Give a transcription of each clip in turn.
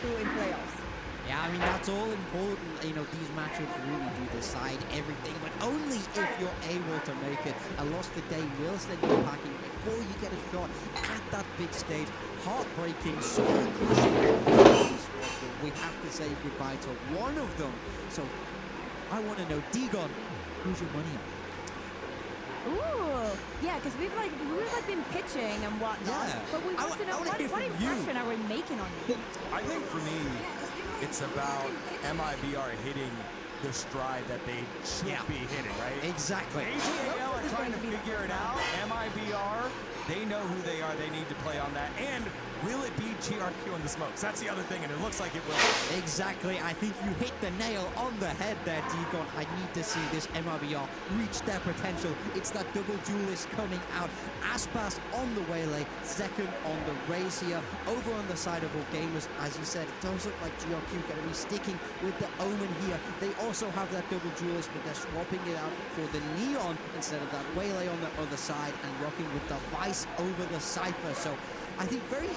through in playoffs. Yeah, I mean, that's all important. You know, these matchups really do decide everything, but only if you're able to make it. A loss today will send you packing before you get a shot at that big stage. Heartbreaking, soul crushing. We have to say goodbye to one of them. So I want to know, Digon, who's your money on? Ooh, yeah, because we've been pitching and whatnot, Yeah. but we want to know what impression are we making on you? I think for me, it's about Mibr hitting the stride that they should be hitting, right? Exactly. Ag.Al are trying to figure it out. Mibr, they know who they are. They need to play on that. And will it be GRQ in the smokes? That's the other thing, and it looks like it will. Exactly. I think you hit the nail on the head there, Digon. I need to see this Mibr reach their potential. It's that double duelist coming out. Aspas on the waylay, second on the race here. Over on the side of all gamers, as you said, it does look like GRQ going to be sticking with the Omen here. They also have that double duelist, but they're swapping it out for the Neon instead of that waylay on the other side and rocking with the Vice over the Cypher. So I think very,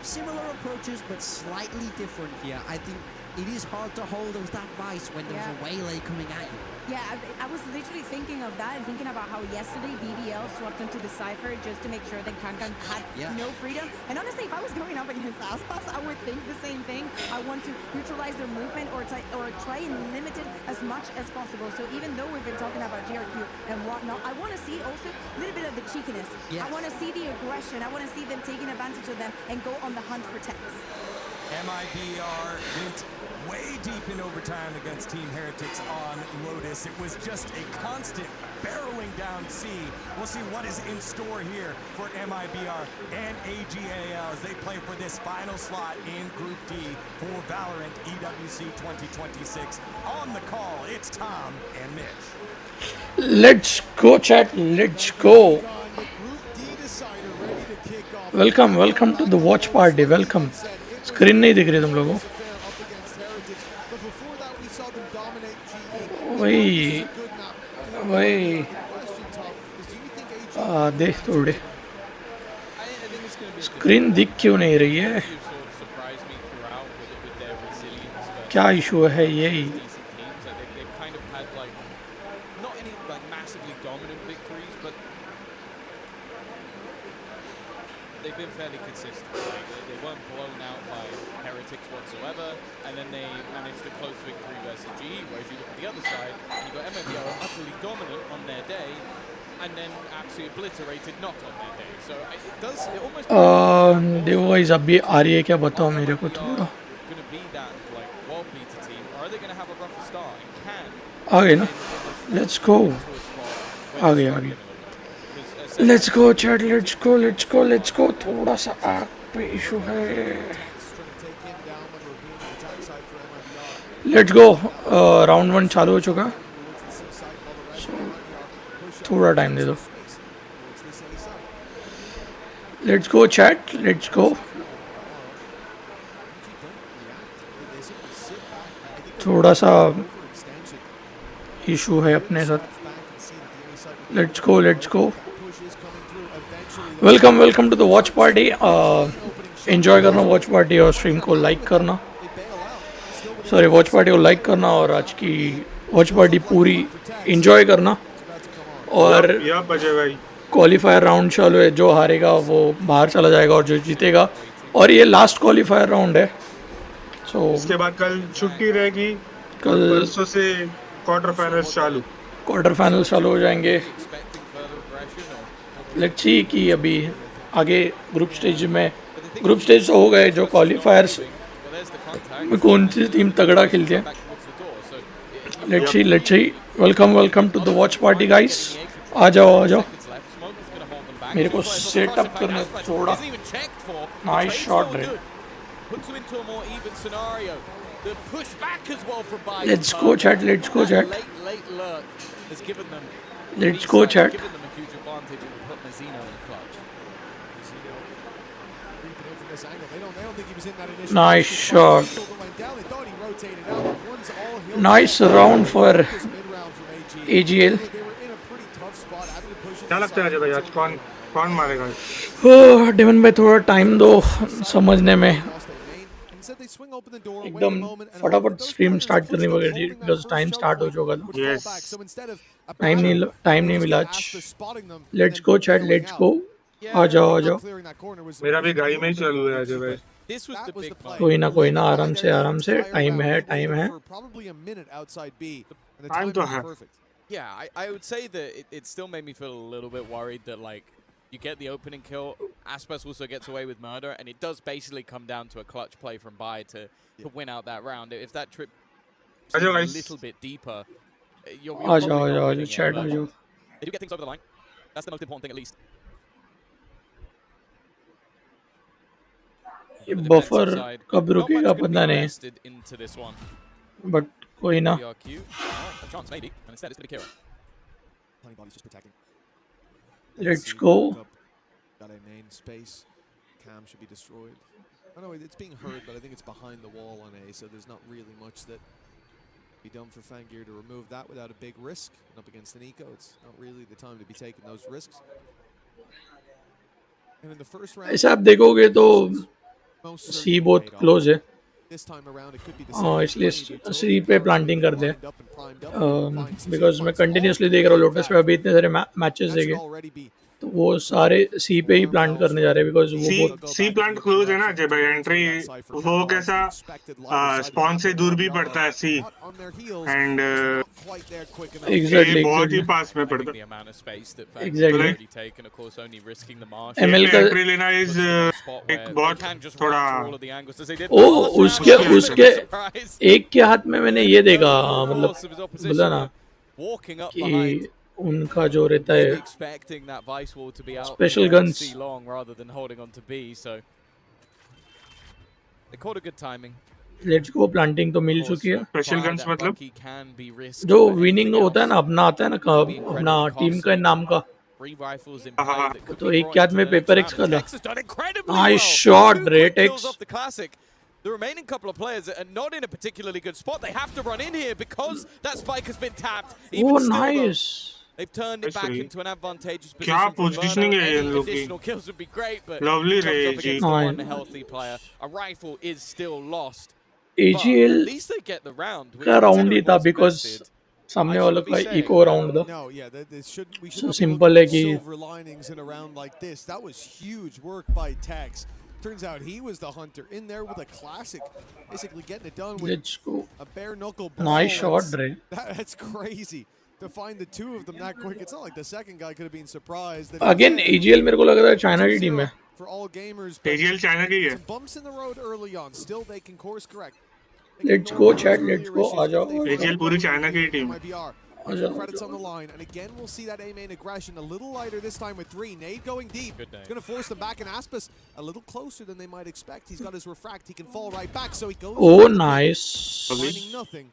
similar approaches, but slightly different here. I think it is hard to hold with that Vice when there's a waylay coming at you. Yeah, I was literally thinking of that and thinking about how yesterday BBL swapped into the Cypher just to make sure that Kankan had no freedom. And honestly, if I was going up against Aspas, I would think the same thing. I want to neutralize their movement or try and limit it as much as possible. So even though we've been talking about GRQ and whatnot, I want to see also a little bit of the cheekiness. I want to see the aggression. I want to see them taking advantage of them and go on the hunt for techs. Mibr went way deep in overtime against Team Heretics on Lotus. It was just a constant barreling down C. We'll see what is in store here for Mibr and Ag.Al as they play for this final slot in Group D for Valorant EWC 2026. On the call, it's Tom and Mitch. Let's go, chat. Let's go. Welcome to the watch party. Welcome. Screen नहीं दिख रही तुम लोगों वही देख थोड़े screen दिख क्यों नहीं रही है क्या इशू है यही They've been fairly consistent. They weren't blown out by Heretics whatsoever, and then they managed a close victory versus GE, whereas you look at the other side, you've got Mibr utterly dominant on their day, and then absolutely obliterated not on their day. So it almost... device अभी आ रही है क्या बताओ मेरे को थोड़ा going to be that world beater team, or are they going to have a rougher start? And can... आ गए ना let's go आ गए Let's go, chat. Let's go. थोड़ा सा आग पे इशू है. Let's go. राउंड 1 चालू हो चुका. थोड़ा टाइम दे दो. Let's go, chat. Let's go. थोड़ा सा इशू है अपने साथ. Let's go. Welcome to the watch party enjoy करना वॉच पार्टी और स्ट्रीम को लाइक करना वॉच पार्टी को लाइक करना और आज की वॉच पार्टी पूरी एंजॉय करना और क्वालिफायर राउंड चालू है जो हारेगा वो बाहर चला जाएगा और जो जीतेगा और ये लास्ट क्वालिफायर राउंड है इसके बाद कल छुट्टी रहेगी कल परसों से क्वार्टर फाइनल चालू हो जाएंगे लेट्स सी कि अभी आगे ग्रुप स्टेज तो हो गए जो क्वालिफायर्स में कौन सी टीम तगड़ा खेलती है let's see welcome to the watch party guys आ जाओ मेरे को सेटअप करना थोड़ा नाइस शॉट रहे let's go chat Nice shot. Nice round for Ag.Al. क्या लगता है भाई आज कौन मारेगा? डेमन भाई थोड़ा टाइम दो समझने में Instead, they swing open the door, wait a एकदम moment, and hope फटाफट that those stream players start pushed करनी up, पड़ेगी holding that because first time choke start हो point चुका था would fall Yes. back. So instead of a time battle, time we'll नहीं just मिला get आज Aspas spotting them and let's then go chat bailing let's out. Go Yeah, आ जाओ आ Not जाओ clearing that corner was मेरा a भी घाई little में ही bit of चालू है a आज glitchy, भाई. but this was that the was big the play. कोई ना Leave आराम them से lie there आराम the से entire टाइम round, है holding टाइम it है for probably a minute outside B, and the Time timing तो was है. perfect. Yeah, I would say that it still made me feel a little bit worried that, like, you get the opening kill, Aspas also gets away with murder, and it does basically come down to a clutch play from Bai to win out that round. If that trip आ is जाओ even a guys. little bit deeper, you're आ जाओ probably आ not जाओ winning it, chat आ but जाओ they do get things over the line. That's the most important thing, at least. ये On the defensive buffer side, कब not रुकेगा much going to be पता नहीं invested into this one. But कोई ना BRQ, oh, a chance maybe, and instead it's going to Kira. Plenty bodies just protecting. Let's See, go walk up, got a main space. Cam should be destroyed. Oh no, it's being heard, but I think it's behind the wall on A, so there's not really much that be done for Fangir to remove that without a big risk. And up against an eco, it's not really the time to be taking those risks. And in the first round, ऐसे आप देखोगे तो most सी certainly बहुत paid off. Close है This time around, it could be the same. इसलिए Plenty of utility, सी पे power planting play, कर दे lined up and primed up, find some because safe मैं points, all कंटिन्यूसली good देख रहा हूँ in lotus पे fact. अभी इतने सारे मैचेस That should देखे already be तो वो सारे सी पे ही प्लांट करने जा रहे हैं बिकॉज वो सी बहुत सी प्लांट क्लोज है ना अजय भाई. एंट्री वो कैसा स्पॉन से दूर भी पड़ता है सी. एंड ये एग्जैक्टली बहुत ही एग्जैक्टली पास में I think पड़ता the है. amount of space that Exactly. Fangir's already taken, of course, only risking the marsh. A ML पे का एंट्री लेना is puts them in a spot where एक they बहुत can just थोड़ा run through all of the angles as they did. ओ last round. उसके That was a उसके surprise. एक के हाथ में मैंने ये देखा No full मतलब force of his बोला opposition ना were walking up कि behind, उनका जो रहता maybe है expecting that vice wall to be out Special towards guns. C long rather than holding on to B. So they caught a good timing. Let's go planting तो मिल Of course, चुकी है special pride guns and मतलब Bucky can be risked, जो but winning anything होता है ना else अपना आता है ना could be अपना incredibly टीम का costly. नाम का 3 rifles in हाँ, play हाँ. that could तो be एक brought के हाथ into में the next पेपर round. एक्स का था Tex has done incredibly nice well. Shot 2 रे quick kills Tex off the classic. The remaining couple of players are not in a particularly good spot. They have to run in here because that spike has been tapped. ओ Even still, though, nice they've turned it Nice back रे. into an advantageous क्या position for positioning murder. है Any इन लोग की. additional kills would be great, but Lovely comes रे up ji. against Nice. one healthy player. A rifle is still lost. But AGL at least they get the round, which का round ही considering था what's because invested, सामने I वालों shouldn't be का saying, eco but round था No, yeah, we should So not be simple looking है for कि silver linings in a round like this. That was huge work by Tex. Turns out he was the hunter in there with a classic, basically getting it done with let's go a bare knuckle brawl. Nice shot रे That's crazy to find the two of them that quick. It's not like the second guy could have been surprised. Again AGL मेरे को लग रहा है China की team है For all gamers, but AGL China की है. some bumps in the road early on. Still, they can course correct. Let's go chat let's go आ जाओ एजीएल पूरी चाइना की टीम. आ जाओ Credits on the line, and again we'll see that A main aggression a little lighter this time with 3. Nade going deep. Good nade. It's going to force them back, and Aspas a little closer than they might expect. He's got his refract. He can fall right back, so he goes. ओ for the pick, nice finding nothing.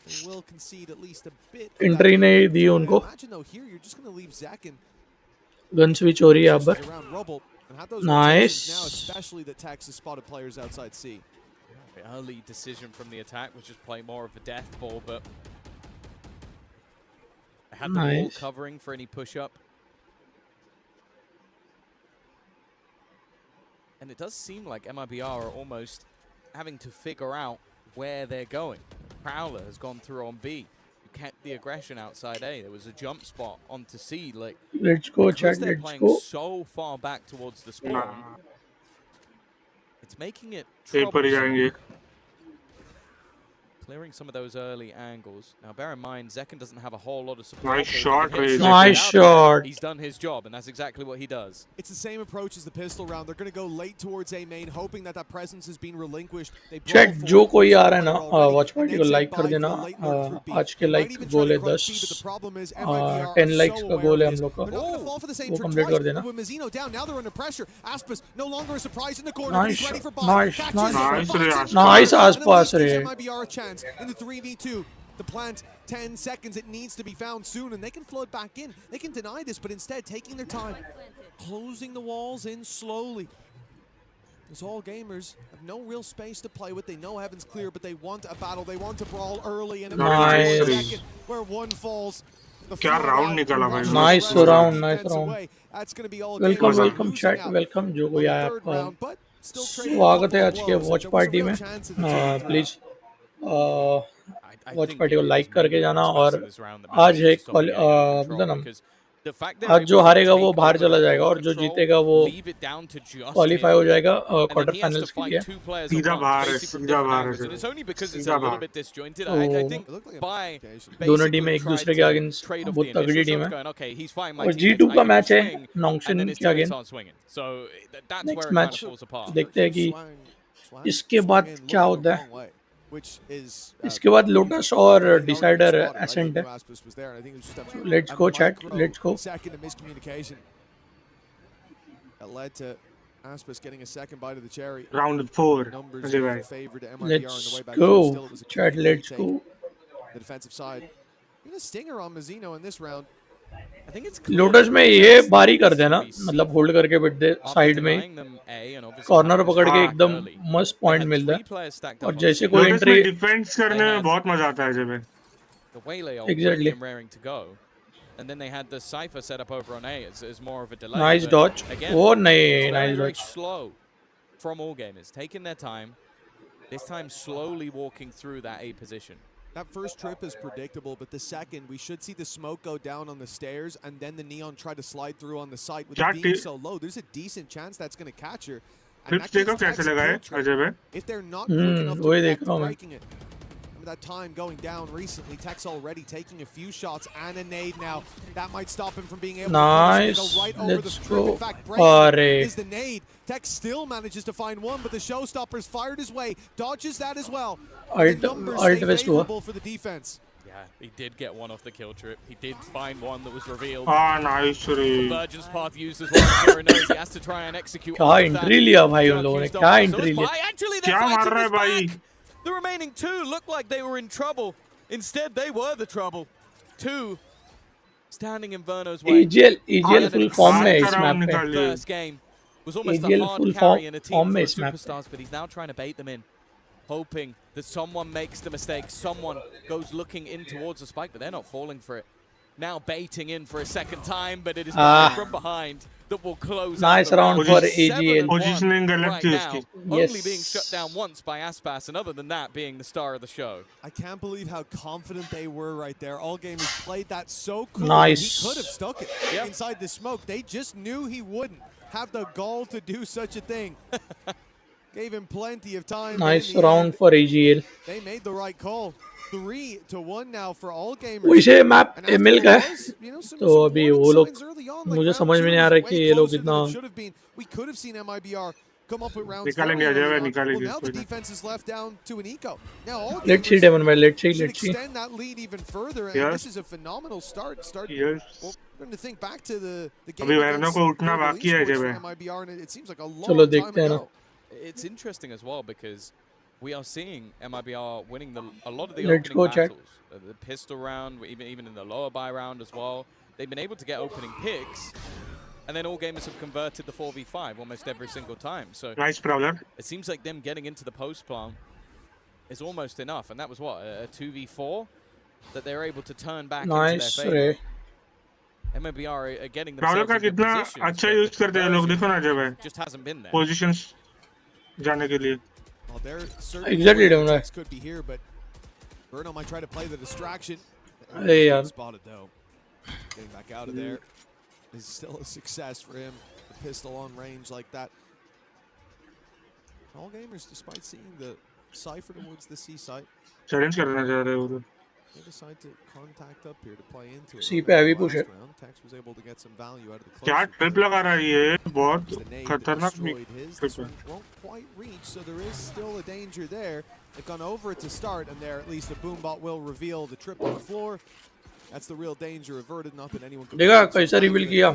They will concede at least a bit. of Entry that नहीं lead. दी उनको. Imagine though here you're just going to leave Zach and gun switch हो रही है यहाँ पर around rubble and have those Nice. rotations now, especially that Tex has spotted players outside C. early decision from the attack was just play more of a death ball, but they had the wall Nice. covering for any push-up. And it does seem like MIBR are almost having to figure out where they're going. Prowler has gone through on B. You kept the aggression outside A. There was a jump spot onto C. Like, let's go because chat they're let's playing go so far back towards the spawn, it's making it paper he troublesome. जाएंगे. Clearing some of those early angles. Now, bear in mind, Zekken doesn't have a whole lot of support. Nice but if he shot, can hit Ray. shots Nice out of there, shot. He's done his job, and that's exactly what he does. It's the same approach as the pistol round. They're going to go late towards A main, hoping that that presence has been relinquished. They brawl chat forward जो with कोई some आ रहा है ना player already, watch and party they'd को say like कर bye देना for the late lurk through B. आज के Might like even try goal to है crush 10 B, but the problem is MIBR are 10 so likes का aware गोल है of हम this. लोग का They're not going to fall for the same वो trick complete twice, कर देना but with Mazzino down, now they're under pressure. Aspas no longer a surprise in the corner, but nice he's ready for bye. Nice Catches nice it, Nice, finds Ray, it, Aspas. Nice and at आसपास least रे gives MIBR a chance in the 3v2. The plant, 10 seconds, it needs to be found soon, and they can flood back in. They can deny this, but instead taking their time, closing the walls in slowly. As all gamers have no real space to play with. They know heaven's clear, but they want a battle. They want to brawl early, and it Nice. was a second where one falls. The क्या floor round out, निकाला and भाई. rushes Nice the rest of the round, nice defense round. away. That's going to be all welcome gamers welcome losing chat out welcome जो on कोई the आया third आपका round, but Still trading a स्वागत है couple of आज के blows. Watch There was a party real में chance in the 2v3. Please I watch think party को it was लाइक करके Mibr जाना Los और in this round that आज manages है to stop it getting out of control, मतलब because the fact they're आज जो able to हारेगा वो take बाहर over चला that जाएगा ball और जो control, जीतेगा वो leave it down to just qualify him, हो जाएगा and then quarter he has to finals के fight लिए। 2 players सीधा at once, बाहर है, basically from सीधा different बाहर है angles, and जब, it's only because it's सीधा a little बाहर। bit disjointed. तो I think It looked like a by miscommunication. दोनों basically टीमें एक tried दूसरे के to अगेंस्ट trade off बहुत the तगड़ी initial टीम shots, है going, okay, he's fighting my और teammates, G2 I का can मैच है swing, and नॉन्गशिन then his के teammates against. aren't swinging. So that's where next it kind match of falls apart. देखते हैं कि Swang इसके बाद swung in, क्या looking होता the है। wrong way, which is इसके बाद लोटस और they held him decider spotted, right? They Ascent knew है। Aspas was there, and I think it was just let's a go chat, let's go. microsecond of miscommunication that led to Aspas getting a second bite of the cherry. Round 4 Numbers Ajay in भाई। favor to MIBR on let's the way back go through. Still, it was a chat, clean let's retake. Go. The defensive side. Even a stinger on Mazzino in this round. I think it's clear lotus that में the ये defense बारी कर needs to देना, be मतलब seized. Hold करके bit दे After side में, denying them A and obviously corner having us पकड़ के back एकदम early, मस्त they पॉइंट had मिलता 3 है। players stacked और up on जैसे C. कोई लोटस में एंट्री डिफेंस करने में बहुत मजा आता है अजय भाई। The Waylay are Exactly. ready and raring to go. And then they had the Cypher set up over on A as more of a delay. Nice but डॉच, again, वो it's नहीं very, nice very डॉच। slow from all gamers, taking their time, this time slowly walking through that A position. That first trip is predictable, but the second, we should see the smoke go down on the stairs, and then the Neon try to slide through on the site. With it being so low, there's a decent chance that's going to catch her. And that देखो gives कैसे Tex a लगा है kill trip. Ajay भाई। If they're not quick enough to वही react देख to रहा हूँ मैं। breaking it. Remember that time going down recently, Tex already taking a few shots and a nade now. That might stop him from being able to finish. They go right over the Let's strip. go. In fact, breaking Arre. is the nade. Tex still manages to find one, but the showstoppers fired his way, dodges that as well. And the numbers stay favorable for the defense. Yeah, he did get one off the kill trip. He did find one that was revealed. हाँ nice रे। Convergence path used as well. Kira knows he has to try and execute क्या off of that. Entry लिया भाई उन लोगों ने, क्या entry लिया। Actually, क्या they're मार fighting रहा है this भाई? back. The remaining two looked like they were in trouble. Instead, they were the trouble. Two standing in Verno's way. EGL full form में है इस मैप पे। First game was almost a EGL hard full carry in a team form full में of इस map पे। superstars, but he's now trying to bait them in, hoping that someone makes the mistake, someone goes looking in towards the spike, but they're not falling for it. Now baiting in for a second time, but it is from behind that will close Nice out the round for AGL. Positioning गलत right थी now, उसकी। only being shut down once by Aspas, and other than that, being the star of the show. I can't believe how confident they were right there. All gamers played that so cool. Nice. He could have stuck it Yep. inside the smoke. They just knew he wouldn't have the gall to do such a thing. Gave him plenty of time. but nice in the round end, for EGL। they made the right call. 3-1 now for all gamers. वैसे map And after mill what गया was, you know, some तो अभी warning वो लोग signs early on, like मुझे round समझ में two नहीं आ was रहा way कि ये लोग closer than इतना it should have been. We could have seen MIBR come up with rounds निकालेंगे very अजय early भाई, on. Well, निकालेंगे, now the कोई ना। defense is left down to an eco. Now all let's see gamers Demon भाई, let's see should let's see. extend that lead even further, and Yes. this is a phenomenal start. Yes. Well, we're going to think back to the game अभी वरना against को उठना Global बाकी है Esports Ajay for भाई। MIBR, and it seems like a चलो long time देखते हैं ना। ago. It's interesting as well because we are seeing MIBR winning a lot of the Let's opening go, chat. battles. The pistol round, even in the lower buy round as well. They've been able to get opening picks, and then all gamers have converted the 4v5 almost every single time. So nice problem. it seems like them getting into the post plan is almost enough, and that was what, a 2v4 that they're able to turn back nice into their रे। favor. MIBR are getting problem themselves का in good कितना positions, अच्छा but use the करते हैं लोग, conversion देखो ना अजय भाई। just hasn't been there. Positions जाने के लिए। Well, there certainly Exactly, where the Dominic. text could be here, but Bruno might try to play the distraction. अरे यार। Spotted though. Getting back out of there is still a success for him. The pistol on range like that. All gamers, despite seeing the cipher towards the C site, challenge करना चाह रहे हो उधर। they decide to contact up here to play into it. C पे heavy push है। Last round, Tex was able to get some value out of the क्या close trip लगा रहा है ये, बहुत The nade खतरनाक destroyed his. ट्रिप This है। one won't quite reach, so there is still a danger there. They've gone over it to start, and there at least the boombot will reveal the trip on the floor. That's the real danger averted. Not that anyone could. देखा कैसा reveal किया।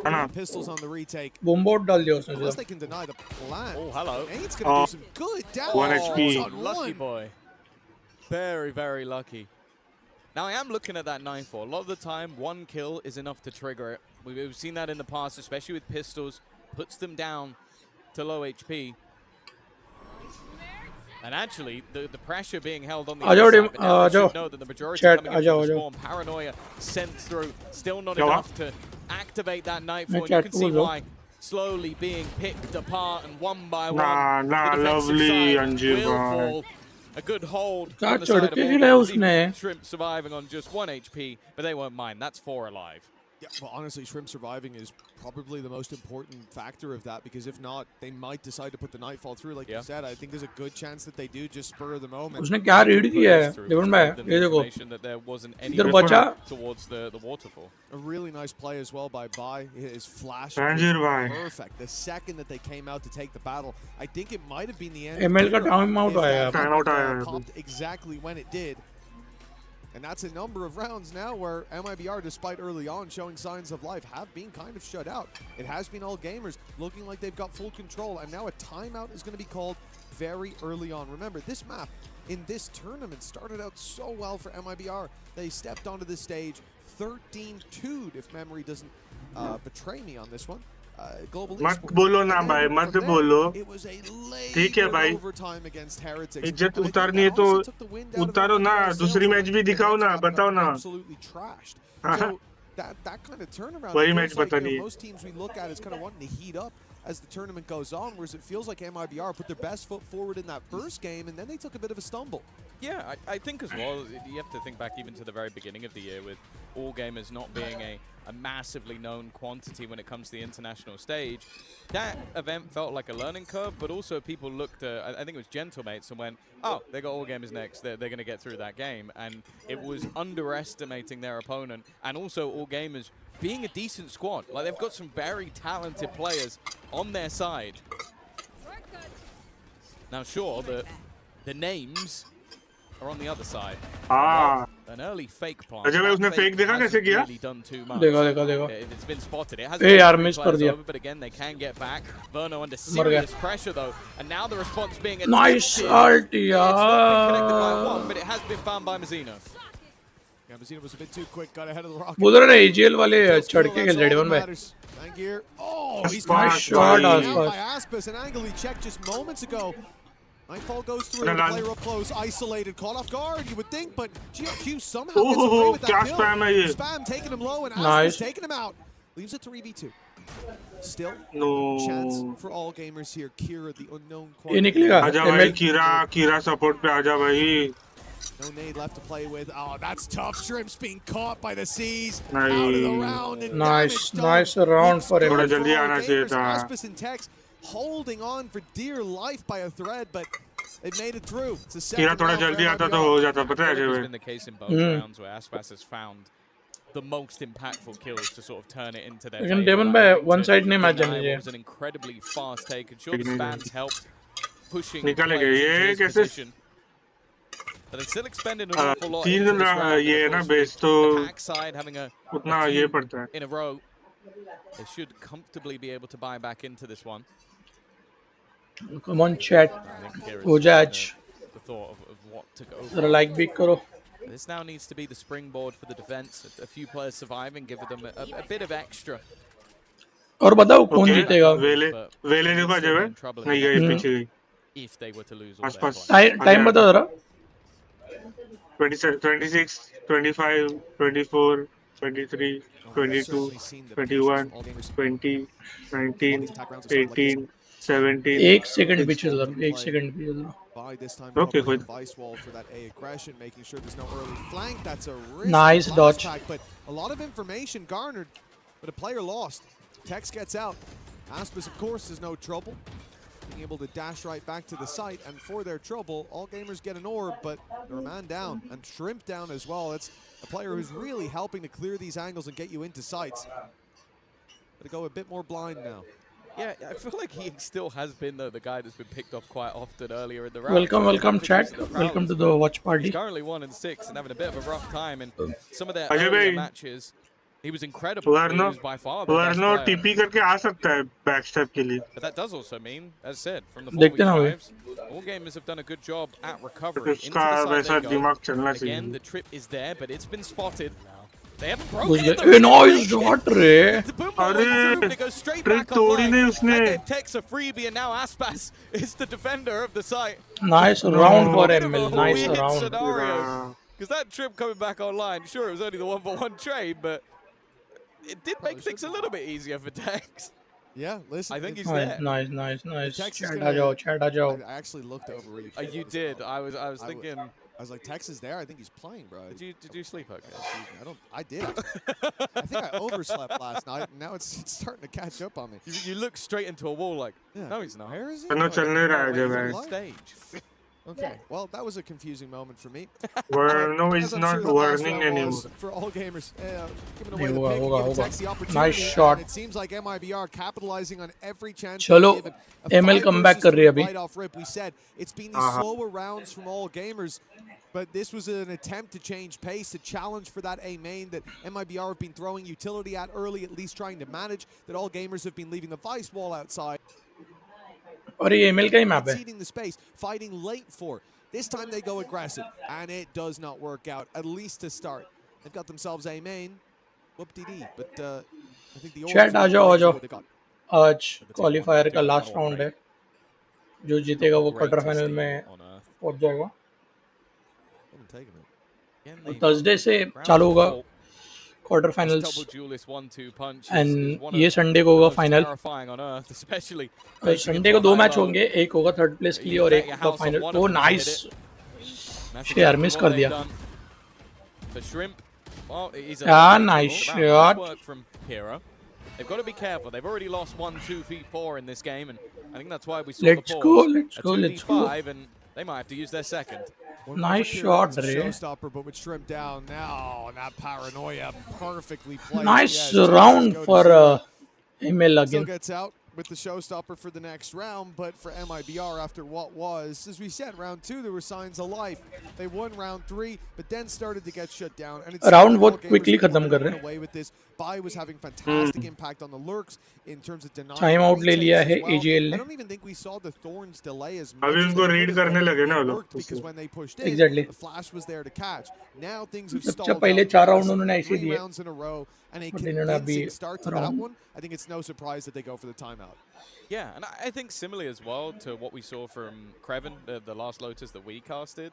है ना? Pistols on the retake. बॉम्बॉट डाल दिया उसने Unless सीधा। they can deny the plan. Oh, hello. Nade's gonna do some good damage. 1 HP. On Lucky one. boy. Very, very lucky. Now, I am looking at that 9-4. A lot of the time, one kill is enough to trigger it. We've seen that in the past, especially with pistols. Puts them down to low HP. And actually, the pressure being held on the आ जाओ other team, side, but now आ they जाओ। should know that the majority Chat, coming आ in जाओ, from आ the जाओ। spawn. Paranoia sent through. Still not क्या हुआ? enough to activate that मैं Nightfall. You chat can को see बोल रहा हूँ। why. slowly being picked apart and one by one. Nah, The defensive lovely side Anjir will bhai. fall. A good hold क्या on the side चढ़ of के all खेला gamers, उसने? even Shrimp surviving on just 1 HP, but they won't mind. That's 4 alive. Yeah, well, honestly, Shrimp surviving is probably the most important factor of that, because if not, they might decide to put the Nightfall through. Like you said, I think there's a good chance that they do, just spur of the moment. उसने क्या read किया है Devon भाई ये देखो That there wasn't any इधर बचा towards the waterfall. A really nice play as well by Bai. His flash Anjir was bhai. perfect. The second that they came out to take the battle, I think it might have been the end. ML का of time out if आया that Time out आया है popped exactly when it did. And that's a number of rounds now where MIBR, despite early on showing signs of life, have been kind of shut out. It has been all gamers looking like they've got full control, and now a timeout is going to be called very early on. Remember, this map in this tournament started out so well for MIBR. They stepped onto the stage 13-2'd, if memory doesn't betray me on this one. Global मत Esports. बोलो ना And भाई, then मत from there, बोलो. it was a ठीक है labored भाई. overtime against Heretics. इज्जत And I think उतारनी है that तो also took the wind out of उतारो ना. MIBR's दूसरी sails. मैच भी The दिखाओ next ना, map got बताओ ना. absolutely trashed. So that kind of turnaround, वही it मैच feels like, पता नहीं है. most teams we look at is kind of wanting to heat up as the tournament goes on, whereas it feels like MIBR put their best foot forward in that first game, and then they took a bit of a stumble. Yeah, I think as well, you have to think back even to the very beginning of the year with all gamers not being a massively known quantity when it comes to the international stage. That event felt like a learning curve, but also people looked at, I think it was Gentlemates, and went, oh, they got all gamers next, they're going to get through that game. And it was underestimating their opponent, and also all gamers being a decent squad. Like, they've got some very talented players on their side. Now, sure, the names are on the other side. हाँ. An early fake plant. अच्छा भाई उसने fake देखा कैसे किया? Really done too much. देखा It's been spotted. It has ए यार miss कर दिया over, but again they can get back. Verno under serious pressure though, and now the response being nice attempted. Alt It's not been connected by यार one, but it has been found by Mazzino. Yeah, Mazzino was a bit too quick, got ahead of the rocket. बोल रहे AGL वाले चढ़ के खेल रहे Devon भाई Angier. Oh, he's Nice shot, by Aspas. Aspas. An angle he checked just moments ago. Nightfall goes through, No, the no. player up close, isolated, caught off guard, you would think, but GLQ somehow gets away Oh, with क्या that kill. spam है ये? Spam taking him low, and Aspas Nice. taking him out. Leaves it 3v2. Still, No. chance for all gamers here. Kira, the unknown ये quantity. निकलेगा आजा भाई, ML कीरा support पे आजा भाई. No nade left to play with. Oh, that's tough. Shrimps being caught by the seas. Nice. Out of the round. And Nice, damage done. nice round for him. थोड़ा For जल्दी all आना चाहिए gamers, था. Aspis and Tex holding on for dear life by a thread, but they've made it through. It's a second कीरा थोड़ा round for जल्दी आता तो MIBR. हो जाता, पता है I feel like Ajay it's भाई. been the case in both rounds where Aspas has found the most impactful kills to sort of turn it into their लेकिन favor. डेवन I भाई think वन to साइड नहीं match deny जानी what चाहिए was an incredibly fast take, and sure the नहीं, spans helped pushing निकालेगा players ये into his कैसे? position. But they're still expending an awful lot तीन into this round. ये and ना of course, base the तो attack side having a उतना few ये पड़ता है. in a row. They should comfortably be able to buy back into this one. Come on chat I think Kira's हो जाए seen आज the thought of what to go for. जरा like भी करो This now needs to be the springboard for the defense. A few players surviving, give them a bit of extra. और बताओ कौन Okay. जीतेगा वेले वेले देखो अजय भाई. नहीं गई पीछे गई. If they were to lose all their आसपास. players. टाइम बताओ जरा 26, 25, 24, 23, 22, 21, 20, 19, 18, 17. एक सेकंड पीछे जरा एक सेकंड पीछे जरा By this time, Okay, covering good. the vice wall for that A aggression, making sure there's no early flank. That's a risky Nice blast dodge. pack, but a lot of information garnered, but a player lost. Tex gets out. Aspis, of course, is no trouble. Being able to dash right back to the site, and for their trouble, all gamers get an orb, but they're a man down, and Shrimp down as well. It's a player who's really helping to clear these angles and get you into sites. But to go a bit more blind now. Yeah, I feel like he still has been the guy that's been picked off quite often earlier in the round. welcome chat welcome to the watch party He's currently 1-6 and having a bit of a rough time. And some of their Ajay earlier bhai, matches, he was incredible. He was by far the best वर्नो player. TP करके आ सकता है back step के लिए. But that does also mean, as said, from the देखते हैं भाई 4v5s, all gamers have done a good job at recovery. Into उसका the वैसा side they go. दिमाग चलना Again, चाहिए. the trip is there, but it's been spotted. They haven't घुस broken it. गए ए नाइस शॉट रे The boom ball went through, but it goes straight trick back तोड़ी online. नहीं उसने. And then takes a freebie, and now Aspas is the defender of the site. Nice round for Bit of a ML nice weird round scenario. हाँ. Because that trip coming back online, sure, it was only the 1-for-1 trade, but it did make things a little bit easier for Tex. Yeah, listen. I think he's Nice, there. nice, nice, nice. Tex is Chat gonna. आ जाओ, chat आ जाओ. I actually looked over Reed. You did. I was thinking. I was like, Tex is there. I think he's playing, bro. Did you sleep okay? Excuse me. I did. I think I overslept last night, and now it's starting to catch up on me. You look straight into a wall like, Yeah. no, he's not. Where is he? चलो चलने रहा है He's जब on है. the stage. Okay. Well, that was a confusing moment for me. Verno As is I'm not sure the last warning round anymore. was for all gamers. Giving away नहीं the होगा, pick, होगा, giving होगा. Tex the opportunity. Nice shot. And it seems like MIBR capitalizing on every chance. चलो, they're given. A ML 5 comeback versus कर रही है 3 अभी. right off rip. We said it's been these slower rounds from all gamers. But this was an attempt to change pace, to challenge for that A main that MIBR have been throwing utility at early, at least trying to manage, that all gamers have been leaving the Vice wall outside. और ये ML का ही map है. Conceding the space, fighting late for. This time they go aggressive, and it does not work out, at least to start. They've got themselves A main. Whoop-dee-dee. But I think the Chat आ जाओ, आ जाओ. what they got. आज qualifier का last round है. जो जीतेगा वो quarter final में पहुंच जाएगा. I'm taking it. और थर्सडे से चालू होगा क्वार्टर फाइनल्स. एंड ये संडे को होगा फाइनल. संडे को 2 मैच होंगे, एक होगा थर्ड प्लेस के लिए और एक होगा फाइनल. वो नाइस शेयर मिस कर दिया. Nice shot. They've got to be careful. They've already lost 1, 2, 3, 4 in this game, and I think that's why we saw Let's the go, pause. let's go, let's go. 2v5, and they might have to use their second. Nice shot, Ray. Showstopper, but with Shrimp down now, and that paranoia perfectly played. Nice Yes, round go for to ML Still again. gets out with the showstopper for the next round, but for MIBR after what was, as we said, round 2, there were signs of life. They won round 3, but then started to get shut down. And it's Round all बहुत gamers quickly wanted खत्म to कर रहे run हैं. away with this. Bai was having fantastic impact on the lurks in terms of denying Time out ले retakes लिया as है well. AGL I ने. don't even think we saw the Thorns delay as much. अभी as उनको they read could have करने done. लगे ना वो It लोग. worked because when they pushed in, Exactly. the flash was there to catch. Now things have जब stalled पहले out. 4 round उन्होंने ऐसे 3 दिए. rounds in a row and a But इन्होंने अभी convincing start to that round. one. I think it's no surprise that they go for the timeout. Yeah, and I think similarly as well to what we saw from Creven, the last Lotus that we casted,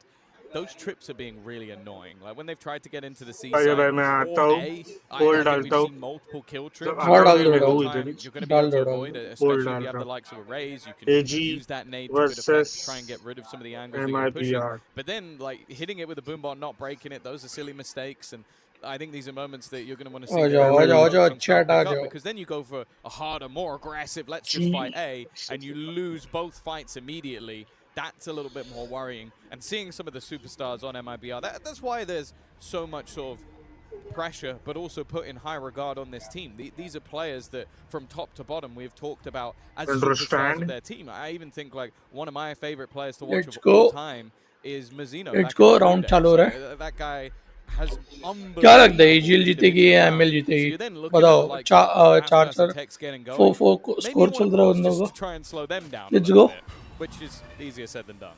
those trips are being really annoying. Like when they've tried to get into the C भाई side भाई मैं आता or हूँ, A, I बोल think डालता we've हूँ. seen multiple kill trips. और डाल मैं दो, दो Time इधर. you're going to be able to डाल दो, avoid डाल it, बोल especially if you डाल have रहा the हूँ. likes of a Raze. You can AG use that nade to good effect versus to try and get rid of some of the angles that you're pushing. MIBR. But then, like, hitting it with a boombot, not breaking it, those are silly mistakes. And I think these are moments that you're going to want to see uh the जाओ, आ जाओ, आ folks जाओ, on start chat uh pick up, जाओ. because then you go for a harder, more aggressive, let's just fight A, and you lose both fights immediately. That's a little bit more worrying. And seeing some of the superstars on MIBR, that's why there's so much sort of pressure, but also put in high regard on this team. These are players that, from top to bottom, we've talked about as superstars Understand. of their team. I even think like one of my favorite players to watch Let's of go. all time is Mazzino. Let's back go, in the round Blue चालू हो Days. रहा है. That guy has क्या लगता है unbelievable AGL जीतेगी या individual ML talent. So जीतेगी? you're then looking at बताओ. the likes of Aspas चार and Tex getting going. 4-4 Maybe score you चल want रहा है to उन pause लोगों just to try and slow them down a Let's little go. bit, which is easier said than done.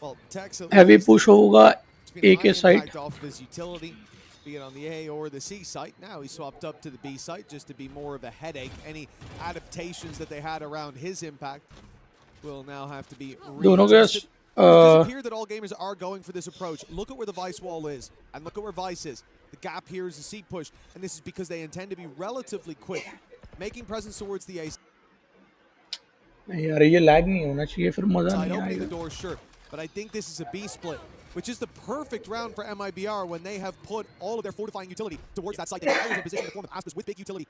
Well, Tex at heavy least push होगा it's been A high के side. impact off of his utility, be it on the A or the C site. Now he swapped up to the B site just to be more of a headache. Any adaptations that they had around his impact will now have to be दोनों के readjusted. It does appear that all gamers are going for this approach. Look at where the Vice wall is, and look at where Vice is. The gap here is a C push, and this is because they intend to be relatively quick, making presence towards the A नहीं यार ये lag नहीं होना चाहिए फिर मजा side, नहीं opening the आएगा. door, sure. But I think this is a B split, which is the perfect round for MIBR when they have put all of their fortifying utility towards that side. They always in position in the form of Aspas with big utility.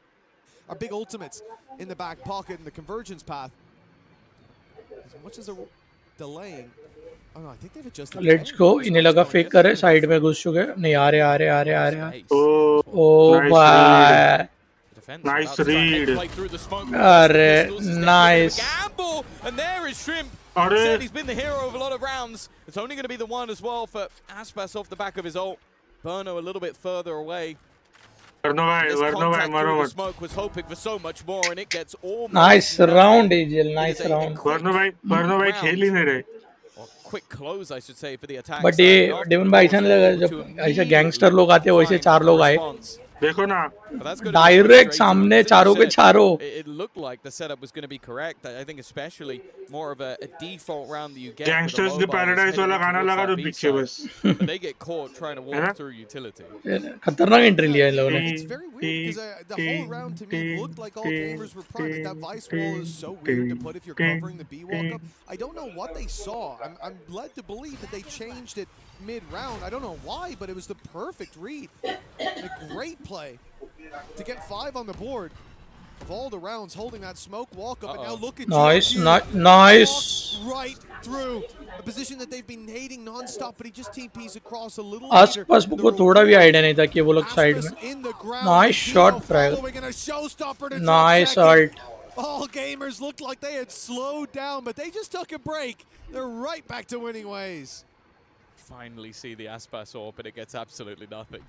Our big ultimates in the back pocket in the convergence path. As much as they're delaying. Oh no, I think they've adjusted. Let's go. इन्हें लगा fake करे, side में घुस चुके. नहीं आ रहे, आ रहे, आ रहे, आ रहे. Oh, ओ nice भाई. Defense Nice about to start read. headplay through the smoke. Arre, Pistols is nice. definitely a gamble, and there is Shrimp. Arre. Said he's been the hero of a lot of rounds. It's only going to be the one as well for Aspas off the back of his ult. Burno a little bit further away. Verno भाई, This Verno भाई contact मरो through the मत. smoke was hoping for so much more, and it gets almost Nice nothing. round AGL, It nice is a round. quick Verno भाई खेल ही नहीं रहे. or quick close, I should say, for the attack. But side. ये After Devon the भाई pause, ऐसा नहीं they were लगा able to जब ऐसे immediately गैंगस्टर लोग आते हैं वैसे find 4 a लोग आए. response. देखो ना But that's going to be direct frustrating सामने because, as चारों you के said, चारों. it looked like the setup was going to be correct. I think especially more of a default round that you get with the gangsters के mobiles paradise heading वाला in गाना towards लगा that दो B पीछे side, बस but they get caught trying to है walk ना through utility. खतरनाक एंट्री लिया इन Yeah, लोगों ने. it's very weird because the whole round to me looked like all gamers were primed. Like that vice wall is so weird to put if you're covering the B walk up. I don't know what they saw. I'm led to believe that they changed it mid-round. I don't know why, but it was the perfect read. A great play to get 5 on the board. Of all the rounds holding that smoke walk up, and now look at Nice, GRQ. nice. Walk right through a position that they've been hating non-stop, but he just TPs across a little later. आसपास and the को थोड़ा भी reward, idea नहीं था कि वो लोग side Aspas में. in the ground, Nice Zeno shot, Frag. following and a showstopper to drop Nice second. ult. All gamers looked like they had slowed down, but they just took a break. They're right back to winning ways. Finally see the Aspas AWP, but it gets absolutely nothing.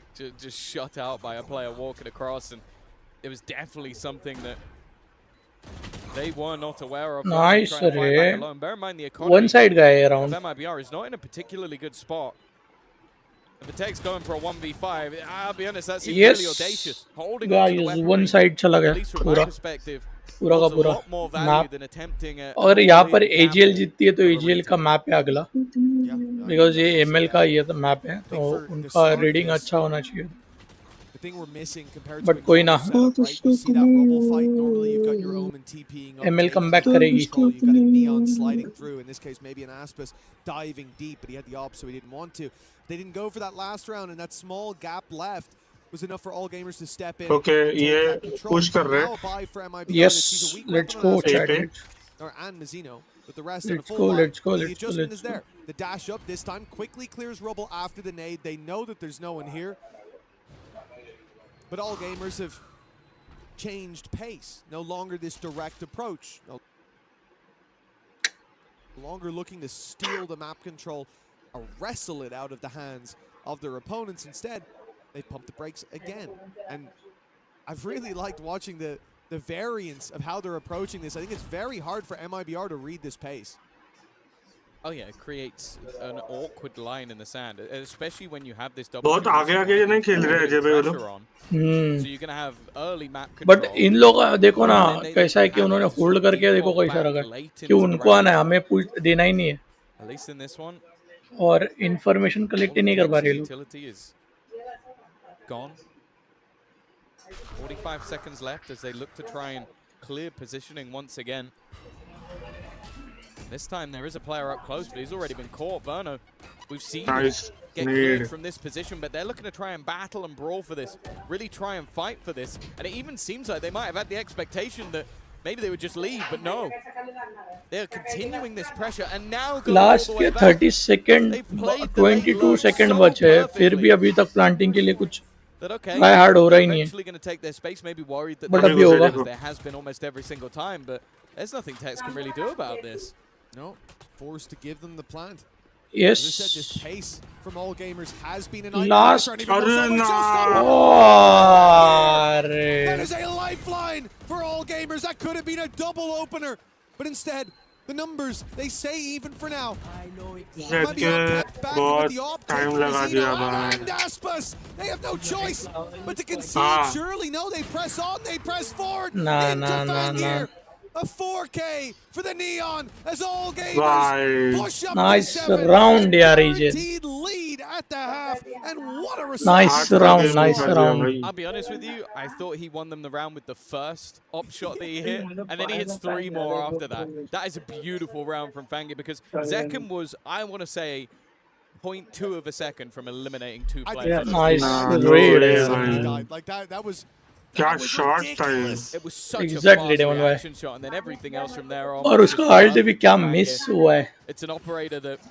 Just shut out by a player walking across, and it was definitely something that they were not aware of. Nice, Trying to fight Ray. back alone. Bear in mind the economy One side guy of around. MIBR is not in a particularly good spot. If the tech's going for a 1v5, I'll be honest, that seems really audacious. Holding on to the Guys, weaponry, one side चला गया at least from पूरा my perspective, पूरा का holds a पूरा lot more value map. than attempting a और यहाँ पर all-in AGL gamble जीतती है तो of a AGL का retake. मैप है अगला, बिकॉज ये ML का ये मैप है तो उनका रीडिंग अच्छा होना चाहिए. The thing we're missing compared But to a कोई normal ना. setup, right? You see that rubble fight, normally you've got your Omen TPing up, ML taking comeback the करेगी. control, you've got a Neon sliding through, in this case maybe an Aspas diving deep, but he had the op so he didn't want to. They didn't go for that last round, and that small gap left was enough for all gamers to step in Okay, and take ये that control. push कर रहे Now a buy for MIBR Yes, that sees a weak let's weapon go, on Aspas chat. and Mizzino, but the rest in a Let's full go, buy. let's go, The let's go, adjustment let's is there. The dash up this time quickly clears rubble after the nade. They know that there's no one here. But all gamers have changed pace. No longer this direct approach. No longer looking to steal the map control or wrestle it out of the hands of their opponents. Instead, they pump the brakes again. And I've really liked watching the variance of how they're approaching this. I think it's very hard for MIBR to read this pace. Oh yeah, it creates an awkward line in the sand, especially when you have this double. बहुत आगे आगे नहीं खेल रहे अजय भाई वो लोग. pressure on. So you're gonna have early map control. But in लोग देखो ना कैसा है कि उन्होंने होल्ड करके देखो कैसा रखा है कि उनको आना है, हमें पुश देना ही नहीं है. At least in this one, और इंफॉर्मेशन कलेक्ट ही नहीं कर पा रहे लोग. utility is gone. 45 seconds left as they look to try and clear positioning once again. This time there is a player up close, but he's already been caught. Verno, we've seen him get cleared from this position, but they're looking to try and battle and brawl for this. Really try and fight for this. And it even seems like they might have had the expectation that maybe they would just leave, but no. They're continuing this pressure and now going last all the के way back. 30 second 22 second बचे हैं, फिर भी अभी तक planting के लिए कुछ That okay, ट्राई हार्ड हो रहा ही नहीं है. eventually going to take their space, maybe worried that But there's अभी होगा. as there has been almost every single time, but there's nothing Tex can really do about this. No, forced to give them the plant. Yes. As I said, this pace from all gamers has been an Last- That is a lifeline for all gamers. That could have been a double opener, but instead, the numbers, they say even for now. Jet के बहुत time लगा दिया भाई. And Aspas, they have no choice but to concede. Surely, no, they press on, they press forward. Into Fangir. A 4K for the Neon as all gamers push up Nice to 7. round, yaar, AJ. Guaranteed lead at the half, and what a Nice result. nice round. I'll be honest with you, I thought he won them the round with the first op shot that he hit, and then he hits 3 more after that. That is a beautiful round from Fangir because Zekum was, I want to say, 0.2 of a second from eliminating 2 players. Nice Raid. raid. Like that was क्या shot था ये. It was such Exactly, a fast Demon Boy. reaction shot, and then everything else from there on. और was उसका just ult भी perfect क्या from miss Fangir. हुआ है. It's an operator that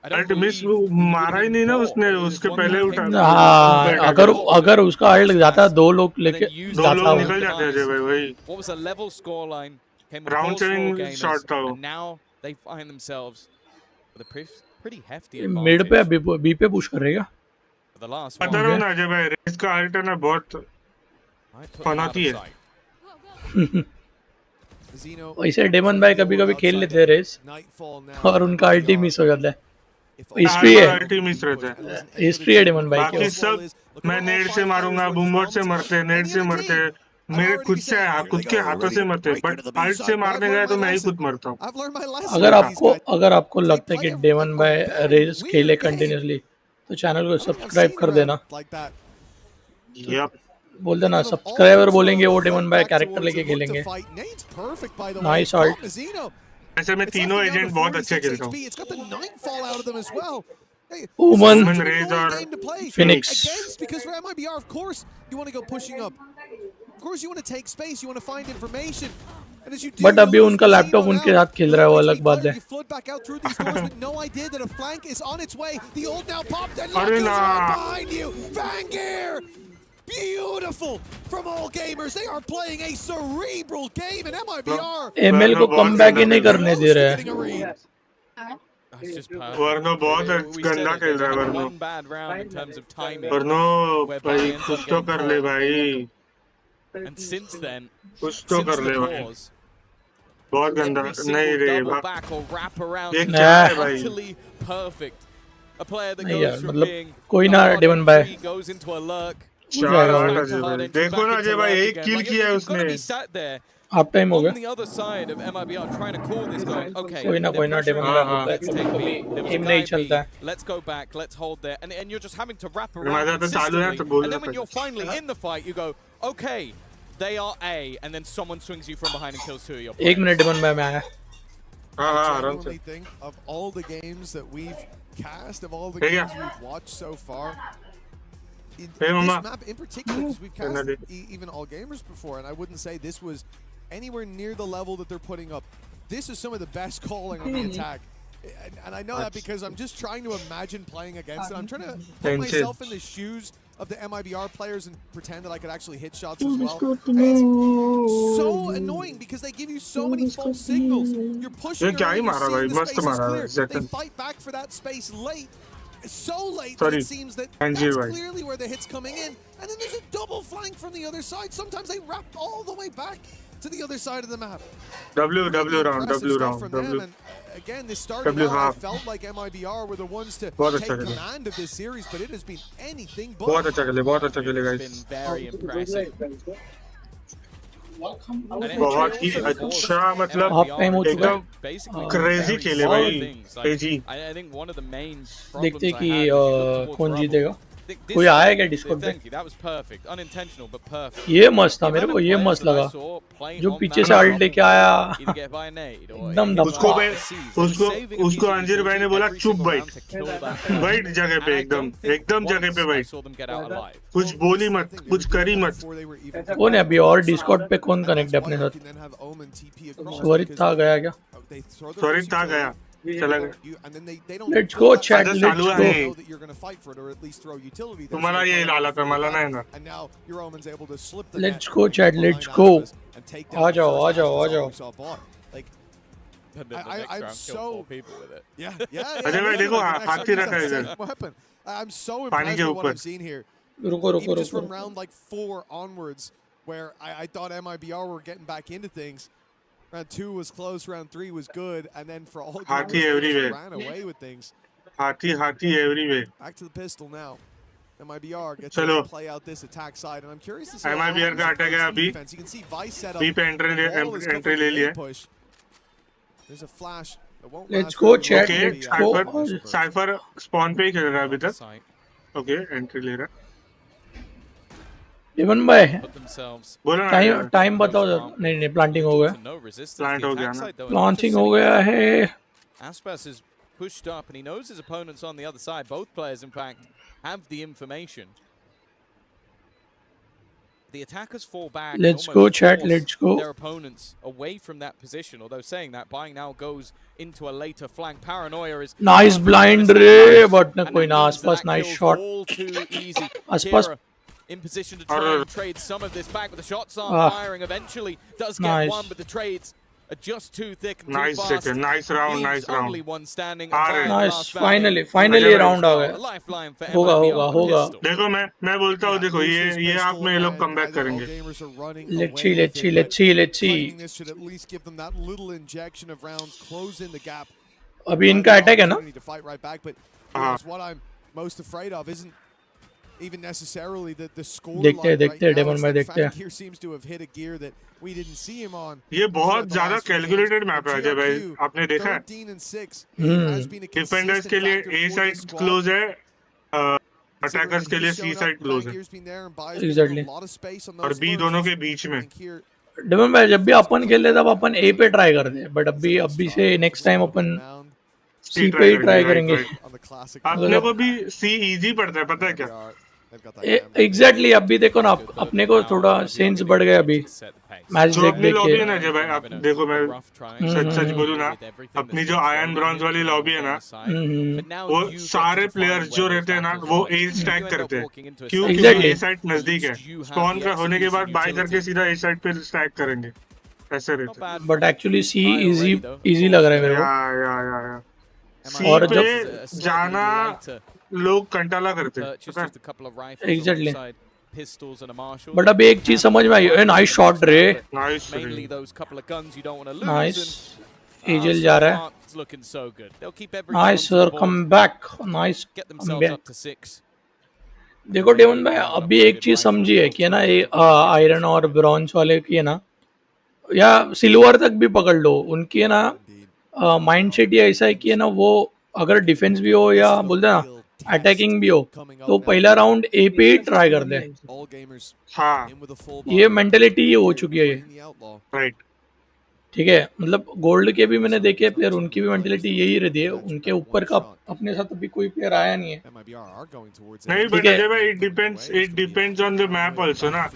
I don't ult miss believe he मारा ही would've नहीं ना been उसने, caught. It was उसके one पहले that उठा came था. हाँ, अगर उसका अल्ट जाता दो लोग and लेके then used दो जाता लोग वो. निकल जाते अजय भाई वही. What was a level scoreline? Came with Round all 4 7 gamers, shot था वो. and now they find themselves with a pretty hefty mid advantage पे बी पे पुश करेगा. for the last पता one. रहो ना अजय भाई, रेस का अल्ट है ना बहुत Might put them out फनाती of है. sight. Zeno. वैसे डेमन भाई कभी कभी खेल लेते हैं रेस Nightfall now. और उनका अल्ट ही मिस हो जाता है. If हिस्ट्री है, अल्ट ही मिस रहता है. हिस्ट्री है डेमन भाई की. बाकी सब मैं नेट से मारूंगा, बूमबोट से मरते, नेट से मरते, मेरे खुद से खुद के हाथों से मरते, बट अल्ट से मारने गए तो मैं ही खुद मरता हूँ। अगर आपको लगता है कि डेवन भाई रेस खेले कंटिन्यूसली तो चैनल को सब्सक्राइब कर देना। यप, बोल देना सब्सक्राइबर बोलेंगे वो डेवन भाई कैरेक्टर लेके खेलेंगे। Nice alt. ऐसे में तीनों एजेंट बहुत अच्छे खेलता हूँ, ओमन, ओमन, रेज और Phoenix. Because for MIBR, of course, you want to go pushing up. Of course, you want to take space. You want to find information. And as you do, but अभी उनका laptop उनके साथ खेल रहा है, वो अलग बात है। You flood back out through these doors with no idea that a flank is on its way. The ult now popped and अरे Lock is ना। right behind you. Vangear! Beautiful from all gamers. They are playing a cerebral game in MIBR. ML को come back ही नहीं करने दे रहा है। It's just perfect. वर्नो बहुत We said गंदा it, खेल they रहा है had वर्नो। one bad round in terms of timing. वर्नो where भाई Barry ends कुछ up तो getting कर ले caught. भाई, And since then, कुछ तो since कर the ले भाई, pause, बहुत गंदा। every नहीं single रे double बा- back or wrap around ये is क्या है भाई? utterly perfect. A player that नहीं goes यार, from मतलब being कोई a ना hard डेवन भाई। entry, goes into a lurk, चार जाएगा आठ वो। back अजय to hard भाई, entry, देखो back ना into अजय भाई, lurk एक again. किल Like, किया है you've got to उसने। be sat there half time हो on गया। the other side of MIBR trying to call this guy. Okay, कोई ना they're डेवन pressuring भाई A, होता है, let's take कभी B. There was a एम guy नहीं B, चलता है। let's go back, let's hold there. And you're just having to wrap मजा around तो चालू है consistently. तो बोल And then रहा when था। you're finally in the fight, you go, okay, they are A, and then someone swings you from behind and kills two of your players. एक minute Devon भाई में आया। हाँ हाँ I आराम से। genuinely think of all the games that we've cast, of all the Hey, games yeah. we've watched so far, in Hey, this Mama. map in particular, because we've Hey, cast Nadi. even all gamers before, and I wouldn't say this was anywhere near the level that they're putting up. This is some of the best calling on the attack. And I know that because I'm just trying to imagine playing against it. I'm trying to put Tension. myself in the shoes of the MIBR players and pretend that I could actually hit shots as well. And it's so annoying because they give you so many false signals. You're pushing ये क्या ही early, you're मारा seeing भाई, the मस्त space is मारा clear. Zetan। They fight back for that space late. So late that Sorry, it seems that Anjir that's भाई। clearly where the hit's coming in. And then there's a double flank from the other side. Sometimes they wrap all the way back to the other side of the map. W Really round, impressive W stuff round, from them, W। and again, this started W out, I half। felt like MIBR were the ones to बहुत take अच्छा खेले। command of this series, but it has been anything बहुत but. अच्छा खेले, बहुत अच्छा खेले It's guys। been very impressive. And it बहुत ही also forced अच्छा, मतलब हाफ टाइम हो चुका है। एकदम basically crazy very खेले small भाई, things. Like, crazy। I think one of the main देखते problems I कि had was you look towards कौन Rubble. जीतेगा। This कोई आया क्या time- Discord पे? Thank you, that was perfect. Unintentional, but perfect. ये मस्त था, The मेरे amount को of ये players मस्त that I लगा। saw playing जो on पीछे that से Rubble अल्ट लेके wall, आया। either get by a nade or एकदम hit उसको by भाई, the seas. They were उसको saving a उसको piece of अंजीर भाई ने utility बोला every चुप single भाई, round to kill that point. बैठ जगह पे And I एकदम don't think एकदम जगह पे once I भाई, saw them get out alive. कुछ बोली मत, कुछ करी मत। कौन है अभी और डिस्कॉर्ड पे कौन कनेक्ट है अपने साथ? स्वरित था गया क्या? स्वरित था गया, चला गया। Let's go chat, अच्छा, let's चालू go। आहे। तुम्हाला ये लाला था, मला नाही ना। Let's go chat, let's go. आ जाओ, आ जाओ, आ जाओ। And then the I- next I'm round so- killed 4 people with it. Yeah, yeah. Ajay भाई देखो, हाथी रखा है इधर। Weapon. I'm so पानी impressed के with what ऊपर। I've seen here. रुको रुको Even just रुको। from round like 4 onwards, where I thought MIBR were getting back into things. Round 2 was close, round 3 was good, and then for all Hathi gamers, they everywhere. just ran away with things. हाथी हाथी everywhere. Back to the pistol now. MIBR gets चलो। to play out this attack side, and I'm curious to see MIBR का attack है अभी। defense. You can see Vice set up. B पे entry ले लिया। Push. There's a flash. It won't Let's last go very chat, long. Okay, let's go। Cipher spawn पे ही खेल रहा है अभी तक। Site. ओके, एंट्री ले रहा है। इवन भाई Put themselves बोलो ना टाइम यार। टाइम बताओ। नहीं नहीं प्लांटिंग हो गया। to no resistance. Plant The हो attack गया ना। side, though, are not just planting हो sitting गया there. है। Aspas is pushed up and he knows his opponents on the other side. Both players, in fact, have the information. The attackers fall back. and Let's almost go, chat, force let's go. Their opponents away from that position. Although saying that, buying now goes into a later flank. Paranoia is Nice blind रे, but ना कोई ना, आसपास nice shot। all too easy. आसपास- Kira in position to try and trade some of this back, but the shots aren't Ah. firing. Eventually, does get Nice. one, but the trades are just too thick and Nice too fast. second, nice round, Leaves nice round। only one standing. Uh and रहे। Barry, Nice, last battle, finally Ajay भाई, round uh a गया। lifeline for होगा, MIBR, होगा, the होगा। pistol. देखो मैं बोलता हूँ, देखो ये आप में ये लोग कमबैक करेंगे। Let's see, let's see, let's see, let's see। This should at least give them that little injection of rounds, close in the gap. अभी इनका अटैक है ना? To fight right back, but हाँ। what I'm most afraid of isn't even necessarily the score देखते हैं line right now. Daemon में Instead, देखते हैं। Fangir seems to have hit a gear that we didn't see him on. ये बहुत throughout the ज्यादा last few games. Calculated map है And Ajay भाई, GRQ, आपने देखा है 13-6. He hmm has been a defenders consistent के लिए factor A for side this squad. Close है, Considering अटैकर्स when के लिए he's सी shown साइड up, क्लोज है, Fangir's been there and Bai's been exactly. given a lot of space on और those B दोनों bursts. के बीच में। I think here daemon भाई जब भी अपन खेलते तब अपन ए पे ट्राई करते हैं, बट अभी से नेक्स्ट टाइम अपन सी सी पे ट्राई ही ट्राई करेंगे, करेंगे। on the classic अपने को मतलब भी सी इजी पड़ता है, पता है क्या? they've got that camera. Exactly अभी देखो ना, अपने को थोड़ा सेंस बढ़ गया अभी मैच जो देख अपनी देख के। लॉबी है ना अजय भाई, आप देखो, मैं सच सच बोलूँ ना, अपनी जो आयरन ब्रॉन्ज वाली लॉबी है ना, वो सारे प्लेयर्स जो रहते हैं ना, वो ए स्टैक करते हैं। क्यों? क्योंकि Exactly. ए साइड नजदीक है, स्पॉन पे होने के बाद बाय करके सीधा ए साइड पे स्टैक करेंगे, ऐसे रहते हैं। बट एक्चुअली सी इजी लग रहा है मेरे को। या सी और पे जब जाना लोग कंटाला करते हैं, पता है? एग्जैक्टली। बट अभी एक चीज समझ में आई, नाइस शॉट रे, नाइस नाइस। एजल जा रहा है, nice sir, come back, nice come back. देखो डेमन भाई अभी एक चीज समझी है कि है ना, ये आयरन और ब्रॉन्ज वाले की है ना, या सिल्वर तक भी पकड़ लो, उनकी है ना माइंड सेट ये ऐसा है कि है ना, वो अगर डिफेंस भी हो या बोलते ना अटैकिंग भी हो, तो पहला राउंड ए पे ही ट्राई कर दे। हाँ ये मेंटेलिटी हो चुकी है, राइट। ठीक है। मतलब गोल्ड के भी मैंने देखे प्लेयर, उनकी भी मेंटेलिटी यही रहती है। उनके ऊपर का अपने साथ अभी कोई प्लेयर आया नहीं है, नहीं, बट ठीक है। अजय भाई it depends on the map also ना।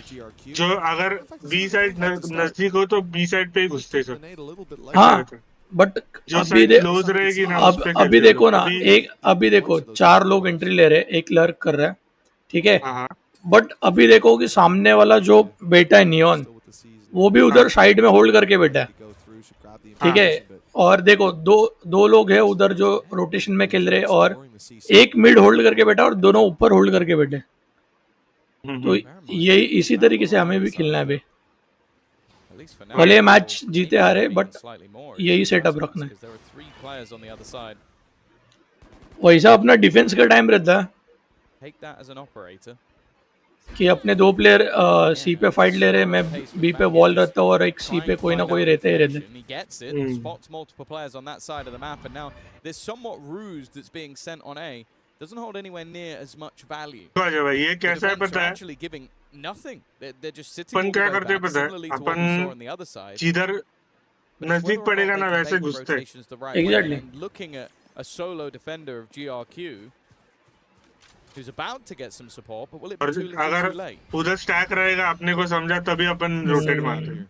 जो अगर बी साइड नजदीक हो तो बी साइड पे ही घुसते सब। हाँ बट जो अभी साइड क्लोज रहेगी ना, उस पे अभी खेलते देखो लोग। ना, अभी देखो 4 लोग एंट्री ले रहे हैं, एक लर्क कर रहा है, ठीक है। हाँ बट अभी देखो कि सामने वाला जो बेटा है नियॉन, वो भी उधर साइड में होल्ड करके बैठा है, ठीक है। और देखो दो लोग हैं उधर जो रोटेशन में खेल रहे हैं, और एक मिड होल्ड करके बैठा और दोनों ऊपर होल्ड करके बैठे। तो यही इसी तरीके से हमें भी खेलना है अभी। भले मैच जीते हारे, बट यही सेटअप रखना है। वैसा अपना डिफेंस का टाइम रहता है कि अपने 2 प्लेयर सी पे फाइट ले रहे, मैं बी पे वॉल रहता हूँ और एक सी पे कोई ना कोई रहते ही रहते। Doesn't hold anywhere near as much value. तो अजय भाई ये कैसा है पता है? Actually giving nothing. They're just sitting अपन all क्या the way करते हैं back, पता है? similarly to what we saw on the other upon side. जिधर But it's नजदीक whether or पड़ेगा not ना they वैसे can make the घुसते हैं। rotations the right way. Exactly. And looking at a solo defender of GRQ, who's about to get some support, but will it be और too little अगर too late? उधर stack रहेगा, अपने को समझा, तभी अपन रोटेट मारते हैं।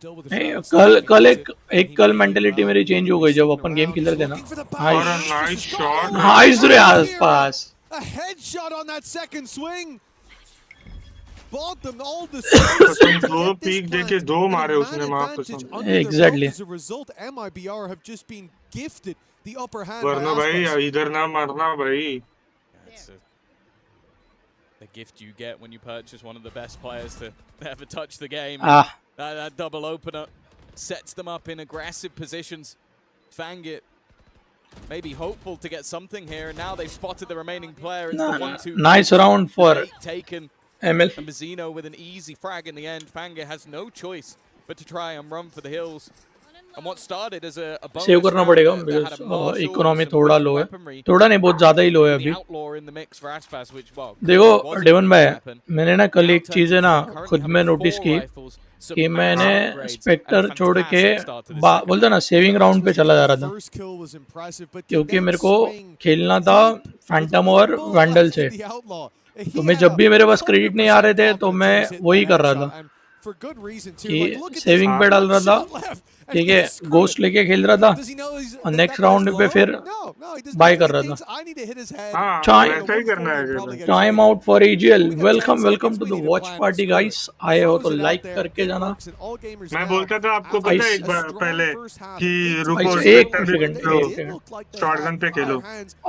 नहीं, कल मेंटेलिटी मेरी चेंज हो गई जब अपन गेम खेल रहे थे ना। और नाइस शॉट, नाइस रे आसपास। A headshot on that second swing. Bought them all the कसम, 2 पीक देके 2 मारे उसने, माफ कसम। Exactly. As a result, MIBR have just been gifted the upper hand. वरना भाई इधर ना मारना भाई। That's the gift you get when you purchase one of the best players to ever touch the game. That double opener sets them up in aggressive positions. Fangit maybe hopeful to get something here, and now they've spotted the remaining player. It's the 1-2. Nice round for taken. ML. And Bazzino with an easy frag in the end. Fangit has no choice but to try and run for the hills. And what started as a bonus save करना पड़ेगा round that had a because Marshall, economy some थोड़ा wicked लो है, weaponry, थोड़ा नहीं बहुत ज़्यादा ही लो है the अभी। outlaw in the mix for Aspas, which, well, देखो wasn't डेवन भाई, gonna happen. मैंने ना कल Now एक turns चीज़ है ना into currently खुद having में 4 नोटिस की rifles, some कि massive मैंने upgrades, and a स्पेक्टर छोड़ के fantastic start to this second बोलता ना सेविंग राउंड पे चला जा रहा था, First kill was impressive, but क्योंकि that मेरे को swing खेलना था फैंटम और वैंडल से। the outlaw. तो मैं जब भी मेरे पास क्रेडिट नहीं आ रहे थे तो मैं वही कर रहा था For good reason too. कि Like, look at सेविंग पे डाल रहा था, ठीक है, गोस्ट लेके खेल रहा था, और नेक्स्ट राउंड पे फिर बाय कर रहा था। हाँ वैसा ही करना है। Time out for AGL. Welcome to the watch party guys. आए हो तो लाइक करके जाना। मैं बोलता था आपको पता है एक बार पहले कि रुको एक सेकंड शॉटगन पे खेलो।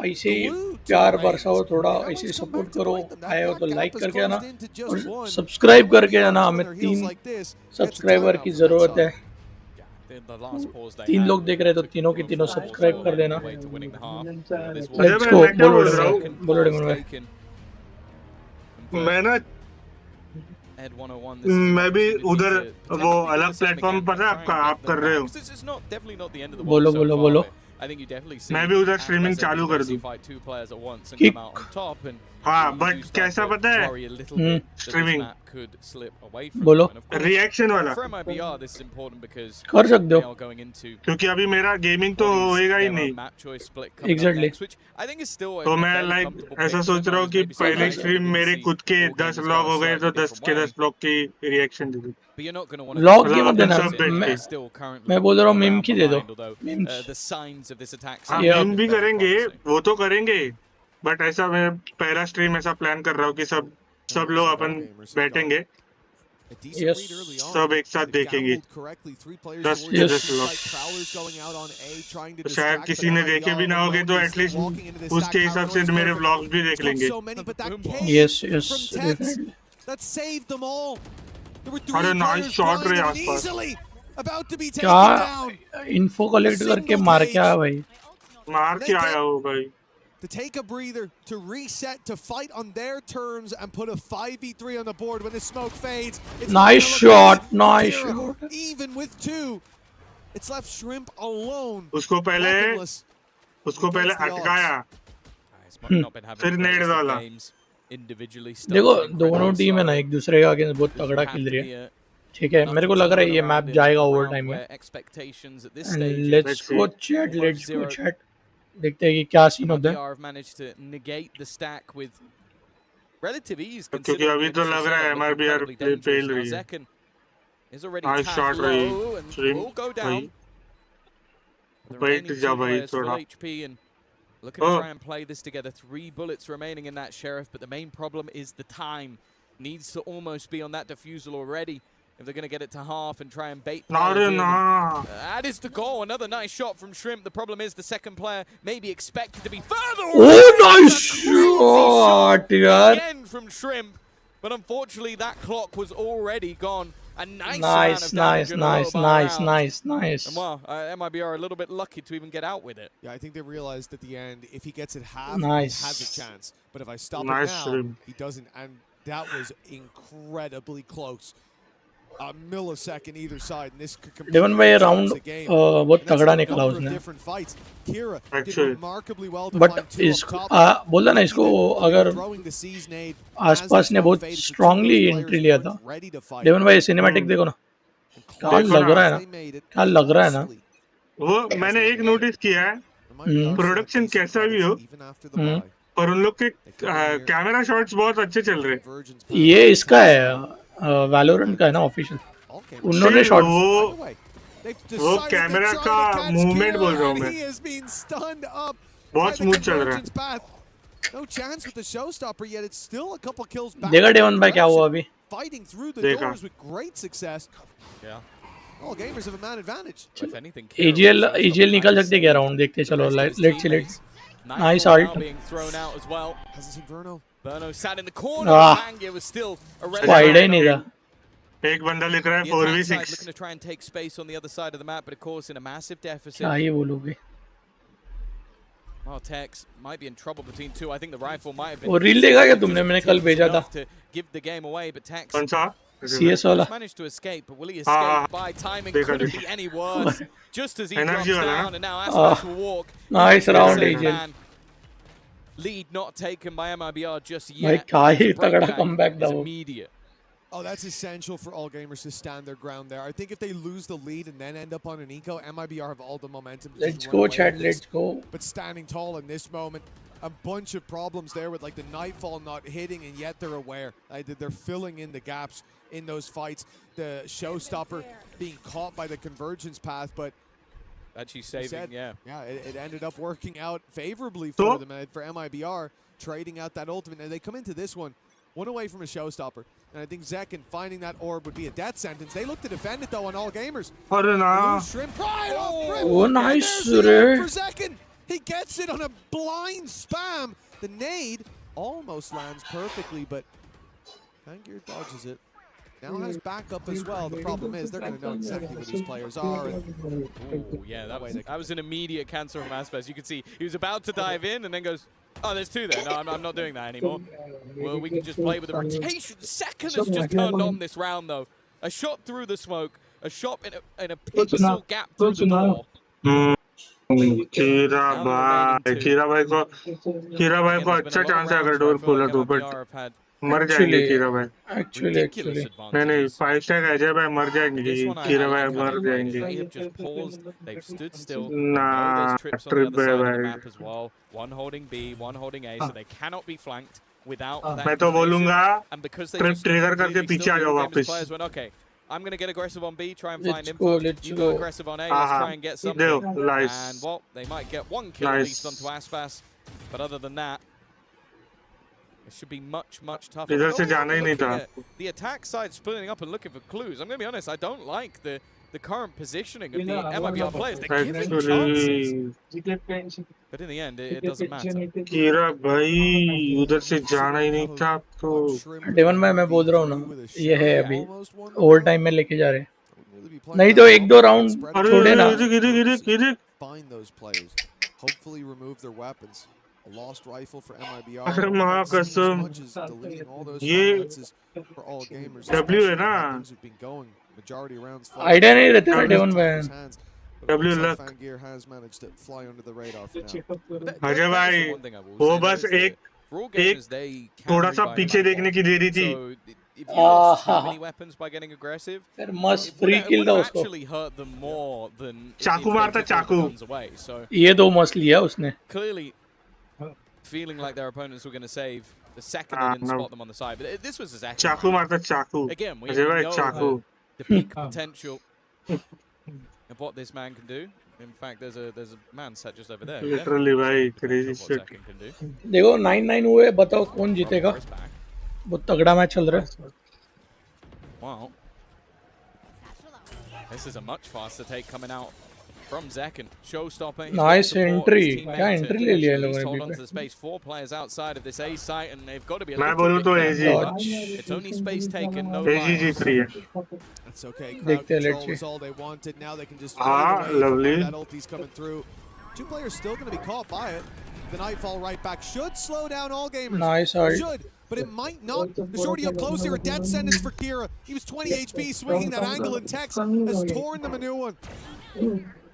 ऐसे ही प्यार बरसाओ, थोड़ा ऐसे सपोर्ट करो। आए हो तो लाइक करके जाना और सब्सक्राइब करके जाना। हमें 3 सब्सक्राइबर की जरूरत है। the last pause they 3 had लोग देख रहे तो took तीनों की them तीनों from a 4 सब्सक्राइब score कर all देना. the way to winning the half. This was Let's अरे go. मैं क्या बोलो बोल डेमन रहा भाई, हूँ second बोलो pause डेमन भाई. taken. मैं ना Ed 101, this is an मैं भी opportunity उधर to वो potentially do अलग the same प्लेटफॉर्म again, पता है try आपका and get आप them कर रहे back. हो. This is not definitely not the end of the world बोलो so बोलो far, बोलो. but I think you definitely see मैं भी उधर Aspas स्ट्रीमिंग able चालू to कर basically दूं. fight two players at once and Kick. come out on top, and हाँ you do बट start कैसा to पता है worry a little bit that this streaming map could slip away from बोलो. them. And of course, reaction वाला for MIBR, this is important because कर सकते they हो. are going into क्योंकि अभी मेरा गेमिंग तो what is होएगा ही their नहीं. own map choice split coming up Exactly. next, which I think is still तो a मैं fairly लाइक comfortable ऐसा pick for सोच them. रहा I हूँ was कि maybe पहले surprised that we stream didn't मेरे see खुद के all 10 gamers vlog go a हो गए तो slightly 10 different के way. 10 व्लॉग की रिएक्शन दे दूँ. But you're not going to want to vlog do की that मत अपन देना. because सब बैठ मैं के. still currently मैं बोल रहा हूँ मीम around की दे दो. behind, although memes. the signs of this attack हाँ seem Yeah. मीम भी very करेंगे promising. वो तो करेंगे बट ऐसा मैं पहला स्ट्रीम ऐसा प्लान कर रहा हूँ कि सब लोग अपन बैठेंगे A decent Yes. lead early on. सब एक साथ They've देखेंगे. gambled correctly. 3 players 10 towards के the 10 C लोग. site. Prowlers going out on A, trying to तो शायद distract. किसी ने देखे भी ना होगे तो एटलीस्ट उसके हिसाब से मेरे व्लॉग्स भी देख लेंगे. So many, but that cave Yes, yes, from Tets, definitely. that saved them all. There were 3 अरे नाइस players शॉट रहे blinded and आसपास. easily about to be taken क्या down. इन्फो कलेक्ट करके मार के आया भाई. मार के आया हो भाई. To take a breather, to reset, to fight on their terms and put a 5v3 on the board when the smoke fades. It's Nice not shot, gonna look nice good for shot. Kira. Even with 2, it's left Shrimp alone. उसको पहले weaponless अटकाया. It's not been having फिर the Ned greatest of डाला. games individually. देखो started दोनों incredibly team है ना slow. एक दूसरे के अगेंस्ट बहुत This will तगड़ा have खेल to रही be है. a ठीक है enough मेरे to को लग रहा है turn ये around मैप in जाएगा a ओवर round टाइम में. where expectations at this and stage let's see. Go chat almost let's go zero. Chat. देखते हैं कि क्या सीन होता है. MIBR have managed to negate the stack with relative ease, क्योंकि considering अभी the तो initial लग रहा है setup looked MIBR incredibly dangerous. Fail Now रही है. Zekken is already nice tagged shot रही. low and stream will go भाई down. The बैठ remaining जा 2 भाई players full थोड़ा. HP and looking to Oh. try and play this together. 3 bullets remaining in that Sheriff, but the main problem is the time. Needs to almost be on that defusal already if they're going to get it to half and try and bait players अरे in. ना. That is the goal. Another nice shot from Shrimp. The problem is the second player may be expected to be further away. Oh, nice That's a crazy shot shot, yaar. again from Shrimp. But unfortunately, that clock was already gone. A nice amount Nice, of damage nice, in a low nice, bar nice, round. nice, nice. And well, MIB are a little bit lucky to even get out with it. Yeah, I think they realized at the end, if he gets it half, Nice. he has a chance. But if I stop Nice it now, stream. he doesn't. And that was incredibly close. A millisecond either side, and this could डेवन completely भाई change round the game. बहुत And that's तगड़ा a निकला number of उसने. different fights. Kira did Actually. remarkably well to but find 2 up इसको top. बोला ना इसको अगर Throwing the C's nade आसपास as ने the बहुत smoke faded, so 2 of strongly those entry players लिया weren't था. ready to fight. डेवन भाई सिनेमैटिक देखो ना. क्या देखो लग ना. रहा है ना. They made it क्या लग रहा है ना. costly. वो मैंने एक नोटिस किया है प्रोडक्शन कैसा भी हो पर उन लोग के कैमरा शॉट्स बहुत अच्छे चल रहे हैं. ये इसका है वैलोरेंट का है ना ऑफिशियल. उन्होंने शॉट वो कैमरा का मूवमेंट बोल रहा हूँ मैं. बहुत स्मूथ चल रहा है. No chance with the showstopper yet. It's still a couple kills back. देखा डेवन भाई क्या हुआ अभी. Fighting through the देखा. doors with great success. Yeah. All gamers have a man advantage. If anything, Kira AGL was AGL निकल सकते क्या round देखते the चलो. rest of his let's teammates. Nice Nightfall ult. now being thrown out as well. Has this Inferno? Berno sat in the corner. Ah. Bangir was still a उसको idea ही नहीं था. एक बंदा लिख रहा है The attack 4v6. side looking to try and take space on the other side of the map, but of course in a massive deficit. क्या ही बोलोगे. Well, Tex might be in trouble between 2. I think the rifle might have been. वो reel देखा क्या तुमने. मैंने कल भेजा था. enough to give the game away, but Tex कौन सा? CS वाला. managed to escape, but will he Ah, escape by timing? देखा, Couldn't देखा. be any worse. Just as he drops Energy वाला down, and now Aspas will walk. Nice Into the round, second AGL. man. Lead not taken by MIBR just भाई yet. क्या ही The तगड़ा breakback comeback था is वो. immediate. Oh, that's essential for all gamers to stand their ground there. I think if they lose the lead and then end up on an eco, MIBR have all the momentum. to Let's run go away chat. with this. Let's go. But standing tall in this moment, a bunch of problems there with like the Nightfall not hitting, and yet they're aware. They're filling in the gaps in those fights. The Showstopper being caught by the convergence path, but Actually saving, yeah. it ended up working out favorably for them and for MIBR, trading out that ultimate. And they come into this one away from a Showstopper. And I think Zekken finding that orb would be a death sentence. They look to defend it though on all gamers. अरे ना. Shrimp right off rip. Oh, And nice, there's the Ray. orb for Zekken. He gets it on a blind spam. The nade almost lands perfectly, but Bangir dodges it. Now has backup as well. The problem is they're going to know exactly where these players are. Ooh, yeah, that was an immediate cancel from Aspas. You can see he was about to dive in and then goes, oh, there's two there. No, I'm not doing that anymore. Well, we can just play with the rotation. Second has just turned on this round, though. A shot through the smoke, a shot in a pixel gap through the door. कीरा भाई को अच्छा chance है अगर door खोला तो, but मर जाएंगे कीरा भाई। Actually, नहीं नहीं, 5 स्टैक अजय भाई मर जाएंगे, कीरा भाई मर जाएंगे। ना ट्रिप है भाई। मैं तो बोलूंगा ट्रिप ट्रिगर करके पीछे आ जाओ वापस। I'm going to get aggressive on B, try and find let's info. go. You go aggressive on A, let's try and get something. Nice. And, well, they might get one kill at least onto Aspas. But other than that, it should be much, much tougher. इधर से जाना ही नहीं था। The attack side splitting up and looking for clues. I'm going to be honest, I don't like the current positioning of the Mibr players. They're giving chances. But in the end, it doesn't matter. कीरा भाई उधर से जाना ही नहीं था तो। Devon मैं बोल रहा हूँ ना, ये है अभी ओवर टाइम में लेके जा रहे हैं, नहीं तो एक दो राउंड छोड़े ना। Find those players. Hopefully remove their weapons. A lost rifle for Mibr. अरे माँ कसम, ये for all gamers. W है ना? Majority rounds. आइडिया नहीं रहता है डेवन में। W luck. Gear has managed to fly under the radar for now. Ajay भाई वो बस एक थोड़ा सा पीछे देखने की देरी थी। If you lost too many weapons by getting aggressive, फिर मस्त फ्री किल था उसको। actually hurt them more than चाकू मारता चाकू। So ये दो मस्त लिया उसने। clearly feeling like their opponents were going to save the second they didn't spot them on the side. But this was exactly चाकू मारता चाकू। again, we अजय भाई know चाकू। the peak potential of what this man can do. In fact, there's a man sat just over there. Literally भाई crazy shit। देखो 9-9 हुए, बताओ कौन जीतेगा? बहुत तगड़ा मैच चल रहा है। Wow. This is a much faster take coming out from Zekken. Showstopper. Nice entry. क्या entry ले लिया लोगों ने hold on to the space. 4 players outside of this A site, and they've got to be a मैं little बोलूँ bit तो careful. AG। It's only space taken, no AG lives. जीत रही है। That's okay. देखते हैं, Crowd let's control see. is all they wanted. Now they can just Ah, fade away lovely. from that ulti's coming through. 2 players still going to be caught by it. The Nightfall right back should slow down all gamers. Nice ult. Should, but it might not. The shorty up close here, a death sentence for Kira. He was 20 HP, swinging that angle, and Tex has torn them a new one.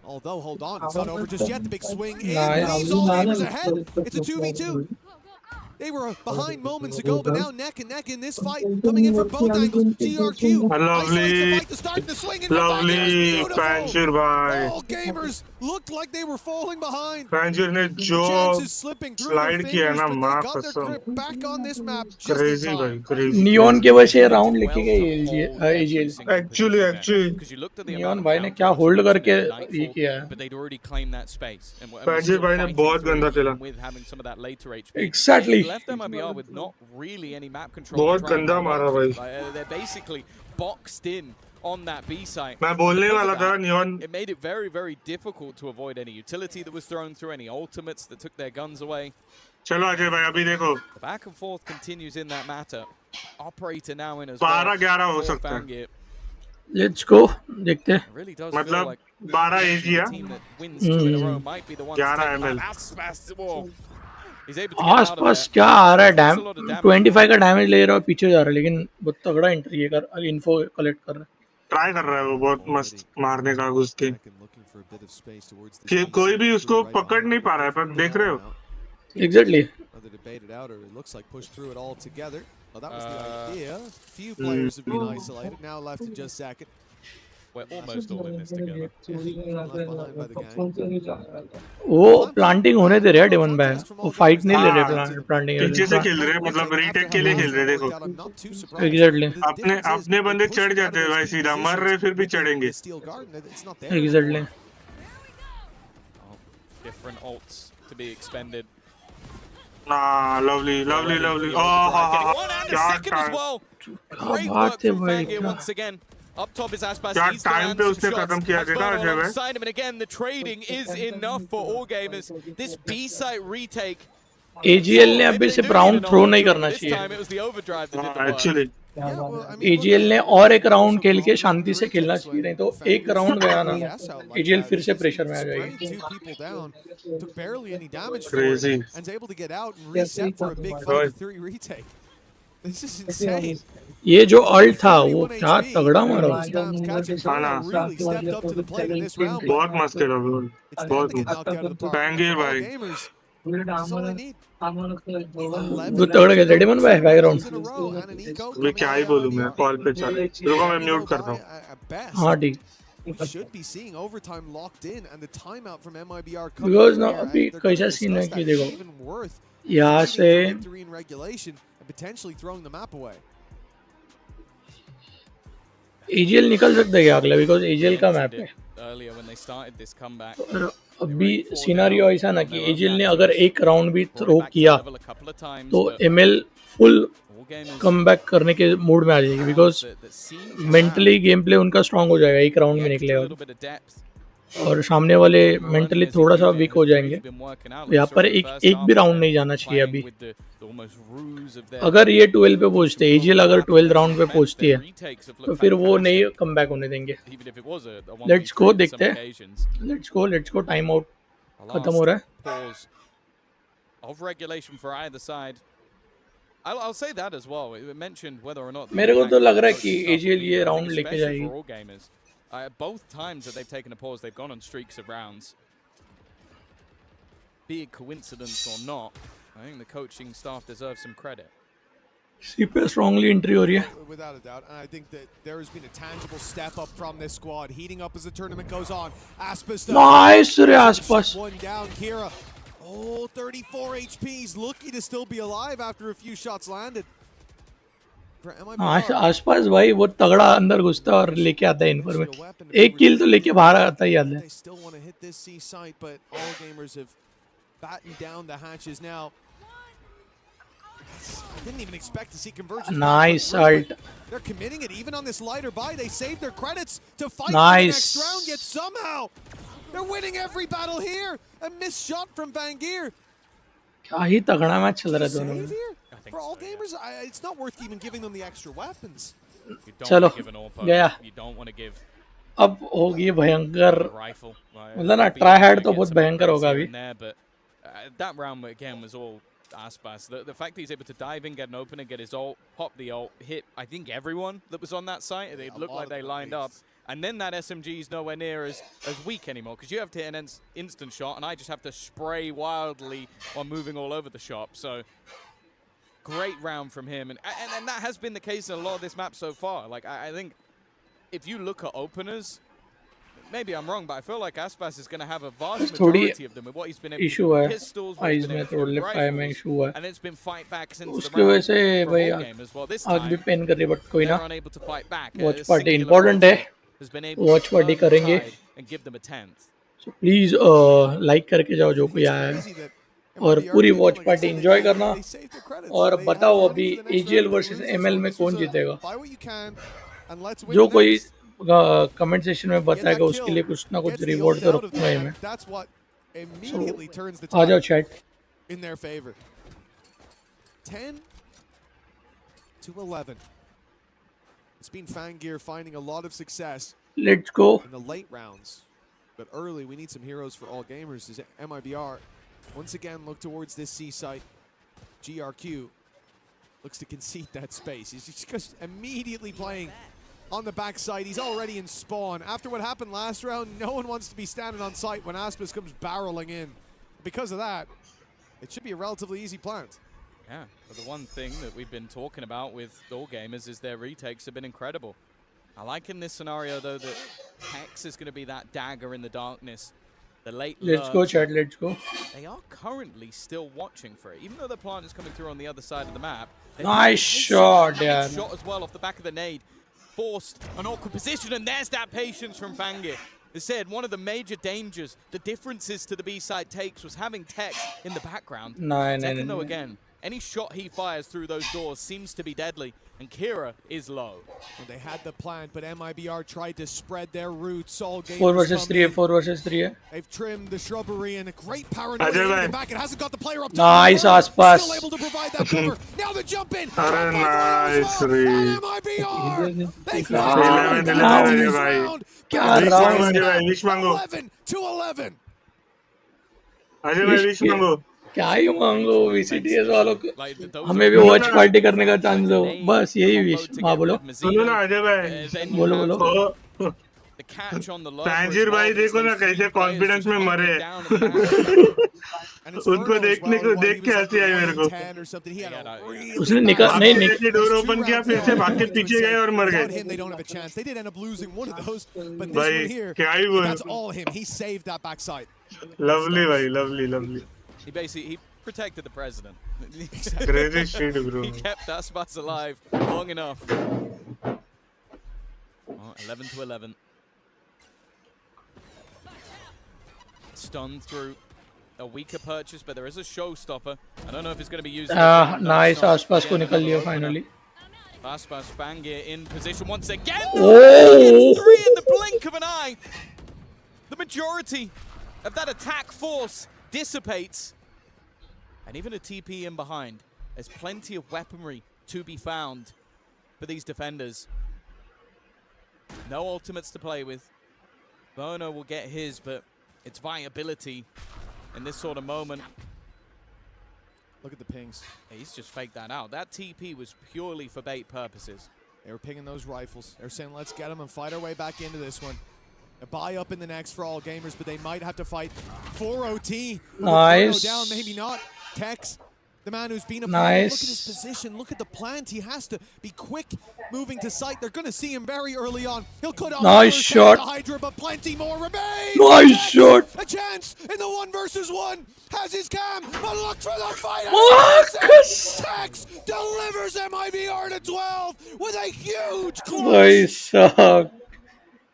Although, hold on, it's not over just yet. The big swing in leaves all gamers ahead. It's a 2v2. They were behind moments ago, but now neck and neck in this fight, coming in from both angles. GRQ isolates the fight to start the swing in. Lovely Panjir भाई। All gamers looked like they were falling behind. Panjir ने जो Chances slipping through their slide किया fingers, ना, but माँ they got their कसम। grip back on this map just in Crazy time. भाई crazy। Neon के वजह से ये राउंड लेके गए AGL। Actually नियॉन भाई ने क्या होल्ड करके ये किया है। But they'd already claimed that space. And Panjir भाई ने बहुत गंदा खेला। with having some of that later HP. Exactly. They left Mibr with not really any map control. बहुत to try and गंदा hold मारा on to. भाई। Like, they're basically boxed in on that B site. मैं बोलने Because वाला of था that, neon. It made it very, very difficult to avoid any utility that was thrown through, any ultimates that took their guns away. चलो अजय भाई अभी देखो। The back and forth continues in that matter. Operator now in as 12-11 हो for सकता है। Fangir. Let's go, देखते हैं। It really does feel मतलब like 12 AG the है। team that wins 2 in a row might be the one to 11 take ML। that. Whoa. He's able to get out of आसपास there. क्या आ रहा है? That's a lot of damage. 25 का damage ले रहा है, पीछे जा रहा है, लेकिन बहुत तगड़ा एंट्री है, कर इन्फो कलेक्ट कर रहा है। ट्राई कर रहा है वो बहुत मस्त मारने का घुस के। कि कोई भी उसको पकड़ नहीं पा रहा है, पर देख रहे हो? Exactly. Whether debate it out or it looks like push through it all together. Well, that was the idea. Few players have been isolated. Now left to just Zacket. We're almost all in this together. Left behind by the gang. वो planting होने दे रहे हैं Devon भाई, वो fight नहीं ले रहे planting. पीछे से खेल रहे हैं, मतलब रीटेक के लिए खेल रहे हैं। देखो Exactly. अपने बंदे चढ़ जाते हैं भाई, सीधा मर रहे फिर भी चढ़ेंगे। Exactly. Different ults to be expended. Nah, lovely, lovely, lovely. Getting one and a क्या second as time, well. Great work from Fangir once again. Up top is Aspas. क्या He's to टाइम land पे some उसने shots. खत्म किया देखा Asbano Ajay भाई? alongside him, and again, the trading is enough for all gamers. This B-site retake. AGL ने अभी सिर्फ राउंड थ्रो नहीं करना This time it was the overdrive that did the work. Actually AGL ने और एक राउंड खेल के शांति से खेलना चाहिए, नहीं तो एक राउंड गया ना एजीएल फिर से प्रेशर में आ जाएगी. Took barely any damage for it, Crazy. and is able to get out and reset for a big 5-3 retake. This is insane. ये जो अल्ट था वो क्या तगड़ा मारा. Really stepped up to the plate in this round. बहुत मस्त खेला bro. It's them to get knocked out of the park. Fangir For all भाई. gamers, that's all they need. वो तगड़ा गया रेडी मन भाई बैकग्राउंड. मैं क्या ही बोलूं, मैं कॉल पे चल. रुको मैं म्यूट करता हूं. हाँ ठीक. We should be seeing overtime locked in, and the timeout from MIBR Because ना अभी कैसा सीन है कि देखो यहाँ से potentially throwing the map away. AGL निकल सकता है क्या अगला, बिकॉज एजीएल का मैप है. Earlier when they started this comeback. और अभी सिनेरियो ऐसा ना कि एजीएल ने अगर एक राउंड भी थ्रो किया तो एमएल फुल कमबैक करने के मूड में आ जाएगी, बिकॉज मेंटली गेम प्ले उनका स्ट्रांग हो जाएगा एक राउंड में निकलेगा, और सामने वाले मेंटली थोड़ा सा वीक हो जाएंगे. यहाँ पर एक भी राउंड नहीं जाना चाहिए अभी. अगर ये 12 पे पहुंचते, एजीएल अगर 12 राउंड पे पहुंचती है तो फिर वो नहीं कम बैक होने देंगे. लेट्स गो, देखते हैं. Let's go. टाइम आउट खत्म हो रहा है. I'll say that as well. It mentioned whether or not मेरे को तो लग रहा है कि एजीएल ये राउंड लेके जाएगी. Both times that they've taken a pause, they've gone on streaks of rounds. Be it coincidence or not, I think the coaching staff deserves some credit. सीपे strongly entry हो रही है. Without a doubt, and I think that there has been a tangible step up from this squad, heating up as the tournament goes on. Aspas, nice रे आसपास. One down, Kira. Oh, 34 HP. He's lucky to still be alive after a few shots landed. आसपास भाई वो तगड़ा अंदर घुसता और लेके आता है इन्फॉर्मेशन. एक किल तो लेके बाहर आता ही आता है. Nice ult. They're committing it even on this lighter buy. They saved their credits to fight nice. for the next round, yet somehow they're winning every battle here. A missed shot from Vangeer. क्या ही तगड़ा match चल रहा है दोनों में. For all gamers, it's not worth even giving them the extra weapons. चलो गया. अब होगी भयंकर, मतलब ना ट्राई हार्ड तो बहुत भयंकर होगा अभी. That round again was all Aspas. The fact that he's able to dive in, get an opener, get his ult, pop the ult, hit I think everyone that was on that site. It looked like they lined up. And then that SMG is nowhere near as weak anymore, because you have to hit an instant shot, and I just have to spray wildly while moving all over the shop. So great round from him, and that has been the case in a lot of this map so far. Like I think if you look at openers, maybe I'm wrong, but I feel like Aspas is going to have a vast majority of them with what he's been able to do with pistols, what he's been able to do with rifles, and it's been fight back since the round for all game as well. This time, they're unable to fight back. Watch party important है. Watch party करेंगे. And give them a 10th. So please like करके जाओ जो कोई आया है, और पूरी वॉच पार्टी एंजॉय करना. और बताओ अभी एजीएल वर्सेस एमएल में कौन जीतेगा. जो कोई कमेंट सेक्शन में बताएगा उसके लिए कुछ ना कुछ रिवॉर्ड तो रखूंगा ही मैं. आ जाओ chat. 10-11. It's been Fangear finding a lot of success. Let's go. In the late rounds, but early we need some heroes for all gamers. As MIBR once again look towards this C site. GRQ looks to concede that space. He's just immediately playing on the backside. He's already in spawn. After what happened last round, no one wants to be standing on site when Aspas comes barreling in. Because of that, it should be a relatively easy plant. Yeah, but the one thing that we've been talking about with all gamers is their retakes have been incredible. I like in this scenario, though, that Hex is going to be that dagger in the darkness. The late Let's go, chat, let's go. They are currently still watching for it. Even though the plant is coming through on the other side of the map. Nice shot, yeah. Shot as well off the back of the nade. Forced an awkward position, and there's that patience from Fangir. As said, one of the major dangers, the differences to the B-side takes was having tech in the background. No. Though, again, Any shot he fires through those doors seems to be deadly, and Kira is low. Well, they had the plant, but MIBR tried to spread their roots. All gamers 4 versus come 3 है, in. 4 versus 3 है. They've trimmed the shrubbery and a great paranoia Ajay in bhai. the back. It hasn't got the player up to Nice cover. आसपास. Still able to provide that cover. Now the jump in. Arey Jump by Valorant nice, as well. Reed. And MIBR. They Ah, finally 11, got 11 this bhai. round. क्या But it's round Ajay now bhai, wish mango. 11 to 11. Ajay भाई wish मांगो. क्या ही मांगो VCTS वालों को, Like, those हमें are भी सुनो वॉच ना. पार्टी करने का चांस दो, बस यही विश. हाँ बोलो. सुनो ना अजय भाई. Then you बोलो have बोलो. ओ, the catch on the low. तांजीर भाई देखो ना कैसे कॉन्फिडेंस में मरे. And it's उनको Verno as देखने well, को while he देख के was like हंसी आई 1 मेरे in को. 10 or something. He had a really उसने bad निकाल round. नहीं आपने निक जैसे डोर ओपन किया फिर से भाग के पीछे गए और मर Without गए. him, they don't have a chance. They did end up losing one of those, but this भाई one here, क्या ही वो. that's all him. He saved that backside. Lovely भाई lovely lovely. He basically protected the president. Crazy shit bro. He kept Aspas alive long enough. Oh, 11 to 11. Stunned through a weaker purchase, but there is a showstopper. I don't know if it's going to be used. Nice आसपास को निकल लिया finally. Aspas Bangir in position once again. Oh! Gets 3 in the blink of an eye. The majority of that attack force dissipates. And even a TP in behind. There's plenty of weaponry to be found for these defenders. No ultimates to play with. Bono will get his, but its viability in this sort of moment. Look at the pings. He's just faked that out. That TP was purely for bait purposes. They were pinging those rifles. They're saying, let's get them and fight our way back into this one. A buy up in the next for all gamers, but they might have to fight for OT. Nice. Down, maybe not. Tex, the man who's been a Nice. Look at his position. Look at the plant. He has to be quick moving to sight. They're going to see him very early on. He'll cut off Nice the first shot. hand, the Hydra, but plenty more remain. Nice Tex, shot. a chance in the 1 versus 1. Has his cam, but look for the fight. Marcus. Tex delivers MIBR to 12 with a huge clutch. भाई साहब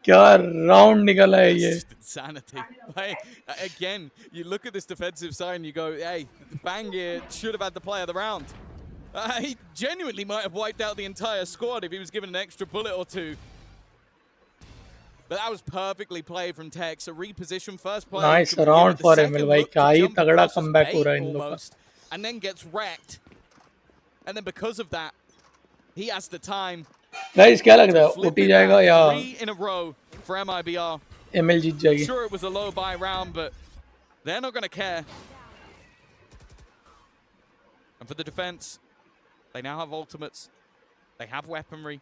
क्या round निकला है ये. It's just insanity. Like, again, you look at this defensive side and you go, hey, Bangir should have had the play of the round. He genuinely might have wiped out the entire squad if he was given an extra bullet or two. But that was perfectly played from Tex. A reposition first play. Nice could round give it the for second Emil भाई, look to क्या ही jump तगड़ा across his comeback bait हो रहा है इन लोगों का. almost, and then gets wrecked. And then because of that, he has the time. Guys क्या लग रहा है, Flip ओटी it जाएगा back. या 3 in a row for MIBR. ML जीत जाएगी. Sure, it was a low buy round, but they're not going to care. And for the defense, they now have ultimates. They have weaponry.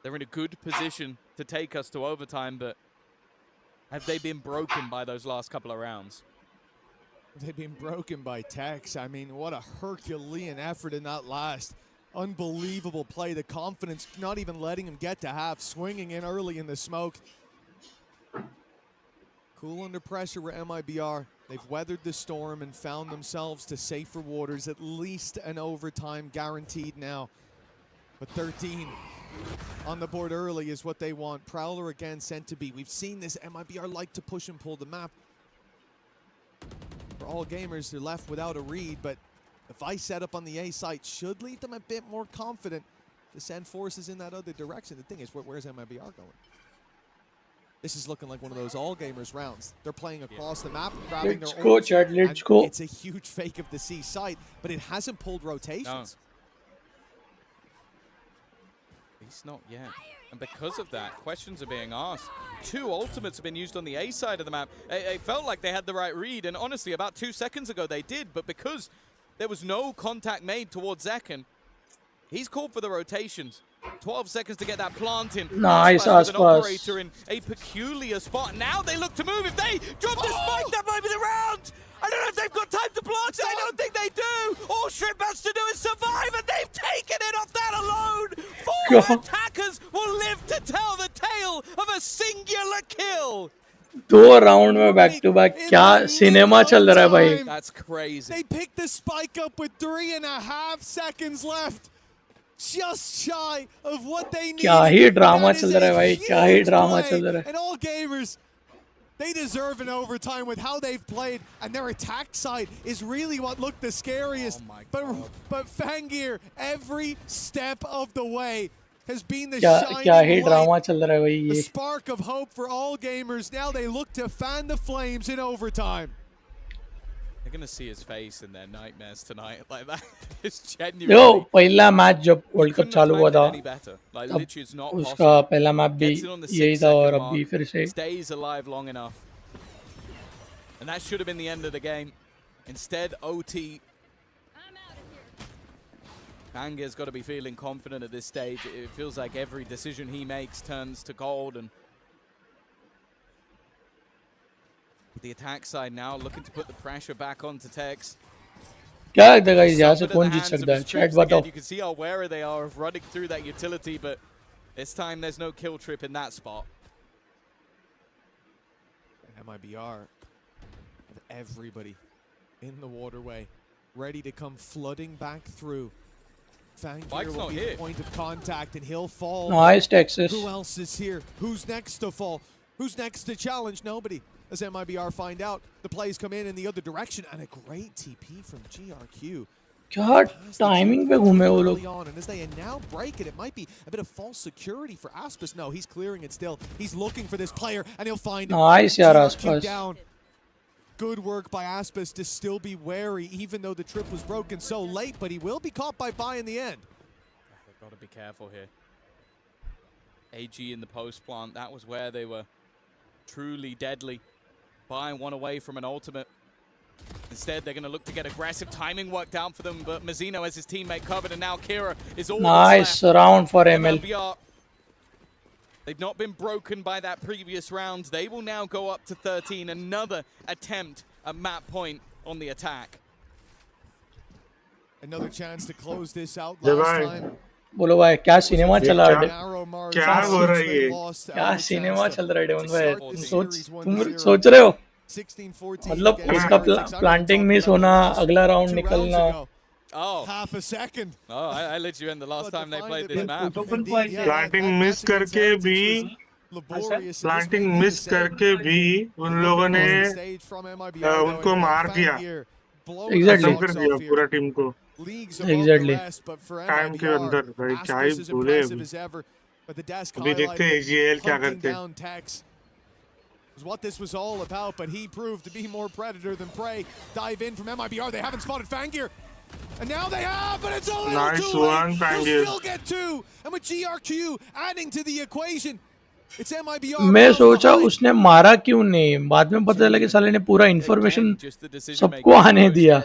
They're in a good position to take us to overtime, but have they been broken by those last couple of rounds? They've been broken by Tex. I mean, what a Herculean effort in that last. Unbelievable play. The confidence, not even letting him get to half, swinging in early in the smoke. Cool under pressure with MIBR. They've weathered the storm and found themselves to safer waters. At least an overtime guaranteed now. But 13 on the board early is what they want. Prowler again sent to B. We've seen this MIBR like to push and pull the map. For all gamers, they're left without a read, but the Vice setup on the A site should leave them a bit more confident to send forces in that other direction. The thing is, where's MIBR going? This is looking like one of those all-gamers rounds. They're playing across the map, grabbing Let's their go, ults, Chad, let's and go. It's a huge fake of the C site, but it hasn't pulled rotations. At least not yet. And because of that, questions are being asked. 2 ultimates have been used on the A side of the map. It felt like they had the right read, and honestly, about 2 seconds ago they did, but because there was no contact made towards Zekken, he's called for the rotations. 12 seconds to get that plant in. Nice, Aspas with an Aspas. operator in a peculiar spot. Now they look to move. If they drop the spike, that might be the round. I don't know if they've got time to plant it. I don't think they do. All Shrimp has to do is survive, and they've taken it off that alone. 4 God. attackers will live to tell the tale of a singular kill. 2 round में back to back क्या cinema चल रहा है भाई. That's crazy. They picked the spike up with 3.5 seconds left. Just shy of what they need. क्या ही drama चल रहा है भाई, क्या ही ड्रामा चल रहा है. And all gamers, They deserve an overtime with how they've played, and their attack side is really what looked the scariest. But Fangir, every step of the way, has been the shining light, the spark of hope for all gamers. Now they look to fan the flames in overtime. They're gonna see his face in their nightmares tonight. Like that is yo genuinely. पहला match जब world cup Couldn't have चालू हुआ timed था it any better. Like तब literally, it's not उसका possible. पहला match भी Gets it on the यही 6 था second और अब भी mark, फिर से stays alive long enough, and that should have been the end of the game. Instead, OT. Fangir's got to be feeling confident at this stage. It feels like every decision he makes turns to gold, and the attack side now looking to put the pressure back onto Tex. क्या लगता है guys यहाँ से कौन जीत सकता है chat बताओ You can see how wary they are of running through that utility, but this time there's no kill trip in that spot. MIBR, everybody in the waterway, ready to come flooding back through. Fangir will be the point of contact, and he'll fall. Nice, Texas. Who else is here? Who's next to fall? Who's next to challenge? Nobody. As MIBR find out, the plays come in the other direction, and a great TP from GRQ. क्या timing पे घूमे वो लोग And as they now break it, it might be a bit of false security for Aspas. No, he's clearing it still. He's looking for this player, and he'll find him. Nice यार GRQ Aspas down. Good work by Aspas to still be wary, even though the trip was broken so late, but he will be caught by Bai in the end. They've got to be careful here. AG in the post plant, that was where they were truly deadly. Bai one away from an ultimate. Instead, they're going to look to get aggressive. Timing worked out for them, but Mazzino has his teammate covered, and now Kira is all nice round for ML. They've not been broken by that previous round. They will now go up to 13. Another attempt at map point on the attack. Another chance to close this out last time. बोलो भाई क्या cinema चला रहा है क्या हो रहा है क्या सिनेमा चल रहा है डेवन भाई तुम सोच रहे हो मतलब उसका प्लांटिंग मिस होना अगला राउंड निकलना half a second. Oh, I let you in the last time they played this map. Planting miss करके भी उन लोगों ने उनको मार दिया एग्जैक्टली कर दिया पूरा टीम को एग्जैक्टली टाइम के अंदर भाई क्या ही बोले अभी देखते हैं AG.Al क्या करते हैं is what this was all about, but he proved to be more predator than prey. Dive in from MIBR. They haven't spotted Fangir. And now they have, but it's a little nice too late. They'll still get two. And with GRQ adding to the equation, it's MIBR. मैं सोचा उसने मारा क्यों नहीं बाद में पता चला कि साले ने पूरा इंफॉर्मेशन सबको आने दिया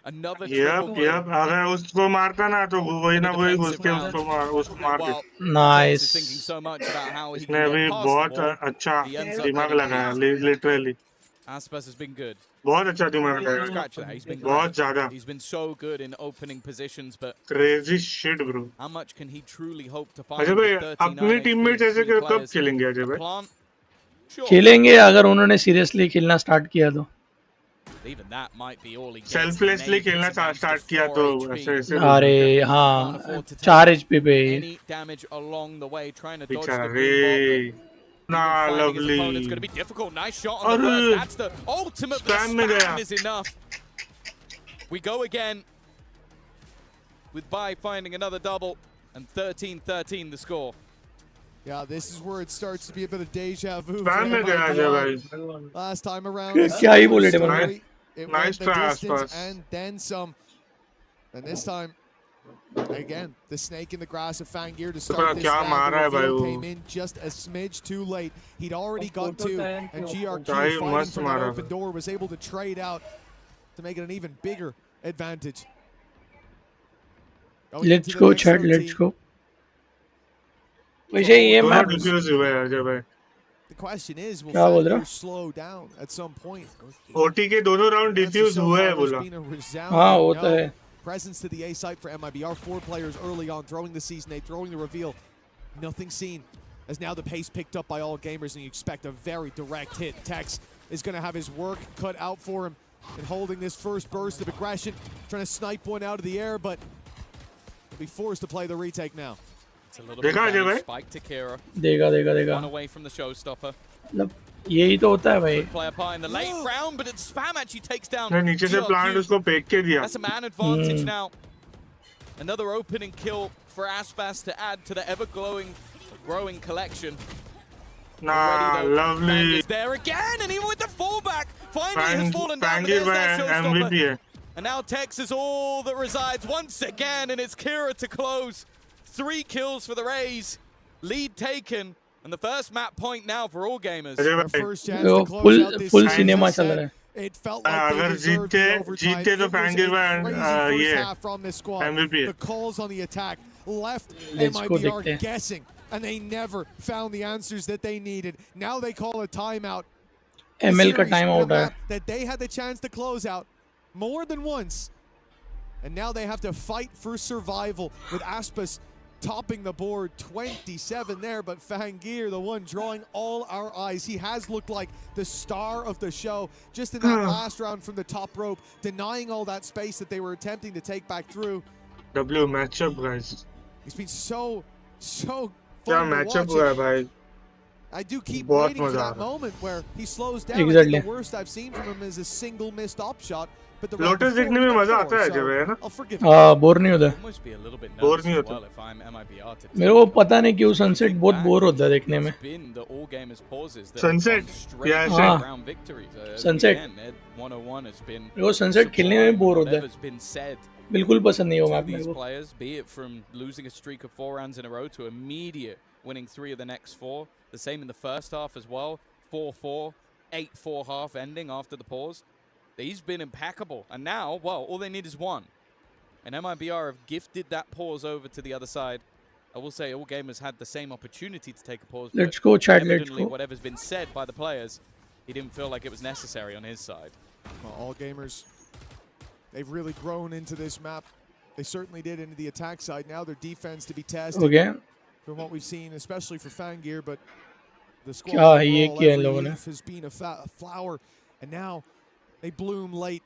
यप अगर उसको मारता ना तो वही ना वही उसको मारते नाइस इसने अभी बहुत अच्छा दिमाग लगाया literally Aspas has been good. बहुत अच्छा दिमाग लगाया He's been बहुत ज़्यादा He's been so good in opening positions, but crazy shit bro how much can he truly hope to find? Ajay भाई अपने टीममेट्स ऐसे कब खेलेंगे अजय भाई खेलेंगे अगर उन्होंने सीरियसली खेलना स्टार्ट किया तो Even that might be all he gets. Selflessly खेलना स्टार्ट किया तो ऐसे अरे हाँ 4 HP पे any damage along the way trying to dodge बेचारा the green ball, Nah, lovely. It's going to be difficult. Nice shot on the first. That's the ultimate. The spam is enough. We go again with Bai finding another double, and 13-13 the score. Yeah, this is where it starts to be a bit of deja vu. Last time around, it nice try, and then some. And this time, again, the snake in the grass of Fangir to start this round came in just a smidge too late. He'd already got two, and GRQ fighting from that open door was able to trade out to make it an even bigger advantage. Let's go, chat. Let's go. The question is, will Fangir slow down at some point? OT के दोनों round diffuse हुए हैं बोला हाँ वो तो है presence to the A site for MIBR. 4 players early on, throwing the Season 8, throwing the reveal. Nothing seen. As now the pace picked up by all gamers, and you expect a very direct hit. Tex is going to have his work cut out for him in holding this first burst of aggression, trying to snipe one out of the air, but he'll be forced to play the retake now. It's a little bit of spike to Kira. देगा One away from the showstopper. यही तो होता है भाई. Could play a part in the late round, but it's Spam actually takes down ने नीचे से plant उसको फेंक के दिया. That's a man advantage now. Another opening kill for Aspas to add to the growing collection. Nah, lovely. Is there again, and even with the fallback, finally has fallen down. Fangir MVP है. And now Tex is all that resides once again, and it's Kira to close. 3 kills for the Rays. Lead taken, and the first map point now for all gamers. First chance to close out this full cinema चल रहा है. It felt like they deserved the overtime. जीते तो Fangir first half from this squad. MVP. The calls on the attack left Let's go MIBR देखते हैं. guessing, and they never found the answers that they needed. Now they call a timeout. ML का time out है. That they had the chance to close out more than once, and now they have to fight for survival with Aspas topping the board, 27 there, but Fangir, the one drawing all our eyes. He has looked like the star of the show just in that last round from the top rope, denying all that space that they were attempting to take back through. W matchup guys. It's been so fun क्या to matchup watch हुआ है it. भाई. I do keep बहुत waiting for मजा आ that रहा है. moment where he slows down. I Exactly. think the worst I've seen from him is a single missed op shot. But the Lotus देखने में मजा आता है जब है ना. I'll forgive him. बोर नहीं होता. Almost be a little bit Bored nervous नहीं as होता. well if I'm MIBR to मेरे को पता नहीं क्यों सनसेट बहुत बोर होता है देखने में. It's been the all gamers pauses that Sunset. have gone straight Yeah, to हाँ. round victories. Sunset. Again, Ed 101 has been मेरे को सनसेट खेलने में बोर होता है. whatever's been said बिल्कुल पसंद नहीं to होगा मेरे these को. players, be it from losing a streak of 4 rounds in a row to immediate winning 3 of the next 4. The same in the first half as well. 4-4, 8-4 half ending after the pause. He's been impeccable. And now, well, all they need is one. And MIBR have gifted that pause over to the other side. I will say all gamers had the same opportunity to take a pause. Let's go, chat, let's evidently, go. whatever's been said by the players, he didn't feel like it was necessary on his side. Well, all gamers, they've really grown into this map. They certainly did into the attack side. Now their defense to be tested Okay. from what we've seen, especially for Fangir, but the squad क्या है ये overall, किया इन every लोगों ने? leaf has been a flower, and now they bloom late.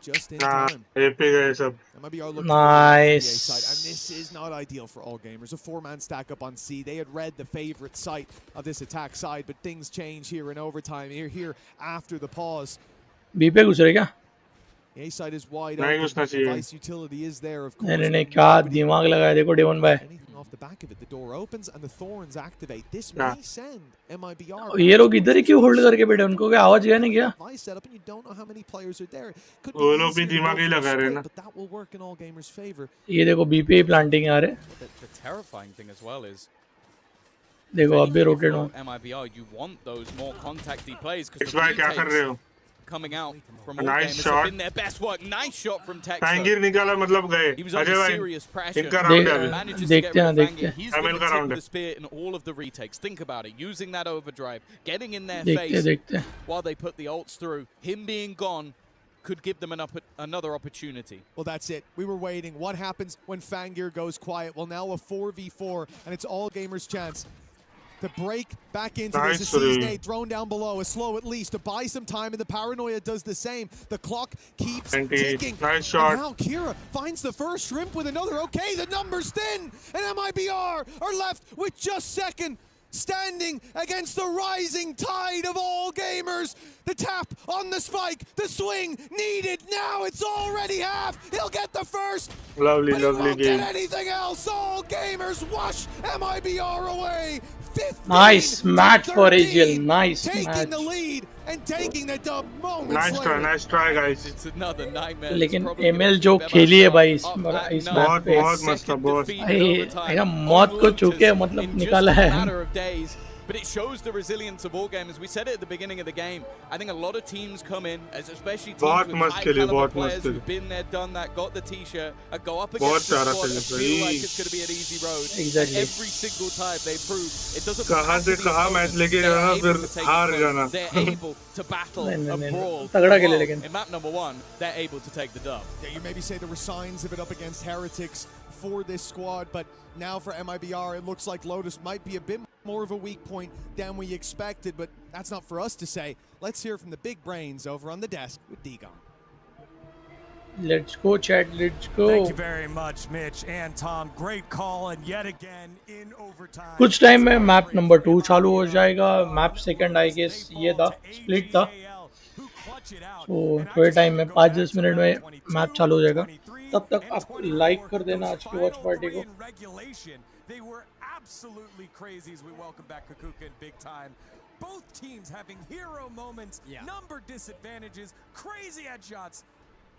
Just in हाँ, time. Epic है सब. MIBR looked Nice. for the A side, and this is not ideal for all gamers. A 4-man stack up on C. They had read the favorite site of this attack side, but things change here in overtime. Here after the pause. B पे घुस रहे क्या? The A side is wide नहीं open. घुसना The चाहिए. device utility is there, of course. नहीं नहीं नहीं but क्या nobody- दिमाग लगाया देखो डेवन भाई. Anything off the back of it, the door opens and the thorns activate. This Yeah. may send MIBR. ये लोग इधर ही क्यों होल्ड करके बैठे? उनको क्या आवाज गया नहीं क्या? Device setup, and you don't know how many players are there. Could be वो लोग भी easier to दिमाग go ही for a लगा रहे हैं split, ना. but that will work in all gamers' favor. ये देखो बी पे ही प्लांटिंग आ रहे. The terrifying thing as well is देखो अब भी if रोटेट you're हो. MIBR, you want those more contacty plays because इस the बार क्या कर रहे retakes हो? coming out from all Nice gamers shot. have been their best work. Nice shot from Tex. Fangir निकाला मतलब गए. He was अजय under भाई, serious pressure. इनका round है अभी. Manages to देखते get rid हैं, of देखते Fangir. हैं. He's ML been the का tip round of है. the spear in all of the retakes. Think about it. Using that overdrive, getting in their देखते face देखते. while they put the ults through. Him being gone could give them another opportunity. Well, that's it. We were waiting. What happens when Fangir goes quiet? Well, now a 4v4, and it's all gamers' chance to break back into this. A Nice, season Lee. 8 thrown down below, a slow at least to buy some time, and the paranoia does the same. The clock keeps 20. ticking. Nice shot. And now Kira finds the first shrimp with another. Okay, the number's thin, and MIBR are left with just second. Standing against the rising tide of all gamers. The tap on the spike, the swing needed. Now it's already half. He'll get the first. Lovely, But he lovely won't game. get anything else. All gamers wash MIBR away. 15 Nice to match for 13, Ag.Al. Nice taking match. the lead and taking the dub moments Nice try guys. It's another nightmare. लेकिन It's probably ML gonna जो keep खेली है MIBR भाई इस up match at बहुत पे. बहुत मस्त था बहुत. भाई मौत को छूके मतलब निकाला है. matter of days. But it shows the resilience of all gamers. We said it at the beginning of the game. I think a lot of teams come in, especially teams बहुत with मस्त high खेली, caliber बहुत players मस्त खेली. who've been there, done that, got the t-shirt, go up बहुत against the प्यारा squad खेली and feel like भाई. it's going to be an easy road. Exactly. And every single time they prove it doesn't कहाँ matter से the कहाँ opponent, match लेके they're जाना able फिर to take हार it जाना. close. They're able to battle नहीं, a नहीं, brawl. तगड़ा खेले Well, लेकिन. in map number 1, they're able to take the dub. Yeah, you maybe say there were signs of it up against Heretics for this squad, but now for MIBR, it looks like Lotus might be a bit more of a weak point than we expected, but that's not for us to say. Let's hear from the big brains over on the desk with Ag.Al. Let's go, chat. Let's Thank you go. very much, Mitch and Tom. Great call, and yet again in overtime. कुछ time It's में going map great number for 2 चालू हो MIBR जाएगा. on map second आई Lotus. Guess They ये fall था, to split था. AGAL, who clutch it out. So And I थोड़े just टाइम want to में go back 5-10 to minute round में मैप 22, चालू हो जाएगा. 23, तब तक and आप लाइक 24. कर देना Those आज की वॉच final पार्टी three को. in regulation, they were absolutely crazy as we welcome back Kukuka in big time. Both teams having hero moments, number disadvantages, crazy headshots,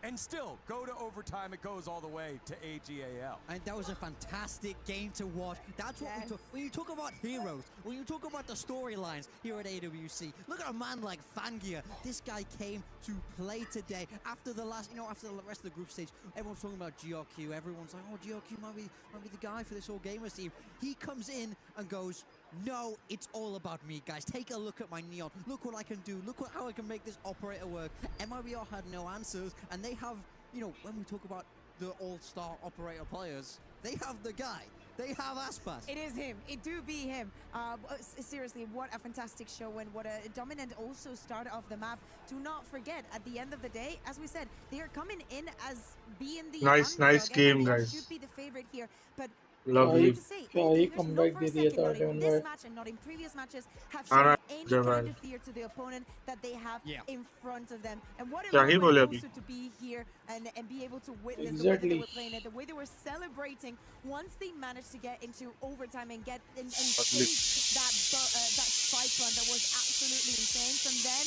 and still go to overtime. It goes all the way to AGAL. And that was a fantastic game to watch. That's what we talk. When you talk about heroes, when you talk about the storylines here at AWC, look at a man like Fangia. This guy came to play today after the last, after the rest of the group stage. Everyone's talking about GRQ. Everyone's like, oh, GRQ might be the guy for this All Gamers team. He comes in and goes, no, it's all about me, guys. Take a look at my neon. Look what I can do. Look how I can make this operator work. MIBR had no answers, and they have, when we talk about the all-star operator players, they have the guy. They have Aspas. It is him. It do be him. Seriously, what a fantastic show and what a dominant also start of the map. Do not forget, at the end of the day, as we said, they are coming in as being the nice game, MIBR guys. should be the favorite here, but Lovely. क्या ही comeback दे दिया था 11 this में. match and not in previous matches have Ara, shown any Jawad. kind of fear to the opponent that they have in front of them. And what a क्या ही बोले moment अभी? also to be here and be able to witness the way that Exactly. they were playing it, the way they were celebrating once they managed to get into overtime and get and sink that spike run that was absolutely insane. From then,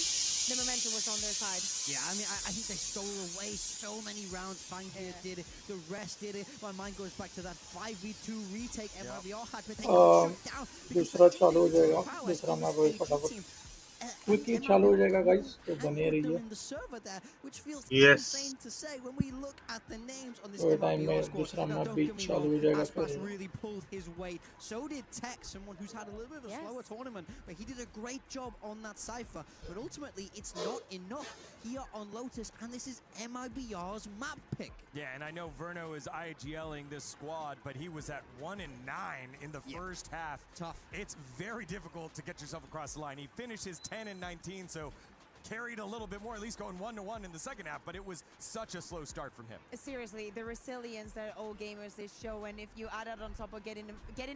the momentum was on their side. Yeah, I mean, I think they stole away so many rounds. Fangia did it. The rest did it. My mind goes back to that 5v2 retake MIBR had, but they got shut down. दूसरा चालू हो जाएगा. दूसरा map वही फटाफट quickly चालू हो जाएगा गाइस, तो बने रहिए. Yes. थोड़े टाइम में दूसरा मैप भी चालू हो जाएगा. Aspas फिर really pulled his weight. So did Tech, someone who's had a little bit of a slower tournament, but he did a great job on that cipher. But ultimately, it's not enough here on Lotus, and this is MIBR's map pick. Yeah, and I know Verno is IGLing this squad, but he was at 1-9 in the first half. Tough. It's very difficult to get yourself across the line. He finishes 10-19, so carried a little bit more, at least going 1-1 in the second half, but it was such a slow start from him. Seriously, the resilience that all gamers is showing, if you add it on top of getting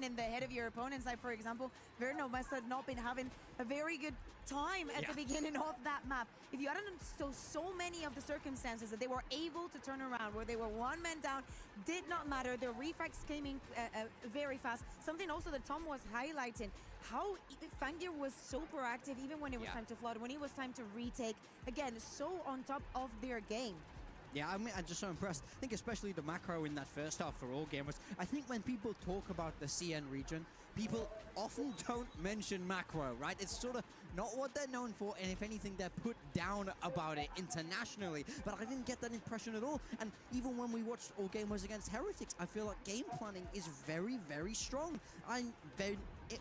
in the head of your opponents, like for example, Verno must have not been having a very good time at the beginning of that map. If you add on so many of the circumstances that they were able to turn around, where they were one man down, did not matter. Their reflex came in very fast. Something also that Tom was highlighting, how Fangia was so proactive even when it was time to flood, when it was time to retake. Again, so on top of their game. Yeah, I mean, I'm just so impressed. I think especially the macro in that first half for all gamers. I think when people talk about the CN region, people often don't mention macro, right? It's sort of not what they're known for, and if anything, they're put down about it internationally. But I didn't get that impression at all. And even when we watched all gamers against Heretics, I feel like game planning is very, very strong. I'm very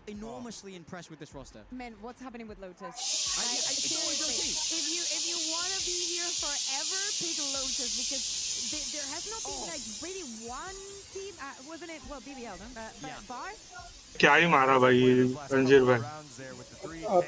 enormously impressed with this roster. Man, what's happening with Lotus? It's always Seriously, if you want to be here forever, pick Lotus, because there has not been like really one team. Wasn't it? Well, BBL, no? Bar. क्या ही मारा भाई ये रंजीर भाई.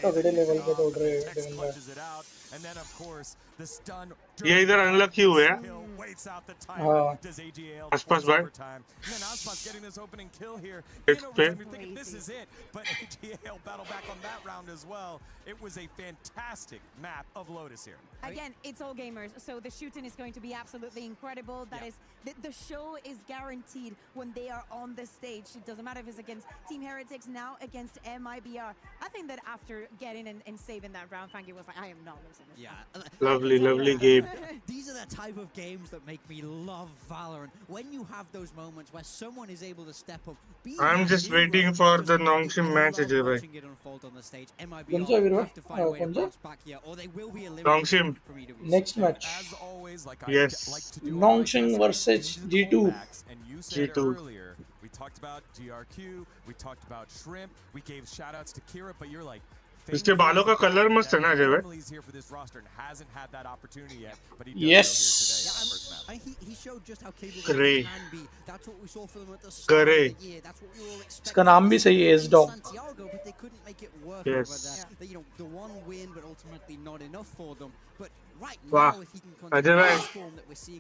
तगड़े level पे दौड़ रहे हैं डेवन भाई. And then of course the stun. ये इधर अनलकी हुए हैं. Waits out the timer. Does AGAL Aspas भाई. And then Aspas getting this opening kill here. It's You're thinking this is it, but AGAL battle back on that round as well. It was a fantastic map of Lotus here. Again, it's all gamers, so the shooting is going to be absolutely incredible. That is, the show is guaranteed when they are on the stage. It doesn't matter if it's against Team Heretics, now against MIBR. I think that after getting and saving that round, Fangia was like, I am not losing this. Lovely game. These are the type of games that make me love Valorant. When you have those moments where someone is able to step up. I'm just waiting for the Nongshim match Ajay भाई. Watching it unfold on the stage. कौन सा वीरो? कौन सा? Back here, or they will be Nongshim. from EWC. Next match. As always, like Yes. I like to do Nongshim versus G2. And you said G2. earlier, we talked about GRQ, we talked about Shrimp, we gave shout outs to Kira, but you're like, इसके बालों का colour मस्त है ना अजय भाई. Emily's here for this roster and hasn't had that opportunity yet, but he does Yes. so here today on the first map. He showed just how capable Gray. he can be. That's what we saw for them at the start Gray. of the year. That's what we all expected. इसका नाम भी सही है, S-Dog. Santiago, but they couldn't make it work Yes. over there. The one win, but ultimately not enough for them. But वाह अजय भाई,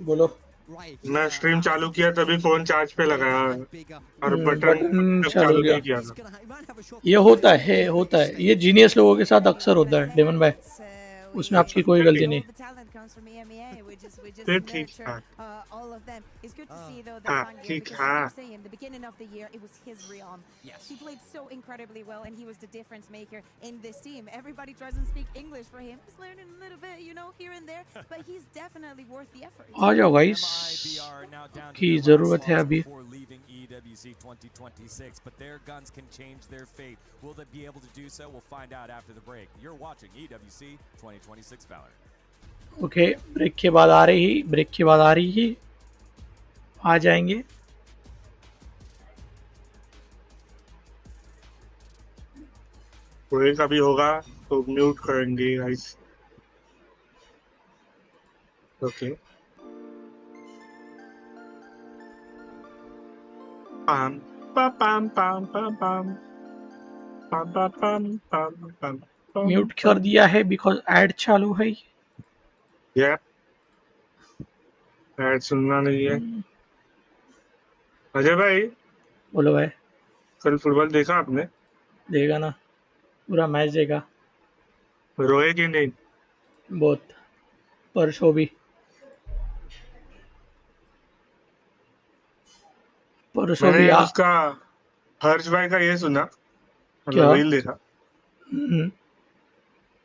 बोलो। मैं stream चालू किया तभी फोन चार्ज पे लगाया और बटन बटन तक चालू चालू किया। नहीं किया था। ये होता है, ये जीनियस लोगों के साथ अक्सर होता है डेमन भाई, उसमें आपकी कोई फिर गलती ठीक, नहीं। फिर ठीक है। हाँ ठीक है। He played so incredibly well, and he was the difference maker in this team. Everybody tries to speak English for him. He's learning a little bit, you know, here and there, but he's definitely worth the effort. आ जाओ guys, MIBR now down to की their last जरूरत है slots अभी। before leaving EWC 2026, but their guns can change their fate. Will they be able to do so? We'll find out after the break. You're watching EWC 2026 Valorant. Okay, break के बाद आ रही, आ जाएंगे। कोई कभी होगा तो म्यूट करेंगे गाइस। ओके पम पम पम पम पम पम पम पम पम पम पम म्यूट कर पम। दिया है बिकॉज ऐड चालू है। ये ऐड सुनना नहीं है। अजय भाई, बोलो भाई। कल फुटबॉल देखा आपने? देगा ना, पूरा मैच देगा। रोए कि नहीं? बहुत, परसों भी। परसों भी मैंने आ। उसका हर्ष भाई का ये सुना, मतलब क्या? रील देखा।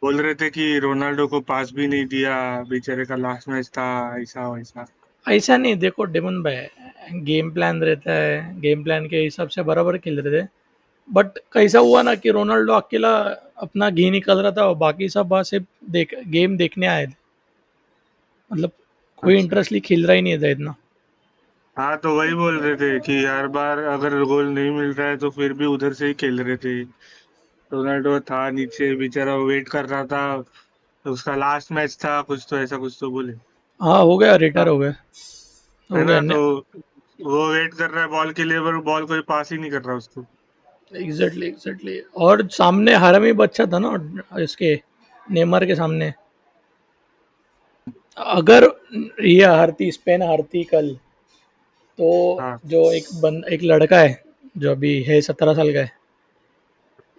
बोल रहे थे कि रोनाल्डो को पास भी नहीं दिया, बेचारे का लास्ट मैच था, ऐसा वैसा। ऐसा नहीं, देखो डेमन भाई, गेम प्लान रहता है, गेम प्लान के हिसाब से बराबर खेल रहे थे। बट कैसा हुआ ना कि रोनाल्डो अकेला अपना घी निकल रहा था और बाकी सब वहाँ से गेम देखने आए थे। मतलब कोई अच्छा, इंटरेस्टली खेल रहा ही नहीं था इतना। हाँ तो वही बोल रहे थे कि हर बार अगर गोल नहीं मिल रहा है तो फिर भी उधर से ही खेल रहे थे। रोनाल्डो था नीचे, बेचारा वेट कर रहा था, तो उसका लास्ट मैच था कुछ, तो ऐसा कुछ तो बोले। हाँ, हो गया, रिटायर हाँ, हो गया। है हो गया ना, ने। तो वो वेट कर रहा है बॉल के लिए, पर बॉल कोई पास ही नहीं कर रहा उसको। एग्जैक्टली। और सामने हरामी बच्चा था ना इसके, नेमार के सामने। अगर ये हारती, स्पेन हारती कल, तो हाँ जो एक लड़का है जो अभी है 17 साल का है,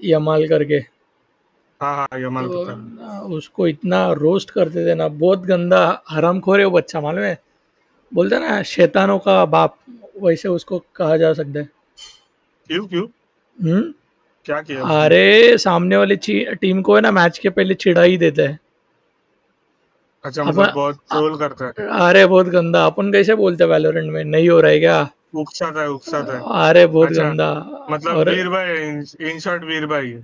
यमाल करके, हाँ हाँ, यमाल तो पता है। उसको इतना रोस्ट करते थे ना, बहुत गंदा हरामखोर है वो बच्चा, मालूम है। बोलते हैं ना शैतानों का बाप, वैसे उसको कहा जा सकता है। क्यों क्यों, हम्म। क्या किया उसने? अरे सामने वाली टीम को है ना, मैच के पहले चिढ़ा ही देता है। अच्छा, अब मतलब बहुत ट्रोल करता है। अरे बहुत गंदा, अपन कैसे बोलते हैं वैलोरेंट में, नहीं हो रहा है क्या? उकसाता है, उकसाता है। अरे बहुत अच्छा, गंदा। मतलब और वीर भाई, इन शॉर्ट वीर भाई है।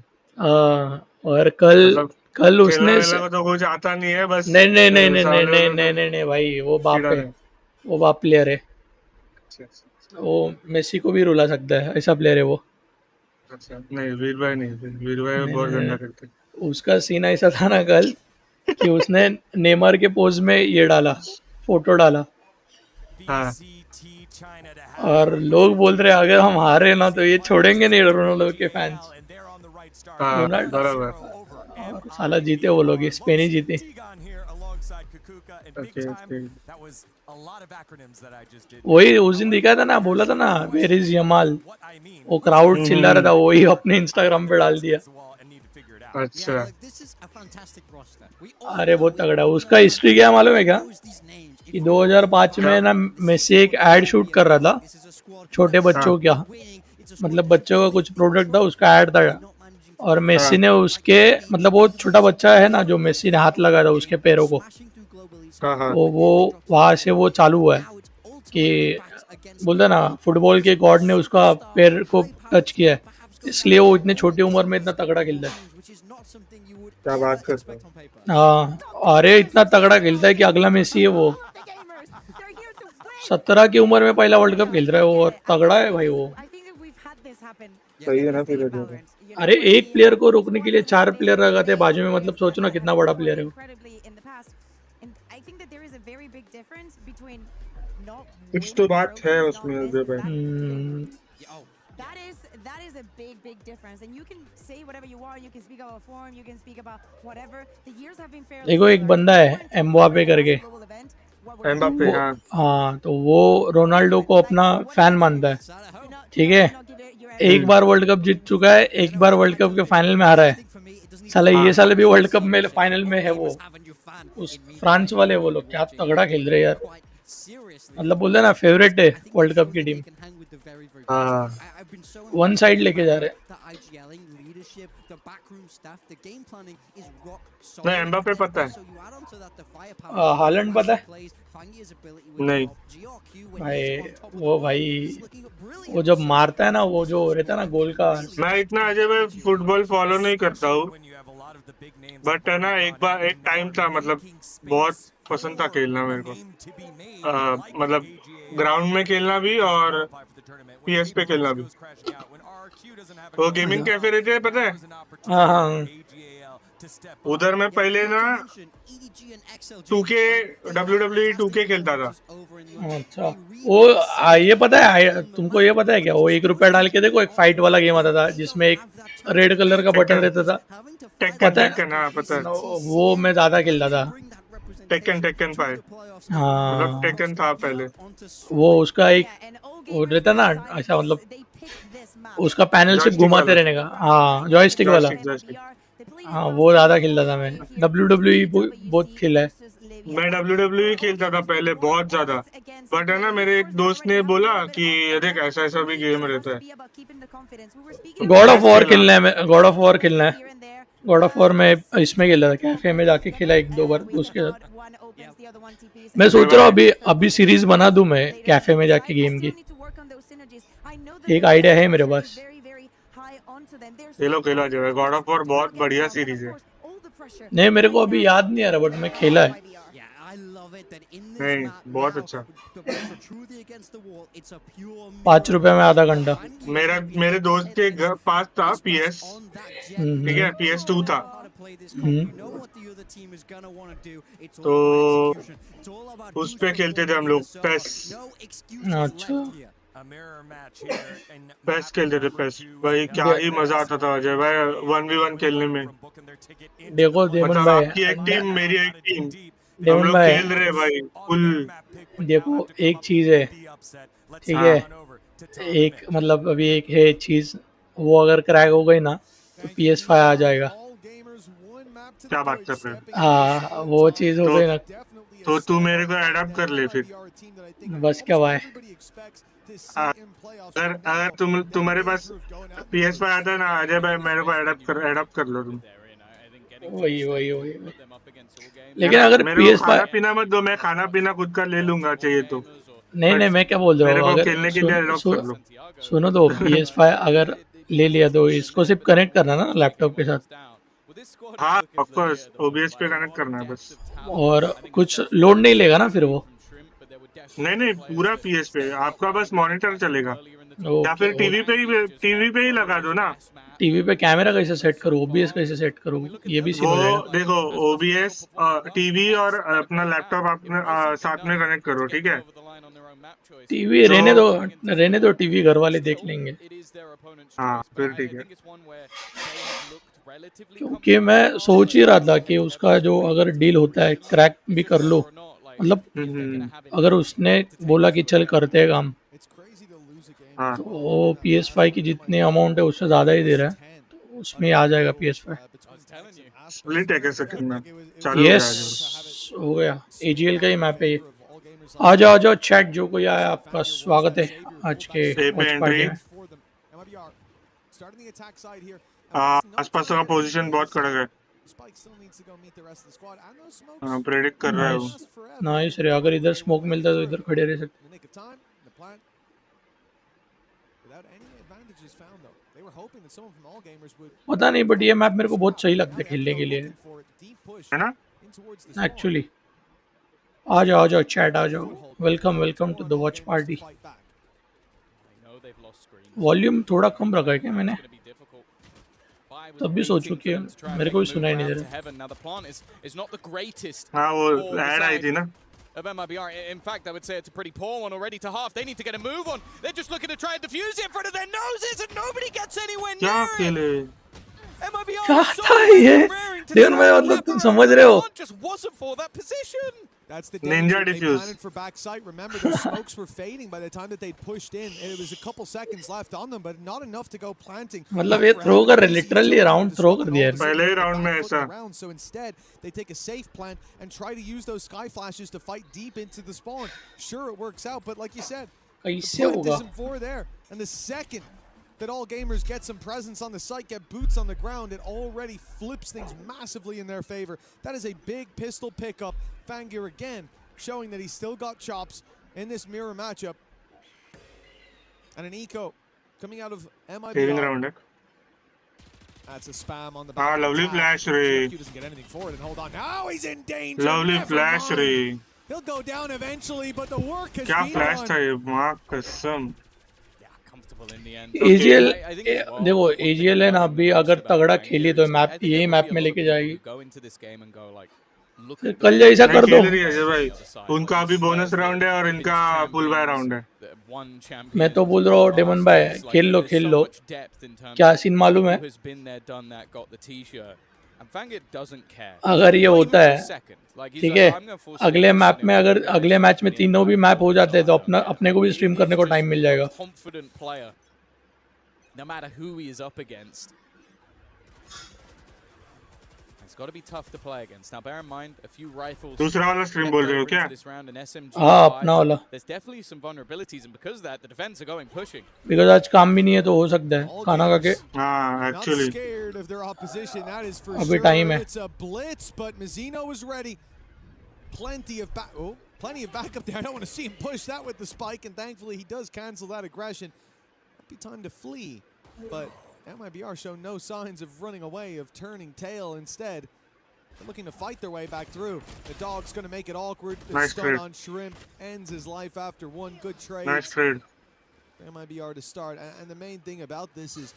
और कल मतलब कल खेलना उसने वेलना को तो कुछ आता नहीं है, बस नहीं नहीं नहीं नहीं नहीं सामने नहीं वालों नहीं को नहीं नहीं भाई, वो बाप है, चिढ़ाना है। वो बाप प्लेयर है। अच्छा अच्छा वो मेसी को भी रुला सकता है, ऐसा प्लेयर है वो। अच्छा, नहीं वीर भाई नहीं, वीर भाई नहीं बहुत नहीं गंदा करते नहीं, उसका सीन ऐसा था ना कल कि उसने नेमार के पोज में ये डाला, फोटो डाला। हाँ VCT China to have और the लोग बोल रहे हैं अगर हम representation हारे ना is तो a ये छोड़ेंगे नहीं unprecedented रोनाल्डो के Ag.Al, fans. and they're on the right start. हाँ, रोनाल्डो, बराबर। 1-0 over और साला जीते वो लोग, स्पेन ही जीते। Tigon here alongside Kukuka, and big okay time. Okay. That was a lot of acronyms that I just did. वही उस दिन However, दिखा था ना, बोला there's था ना no where is question Yamal, what I mean. वो Each क्राउड team चिल्ला रहा था, वही अपने I इंस्टाग्राम have पे their डाल backs दिया। against the wall and need to figure it out. अच्छा, अरे बहुत तगड़ा है उसका। हिस्ट्री क्या मालूम है क्या, कि 2005 क्या? में ना मेसी एक एड शूट कर रहा था छोटे हाँ बच्चों का, मतलब बच्चों का कुछ प्रोडक्ट था, उसका ऐड था। और मेसी हाँ ने उसके, मतलब वो छोटा बच्चा है ना जो मेसी ने हाथ लगाया था उसके पैरों को, हाँ हाँ। तो वो वहाँ से वो चालू हुआ है कि बोलते ना फुटबॉल के गॉड ने उसका पैर को टच किया है, इसलिए वो इतने छोटी उम्र में इतना तगड़ा खेलता है। क्या बात करते हो? हाँ, अरे इतना तगड़ा खेलता है कि अगला मेसी है वो। 17 की उम्र में पहला वर्ल्ड कप खेल रहा है वो, और तगड़ा है भाई वो। सही है ना फिर अजय भाई? अरे एक प्लेयर को रोकने के लिए 4 प्लेयर लगाते हैं बाजू में, मतलब सोचो ना कितना बड़ा प्लेयर है वो। कुछ तो बात है उसमें अजय भाई। That is a big difference, and you can say whatever you want. You can speak about form. You can speak about whatever. The years have been fairly देखो एक similar. बंदा If we है weren't talking about Mbappe the last करके, global event, what we're तो talking Mbappe वो, हाँ हाँ तो वो रोनाल्डो को अपना फैन मानता है, ठीक है। not give it your एक बार वर्ल्ड कप जीत चुका है, एक बार वर्ल्ड कप के फाइनल में हारा है। साला ये हाँ साल भी वर्ल्ड कप में फाइनल में है वो, उस फ्रांस वाले वो लोग क्या तगड़ा खेल रहे हैं यार, मतलब बोलते ना फेवरेट है वर्ल्ड कप की टीम, हाँ वन साइड लेके जा रहे हैं। नहीं एम्बापे पता है हालैंड पता है नहीं भाई वो जब मारता है ना, वो जो रहता है ना गोल का, मैं इतना अजय भाई फुटबॉल फॉलो नहीं करता हूँ बट है ना एक टाइम था मतलब बहुत पसंद था खेलना मेरे को मतलब ग्राउंड में खेलना भी और पीएस पे खेलना भी वो गेमिंग कैफे रहते हैं पता है हाँ हाँ उधर मैं पहले ना 2K WWE 2K खेलता था अच्छा वो ये पता है, तुमको ये पता है क्या, वो 1 रुपया डाल के देखो, एक फाइट वाला गेम आता था जिसमें एक रेड कलर का बटन टेक्कन रहता था, टेक्कन पता है। टेक्कन हाँ पता है वो मैं ज्यादा खेलता था। टेक्कन टेक्कन 5 मतलब हाँ टेक्कन था पहले वो उसका एक वो रहता ना, ऐसा मतलब उसका पैनल सिर्फ जॉयस्टिक घुमाते वाला रहने का, हाँ जॉयस्टिक वाला, जॉयस्टिक हाँ वो ज्यादा खेलता था मैं। WWE बहुत खेला है। मैं WWE खेलता था पहले बहुत ज्यादा बट है ना मेरे एक दोस्त ने बोला कि देख ऐसा ऐसा भी गेम रहता है गॉड ऑफ मैच वॉर खेला खेलना है, गॉड ऑफ वॉर खेलना है। गॉड ऑफ वॉर में इसमें खेला था, कैफे में जाके खेला 1-2 बार उसके साथ। मैं अरे सोच रहा हूँ भाई अभी सीरीज बना दूं मैं कैफे में जाके गेम की, एक आइडिया है मेरे पास। खेलो खेलो अजय भाई गॉड ऑफ वॉर बहुत बढ़िया सीरीज है नहीं मेरे को अभी याद नहीं आ रहा, बट मैं खेला है। नहीं बहुत अच्छा 5 रुपए में आधा घंटा। मेरा मेरे दोस्त के घर पास था पीएस ठीक है PS2 था तो उस पे खेलते थे हम लोग पेस अच्छा पेस खेलते थे पेस भाई क्या ही मजा आता था अजय भाई 1v1 खेलने में देखो देमन मतलब भाई, आपकी एक टीम मेरी एक टीम हम देमन लोग भाई खेल रहे भाई फुल देखो एक चीज है, ठीक है, हाँ एक मतलब अभी एक है चीज, वो अगर क्रैक हो गई ना तो PS5 आ जाएगा। क्या बात कर रहे हो हाँ वो चीज हो तो गई ना, तो तू मेरे को अडॉप्ट कर ले फिर बस क्या भाई। अगर अगर तुम्हारे पास PS5 आता है ना अजय भाई मेरे को अडॉप्ट कर लो तुम वही वही वही वही। है लेकिन ना अगर मेरे को खाना PS5, पीना मत दो मैं खाना पीना खुद का ले लूंगा चाहिए तो नहीं नहीं बट मैं क्या बोल रहा मेरे हूँ, को अगर खेलने के लिए अडॉप्ट कर लो सुनो तो PS5 अगर ले लिया तो इसको सिर्फ कनेक्ट करना ना लैपटॉप के साथ, हाँ ऑफ कोर्स OBS पे कनेक्ट करना है बस और कुछ लोड नहीं लेगा ना फिर वो। नहीं नहीं पूरा PS पे आपका बस मॉनिटर चलेगा या ओके फिर टीवी पे ही लगा दो ना टीवी पे कैमरा कैसे सेट करूँ, OBS कैसे सेट करूँ, ये भी सीन वो हो जाएगा। देखो OBS टीवी और अपना लैपटॉप अपने साथ में कनेक्ट करो ठीक है टीवी तो रहने दो टीवी घर वाले देख लेंगे। हाँ फिर ठीक है क्योंकि मैं सोच ही रहा था कि उसका जो अगर डील होता है क्रैक भी कर लो, मतलब हम्म, अगर उसने बोला कि चल करते हैं काम, हाँ तो वो PS5 की जितनी अमाउंट है उससे ज़्यादा ही दे रहा है, तो उसमें आ जाएगा PS5। स्प्लिट है क्या सेकंड में चालू हो यस गया आज हो गया, AGL का ही मैप है ये। आ जाओ चैट, जो कोई आया आपका स्वागत है आज के ए पे वॉच एंट्री पार्टी में। आसपास का पोजीशन बहुत कड़क है प्रेडिक्ट कर रहा है वो नाइस नाइस रे, अगर इधर स्मोक मिलता तो इधर खड़े रह सकते। पता नहीं, बट ये मैप मेरे को बहुत सही लगता है खेलने के लिए है ना एक्चुअली। आ जाओ चैट आ जाओ, welcome welcome to the watch party. Volume थोड़ा कम रखा है क्या मैंने, तब भी सोचो कि मेरे को भी सुनाई नहीं दे रहा। हाँ वो ऐड आई थी ना of MIBR. In fact, I would say it's a pretty poor one already to half. They need to get a move on. They're just looking to try and defuse it in front of their noses, and nobody gets anywhere क्या near it. खेले MIBR क्या was so था ये? raring to Devan try भाई, and मतलब wrap तुम around, समझ but रहे the हो? plant just wasn't for that position. That's the Ninja danger. They defuse. planted for backside. Remember, those smokes were fading by the time that they'd pushed in. It was a couple seconds left on them, but not enough to go planting. मतलब ये throw कर रहे, literally round throw कर दिया है। पहले ही round में ऐसा। So instead, they take a safe plant and try to use those sky flashes to fight deep into the spawn. Sure, it works out, but like you said, the कैसे plant होगा? isn't for there. And the second that all gamers get some presence on the site, get boots on the ground, it already flips things massively in their favor. That is a big pistol pickup. Fangir again showing that he's still got chops in this mirror matchup. And an eco coming out of saving MIBR. Round है That's a spam on the back. lovely flash ray. GRQ doesn't get anything for it, and hold on. Now he's in danger. Lovely Never flash mind. रे He'll go down eventually, but the work has क्या been flash done. था ये माँ कसम Yeah, comfortable in the end. AGL I think as well, देखो one thing AGL है ना, about अभी most अगर about तगड़ा Fangir खेली is तो I मैप think there यही will मैप be a में lot of लेके people जाएगी। who go into this game and go like, look फिर at कल the जैसा नहीं कर दो। खेल रही है अजय भाई on the other side. उनका Like, अभी these बोनस players राउंड है और that have इनका been pull by champions, round है that won champions मैं तो बोल in रहा the हूँ डेमन past, भाई, it's like खेल लो there's खेल so low. much depth in terms क्या of सीन मालूम है? who has been there, done that, got the t-shirt. And Fangir doesn't care. अगर ये Not होता even for a है, second. Like, he's ठीक like, है, I'm going to force अगले this मैप and में it अगर won't अगले really मैच stop में me. तीनों भी I'm मैप हो going जाते हैं तो I don't अपना care. अपने को भी स्ट्रीम करने को He's time just mill a जाएगा। confident player, no matter who he is up against. It's got to be tough to play against. Now, bear in mind, a few rifles दूसरा वाला stream kept बोल रहे हो over क्या into this round, and SMG हाँ five, अपना वाला, there's definitely some vulnerabilities, and because of that, the defense are going pushing. Because आज काम भी नहीं है तो हो सकता है All खाना खा के। gamers हाँ not actually scared of their opposition, that is for अभी sure. टाइम है। It's a blitz, but Mizzino was ready. Plenty of backup there. I don't want to see him push that with the spike, and thankfully he does cancel that aggression. Might be time to flee, but MIBR show no signs of running away, of turning tail. Instead, they're looking to fight their way back through. The dog's going to make it awkward. The Nice stun trade. on Shrimp ends his life after one good trade. Nice trade MIBR to start, and the main thing about this is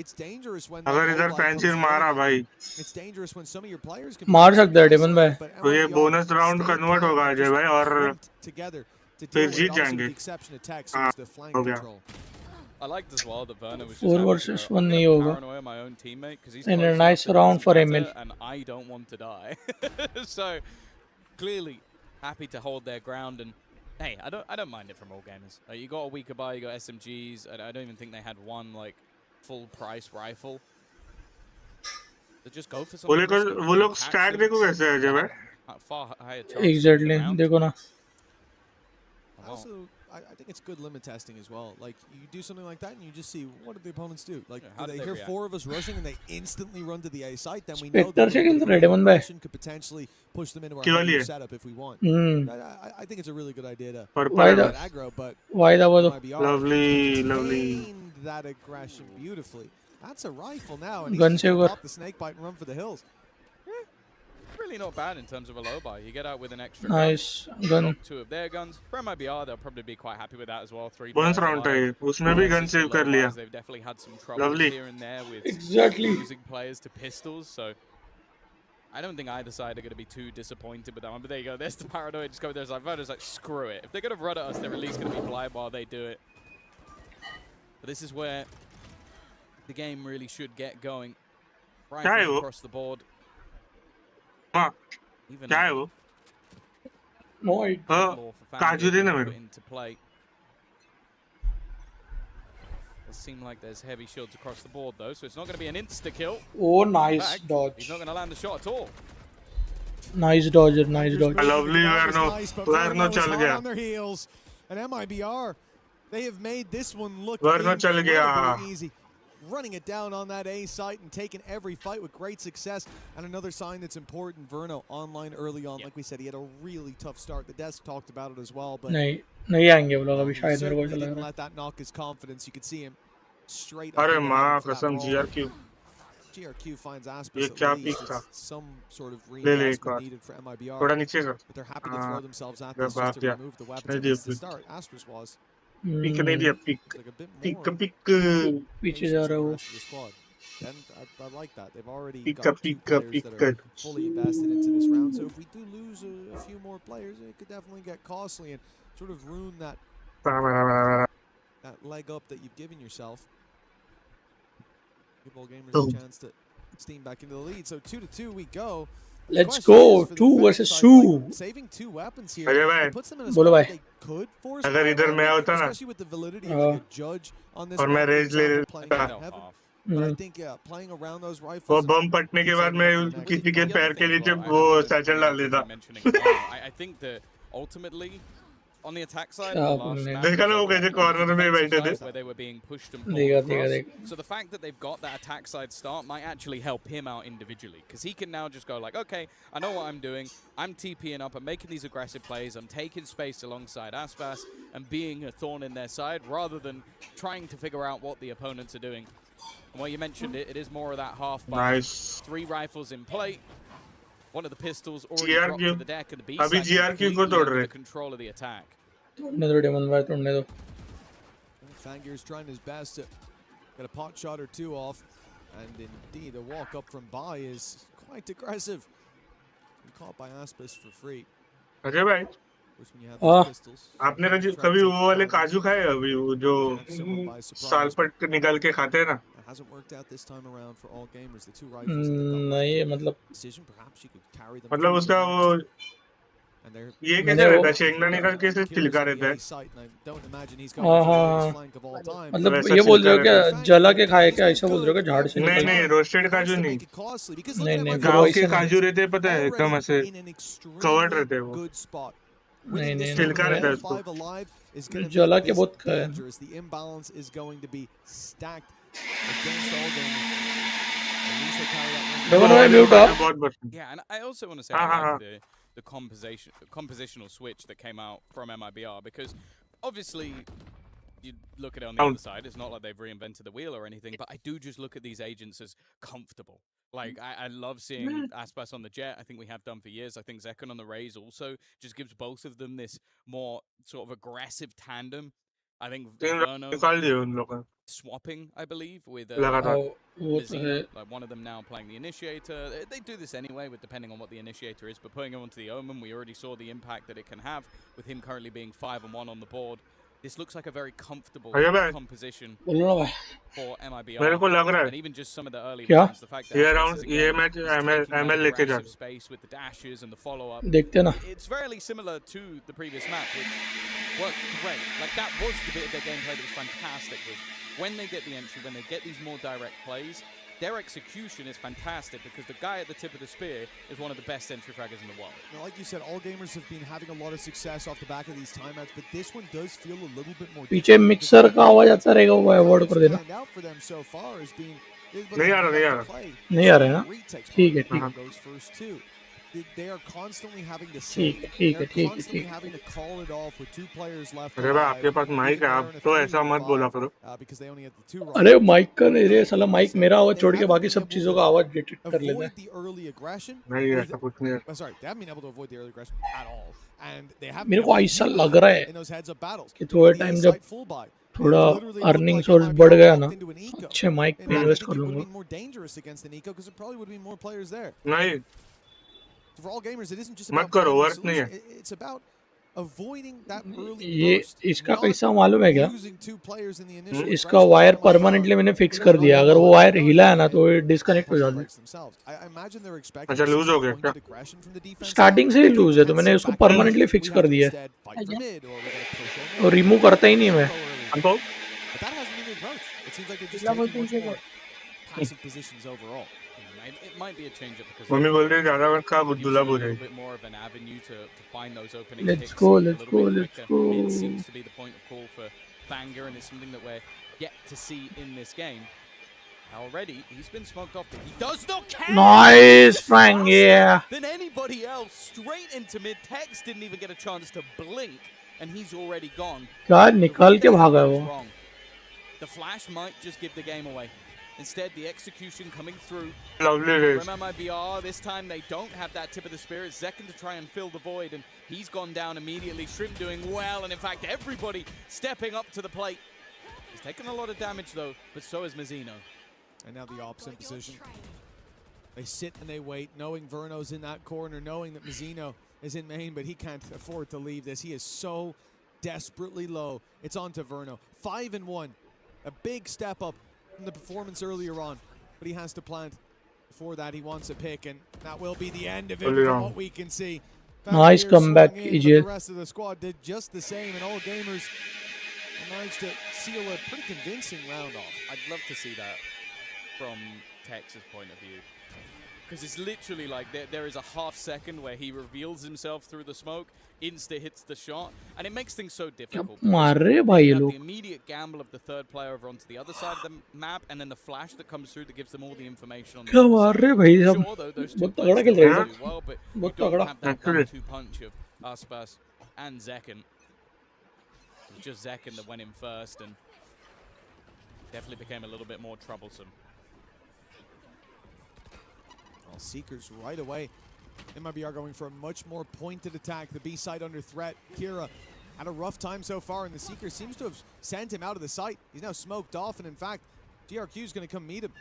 it's dangerous when अगर that इधर goal line fancy comes मारा early. भाई It's dangerous when some of your players can मार be सकता है daemon भाई। but तो ये MIBR bonus round stayed convert calm होगा and अजय just भाई और clumped together to फिर deal with Jeet it, obviously with जाएंगे। the exception of Tex, who हाँ was the flank हो गया control. I liked as well that Werner was just 4 happy to versus go, 1 I'm नहीं gonna होगा। paranoia my own teammate because he's And a close nice enough that it round doesn't for matter, Emil. and I don't want to die. So clearly happy to hold their ground, and hey, I don't mind it from all gamers. You got a weaker buy, you got SMGs, and I don't even think they had one like full price rifle. So just go for something risky. वो लोग Catch stack them, देखो कैसे है अजय भाई far higher chance to win exactly the round. देखो ना। Wow. Also, I think it's good limit testing as well. Like, you do something like that and you just see, what did the opponents do? Like, Yeah, do how they did they hear react? 4 of us rushing and they instantly run to the A site? Then we know Spectre that से खेल रहे daemon भाई। aggression could potentially push them into our क्यों वाली heavier है? setup if we want. I think it's a really good idea to purple Why है the- बस get aggro, but Y दा वो तो MIBR lovely lovely contained that aggression beautifully. That's a rifle now, and he's Gun just gonna saver. pop the snake bite and run for the hills. Really not bad in terms of a low buy. You get out with an extra gun. Nice gun. Drop 2 of their guns. For MIBR, they'll probably be quite happy with that as well. 3 bonus players round था alive ये उसमें भी gun versus the save low कर लिया buys. They've definitely had some troubles Lovely. here and there with exactly losing players to pistols. So I don't think either side are going to be too disappointed with that one. But there you go. There's the paranoia. Just go there. It's like voters like screw it. If they're going to run at us, they're at least going to be blind while they do it. But this is where the game really should get going. क्या है Rifles वो across the board. हाँ Even क्या है वो no हाँ more for काजू Fangir देना being मेरे put into play. It seems like there's heavy shields across the board though, so it's not going to be an insta-kill. ओ In nice fact, dodge, he's not going to land the shot at all. Nice dodger, nice dodge. Lovely That was Verno. nice, but Verno Verno was चल hot गया। on their heels. And MIBR, they have made this one look Verno चल गया। incredibly easy. Running it down on that A site and taking every fight with great success. And another sign that's important, Verno online early on. Yeah. Like we said, he had a really tough start. The desk talked about it as well, but नहीं नहीं आएंगे वो लोग अभी he शायद मेरे को certainly ऐसा लग didn't रहा है। let that knock his confidence. You could see him straight up अरे into माँ heaven for that कसम ball. GRQ GRQ finds ये Aspis क्या at पिक least. था It's some sort of ले ले एक reinvestment और needed for MIBR. थोड़ा नीचे कर But they're happy to हाँ throw themselves at जब this भाग just to गया remove the weapons. नहीं At दिया least to pick start, Aspers was. Pick नहीं दिया pick It's like a bit pick more pick patience पीछे जा with रहा the है वो। rest of the squad. And I like that. They've already Pick got up, two pick up, players pick that are up. fully invested into this round. So if we do lose a few more players, it could definitely get costly and sort of ruin that leg up that you've given yourself. Give all gamers a chance to steam back into the lead. So 2-2 we go. And the Let's question is go. for the 2 defensive versus side, 2. like saving two weapons here, Ajay भाई it puts them in a बोलो spot where भाई. they could force अगर इधर मैं firearming, होता ना especially with the validity of like a judge on this और मैं map, for रेज ले example, I playing think लेता from they'll heaven. half. But I Hmm. think playing around those वो rifles and बम फटने के बाद saving मैं up for the next. किसी के The other पैर thing के as नीचे well, वो I wanted to satchel bring डाल up as देता you're mentioning ammo. I think that ultimately, on the attack side, क्या the last बोलने. map देखा was ना वो okay. कैसे It was the कॉर्नर में defensive बैठे थे side where they were being pushed and pulled देखा across. देखा. So the fact that they've got that attack side start might actually help him out individually, because he can now just go like, okay, I know what I'm doing. I'm TPing up. I'm making these aggressive plays. I'm taking space alongside Aspas and being a thorn in their side rather than trying to figure out what the opponents are doing. And while you mentioned it, it is more of that half buy. Nice 3 rifles in plate. One of the pistols already dropped जीआरक्यू to the deck, and the B अभी side जीआरक्यू को completely तोड़ under रहे the control of the attack. तोड़ने दो daemon भाई तोड़ने दो. Fangir's trying his best to get a pot shot or two off. And indeed, a walk up from Bai is quite aggressive. And caught by Aspas for free. Ajay भाई Of course, when you have Ah. these pistols, आपने sometimes you try to कभी take वो your वाले targets, काजू खाए अभी वो जो catch someone by surprise. but सालपट निकाल के खाते हैं ना that hasn't worked out this time around for all gamers. The two rifles that they've got नहीं left. मतलब Decision, perhaps you could carry them मतलब through the उसका वो next. And they're ये मैंने कैसे वो रहता है शेंगना निकाल के सिर्फ killers छिलका in the रहता है A site, and I don't imagine he's going for the latest flank of all time. मतलब वैसा ये बोल छिलका रहे हो क्या रहता है जला के खाए क्या ऐसा बोल रहे हो क्या झाड़ से नहीं निकल नहीं के. रोस्टेड काजू नहीं नहीं नहीं फिर गांव वैसे के नहीं. काजू रहते हैं पता है एकदम ऐसे कवर्ड रहते हैं वो Good spot. नहीं Winning नहीं this नहीं one छिलका रहता है with उसको 5 alive is going to जला make के this बहुत खाया. dangerous. The imbalance is going to be stacked against all gamers. At least they carry that one. Demon भाई म्यूट ऑफ. बहुत पसंद Yeah, and I also want to say हाँ, I हाँ, like the compositional switch that came out from MIBR, because obviously you look at it on the other side, it's not like they've reinvented the wheel or anything, but I do just look at these agents as comfortable. Like, I love seeing Aspas on the Jet. I think we have done for years. I think Zekon on the Rays also just gives both of them this more sort of aggressive tandem. I think तीन Verno निकाल दिए उन लोगों ने swapping, I believe, with लगातार वो तो है. Mizino, like one of them now playing the Initiator. They do this anyway, with depending on what the Initiator is, but putting him onto the Omen, we already saw the impact that it can have with him currently being 5-1 on the board. This looks like a very comfortable composition बोलो ना भाई. for मेरे MIBR. को लग रहा And है even just some of the early क्या? rounds, the fact that ये Aspas राउंड is ये again match is taking that ML लेके जा aggressive space with the dashes and the follow-up. देखते हैं ना. It's fairly similar to the previous map, which worked great. Like, that was the bit of their gameplay that was fantastic, was when they get the entry, when they get these more direct plays, their execution is fantastic, because the guy at the tip of the spear is one of the best entry fraggers in the world. Now, like you said, all gamers have been having a lot of success off the back of these timeouts, but this one does feel a little bit more. पीछे mixer का आवाज आता रहेगा, वो avoid कर देना. Out for them so far has been नहीं आ रहा नहीं आ रहा है ना. ठीक है ठीक है. those first two. They are constantly having to ठीक save. ठीक है They're ठीक है constantly ठीक है. having to call it off with 2 players left. अरे भाई आपके पास माइक है आप तो ऐसा मत बोला करो Because they only had the 2 अरे माइक का नहीं रे साला. माइक मेरा आवाज छोड़ के बाकी सब चीजों का आवाज डिटेक्ट कर लेता है. avoid the early aggression. नहीं ऐसा कुछ नहीं है Sorry, they haven't been able to avoid the early aggression at all, and they haven't. मेरे को ऐसा लग रहा है in those heads-up battles कि थोड़े टाइम जब थोड़ा अर्निंग सोर्स बढ़ गया ना, अच्छे माइक पे इन्वेस्ट कर लूंगा. more dangerous against an eco because there probably would be more players there. नहीं For all gamers, it isn't just मत about करो, finding a work नहीं है. solution. It's about avoiding that early ये burst, इसका not कैसा मालूम है क्या? losing 2 players in the initial इसका aggression. वायर परमानेंटली मैंने फिक्स कर दिया. अगर वो वायर हिला है ना तो ये डिस्कनेक्ट हो जाता है. themselves. I imagine they're expecting अच्छा लूज हो गया क्या pointed aggression from the defense. Starting से ही लूज है, तो मैंने उसको परमानेंटली फिक्स कर दिया है और रिमूव करता ही नहीं मैं. हमको But that hasn't been the approach. It seems like they're just taking much more passive positions overall. It might be a change-up because mummy बोल रही है ज्यादा मत खा gives you दुला a हो little जाएगी bit more of an avenue to find those opening Let's kicks go, a let's little go, bit let's quicker. It go. seems to be the point of call for Banger, and it's something that we're yet to see in this game. Already, he's been smoked off, but he does not care. Nice, Frank, yeah. Than anybody else, straight into mid. Tex didn't even get a chance to blink, and he's already gone. क्या निकाल के भागा वो. Wrong. The flash might just give the game away. Instead, the execution coming through. Lovely race From MIBR, this time they don't have that tip of the spear. It's Zekin to try and fill the void, and he's gone down immediately. Shrimp doing well, and in fact, everybody stepping up to the plate. He's taken a lot of damage though, but so is Mizino. And now the opposite position. They sit and they wait, knowing Verno's in that corner, knowing that Mazzino is in main, but he can't afford to leave this. He is so desperately low. It's on to Verno. 5-1. A big step up from the performance earlier on, but he has to plant. Before that, he wants a pick, and that will be the end of it from what we can see. Nice comeback, In, but the rest of the squad did just the same, and all gamers managed to seal a pretty convincing round off. I'd love to see that from Tex's point of view. Because it's literally like there is a half second where he reveals himself through the smoke, insta hits the shot, and it makes things so difficult. You have the immediate gamble of the third player over onto the other side of the map, and then the flash that comes through that gives them all the information on the other side. Sure, though, those two players still do well, but you don't have that 1-2 punch of Aspas and Zekken. It was just Zekken that went in first and definitely became a little bit more troublesome. Well, Seekers right away. Mibr going for a much more pointed attack. The B side under threat. Kira had a rough time so far, and the Seeker seems to have sent him out of the site. He's now smoked off, and in fact, GRQ is going to come meet him.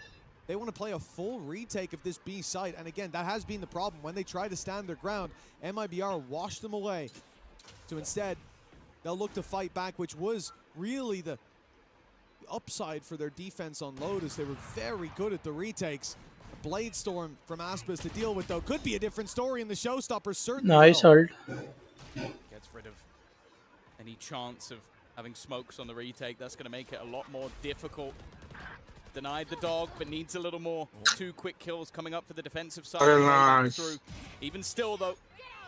They want to play a full retake of this B site, and again, that has been the problem. When they try to stand their ground, Mibr wash them away. So instead, they'll look to fight back, which was really the upside for their defense on Lotus. They were very good at the retakes. Blade Storm from Aspas to deal with, though, could be a different story in the showstopper, certainly. Nice ult. Gets rid of any chance of having smokes on the retake. That's going to make it a lot more difficult. Denied the dog, but needs a little more. 2 quick kills coming up for the defensive side. Through. Even still, though,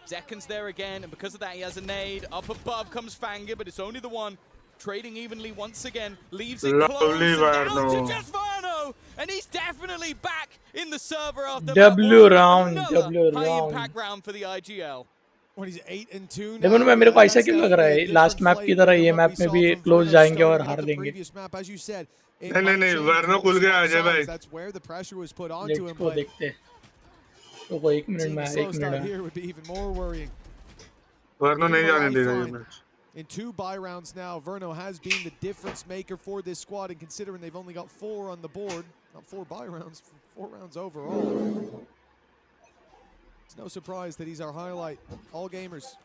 Zekken's there again, and because of that, he has a nade. Up above comes Fangir, but it's only the one. Trading evenly once again, leaves it close, and down to just Verno, and he's definitely back in the server after W round, high-impact round for the Ig.Al. When he's 8-2 देखो ना मेरे को ऐसा क्यों लग रहा है last map की तरह ये मैप में भी क्लोज जाएंगे और हार देंगे नहीं वर्नो खुल गया अजय भाई लेट्स को देखते हैं तो 1 मिनट में 1 मिनट वर्नो नहीं जाने देगा ये match In 2 buy rounds now, Verno has been the difference maker for this squad, and considering they've only got 4 on the board, not 4 buy rounds, 4 rounds overall. It's no surprise that he's our highlight. All gamers,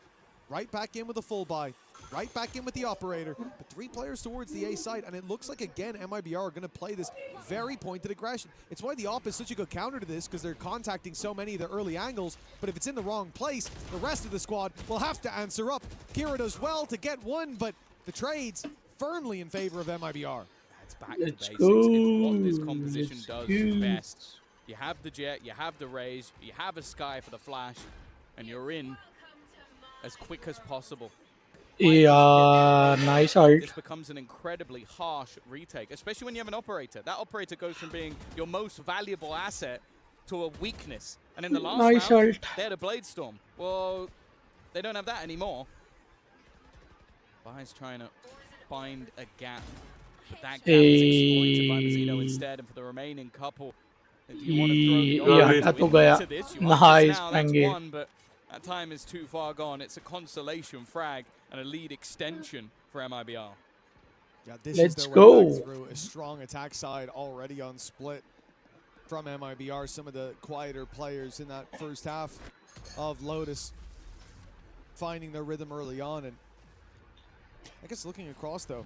right back in with a full buy, right back in with the operator, but 3 players towards the A site, and it looks like, again, Mibr are going to play this very pointed aggression. It's why the op is such a good counter to this, because they're contacting so many of the early angles, but if it's in the wrong place, the rest of the squad will have to answer up. Kira does well to get one, but the trades firmly in favor of Mibr. It's back to basics. It's what this composition does best. You have the Jet, you have the Raze, you have a Sky for the flash, and you're in as quick as possible. Yeah, nice ult. This becomes an incredibly harsh retake, especially when you have an operator. That operator goes from being your most valuable asset to a weakness. And in the last round, they had a Blade Storm. Well, they don't have that anymore. Bai's trying to find a gap. But that gap is exploited by Mazzino instead. And for the remaining couple, if you want to throw the operator into this, you are just now, that's one, but that time is too far gone. It's a consolation frag and a lead extension for Mibr. Yeah, this Let's is their go. way back through. A strong attack side already on split from Mibr. Some of the quieter players in that first half of Lotus finding their rhythm early on. And I guess looking across, though,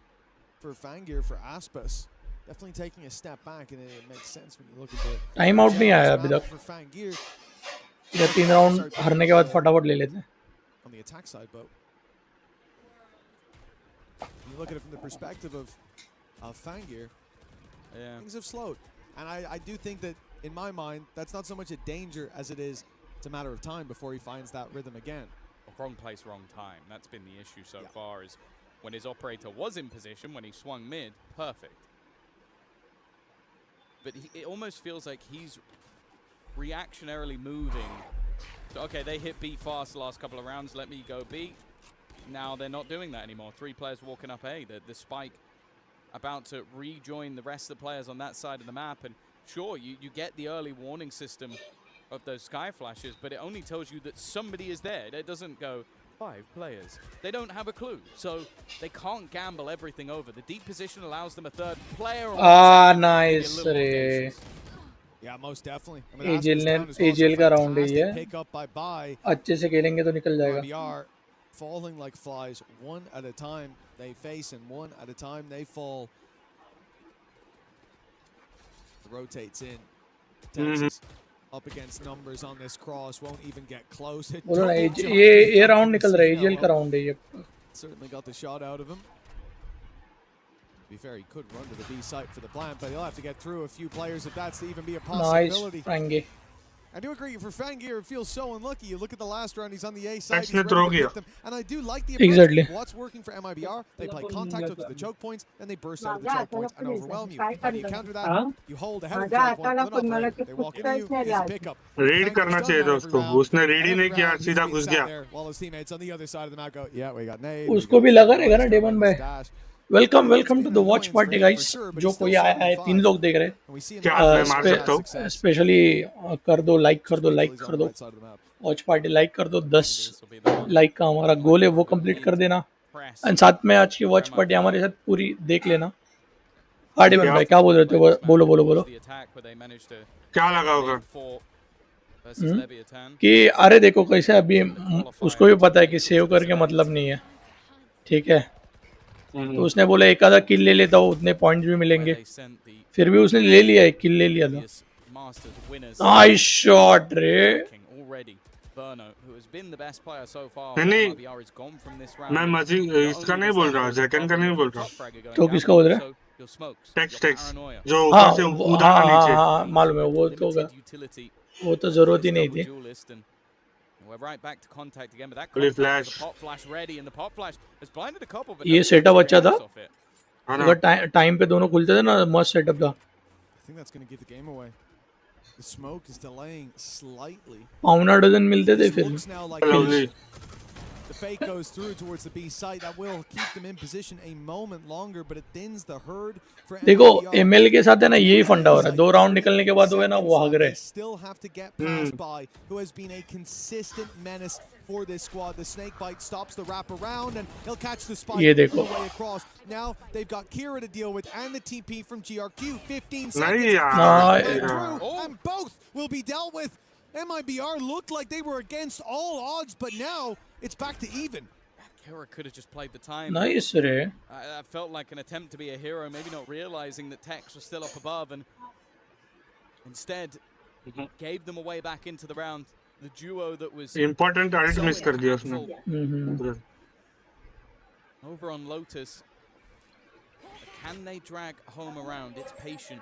for Fangir, for Aspas, definitely taking a step back, and it makes sense when you look at the time out नहीं आया अभी तक for Fangir या 3 round हारने के बाद फटाफट ले लेते हैं on the attack side, but you look at it from the perspective of Fangir, things have slowed. And I do think that, in my mind, that's not so much a danger as it is, it's a matter of time before he finds that rhythm again. Wrong place, wrong time. That's been the issue so far, is when his operator was in position, when he swung mid, perfect. But it almost feels like he's reactionarily moving. So, okay, they hit B fast the last couple of rounds, let me go B. Now they're not doing that anymore. 3 players walking up A. The spike about to rejoin the rest of the players on that side of the map. And sure, you get the early warning system of those sky flashes, but it only tells you that somebody is there. It doesn't go, 5 players. They don't have a clue, so they can't gamble everything over. The deep position allows them a third player. Nice रे Yeah, most definitely. I mean, AGL Aspas ने down as well. It's a AGL का round है ये fantastic pick up by Bai. अच्छे से खेलेंगे तो निकल जाएगा MIBR falling like flies, one at a time they face, and one at a time they fall. Rotates in. Texas up against numbers on this cross, won't even get close. बोलो ना ये round निकल रहा है AGL का round है ये Certainly got the shot out of him. To be fair, he could run to the B site for the plant, but he'll have to get through a few players if that's to even be a possibility. Nice फ्रैंगे I do agree for Fangir, it feels so unlucky. You look at the last round, he's on the A side, he's That's ready to not get them. And I do like the approach. Exactly. What's working for MIBR? They play contact up to the choke points, then they burst out of the choke points and overwhelm you. How do you counter that? You hold ahead of the choke point, they're not ready. They walk into you, here's a pickup. Red करना चाहिए था उसको उसने red ही नहीं किया सीधा घुस गया While his teammates on the other side of the map go, yeah, we got nade. उसको भी लगा रहेगा ना डेमन भाई welcome to the watch party guys जो कोई आया है 3 लोग देख रहे क्या मैं मार सकता हूँ स्पेशली कर दो लाइक कर दो वॉच पार्टी लाइक कर दो 10 लाइक का हमारा गोल है वो कंप्लीट कर देना एंड साथ में आज की वॉच पार्टी हमारे साथ पूरी देख लेना हाँ डेमन भाई क्या बोल रहे थे बोलो क्या लगा होगा कि अरे देखो कैसे अभी उसको भी पता है कि सेव करके मतलब नहीं है ठीक है तो उसने बोला एक आधा किल ले लेता हूँ उतने पॉइंट्स भी मिलेंगे फिर भी उसने ले लिया एक किल ले लिया था नाइस शॉट रे नहीं मैं मजी इसका नहीं बोल रहा जैकन का नहीं बोल रहा तो किसका बोल रहा है टेक्स जो ऊपर से कूदा था नीचे मालूम है वो तो वो तो जरूरत ही नहीं थी We're right back to contact again, but that Only contact, flash. the pop flash ready, and the pop flash has blinded a couple. But ये सेटअप अच्छा था है ना अगर टाइम पे दोनों खुलते थे ना मस्त सेटअप था I think that's going to give the game away. The smoke is delaying slightly. पाउना डजन मिलते थे This फिर looks now like Lovely. the fake goes through towards the B site. That will keep them in position a moment longer, but it thins the herd for देखो MIBR. ML के साथ है ना यही फंडा हो रहा है 2 राउंड निकलने के बाद वो है ना वो भाग रहे They still have to get past Bai, who has been a consistent menace for this squad. The snake bite stops the wrap around, and he'll catch the spike ये on the देखो way across. Now they've got Kira to deal with and the TP from GRQ. 15 नहीं seconds. यार Right through, and both will be dealt with. MIBR looked like they were against all odds, but now it's back to even. Kira could have just played the time. Nice रे I felt like an attempt to be a hero, maybe not realizing that Tex was still up above, and instead gave them a way back into the round. The duo that was important आइट miss कर दिया उसने impactful over on Lotus. Can they drag home around? It's patient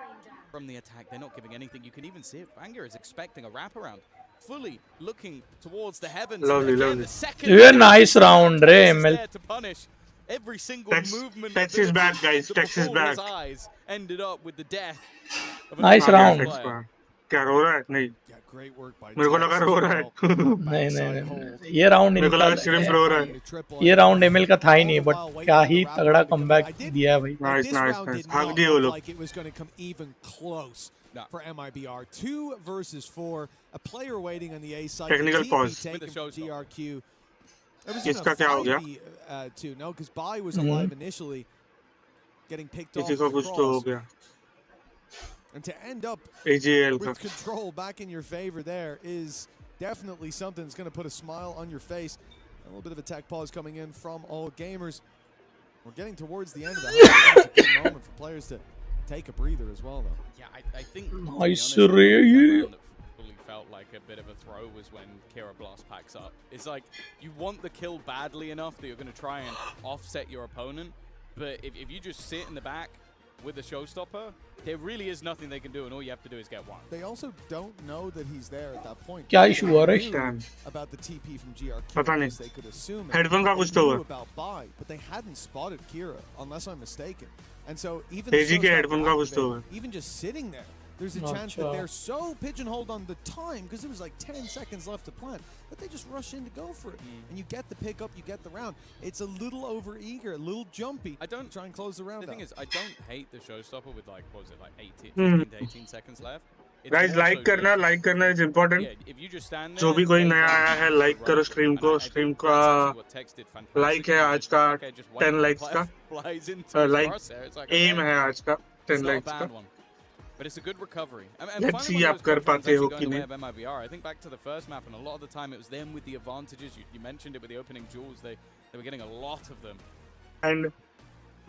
from the attack. They're not giving anything. You can even see it. Banger is expecting a wraparound. Fully looking towards the heavens. Lovely, Again, lovely. the second ये nice round रे is ML there to punish every single Tex- movement. Tex is back, guys. that Tex is before his back. eyes ended up with the death of an Nice opposing round. player. क्या रो रहा है नहीं Yeah, great work by मेरे को Tex लगा as रो रहा well. है नहीं नहीं नहीं ये राउंड मेरे को लगा इनका सिर्फ रो रहा है ये राउंड एमएल का था ही नहीं बट क्या ही तगड़ा कमबैक दिया है भाई Nice, This nice, round nice. did भाग not दिए वो look लोग like it was going to come even close No. for MIBR. 2 versus 4. A player waiting on the A side. Technical The TP pause. taken With the from showstopper. GRQ. It was even इसका a क्या हो गया 5v2. No, because Bai was alive initially. Getting picked off किसी को with the कुछ तो हो cross. गया And to end up AGL का with control back in your favor there is definitely something that's going to put a smile on your face. A little bit of a tech pause coming in from all gamers. We're getting towards the end of the half. It's a good moment for players to take a breather as well, though. Yeah, I think. to be Nice honest, the ray. round that fully felt like a bit of a throw was when Mibr.Los packs up. It's like you want the kill badly enough that you're going to try and offset your opponent, but if you just sit in the back with the showstopper, there really is nothing they can do, and all you have to do is get one. They also don't know that he's there at that point. क्या issue हुआ रे Damn. About the TP from GRQ, पता नहीं because they could assume it. Headphone का They कुछ तो knew हुआ about Bai, but they hadn't spotted Kira, unless I'm mistaken. And so even the AG के showstopper हेडफोन का कुछ तो हुआ activated, even just sitting there, there's a chance that they're so pigeonholed on the time because there was like 10 seconds left to plant that they just rush in to go for it. And you get the pickup, you get the round. It's a little over eager, a little jumpy. I don't- try and close the round The thing out. is, I don't hate the showstopper with like, what was it, like 15 to 18 seconds left. It's guys more so just like करना is important. yeah, if you just stand जो there, भी कोई they नया won't आया है finish the like run. करो stream And को. I stream think का that's actually what Tex did like fantastically. है He's आज just का like, okay, just wait. 10 The likes player का. flies into his like crosshair. It's like, एम okay, है आज का it's 10 not a लाइक्स का. bad one. But it's a good recovery. And let's finally, see one of आप those कर clutch rounds पाते हो actually कि going the way नहीं. of MIBR. I think back to the first map, and a lot of the time it was them with the advantages. You mentioned it with the opening jewels. They were getting a lot of them. And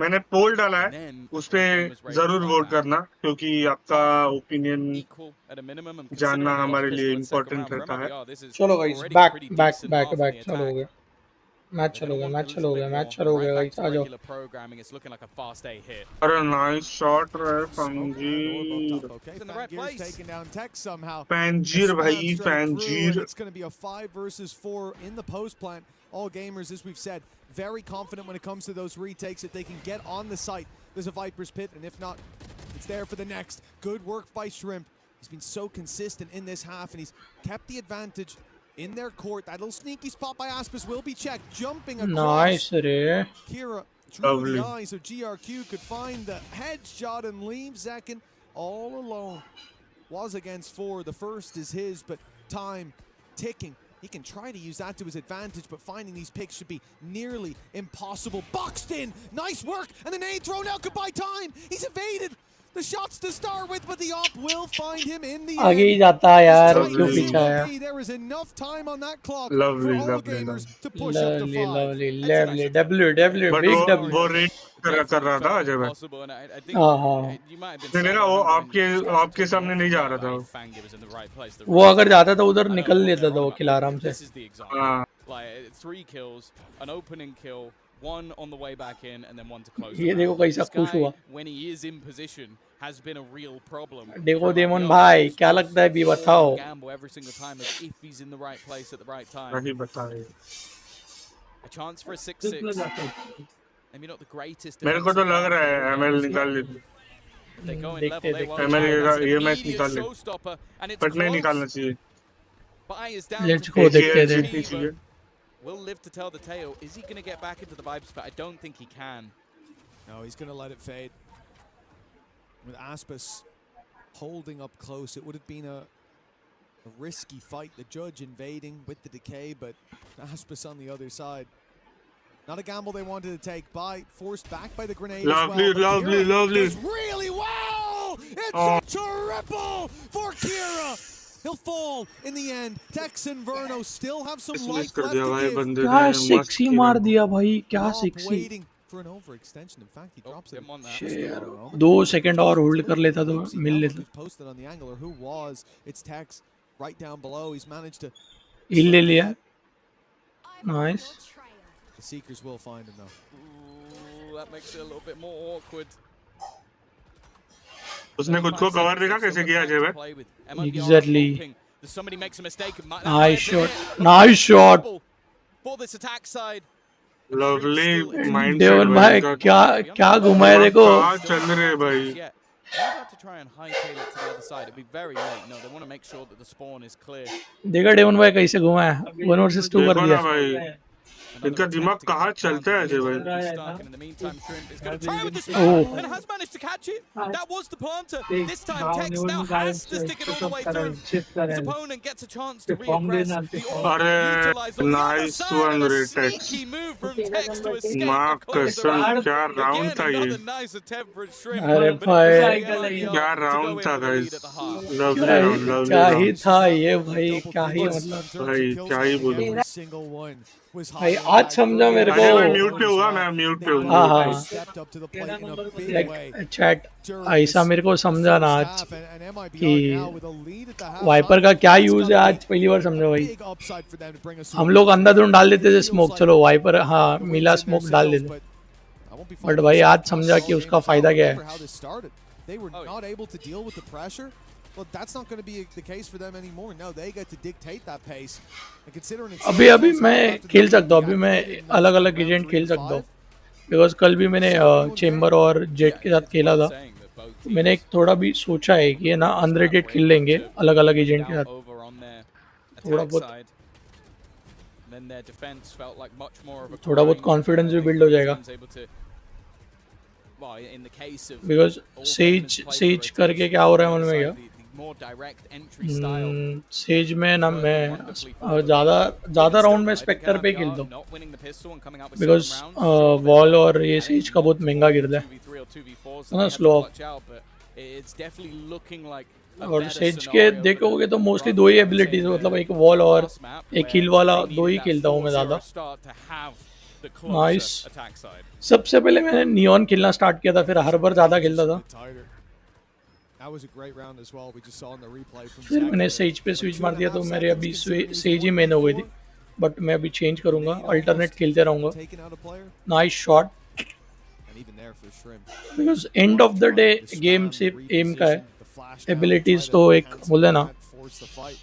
मैंने पोल डाला And है, then उस पे the game was ready to जरूर fight vote back. करना क्योंकि आपका Tough, opinion equal at a minimum, and जानना considering they lost हमारे लिए pistol in second important round for रहता है. MIBR, this is चलो guys, already a back pretty back decent back half on back the चलो हो attack. गया. Match They're चलो going to गया, want मैच a चलो little गया, bit मैच more. चलो Right गया back गाइस, to आ जाओ. regular programming. It's looking like a fast A hit. अरे नाइस शॉट रहे Smoke and orb up फंजीर. top. Okay, He's in the right Fangir's place. taking down Tex somehow. फंजीर Spam भाई straight through, and फंजीर. it's going to be a 5 versus 4 in the post plant. All gamers, as we've said, very confident when it comes to those retakes that they can get on the site. There's a Viper's Pit, and if not, it's there for the next. Good work by Shrimp. He's been so consistent in this half, and he's kept the advantage in their court. That little sneaky spot by Aspis will be checked. Jumping across. Nice रे. Kira drew Lovely. the eye, so GRQ could find the headshot and leave Zekin all alone. Was against 4. The first is his, but time ticking. He can try to use that to his advantage, but finding these picks should be nearly impossible. Boxed in. Nice work. And then A thrown out. Goodbye time. He's evaded the shots to start with, but the op will find him in the आगे ही end. जाता है यार, As tight क्यों as पीछे it will आया. be, there is enough time on that clock Lovely, for all lovely, gamers lovely. to push up to Lovely, 5. lovely, It's a nice lovely. attack. W but big वो W. Rate कर Definitely रहा था felt Ajay भाई. impossible, and I think हाँ. you might have been नहीं sat देखा there वो remembering, started आपके talking सामने नहीं awful जा about रहा था. why Fangir was in the right place, the वो right अगर time. जाता तो उधर I know निकल what लेता they're था on वो about, किल but आराम से. this is the example. हाँ. Like 3 kills, an opening kill, 1 on the way back in, and then 1 to close ये the देखो round. कैसा This खुश guy, हुआ. when he is in position, has been a real problem. देखो for देमन MIBR. भाई, He's क्या just लगता है भी called बताओ. the gamble every single time as if he's in the right place at the right time. वही बता रहे. A chance for a 6-6. Maybe not the greatest मेरे को तो defensive लग half रहा for है all एमएल gamers, निकाल but लेती. if they go in देखते level, they देखते. won't ML mind. That's an ये मैच immediate निकाल ले. showstopper, and it's बट नहीं निकालना close. चाहिए. Bai is down Let's to go, देखते हैं. 53, जीतनी चाहिए. but will live to tell the tale. Is he going to get back into the vibes? But I don't think he can. No, he's going to let it fade. With Aspis holding up close, it would have been a risky fight. The judge invading with the decay, but Aspis on the other side. Not a gamble they wanted to take. By forced back by the grenade Lovely, as well. lovely, Kira lovely. does really well. It's Oh. a triple for Kira. He'll fall in the end. Tex and Verno still have some miss life कर left दिया to भाई give. बंदे क्या ने. मस्त sixty मार खेला. दिया भाई, क्या Op sixty. waiting for an overextension. In fact, he Oh, drops it. didn't want that. just the wrong moment. 2 second और होल्ड कर लेता तो Oopsie, मिल now look लेता. who's posted on the angle, or who was. It's Tex right down below. He's managed to. हिल ले लिया. Nice. The Seekers will find him though. Ooh, that makes it a little bit more awkward. उसने खुद को cover देखा कैसे किया अजय भाई. Exactly. Somebody makes a mistake. Nice shot. Nice shot. For this attack side. Lovely mind देवन भाई क्या घुमाया देखो. कहाँ चल रहे भाई. Yeah. They're about to try and hightail it to the other side. It'd be very late. No, they want to make sure that the spawn is clear. देखा डेवन भाई कैसे घुमाया. 1 वर्सेस 2 कर देखो दिया. ना भाई. इनका दिमाग कहाँ चलता है अजय भाई. In the meantime, Shrimp is going to try with the Oh. spawn and has managed to catch it. That was the planter. This time, Tex now has to stick it all the way through. His opponent gets a chance to reappraise. The order अरे utilized on the other nice side, one and a रे takes. sneaky move from Tex to escape माँ the close कसम around. क्या round Again, था ये. another nice attempt for Shrimp. अरे but it भाई. was MIBR क्या to go राउंड in था with a lead guys. at the half. Lovely क्या राउंड ही लवली क्या ही राउंड. था ये भाई, क्या ही मतलब. भाई क्या ही बोलूं. Every single one was भाई high आज on समझा मेरे that. को. अरे मैं म्यूट पे हुआ. मैं म्यूट पे हूँ. हाँ, हाँ. Stepped up to the plate in a big like way. Chat ऐसा मेरे को समझा ना आज Half and MIBR कि now with a lead at the half Viper time. का क्या It's यूज है gotta आज be पहली बार समझा भाई. big upside for them to bring us हम through. लोग अंधाधुंध डाल देते थे Feels स्मोक. like चलो वाइपर हाँ the wins मिला in their स्मोक डाल sails, देते. but I won't be but finding भाई myself आज समझा past कि all उसका game फायदा as well. क्या है. Remember how this started. They were Oh, yeah. not able to deal with the pressure. Well, that's not going to be the case for them anymore. No, they get to dictate that pace. And considering it's अभी अभी also मैं after खेल the सकता हूँ. अभी मैं activated in अलग अलग round एजेंट 3 खेल to सकता हूँ. 5. बिकॉज कल भी मैंने चेम्बर और जेट के साथ खेला था. Saying that both teams मैंने एक थोड़ा भी सोचा है कि है ना अनरेटेड खेल लेंगे अलग अलग एजेंट के साथ. over on their थोड़ा attack बहुत side. Then their defense felt like much more of a थोड़ा बहुत grind. कॉन्फिडेंस भी I think बिल्ड हो both जाएगा. teams able to- well, in the case of because all says opponents play says for करके rotation, क्या हो रहा है मालूम है side, क्या. the more direct entry style. Says में ना Working मैं wonderfully for them. ज़्यादा Even still, राउंड में though, I think स्पेक्टर पे MIBR खेलता हूँ not winning the pistol and coming out with because 7 rounds. Sure, they wall were, और ये I think, सेज का बहुत महंगा knocked गिरता for है 2v3 or 2v4, so ना they had to slow clutch out, but it's definitely looking like a और better says के scenario for देखोगे them तो मोस्टली rather दो than, he I would say, abilities मतलब एक the वॉल और last map एक where हील वाला they दो needed ही that खेलता हूँ मैं 4-0 ज़्यादा start to have the nice closer attack side. सबसे पहले मैंने नियॉन खेलना स्टार्ट किया था फिर हर बार ज़्यादा खेलता था That was a great round as well. We just saw in the replay from फिर मैंने Zekin. सेज पे Like स्विच मार 2.5 दिया तो मेरे seconds, अभी considering he was says he main हो गई थी 1v4, बट मैं अभी चेंज करूँगा nade अल्टरनेट almost खेलते रहूँगा taking out a player. Nice shot And even there for Shrimp. Because end of the day The game spam, the सिर्फ M का है reposition, the flash down, try abilities to तो एक cancel बोले ना that, force the fight.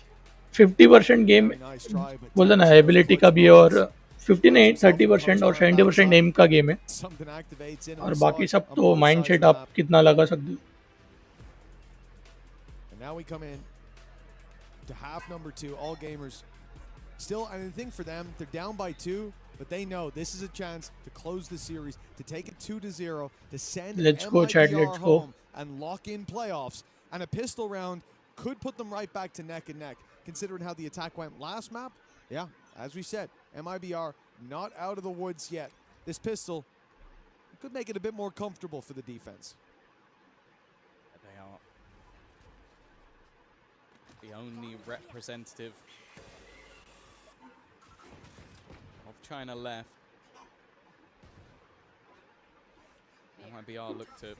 50% game Very nice try, but बोले ना 10 was ability quite का भी है और flawless. 50 नहीं Himself a 30% और post round 70% backside. एम का गेम है Something activates in, and और we saw बाकी it सब on तो both mind sides of set the आप map. कितना लगा सकते हो And now we come in to half number 2. All gamers still, and the thing for them, they're down by 2, but they know this is a chance to close the series, to take it 2-0, to send Let's go, Chad, MIBR let's go. home and lock in playoffs. And a pistol round could put them right back to neck and neck, considering how the attack went last map. Yeah, as we said, MIBR not out of the woods yet. This pistol could make it a bit more comfortable for the defense. They are the only representative of China left. MIBR look to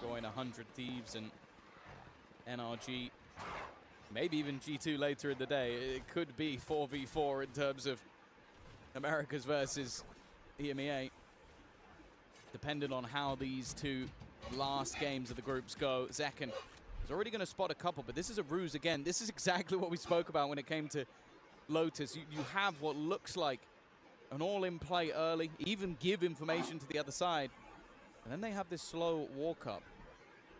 join 100 Thieves and NRG. Maybe even G2 later in the day. It could be 4v4 in terms of Americas versus EMEA. Depending on how these two last games of the groups go. Zekin is already going to spot a couple, but this is a ruse again. This is exactly what we spoke about when it came to Lotus. You have what looks like an all-in play early, even give information to the other side, and then they have this slow walk-up.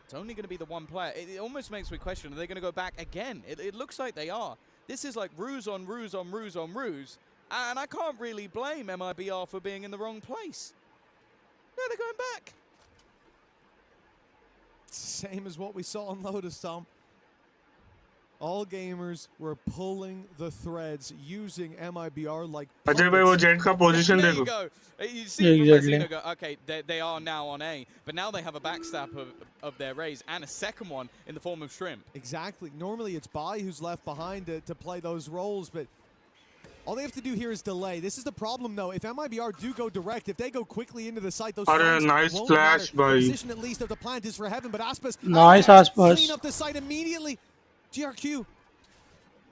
It's only going to be the one player. It almost makes me question, are they going to go back again? It looks like they are. This is like ruse on ruse on ruse on ruse, and I can't really blame MIBR for being in the wrong place. No, they're going back. Same as what we saw on Lotus, Tom. All gamers were pulling the threads using MIBR like Ajay भाई वो jet का position There देखो you go. You see from Mazino go, okay, they are now on A, but now they have a backstab of their raise and a second one in the form of Shrimp. Exactly. Normally it's Bai who's left behind to play those roles, but all they have to do here is delay. This is the problem, though. If MIBR do go direct, if they go quickly into the site, those flanks nice won't flash, matter. The Bai. position at least of the plant is for heaven, but Aspas Nice, Aspas. clean up the site immediately. GRQ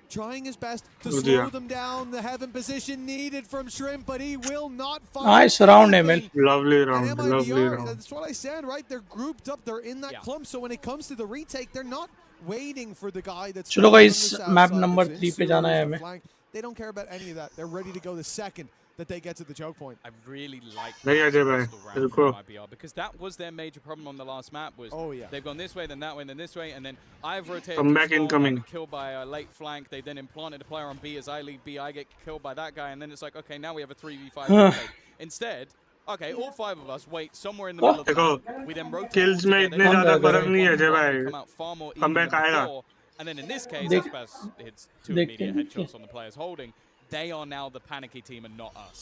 trying his best to Oh, slow dear. them down. The heaven position needed from Shrimp, but he will not find Nice round, anything. Emil. Lovely And round, lovely MIBR, round. that's what I said, right? They're grouped up. They're in that clump. So when it comes to the retake, they're not waiting for the guy that's चलो on the guys, south map side, number that's in 3 पे sewers, जाना है the हमें flank. They don't care about any of that. They're ready to go the second that they get to the choke point. I really like नहीं this Ajay भाई pistol round रुको from MIBR because that was their major problem on the last map was they've gone this way, then that way, then this way, and then I've rotated Comeback too small, incoming. I've been killed by a late flank, they then implanted a player on B as I lead B, I get killed by that guy, and then it's like, okay, now we have a 3v5 retake. Instead, okay, all 5 of us wait somewhere in the middle of the देखो map, we then rotate kills all में together, इतने ज़्यादा Comeback फर्क नहीं है Ajay we भाई come out far more even comeback than आएगा before, and then in this case, देख- Aspas hits 2 देखते immediate हैं headshots on the players holding. They are now the panicky team and not us.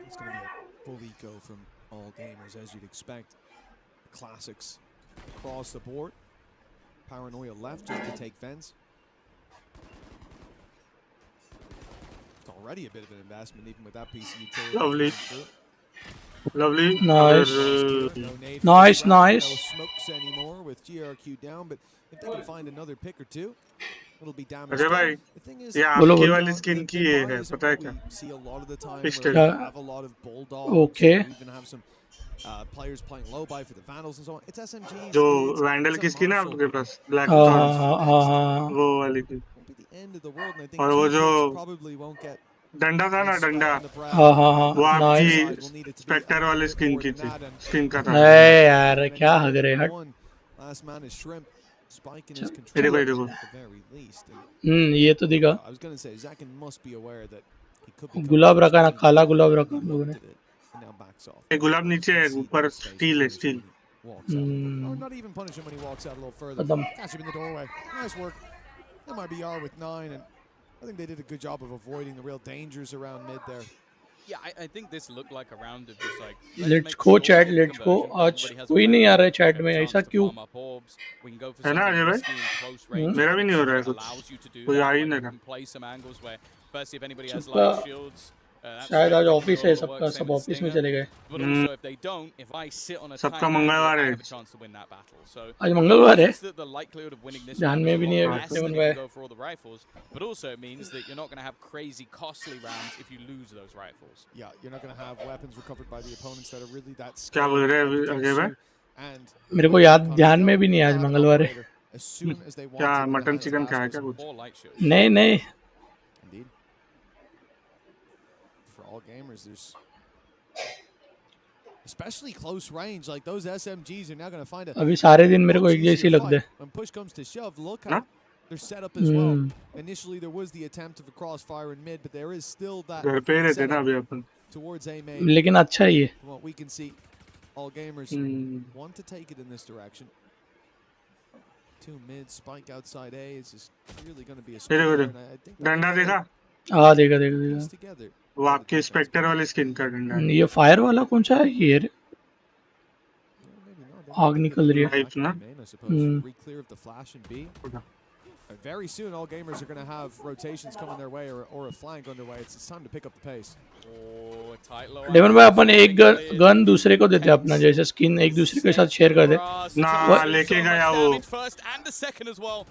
It's going to be a full eco from all gamers, as you'd expect. Classics across the board. Paranoia left just to take fence. It's already a bit of an investment, even with that piece of utility. Lovely. through. lovely Nice. अगर No nade for Nice, this round, nice. No smokes anymore with GRQ down, but if they can find another pick or two, it'll be damage. Ajay भाई The thing is, ये बोलो, आपकी बोलो। वाली skin की ये है पता है क्या we see a lot of the time Pistol. where we क्या? have a lot of bulldogs. Okay. We even have some players playing low buy for the Vandals and so on. It's SMGs. जो it's vandal की a skin है Marshall. आपके पास black हाँ thorn हाँ हाँ हाँ वो वाली की Won't be the end of the world, and I think और वो two जो picks probably won't get डंडा था ना a slap डंडा on the brow. हाँ हाँ वो हाँ आपकी nice We'll need it to be spectre a वाली bit स्किन more की than थी that, and स्किन का था अरे यार क्या हग रहे हट one last man is Shrimp. Spike in his ये control देखो ये देखो at the very least. And ये तो दिखा I was going to say, Zakin must be aware that he could be गुलाब रखा ना काला गुलाब रखा लोगों ने now backs off. ए गुलाब नीचे है, Concede ऊपर that space and स्टील है punish him steel. when he walks out. Or not even punish him when he walks out a little further. खत्म. Catch him in the doorway. Nice work. MIBR with 9, and I think they did a good job of avoiding the real dangers around mid there. Yeah, I think this looked like a round of just like Let's go chat, let's go. आज कोई नहीं आ रहा है chat में, ऐसा क्यों? है ना अजय भाई? मेरा भी नहीं हो रहा है कुछ. कोई आ ही नहीं रहा. सबका शायद आज ऑफिस है, सबका सब ऑफिस में चले गए. सबका मंगलवार है. आज मंगलवार है. ध्यान में भी नहीं है डेवन भाई. But also it means that you're not going to have crazy costly rounds if you lose those rifles. Yeah, you're not going to have weapons recovered by the opponents that are really that क्या बोल रहे हैं अजय भाई? and मेरे को याद ध्यान में भी नहीं आज मंगलवार है. as soon as they want क्या to, मटन चिकन खाया क्या कुछ? Four light shields. नहीं नहीं. Indeed. For all gamers, there's especially close range, like those SMGs are now going to find a अभी सारे दिन मेरे को एक जैसी लगते हैं. when push comes to shove. Look how they're set up as well. Initially there was the attempt of a crossfire in mid, but there is still that घर पे रहते ना अभी अपन. towards A main. लेकिन अच्छा ही है. From what we can see, all gamers want to take it in this direction. Two mid, spike outside A is just really going to be a देखो split. देखो. डंडा देखा? हाँ देखा देखा देखा. together. वो आपके स्पेक्टर वाले स्किन का डंडा है. ये फायर वाला कौन सा है ये? आग निकल रही है. Knife ना? I suppose. Re-clear of the flash and B. Very soon, all gamers are going to have rotations coming their way or a flank underway. It's time to pick up the pace. Oh, tight low. Devon भाई अपन एक gun दूसरे को देते हैं अपना, जैसे skin एक दूसरे के साथ शेयर कर दे. ना लेके गया वो. First and the second as well.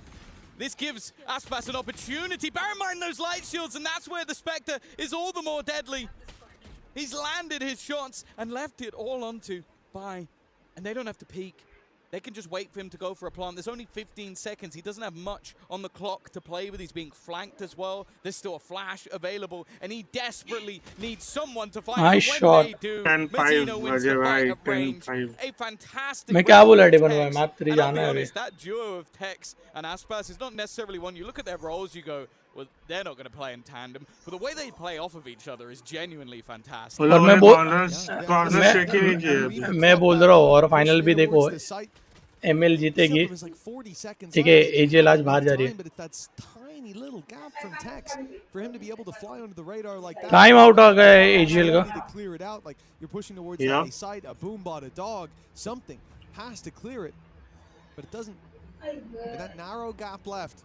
This gives Aspas an opportunity. Bear in mind those light shields, and that's where the Spectre is all the more deadly. He's landed his shots and left it all onto Bai, and they don't have to peek. They can just wait for him to go for a plant. There's only 15 seconds. He doesn't have much on the clock to play with. He's being flanked as well. There's still a flash available, and he desperately needs someone to fight. Nice When shot. they do, 10-5 Mazzino wins the fight at 10-5. range. A fantastic मैं क्या बोला round of Devon भाई, Tex. Map 3 And I'll जाना be है अभी. honest, that duo of Tex and Aspas is not necessarily one. You look at their roles, you go, well, they're not going to play in tandem. But the way they play off of each other is genuinely fantastic. उन लोगों मैं ने बोल- corner shake ही नहीं किया. मैं बोल रहा हूँ, और फाइनल भी देखो एमएल जीतेगी. ठीक है, एजीएल आज बाहर जा रही है. टाइम आउट आ गया है एजीएल का. That narrow gap left.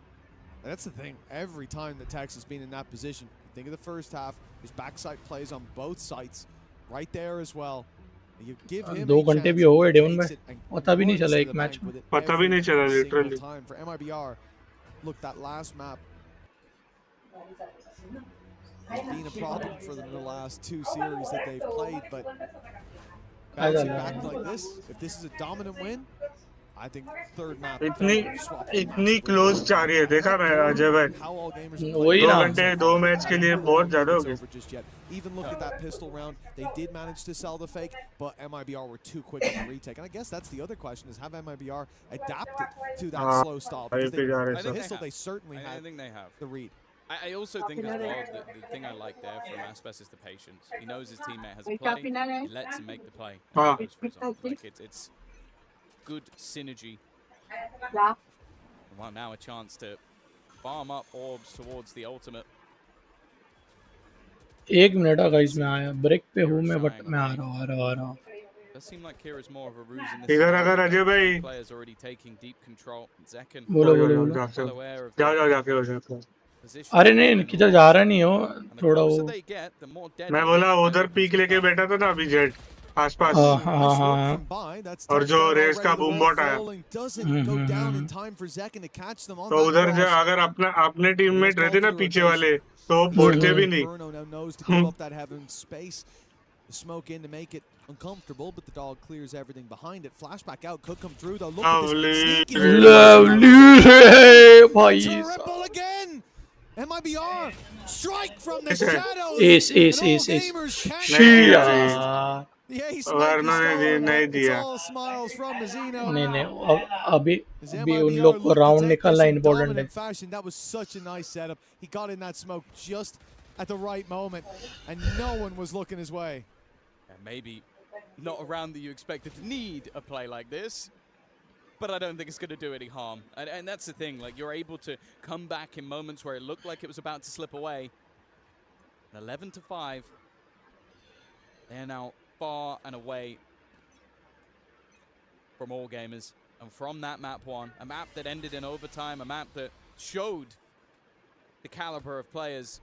That's the thing. Every time that Tex has been in that position, think of the first half. His backside plays on both sides, right there as well. You give him 2 घंटे भी हो गए Devon भाई, पता भी नहीं चला एक मैच में. पता भी नहीं चला literally. For MIBR, look, that last map has been a problem for them in the last 2 series that they've played, but bouncing back like this, if this is a dominant win, I think third map इतनी close जा रही है. देखा मैं अजय भाई. वही 2 ना. घंटे 2 मैच के लिए बहुत ज्यादा हो गए. Even look at that pistol round. They did manage to sell the fake, but MIBR were too quick on the retake. And I guess that's the other question: is have MIBR adapted to that slow style? Because the pistol they certainly I had think they have. the read. I also think as well that the thing I like there from Aspas is the patience. He knows his teammate has a play. He lets him make the play. And goes for his own. Like it's good synergy. Well, now a chance to farm up orbs towards the ultimate. 1 minute आ guys, मैं आया break पे हूँ मैं, but मैं आ रहा हूँ. Does seem like Kira's more of a ruse in this. इधर अगर अजय भाई. Players already taking deep control. Zekken. बोलो. Well जाके हो जाके. अरे नहीं, किधर जा रहा नहीं हो, थोड़ा वो. मैं बोला उधर पीक लेके बैठा था ना अभी जेट आसपास. और जो रेस का बूम बॉट आया, तो उधर अगर अपने टीममेट रहते ना पीछे वाले, तो फोड़ते भी नहीं. Smoke in to make it uncomfortable, but the dog clears everything behind it. Flashback out, could come through though. Look at this sneaky भाई. Triple again. MIBR strike from the shadows. Ace. Shia. The ace नहीं दिया. all smiles from Mazzino. नहीं, अभी उन लोग को round निकालना important है. That was such a nice setup. He got in that smoke just at the right moment, and no one was looking his way. And maybe not a round that you expected to need a play like this, but I don't think it's going to do any harm. And that's the thing, like, you're able to come back in moments where it looked like it was about to slip away. 11-5. They're now far and away from all gamers. And from that map one, a map that ended in overtime, a map that showed the caliber of players,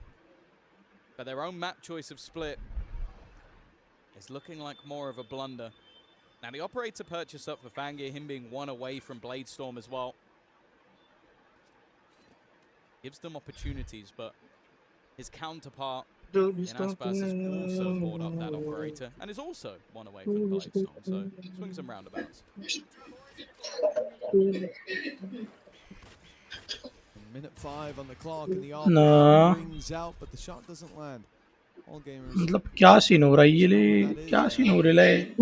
but their own map choice of split is looking like more of a blunder. Now, the operator purchase up for Fangir, him being one away from Bladestorm as well, gives them opportunities, but his counterpart in Aspas has also bought up that operator and is also one away from the Bladestorm, so swings and roundabouts. Minute 5 on the clock and the No. operator rings out, but the shot doesn't land. All gamers. मतलब क्या scene हो रहा है ये ले क्या scene हो रहा है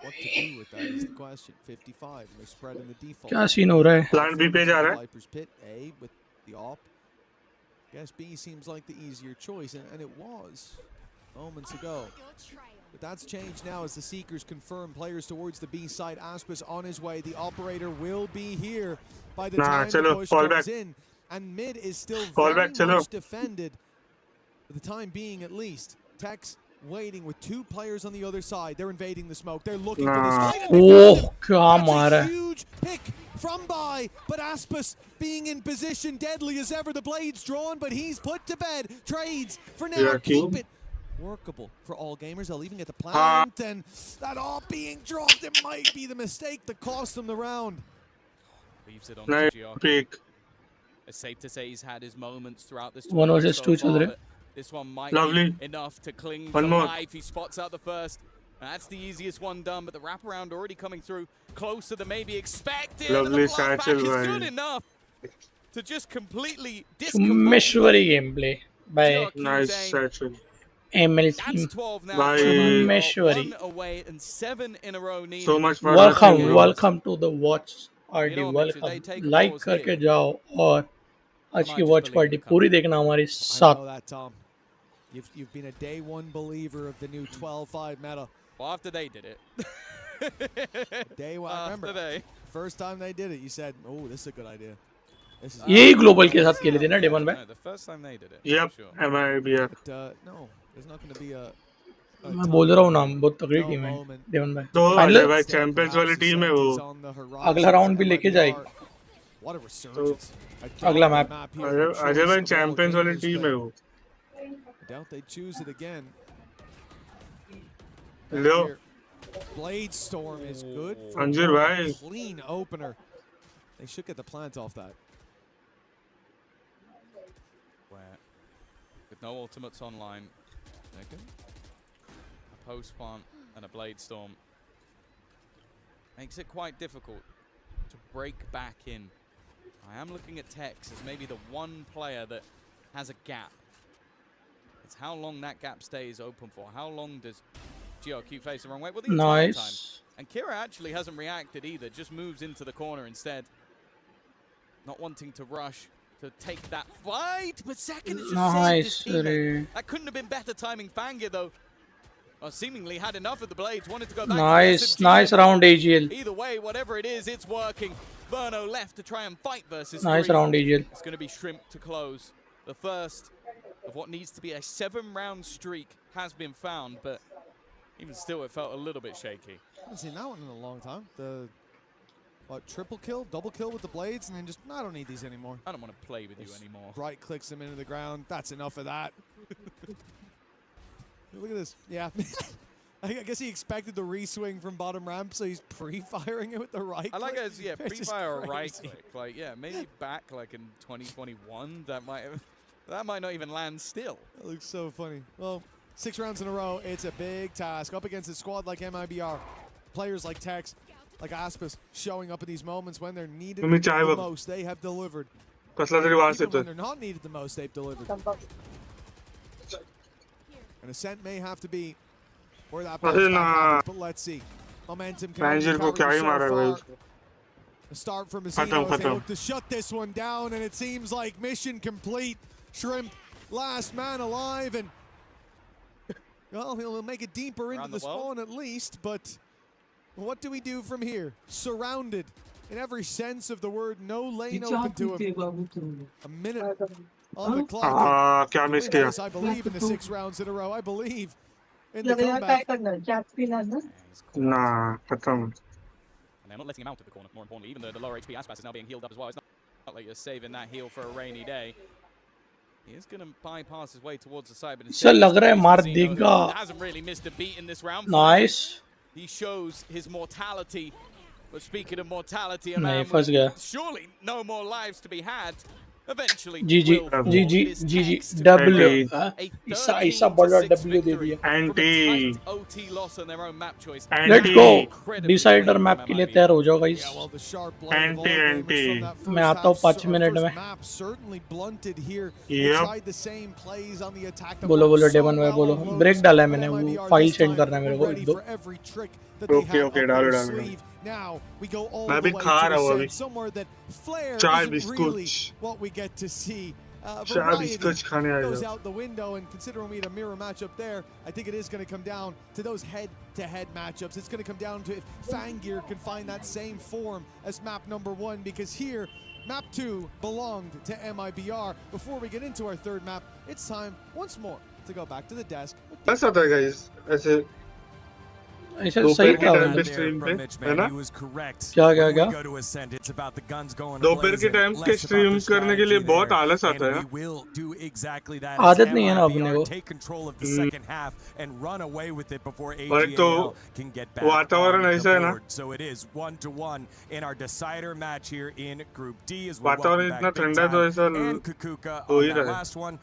What to do with that is the question. 55, and they're spreading the default. क्या सीन हो रहा है प्लान बी पे जा रहा है Viper's pit, A with the op. Guess B seems like the easier choice, and it was moments ago. But that's changed now as the Seekers confirm players towards the B side. Aspas on his way. The operator will be here by the time the push comes in. And mid is still very much defended for the time being, at least. Tex waiting with 2 players on the other side. They're invading the smoke. They're looking for this fight. Oh, क्या मारा That's a है huge pick from Bai, but Aspas being in position, deadly as ever. The blade's drawn, but he's put to bed. Trades for now. Keep it workable for all gamers. They'll even get the plant, and that all being dropped. It might be the mistake that cost them the round. Leaves it on to pick. It's safe to say he's had his moments throughout this 1 tournament versus 2 so चल far, रहे but this one might Lovely. be enough to cling One to more. life. He spots out the first. That's the easiest one done, but the wraparound already coming through closer than maybe expected. Lovely and the blast back satchel, is bhai. good enough to just completely discombobulate Meshwari gameplay by Nice satchel. ML That's team 12 now. Bye. Meshwari. 1 away and 7 in a row needed. So much for welcome nothing, bro. welcome to the watch party You know what, Mitch, if they welcome take a like pause करके here, जाओ और आज might की just watch believe party the comeback. पूरी देखना हमारे I साथ know that, Tom. You've been a day one believer of the new 12-5 meta. Well, after they did it. Day one. I After remember they. first time they did it, you said, "Oh, this is a good idea." This is यही global के साथ खेले थे ना day 1 में No, the first time they did it. Yep, for sure. MIBR. But, no, there's not going to be a मैं बोल रहा हूँ ना बहुत तगड़ी टीम है डे 1 में तो अजय फाइनल भाई चैंपियंस वाली टीम है वो अगला राउंड भी लेके जाएगी What a resurgence. अगला मैप अजय भाई चैंपियंस वाली टीम है वो I doubt they choose it again. Low Blade Storm is good for अंजीर a भाई clean opener. They should get the plant off that. Where, with no ultimates online, a post plant and a blade storm makes it quite difficult to break back in. I am looking at Tex as maybe the one player that has a gap. It's how long that gap stays open for. How long does GRQ face the wrong way? Well, the entire time. And Kira actually hasn't reacted either, just moves into the corner instead. Not wanting to rush to take that fight, but second is just saved his teammate. That couldn't have been better timing. Fangir, though, seemingly had enough of the blades, wanted to go back. Nice round AGL. Either way, whatever it is, it's working. Verno left to try and fight versus Nice three. round AGL. It's going to be Shrimp to close. The first of what needs to be a 7-round streak has been found, but even still, it felt a little bit shaky. I haven't seen that one in a long time. The triple kill, double kill with the blades, and then just, I don't need these anymore. I don't want to play with you anymore. Right clicks them into the ground. That's enough of that. Look at this. Yeah. I guess he expected the re-swing from bottom ramp, so he's pre-firing it with the right click. I like it as, yeah, It's just pre-fire or right crazy. click. Like, yeah, maybe back like in 2021, that might not even land still. That looks so funny. Well, 6 rounds in a row, it's a big task. Up against a squad like MIBR, players like Tex, like Aspas, showing up in these moments when they're needed the most. They have delivered. Even when they're not needed the most, they've delivered. And Ascent may have to be where that bounce back happens, but let's see. Momentum can only carry so far. A start from Messino as they look to shut this one down, and it seems like mission complete. Shrimp, last man alive, and Well, he'll make it deeper into Around the the world. spawn at least, but what do we do from here? Surrounded in every sense of the word, no lane open to him. A minute on the clock. क्या To miss win किया this, I believe in the 6 rounds in a row. I believe in the comeback. ना खत्म And they're not letting him out of the corner, more importantly. Even the lower HP Aspas is now being healed up as well. It's not like you're saving that heal for a rainy day. He is going to bypass his way towards the side, but इससे instead लग रहा है मार Casino देगा. hasn't really missed a beat in this round. Nice. He shows his mortality. But speaking of mortality, a नहीं man फंस with गया. surely no more lives to be had eventually GG will fall. GG This GG text W. Anti. हाँ? a ऐसा 13 ऐसा to बड़ा 6 W दे victory दिया. from a anti tight OT loss on their own map choice. Let's anti go. Incredibly decider clean map from के लिए MIBR. तैयार हो जाओ guys. Yeah, well, the sharp blade of all Anti, gamers anti. from that मैं first आता हूँ half, 5 minute first में. map certainly blunted here. They Yep. tried the same plays on the attack that बोलो worked बोलो so daemon भाई well बोलो. on Lotus, break डाला है but मैंने. वो MIBR file this send time करना है मेरे were को. ready दो. for every trick that they had okay up डालो their डालो sleeve. Now we go all मैं the भी way खा to रहा हूँ Ascent, अभी. somewhere that Flair चाय isn't biscuit. really what we get to see. चाय Variety बिस्कुट खाने आ goes जाओ. out the window, and considering we had a mirror matchup there, I think it is going to come down to those head-to-head matchups. It's going to come down to if Fangir can find that same form as map number 1, because here, map 2 belonged to MIBR. Before we get into our third map, it's time once more to go back to the desk. बस आता है guys ऐसे ऐसा दोपहर सही के था. Time पे There स्ट्रीम पे from Mitch, है man. ना He was correct. क्या क्या When we क्या? go to Ascend, it's about the guns going दोपहर के blazing, टाइम पे less about स्ट्रीम the करने के लिए strategy बहुत there. आलस आता And है. we will do exactly that as आदत नहीं है ना अपने MIBR को. take control of the second half and run away with it before और एक तो Ag.Al can get back वातावरण on ऐसा है the ना. board. So it is 1-1 in our decider match here in Group D as we वातावरण welcome इतना back Big ठंडा है तो Time ऐसा and Kukuka हो on ही that रहा है. last one.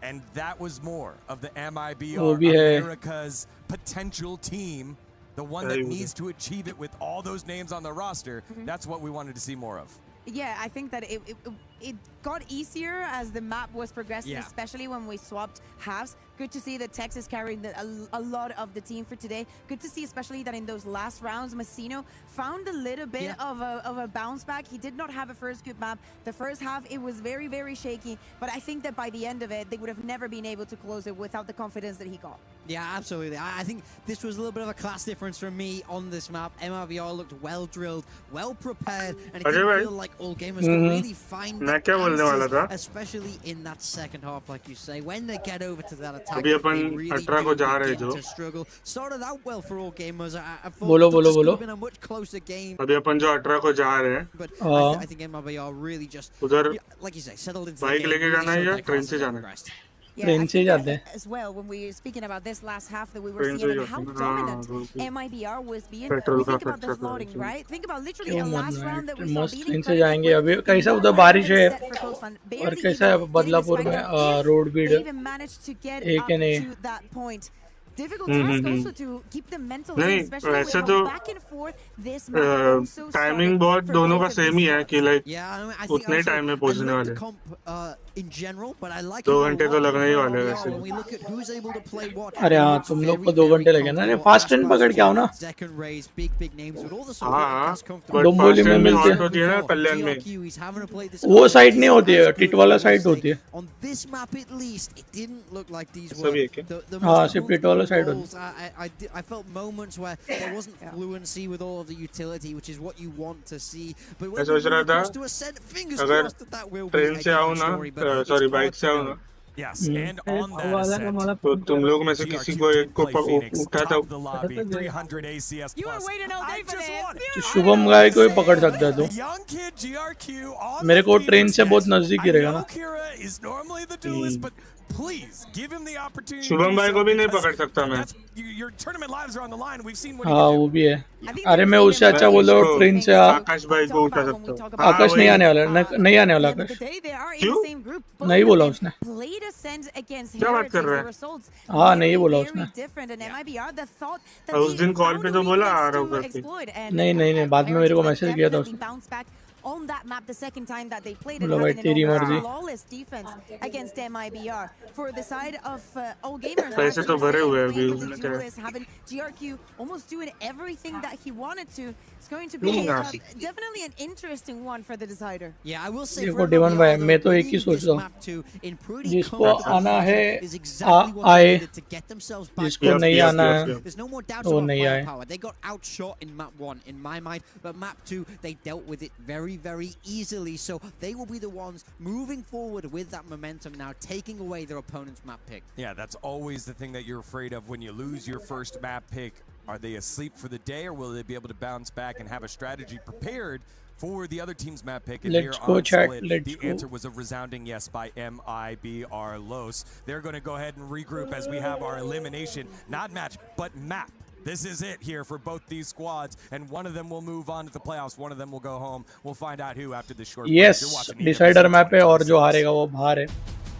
And that was more of the वो MIBR भी है. America's potential team. The one सही that बोले. needs to achieve it with all those names on the roster. That's what we wanted to see more of. Yeah, I think that it got easier as the map was progressing, Yeah. especially when we swapped halves. Good to see that Texas carried a lot of the team for today. Good to see especially that in those last rounds, Massino found a little bit of a bounce back. He did not have a first good map. The first half, it was very, very shaky. But I think that by the end of it, they would have never been able to close it without the confidence that he got. Yeah, absolutely. I think this was a little bit of a class difference for me on this map. MIBR looked well drilled, well prepared, and it Ajay didn't भाई. feel like all gamers could really find मैं the क्या बोलने वाला था? answers, especially in that second half, like you say. When they get over to that attack, अभी अपन they really 18 को do जा रहे begin जो. to struggle. Started out well for all gamers. I thought बोलो that बोलो this could बोलो. have been a much closer game, अभी अपन जो 18 को जा रहे हैं but हाँ. I think MIBR really just, उधर like you say, settled into the bike game. लेके Really जाना है showed या their ट्रेन class से as they जाना है? progressed. Yeah, ट्रेन I से think जाते that हैं. as well, when we were speaking about this last half that we were train से seeing and जाते how हैं. dominant हाँ, MIBR was being. Petrol We का think about the खर्चा slotting, करो. right? Think about literally क्यों a मन last round that we है. saw मस्त being ट्रेन से incredibly जाएंगे. quick. अभी The कैसा ball उधर had बारिश been है. set for Coast Fund, और barely कैसा है even getting the Badlapur spike में down. If road Beed they even managed to get एक up है नहीं. to that point. Difficult task also to keep them mental in, नहीं, especially with वैसे how तो, back and forth this map also timing started बहुत for दोनों both का of same these ही है कि squads. Like Yeah, I think उतने also, time में I पहुंचने like वाले the हैं. comp in general, but I like 2 it a घंटे तो lot लगने ही for वाले हैं MIBR वैसे when भी. we look at who's able to play what. अरे हाँ It's तुम लोग very, को 2 very घंटे लगे ना. comfortable. फास्ट ट्रेन Aspas पकड़ के आओ ना. second raise, big names, but all the support हाँ that's comfortable. But Dombivli fast में ट्रेन भी मिलते हॉट हैं. होती है ना कल्याण में. GRQ, he's having to play this वो card साइड नहीं as होती है. good, टिट वाला I will साइड say. होती है. On this map at least, it didn't look like these ऐसा were भी है क्या? the हाँ most सिर्फ टिट वाला साइड होती comfortable roles. I felt moments where there wasn't fluency with all of the utility, which is what you want to see. But मैं when सोच you रहा move था across to Ascent, fingers अगर crossed that will be train a से आओ different ना story. But it's sorry hard bike से to आओ know. ना Yes, and on that Ascent, तो तुम लोग में से किसी को एक को Phoenix, उठा top था. of the lobby, 300 ACS You were plus. waiting all day I for just this. want it. You Shubham गाय को ही पकड़ सकता है The तू. young kid GRQ on मेरे the को ट्रेन Phoenix से बहुत net. नजदीक I ही रहेगा know ना. Kira is normally the duelist, but please give him the opportunity. to Shubham do भाई so को भी नहीं because पकड़ सकता मैं. that's- your tournament lives are on the line. We've seen what he हाँ can वो do. भी है. I think अरे there's मैं even उससे more अच्छा बोल रहा हूँ इसको ट्रेन things से आ. to आकाश भाई को talk उठा about when we सकता talk हूँ. about हाँ आकाश नहीं वही. आने वाला. नहीं आने वाला At the end of Akash. the day, they are in क्यों? the same group. Both नहीं of बोला them उसने. played Ascent against क्या बात कर Heretics. रहा The है? results हाँ नहीं very, बोला very उसने. different. And MIBR, the thought that उस they दिन कॉल found पे a तो बोला आ weakness रहा हूँ to करके. exploit. And नहीं नहीं नहीं बाद में मेरे को Heretics मैसेज किया था definitely उसने. bounced back on that map the second time that they played it, बोला भाई having an तेरी almost मर्जी. flawless defense against MIBR. For the side of All Gamers, पैसे as you तो were भरे saying, हुए हैं अभी playing with the उनके duelist, having GRQ almost doing everything that he wanted to, it's going to नहीं be आ definitely an interesting one for the decider. Yeah, I will say for देखो Devon भाई, MLBR though, मैं तो एक ही winning सोच this रहा हूँ, map 2 in pretty जिसको अच्छा comfortable आना है fashion is exactly what they आए, needed to get themselves back जिसको into यप नहीं this यप आना यप series. है yup There's no more doubts वो about नहीं आए. firepower. They got outshot in map 1 in my mind, but map 2 they dealt with it very, very easily. So they will be the ones moving forward with that momentum now, taking away their opponent's map pick. Yeah, that's always the thing that you're afraid of when you lose your first map pick. Are they asleep for the day, or will they be able to bounce back and have a strategy prepared for the other team's map pick? And here let's go on chat, Split, let's the go. answer was a resounding yes by Mibr.Los. They're going to go ahead and regroup as we have our elimination, not match, but map. This is it here for both these squads, and one of them will move on to the playoffs. One of them will go home. We'll find out who after this short break. Yes, You're watching decider EWC map है और जो 2026. हारेगा वो बाहर है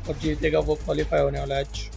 और जीतेगा वो क्वालिफाई होने वाला है आज.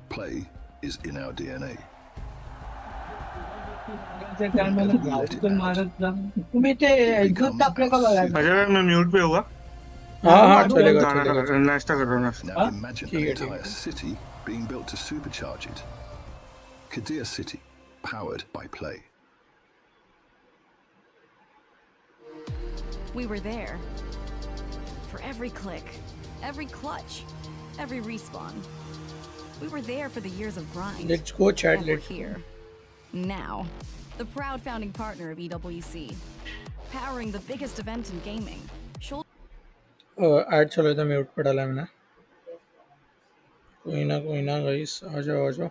Play is in our DNA. अच्छा मैं म्यूट पे होगा हाँ हाँ चलेगा खाना चलेगा. नाश्ता कर रहा हूँ नाश्ता Now imagine an ठीक है, ठीक entire city being built to supercharge it. Kadir City, powered by Play. We were there. For every click, every clutch, every respawn. We were there for the years of grind. Let's go chat, And we're let's. here. Now. The proud founding partner of EWC. Powering the biggest event in gaming. Add चलो तो mute पे डाला है मैंने. कोई ना guys, आ जाओ आ जाओ.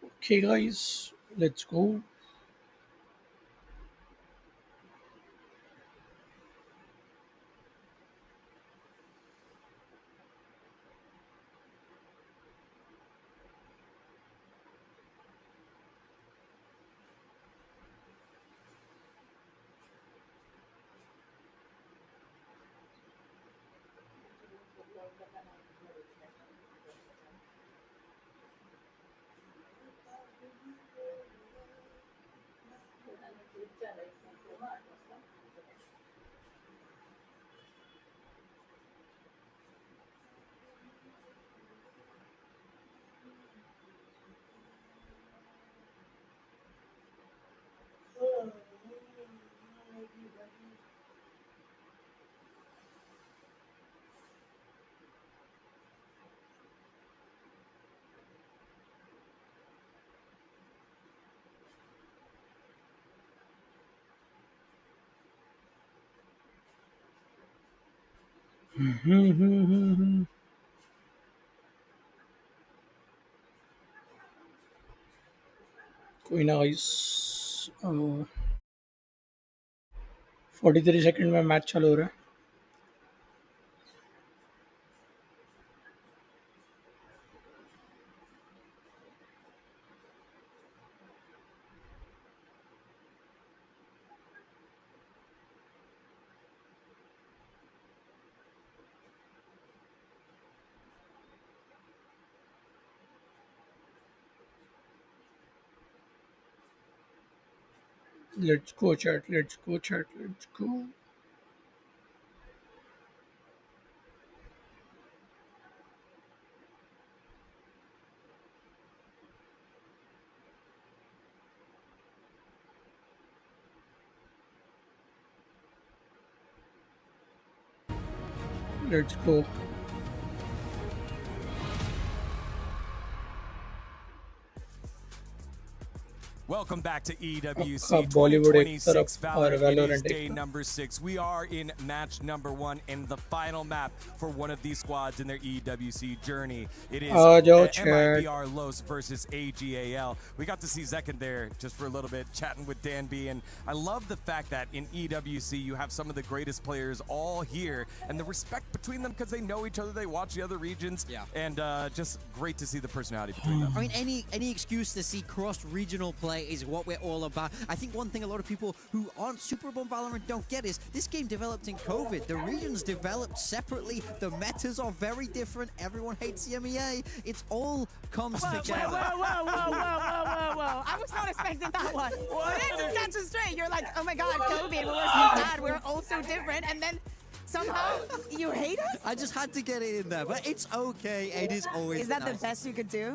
Okay guys, let's go. कोई ना गाइस, 43 सेकंड में मैच चालू हो रहा है. Let's go, chat. Let's go, chat. Let's go. Let's go. Welcome back to EWC आपका बॉलीवुड एक 2026 तरफ और Valorant. It is Valorant day एक तरफ. number 6. We are in match number 1 in the final map for one of these squads in their EWC journey. It is आ जाओ chat. Mibr.Los versus Ag.Al. We got to see Zekin there just for a little bit, chatting with Dan B. And I love the fact that in EWC you have some of the greatest players all here, and the respect between them because they know each other, they watch the other regions, and just great to see the personality between them. I mean, any excuse to see cross-regional play is what we're all about. I think one thing a lot of people who aren't super up on Valorant don't get is this game developed in COVID. The regions developed separately. The metas are very different. Everyone hates the MEA. It's all comes together. Whoa. I was not expecting that one. Let's just catch it straight. You're like, oh my God, COVID, we're so bad. We're all so different. And then somehow you hate us? I just had to get it in there, but it's okay. It is always Is that nice. the best you could do?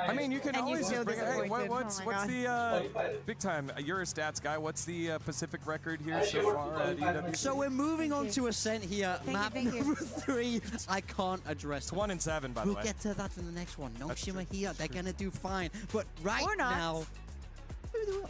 I mean, you can And you always still just bring it. Hey, disappointed. what's Oh my God. the big time? You're a stats guy. What's the Pacific record here so far at EWC? So we're moving on to Ascent here. Map Thank you. number 3. I can't address It's 1 and 7, by the We'll way. get to that in the next one. No That's shimmer true. here. They're going to do fine. But right Or not. now, maybe they will.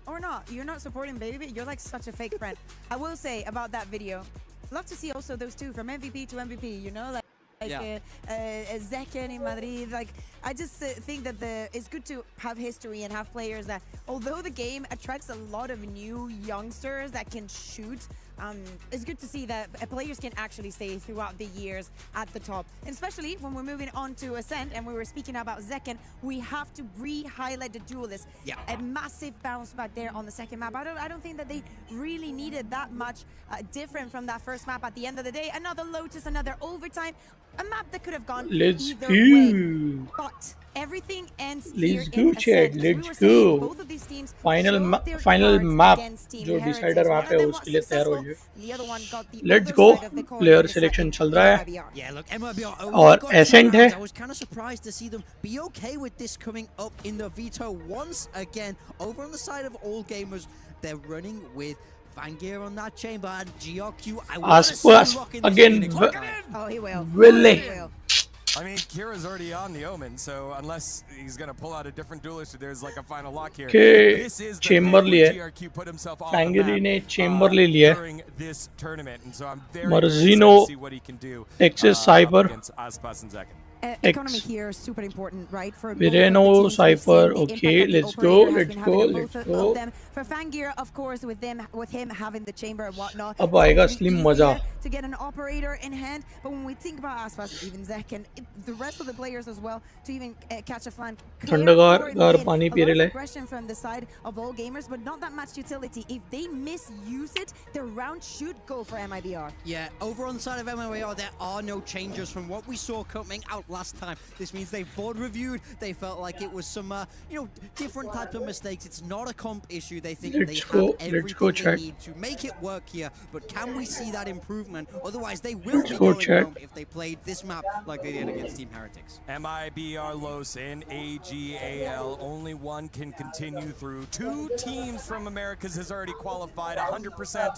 Or not. You're not supporting baby. You're like such a fake friend. I will say about that video, love to see also those two from MVP to MVP, you know, like Zekin in Madrid. Like, I just think that it's good to have history and have players that, although the game attracts a lot of new youngsters that can shoot, it's good to see that players can actually stay throughout the years at the top. And especially when we're moving on to Ascent and we were speaking about Zekin, we have to re-highlight the duelist. A massive bounce back there on the second map. I don't think that they really needed that much different from that first map at the end of the day. Another Lotus, another overtime. A map that could have gone either way. But everything ends here Let's in go, Ascent. chat. As we Let's were saying, go. both of these teams Final showed their final cards map against Team जो Heretics. decider वहाँ One पे of है them उसके was लिए तैयार successful, होइए. the other one got the Let's other go. side of the coin Player in the selection second चल रहा है. IBR. Yeah, look, MIBR और got 2 Ascent है. rounds. I was kind of surprised to see them be okay with this coming up in the veto once again. Over on the side of All Gamers, they're running with Vangear on that chamber and GRQ. I want to see Aspas Rock in this again. Phoenix one. Oh, he will. Willy. He will. I mean, Kira's already on the Omen, so unless he's going to pull out a different duelist, there's like a final lock here. के This is the chamber bit लिए. where GRQ put himself on the Tangiri ने map chamber ले लिया. during this tournament, and so I'm very Marzino, excited to see what he can do Texas up Cyber. against Aspas and Zekin. Economy here is super important, right? For Vireno, both of the teams. We've Cypher, seen the impact okay, that the let's go, operator has let's been go, having on let's both go. of them. For Vangear, of course, with him having the chamber and whatnot, अब it's आएगा going to be Slim easier मजा. to get an operator in hand. But when we think about Aspas, even Zekin, the rest of the players as well, to even catch a flank. ठंडगार पानी P A lot रहे of aggression from the side of All Gamers, but not that much utility. If they misuse it, the round should go for MIBR. Yeah, over on the side of MIBR, there are no changes from what we saw coming out last time. This means they've board reviewed. They felt like it was some, different types of mistakes. It's not a comp issue. They think Let's they go, have let's everything go, they chat. need to make it work here. But can we see that improvement? Otherwise, they will be go, going chat. home if they played this map like they did against Team Heretics. Mibr.Los and Ag.Al. Only one can continue through. 2 teams from Americas has already qualified 100%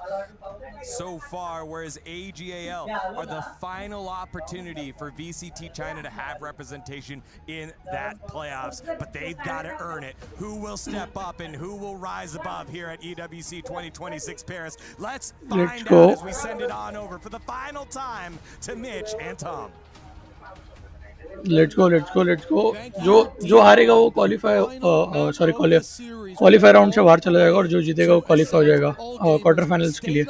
so far, whereas Ag.Al are the final opportunity for VCT China to have representation in that playoffs. But they've got to earn it. Who will step up and who will rise above here at EWC 2026 Paris? Let's find go. out as we send it on over for the final time to Mitch and Tom. Let's go. जो हारेगा वो qualify round से बाहर चला जाएगा और जो जीतेगा वो क्वालिफाई हो जाएगा क्वार्टर फाइनल्स के लिए.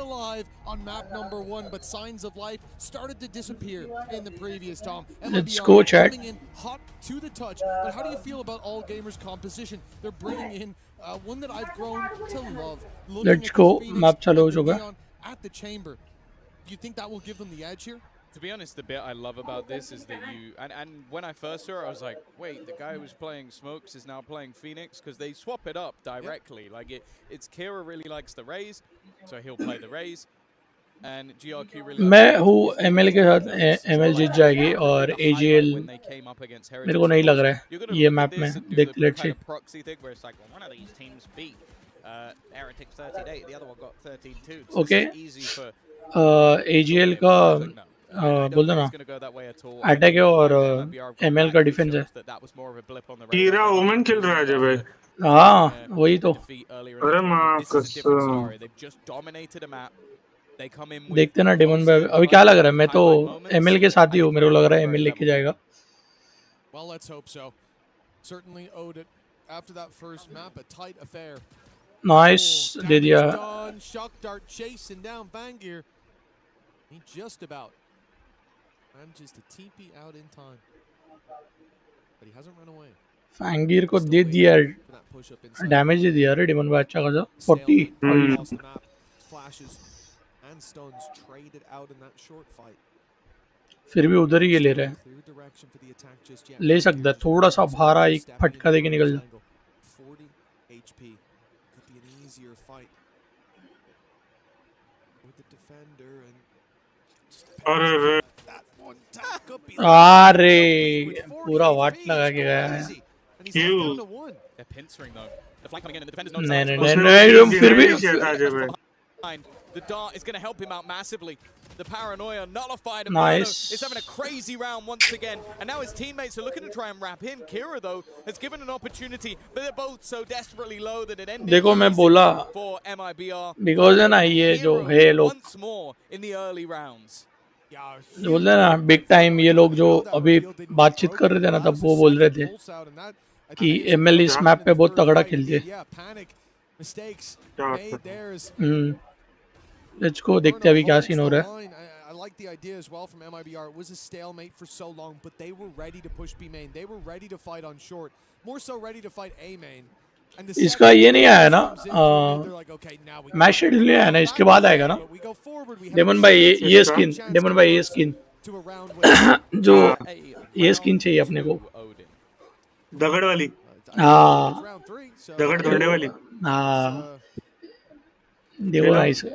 On map number 1, but signs of life started to disappear in the previous, Tom. Let's MIBR go, chat. coming in hot to the touch. But how do you feel about All Gamers' composition? They're bringing in one that I've grown to love. Looking Let's at go. this Phoenix Map चालू हो and the चुका है. Neon at the chamber. Do you think that will give them the edge here? To be honest, the bit I love about this is that and when I first saw it, I was like, wait, the guy who was playing Smokes is now playing Phoenix, because they swap it up directly. Like it's Kira really likes the Raze, so he'll play the Raze, and GRQ really likes मैं the हूँ Aegis, so he ML plays के the साथ Nodes. So ML Jeet like that was जाएगी probably और the highlight AGL when they came up against मेरे को Heretics. Of नहीं लग course, रहा you're है gonna ये look at मैप this में and do the देखते let's kind see of proxy thing where it's like, well, one of these teams beat Heretics 38, the other one got 13-2. So this okay is easy for AGL Dominate. का But it's like, no. I बोल don't दो think ना it's going to go that way at all. I attack think है the और fact that MIBR have gone ML back का here defence है shows that that was more of a blip on the radar. हीरा Maybe Omen being खेल रहा है doomed Ajay भाई। after हाँ taking वही a तो defeat earlier in the अरे tournament. माँ This is a different कसम। story. They've just dominated a map. They come in with देखते ना डेमन most of भाई the अभी क्या लग devices रहा है and मैं तो highlight moments. एमएल के साथ I ही हूँ think मेरे को we're in लग for रहा a है very एमएल लेके level game. जाएगा Well, let's hope so. Certainly owed it after that first map, a tight affair. Nice they Damage दिया done. Shock dart chasing down Bangir. He just about manages to TP out in time, but he hasn't run away. फैंगीर को Still दे waiting दिया for that push up inside. Damage दे दिया रे daemon भाई अच्छा खासा 40 Stalemate 40 across the map. Flashes and stuns traded out in that short fight. फिर भी उधर ही ये ले रहे हैं Clear direction for the attack just yet. ले सकता है थोड़ा सा भारा एक फटका दे के निकल जा 40 HP. Could be an easier fight with the defender and अरे रे that one tap could be अरे पूरा वाट लगा के गया है and he's left down to one. They're pincering though. The flank coming in and the defender's नहीं नहीं not नहीं उसने वो नहीं चीज तुम फिर गिराई भी नहीं चाहिए था अजय भाई। behind. The dart is going to help him out massively. The paranoia nullified, and Nice. Mano is having a crazy round once again. And now his teammates are looking to try and wrap him. Kira, though, has given an opportunity, but they're both so desperately low that it ended देखो मैं easy बोला for MIBR. Because है ना ये जो Hero है लोग once more in the early rounds. जो बोलते हैं ना बिग टाइम ये लोग जो अभी बातचीत कर रहे थे ना तब वो बोल रहे थे कि एमएल इस मैप पे बहुत तगड़ा खेलती है लेट्स गो देखते हैं अभी क्या सीन हो रहा है I like the idea as well from MIBR. It was a stalemate for so long, but they were ready to push B main. They were ready to fight on short. More so ready to fight A main. And the इसका ये नहीं आया ना they're like, okay, now we match schedule नहीं आया ना इसके बाद आएगा ना we go forward. We Demon भाई ये स्किन डेमन भाई ये skin to a round where जो A ये round स्किन चाहिए अपने को to Odin. दगड़ वाली हाँ round 3. So दगड़ धोने वाली। हाँ देखो ना इस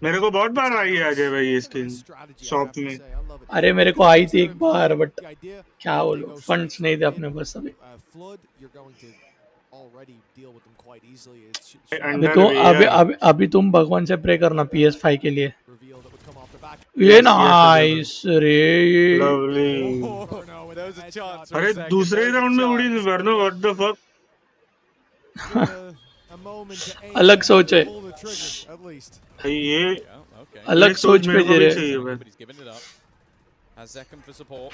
मेरे को बहुत बार आई है अजय भाई ये skin strategy, I shop have to में। say. I love it. अरे मेरे को आई थी एक बार बट The idea, क्या बोलूं फंड्स नहीं थे अपने पास अभी Flood, you're going to already deal with them quite easily. It's अभी तो अभी तुम भगवान से प्रे करना PS5 के लिए reveal that would come off the back. ये नाइस रे lovely. Oh, no, There was a chance for अरे a second. दूसरे There was a राउंड में उड़ी chance. वरना what the fuck. A moment to aim अलग and सोच है pull the trigger, at least. ये Yeah, okay. अलग ये सोच मेरे पे को दे भी रहे चाहिए भाई। But he's giving it up. Has Zekam for support.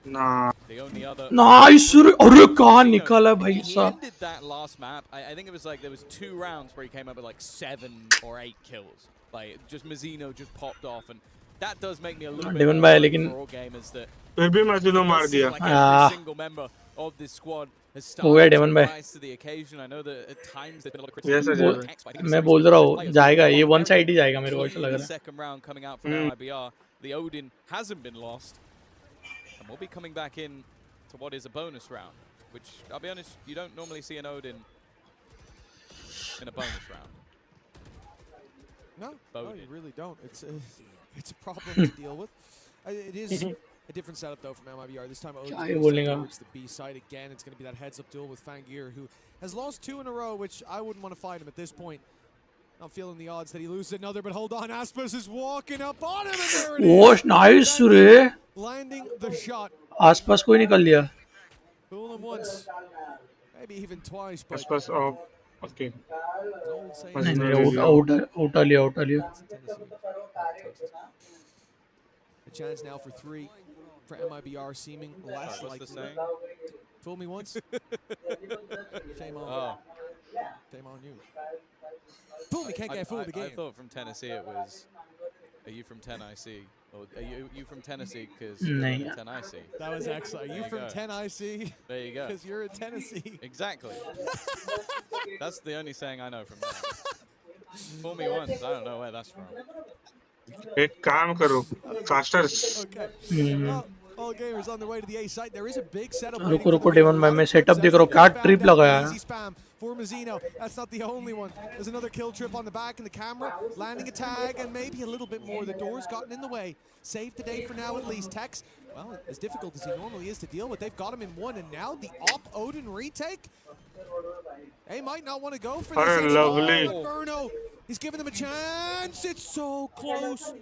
ना The only other. नाइस रे अरे कहाँ निकाला भाई He साहब ended that last map. I think it was like there was 2 rounds where he came up with like 7 or 8 kills. Like just Mazzino just popped off, and that does make me a little bit Devon भाई, worried लेकिन for all gamers that फिर भी मजीनो मार it does दिया। seem like every single member of this squad has हो गया started Devon to भाई। rise to the occasion. I know that at times there's been a lot of Yes, criticism. sir, of yes, attacks, but I think मैं it's बोल serious रहा for हूँ players. जाएगा ये Very one side ही जाएगा मेरे को ऐसा clean लग the रहा है second round coming out from MIBR. The Odin hasn't been lost, and we'll be coming back in to what is a bonus round, which I'll be honest, you don't normally see an Odin in a bonus round. No, Bowden. you really don't. It's a problem to deal with. It is a different setup though from MIBR. This time Odin's क्या going बोलेगा? towards the B side again. It's going to be that heads-up duel with Fangir, who has lost 2 in a row, which I wouldn't want to fight him at this point. Not feeling the odds that he loses another, but hold on, Aspas is walking up on him, and there it वो is. Nice रे Landing the shot. आसपास कोई निकल लिया Fool him once, maybe even twice, but आसपास of okay an old saying. नहीं मजीनो नहीं ले लिया। उठा लिया उठा लिया A chance now for 3 for MIBR, seeming less What's like the saying? fool me once. Shame on. Oh, Shame on you. Fool me, can't get fooled I again. thought from Tennessee it was, are you from 10 IC? Or are you from Tennessee because you're नहीं in 10 IC? That was excellent. Are you There you from go. 10 IC? There you go. Because you're in Tennessee. Exactly. That's the only saying I know from that. Fool me once, I don't know where that's from. एक काम करो, Casters. Okay. Hmm, Well, all gamers on their way to the A site. There is a big setup रुको waiting for रुको the Reaper. Daemon A भाई lot मैं of setup clips देख as रहा they हूँ, get क्या spammed trip out. लगा The यार. easy spam for Mazzino. That's not the only one. There's another kill trip on the back in the camera. Landing a tag and maybe a little bit more. The door's gotten in the way. Save the day for now at least. Tex, well, as difficult as he normally is to deal with, they've got him in one. And now the Op Odin retake. They might not want to go for this अरे anymore. lovely. But Verno, he's giving them a chance. It's so close.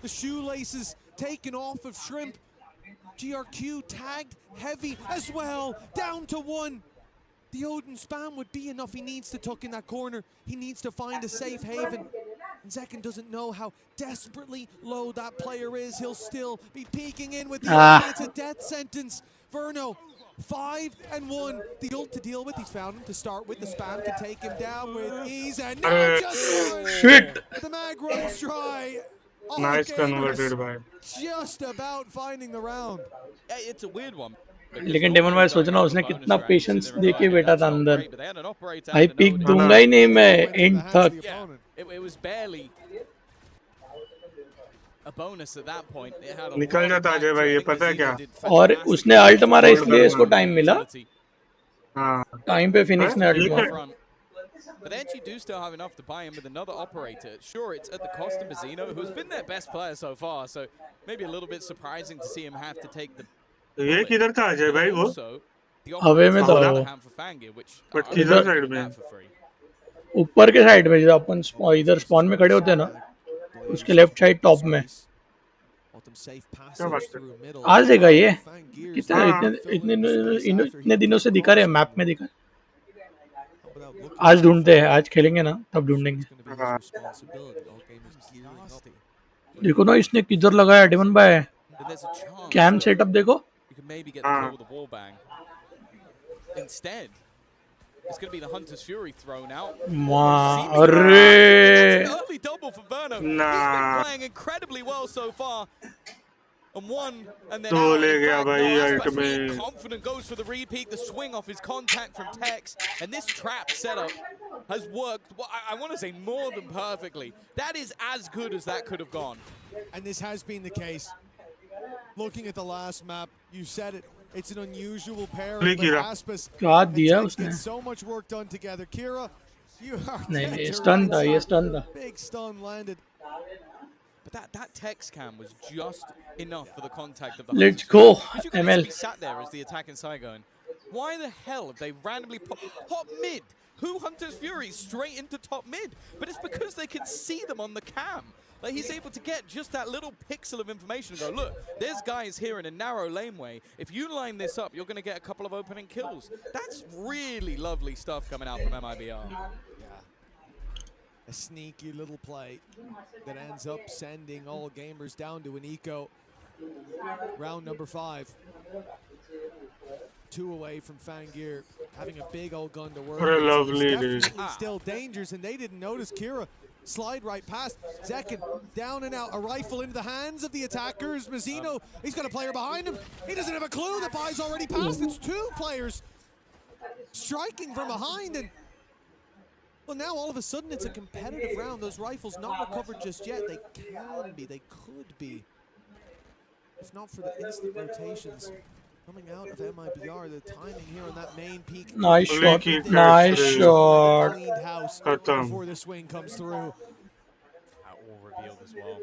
The shoelaces taken off of Shrimp. GRQ tagged heavy as well. Down to one. The Odin spam would be enough. He needs to tuck in that corner. He needs to find a safe haven. And Zekken doesn't know how desperately low that player is. He'll still be peeking in with the ult, and it's a death sentence. Verno, 5 and 1. The ult to deal with. He's found him to start with. The spam can take him down with ease. And now just one. Shit. The mag runs dry. All Nice gamers converted भाई. just about finding the round. It's a weird one. लेकिन daemon भाई सोचना उसने कितना patience दे के बैठा था अंदर. भाई पीक हाँ दूंगा ना. ही नहीं मैं Went through and the hands of तक. the opponent. It was barely a bonus at that point. It had a निकल lot of जाता back अजय to भाई, it. ये I think पता है क्या? Mazzino did और fantastic उसने job अल्ट मारा Gold इसलिए इसको Baron. टाइम मिला. हाँ. टाइम पे हैं? फिनिक्स ने ये अल्ट क्या? मारा. front. But they actually do still have enough to buy him with another operator. Sure, it's at the cost of Mazzino, who's been their best player so far, so maybe a little bit surprising to see him have to take the ये bullet. किधर था Ajay But भाई then वो? also, the हवे में operator था on the वो. other hand for Fangir, which But I'm किधर not साइड giving में? that for free. ऊपर के साइड में जो अपन इधर स्पॉन में खड़े होते हैं ना, उसके लेफ्ट साइड टॉप में. क्या बात है? आज देखा ये कितने हाँ. इतने इतने इतने दिनों से दिखा रहे, मैप में दिखा. आज ढूंढते हैं, आज खेलेंगे ना तब ढूंढेंगे. हाँ. देखो ना इसने किधर लगाया डेमन भाई. But there's a chance cam that setup देखो. you can maybe get the kill with a wall bang. Instead, it's going to be the Hunter's Fury thrown out. माँ That's अरे an early double for Verno. He's Nah. been playing incredibly well so far. And one, and then तो out. ले In गया fact, भाई no, alt Aspas being में. confident goes for the repeat. The swing off his contact from Tex. And this trap setup has worked, well, I want to say more than perfectly. That is as good as that could have gone. And this has been the case. Looking at the last map, you said it. It's an unusual pairing, but Kira. Aspas क्या and दिया Tex उसने. get so much work done together. Kira, you are नहीं dead नहीं to stun था, rights. ये stun था. Big stun landed. But that Tex cam was just enough for the contact of the Let's Hunter's go, Fury. Because you can ML. basically sat there as the attack inside going, why the hell have they randomly top mid? Who Hunter's Fury straight into top mid? But it's because they can see them on the cam. Like he's able to get just that little pixel of information and go, look, there's guys here in a narrow laneway. If you line this up, you're going to get a couple of opening kills. That's really lovely stuff coming out from MIBR. A sneaky little play that ends up sending all gamers down to an eco. Round number 5. 2 away from Fangir, having a big old gun to work What a with. So lovely there's day. definitely still dangers, and they didn't notice Kira slide right past. Zekken down and out, a rifle into the hands of the attackers. Mazzino, he's got a player behind him. He doesn't have a clue. The buy's already passed. It's 2 players striking from behind, and well, now all of a sudden it's a competitive round. Those rifles not recovered just yet. They can be, they could be. If not for the instant rotations coming out of MIBR, the timing here on that main peak. Nice shot, Flicky nice catch. shot. Cleaned house Khatam. before the swing comes through. That all revealed as well.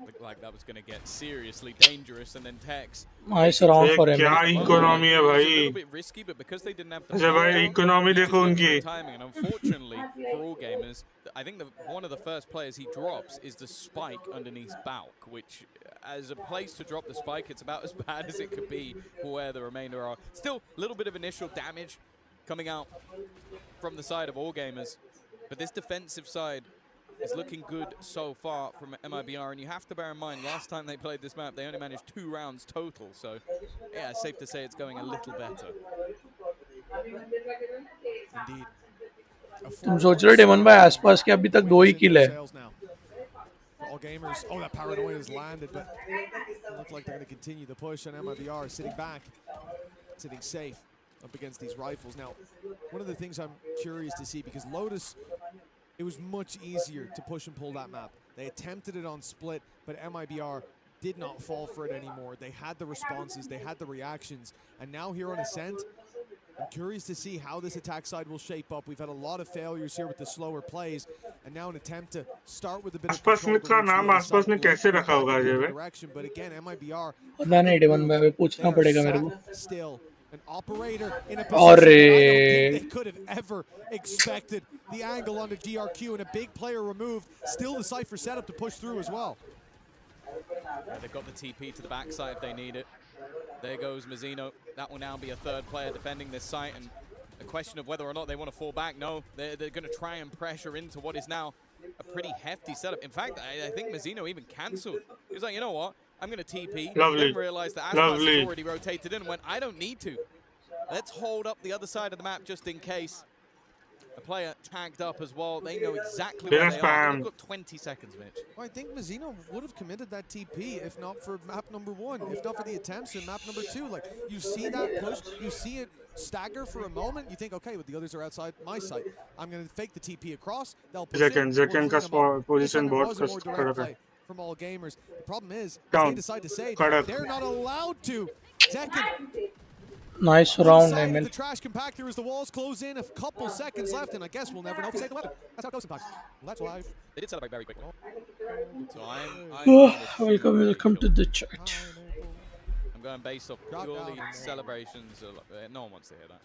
Looked like that was going to get seriously dangerous, and then Tex. Nice round for ये him. क्या economy है It was a भाई. little bit risky, but because they didn't have the अच्छा भाई power, economy he just देखो looked for उनकी. the timing. And unfortunately for all gamers, I think one of the first players he drops is the spike underneath Balk, which as a place to drop the spike, it's about as bad as it could be for where the remainder are. Still a little bit of initial damage coming out from the side of all gamers, but this defensive side is looking good so far from MIBR, and you have to bear in mind, last time they played this map, they only managed 2 rounds total, so yeah, it's safe to say it's going a little better. Indeed. तुम सोच रहे हो daemon भाई आसपास के अभी तक 2 ही किल है. All gamers. Oh, that paranoia has landed, but it looked like they're going to continue the push on MIBR, sitting back, sitting safe up against these rifles. Now, one of the things I'm curious to see, because Lotus, it was much easier to push and pull that map. They attempted it on split, but MIBR did not fall for it anymore. They had the responses, they had the reactions, and now here on Ascent, I'm curious to see how this attack side will shape up. We've had a lot of failures here with the slower plays, and now an attempt to start with a bit of आसपास control में का towards the नाम A आसपास site, में late कैसे move रखा back होगा in the Ajay other भाई? direction, but again, MIBR पता नहीं haven't डेमन moved. भाई They पूछना are पड़ेगा मेरे sat को. still. An operator in a position that I don't think they could have ever expected. The angle onto GRQ and a big player removed. Still the Cypher setup to push through as well. Yeah, they've got the TP to the backside if they need it. There goes Mazzino. That will now be a third player defending this site, and a question of whether or not they want to fall back. No, they're going to try and pressure into what is now a pretty hefty setup. In fact, I think Mazzino even cancelled. He was like, you know what? I'm going to TP, Lovely, then realized that Aspas has lovely. already rotated in and went, I don't need to. Let's hold up the other side of the map just in case. A player tagged up as well. They know exactly where बिना they are. And spam. they've got 20 seconds, Mitch. Well, I think Mazzino would have committed that TP if not for map number 1, if not for the attempts in map number 2. Like, you see that push, you see it stagger for a moment, you think, okay, but the others are outside my site. I'm going to fake the TP across, they'll push Zekan in, we'll का clean them up. This position time it बहुत was a more direct कड़क है. play from all gamers. The problem is they Down. decide to say कड़क. they're not allowed to. Zekan nice one round side of ML. the trash compactor as the walls close in. A couple seconds left, and I guess we'll never know if we save the weapon. That's how it goes sometimes. Well, that's live. They did celebrate very quickly. So welcome welcome to the chat. I'm going based off purely celebrations. No one wants to hear that.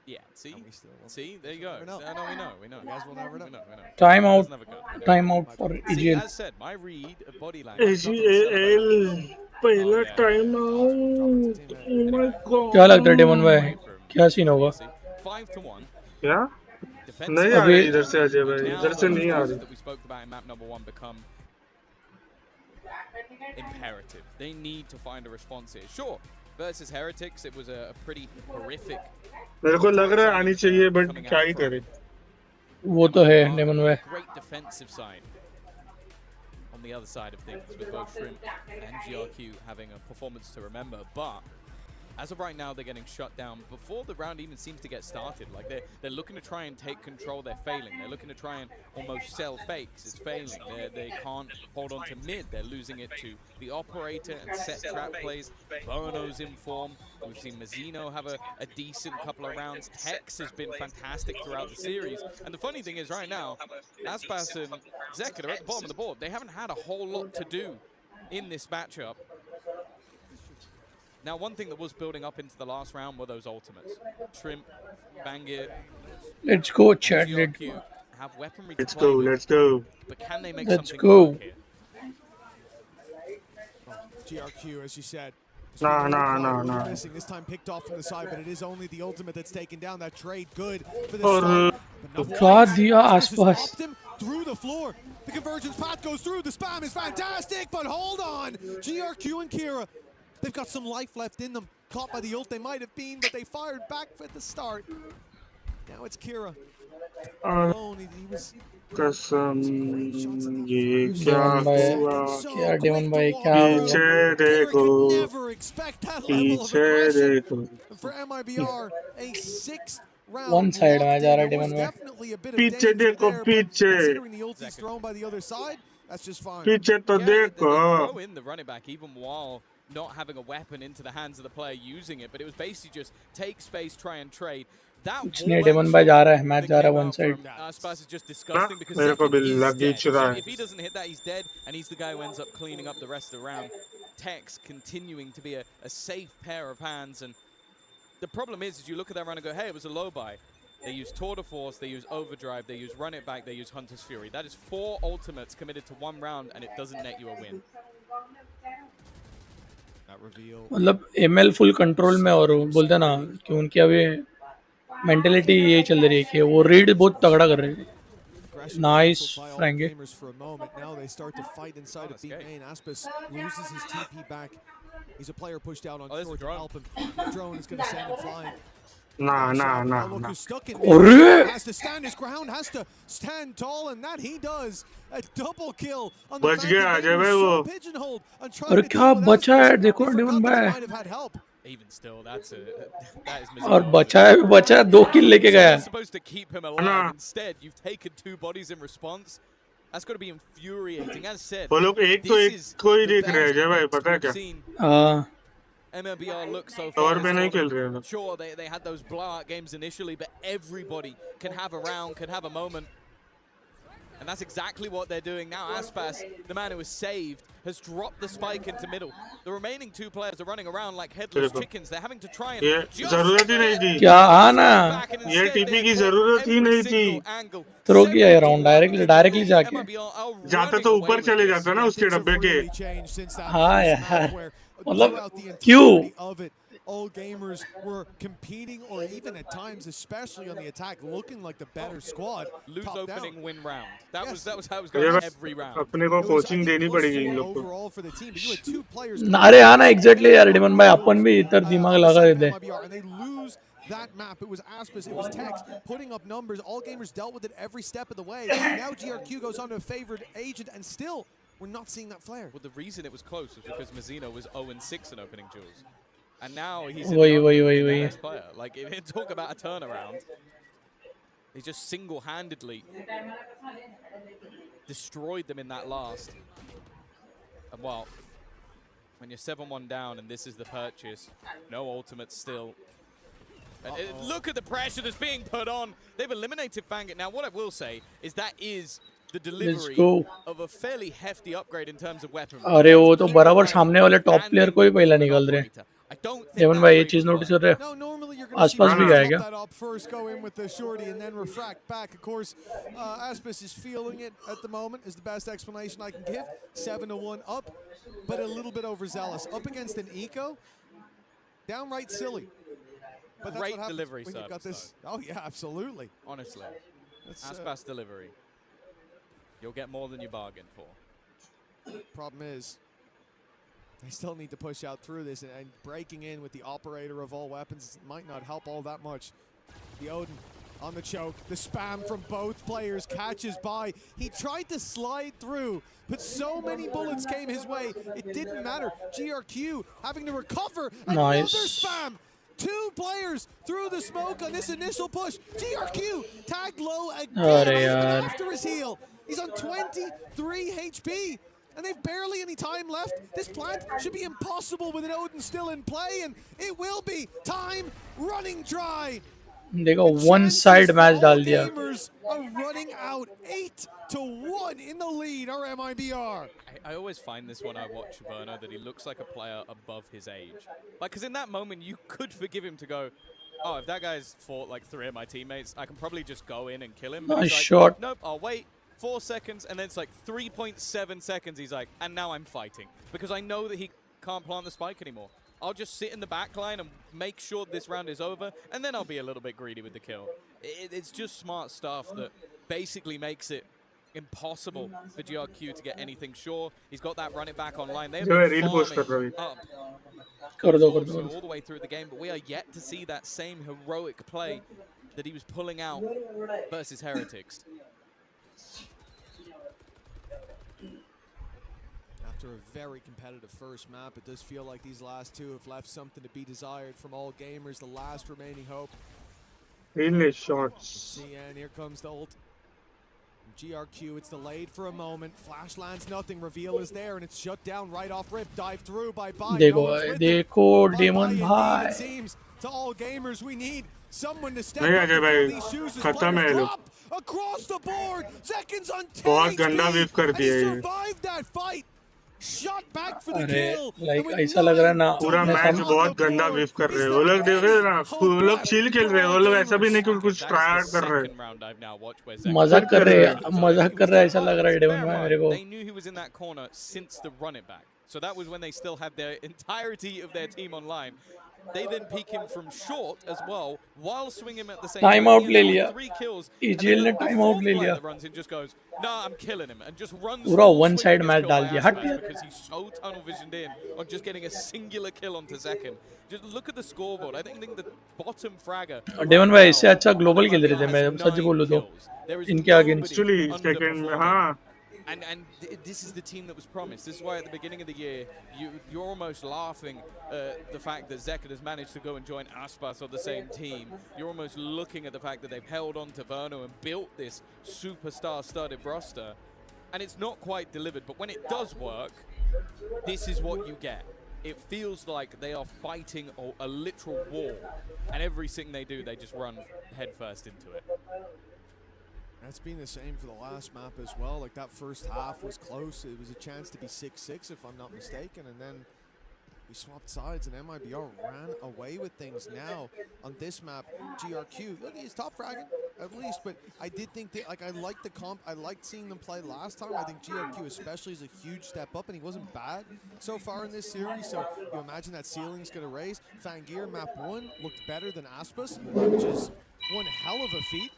Yeah, see? See? There you go. Never know. No, we know. We know. You guys will never know. We know. We know. Time Doesn't out. have a gun. Time out for See, EGL. as said, my read of body language. AGL पहला yeah. Time out. Oh my god. क्या लगता है daemon भाई, क्या scene होगा? 5 to 1. क्या? Defensive नहीं आ रही अभी- इधर से अजय भाई. Now इधर से those नहीं आ choices रही. that we spoke about in map number 1 become imperative. They need to find a response here. Sure, versus Heretics, it was a pretty horrific. मेरे को लग रहा है आनी चाहिए बट coming क्या out ही from करे. वो तो है a डेमन भाई. great defensive side. On the other side of things, with both Shrimp and GRQ having a performance to remember, but as of right now, they're getting shut down before the round even seems to get started. Like they're looking to try and take control. They're failing. They're looking to try and almost sell fakes. It's failing. They can't hold on to mid. They're losing it to the operator and set trap plays. Bono's in form. We've seen Mazzino have a decent couple of rounds. Tex has been fantastic throughout the series. And the funny thing is right now, Aspas and Zekat are at the bottom of the board. They haven't had a whole lot to do in this matchup. Now, one thing that was building up into the last round were those ultimates. Shrimp, Bangir, let's go and chat. GRQ have weaponry to Let's play go. with, Let's go. but can they make Let's something go. work here? GRQ, as you said. Nah. Missing. This time picked off from the side, but it is only the ultimate that's taken down. That trade good for this और side. But not क्या twice. दिया Aspas has आसपास. upped him through the floor. The convergence path goes through. The spam is fantastic, but hold on. GRQ and Kira, they've got some life left in them. Caught by the ult they might have been, but they fired back at the start. Now it's Kira. Alone, he was कसम ये क्या daemon भाई, हुआ. क्या daemon भाई, क्या पीछे हुआ? देखो. Kira could never expect that level of पीछे aggression. देखो. And for MIBR, a sixth round One side में locked जा in. रहा There was डेमन भाई. definitely a bit of पीछे danger देखो, there, but पीछे. considering the ult is thrown by the other side, that's just fine. पीछे तो Yeah, they देखो. throw in the running back even while not having a weapon into the hands of the player using it, but it was basically just take space, try and trade. That कुछ नहीं, wall daemon भाई जा रहा है, that match जा रहा है came one out side. from Aspas is just disgusting because मेरे को Zekan भी is लग ही dead. चुका है. If he doesn't hit that, he's dead, and he's the guy who ends up cleaning up the rest of the round. Tex continuing to be a safe pair of hands, and the problem is you look at that round and go, hey, it was a low buy. They use Tour de Force, they use Overdrive, they use Run It Back, they use Hunter's Fury. That is 4 ultimates committed to one round, and it doesn't net you a win. That reveal. मतलब ML full control में, और बोलते ना कि उनकी अभी mentality यही चल रही है कि वो रीड बहुत तगड़ा कर रहे हैं. Aggression Nice, canceled by all Frankie. gamers for a moment. Now they start to fight inside of B escape. main. Aspas loses his TP back. He's a player pushed out on there's short the to drone. help him. The drone is going to send him flying. Nah. Look who's stuck in Arre! mid. Has to stand his ground, has to stand tall, and that he does. A double kill on the बच fact गया that they Ajay were भाई so वो. pigeonholed and अरे trying to क्या deal with बचा है Aspas. देखो They Demon forgot that they भाई. might have had help. Even still, that is और Mizino. बचा 2 किल लेके So गया you're supposed to keep him alive. Instead, you've taken 2 bodies in response. That's got to be infuriating. As said, वो लोग एक this को ही is the देख रहे हैं जय भाई, best पता है we've क्या? seen हाँ MLBR look so far tower this पे नहीं खेल tournament. रहे हैं लोग। Sure, they had those blowout games initially, but everybody can have a round, can have a moment. And that's exactly what they're doing now. Aspas, the man who was saved, has dropped the spike into middle. The remaining 2 players are running around like headless chickens. They're having to try and ये just जरूरत ही नहीं थी, क्या हाँ ना back, and ये instead TP they की are caught जरूरत from ही every नहीं थी। single angle. थ्रो किया ये 7 to round 1 directly in the directly lead. जाके MLBR are जाता running तो away ऊपर with चले this. जाता ना उसके Things have डब्बे के। really changed since that हाँ first यार map where मतलब throughout the क्यों entirety of it, all gamers were competing, or even at times, especially on the attack, looking like the better squad. Lose top opening, down. win round. That was how it was ये going बस every round. अपने को It was, I coaching think, देनी plus पड़ेगी 4 इन लोग को। overall for the team, but you had 2 players अरे हाँ ना एग्जैक्टली यार डिमन भाई अपन भी इधर दिमाग on the लगा side of देते MIBR, and they lose that map. It was Aspas, it was Tex putting up numbers. All gamers dealt with it every step of the way. Now GRQ goes on to a favored agent, and still we're not seeing that flare. Well, the reason it was close was because Mizino was 0-6 in opening duels. And now he's वही in वही the वही their वही best player. Like, if you talk about a turnaround, he just single-handedly destroyed them in that last. And well, when you're 7-1 down and this is the purchase, no ultimate still. And look at the pressure that's being put on. They've eliminated Fangit. Now, what I will say is that is the delivery of a fairly hefty upgrade in terms of weaponry. अरे वो तो बराबर सामने वाले top player को ही पहला निकल रहे देवन भाई ये चीज नोटिस कर रहे No, हैं normally you're going to see आसपास भी players आएगा drop that up first, go in with the shorty, and then refract back. Of course, Aspas is feeling it at the moment, is the best explanation I can give. 7-1 up, but a little bit overzealous. Up against an eco, downright silly. But that's Great what happens delivery when you've got service, this. Oh yeah, absolutely. Honestly. That's, Aspas delivery. You'll get more than you bargained for. problem is, they still need to push out through this, and breaking in with the operator of all weapons might not help all that much. The Odin on the choke, the spam from both players catches by. He tried to slide through, but so many bullets came his way, it didn't matter. GRQ having to recover. Another spam. 2 players through the smoke on this initial push. GRQ tagged low again, even after his heal. He's on 23 HP. And they've barely any time left. This plant should be impossible with an Odin still in play, and it will be. Time running dry. देखो one side match डाल दिया Gamers are running out 8-1 in the lead. Our MIBR. I always find this when I watch Verno that he looks like a player above his age. Like, because in that moment you could forgive him to go, oh, if that guy's fought like 3 of my teammates, I can probably just go in and kill him. But Nice he's like, shot. nope, I'll wait 4 seconds, and then it's like 3.7 seconds. He's like, and now I'm fighting because I know that he can't plant the spike anymore. I'll just sit in the back line and make sure this round is over, and then I'll be a little bit greedy with the kill. It's just smart stuff that basically makes it impossible for GRQ to get anything sure. He's got that run it back online. They've been farming up all the way through the game, but we are yet to see that same heroic play that he was pulling out versus Heretics. After a very competitive first map, it does feel like these last 2 have left something to be desired from all gamers. The last remaining hope. English shots. CN, here comes the ult. GRQ, it's delayed for a moment. Flash lands nothing. Reveal is there, and it's shut down right off rip. Dive through by Bai. देखो daemon भाई It seems to all gamers we need someone to step नहीं up Ajay and भाई, fill these shoes. खत्म है ये लोग। Across the board, seconds on 10 बहुत गंदा HP, whiff कर and he दिया ये। survived that fight. Shot back for the अरे kill. लाइक ऐसा लग रहा है ना पूरा मैच बहुत गंदा विफ कर रहे हैं वो लोग। देख रहे हैं ना, वो लोग चिल खेल रहे हैं, वो लोग ऐसा भी नहीं कि कुछ ट्राई आउट कर रहे हैं। मजाक कर रहे हैं ऐसा लग रहा है डेमन भाई मेरे को They knew he was in that corner since the run it back. So that was when they still had their entirety of their team online. They then peek him from short as well, while swing him at the same time. Time out ले लिया 3 kills. EGL ने time out ले लिया Runs in, just goes, nah, I'm killing him, and just runs. पूरा one side match डाल दिया हट because he's so tunnel visioned in on just getting a singular kill onto second. Just look at the scoreboard. I think the bottom fragger. Demon भाई इससे अच्छा global खेल रहे थे मैं सच बोलूं तो इनके अगेंस्ट एक्चुअली सेकंड में हाँ This is the team that was promised. This is why at the beginning of the year, you're almost laughing at the fact that Zekat has managed to go and join Aspas on the same team. You're almost looking at the fact that they've held on to Verno and built this superstar-studded roster, and it's not quite delivered. But when it does work, this is what you get. It feels like they are fighting a literal war, and everything they do, they just run headfirst into it. That's been the same for the last map as well. Like, that first half was close. It was a chance to be 6-6 if I'm not mistaken, and then we swapped sides and MIBR ran away with things. Now on this map, GRQ, look, he's top fragging at least, but I did think that, like, I liked the comp. I liked seeing them play last time. I think GRQ especially is a huge step up, and he wasn't bad so far in this series, so you imagine that ceiling's going to raise. Fangir map 1 looked better than Aspas, which is one hell of a feat.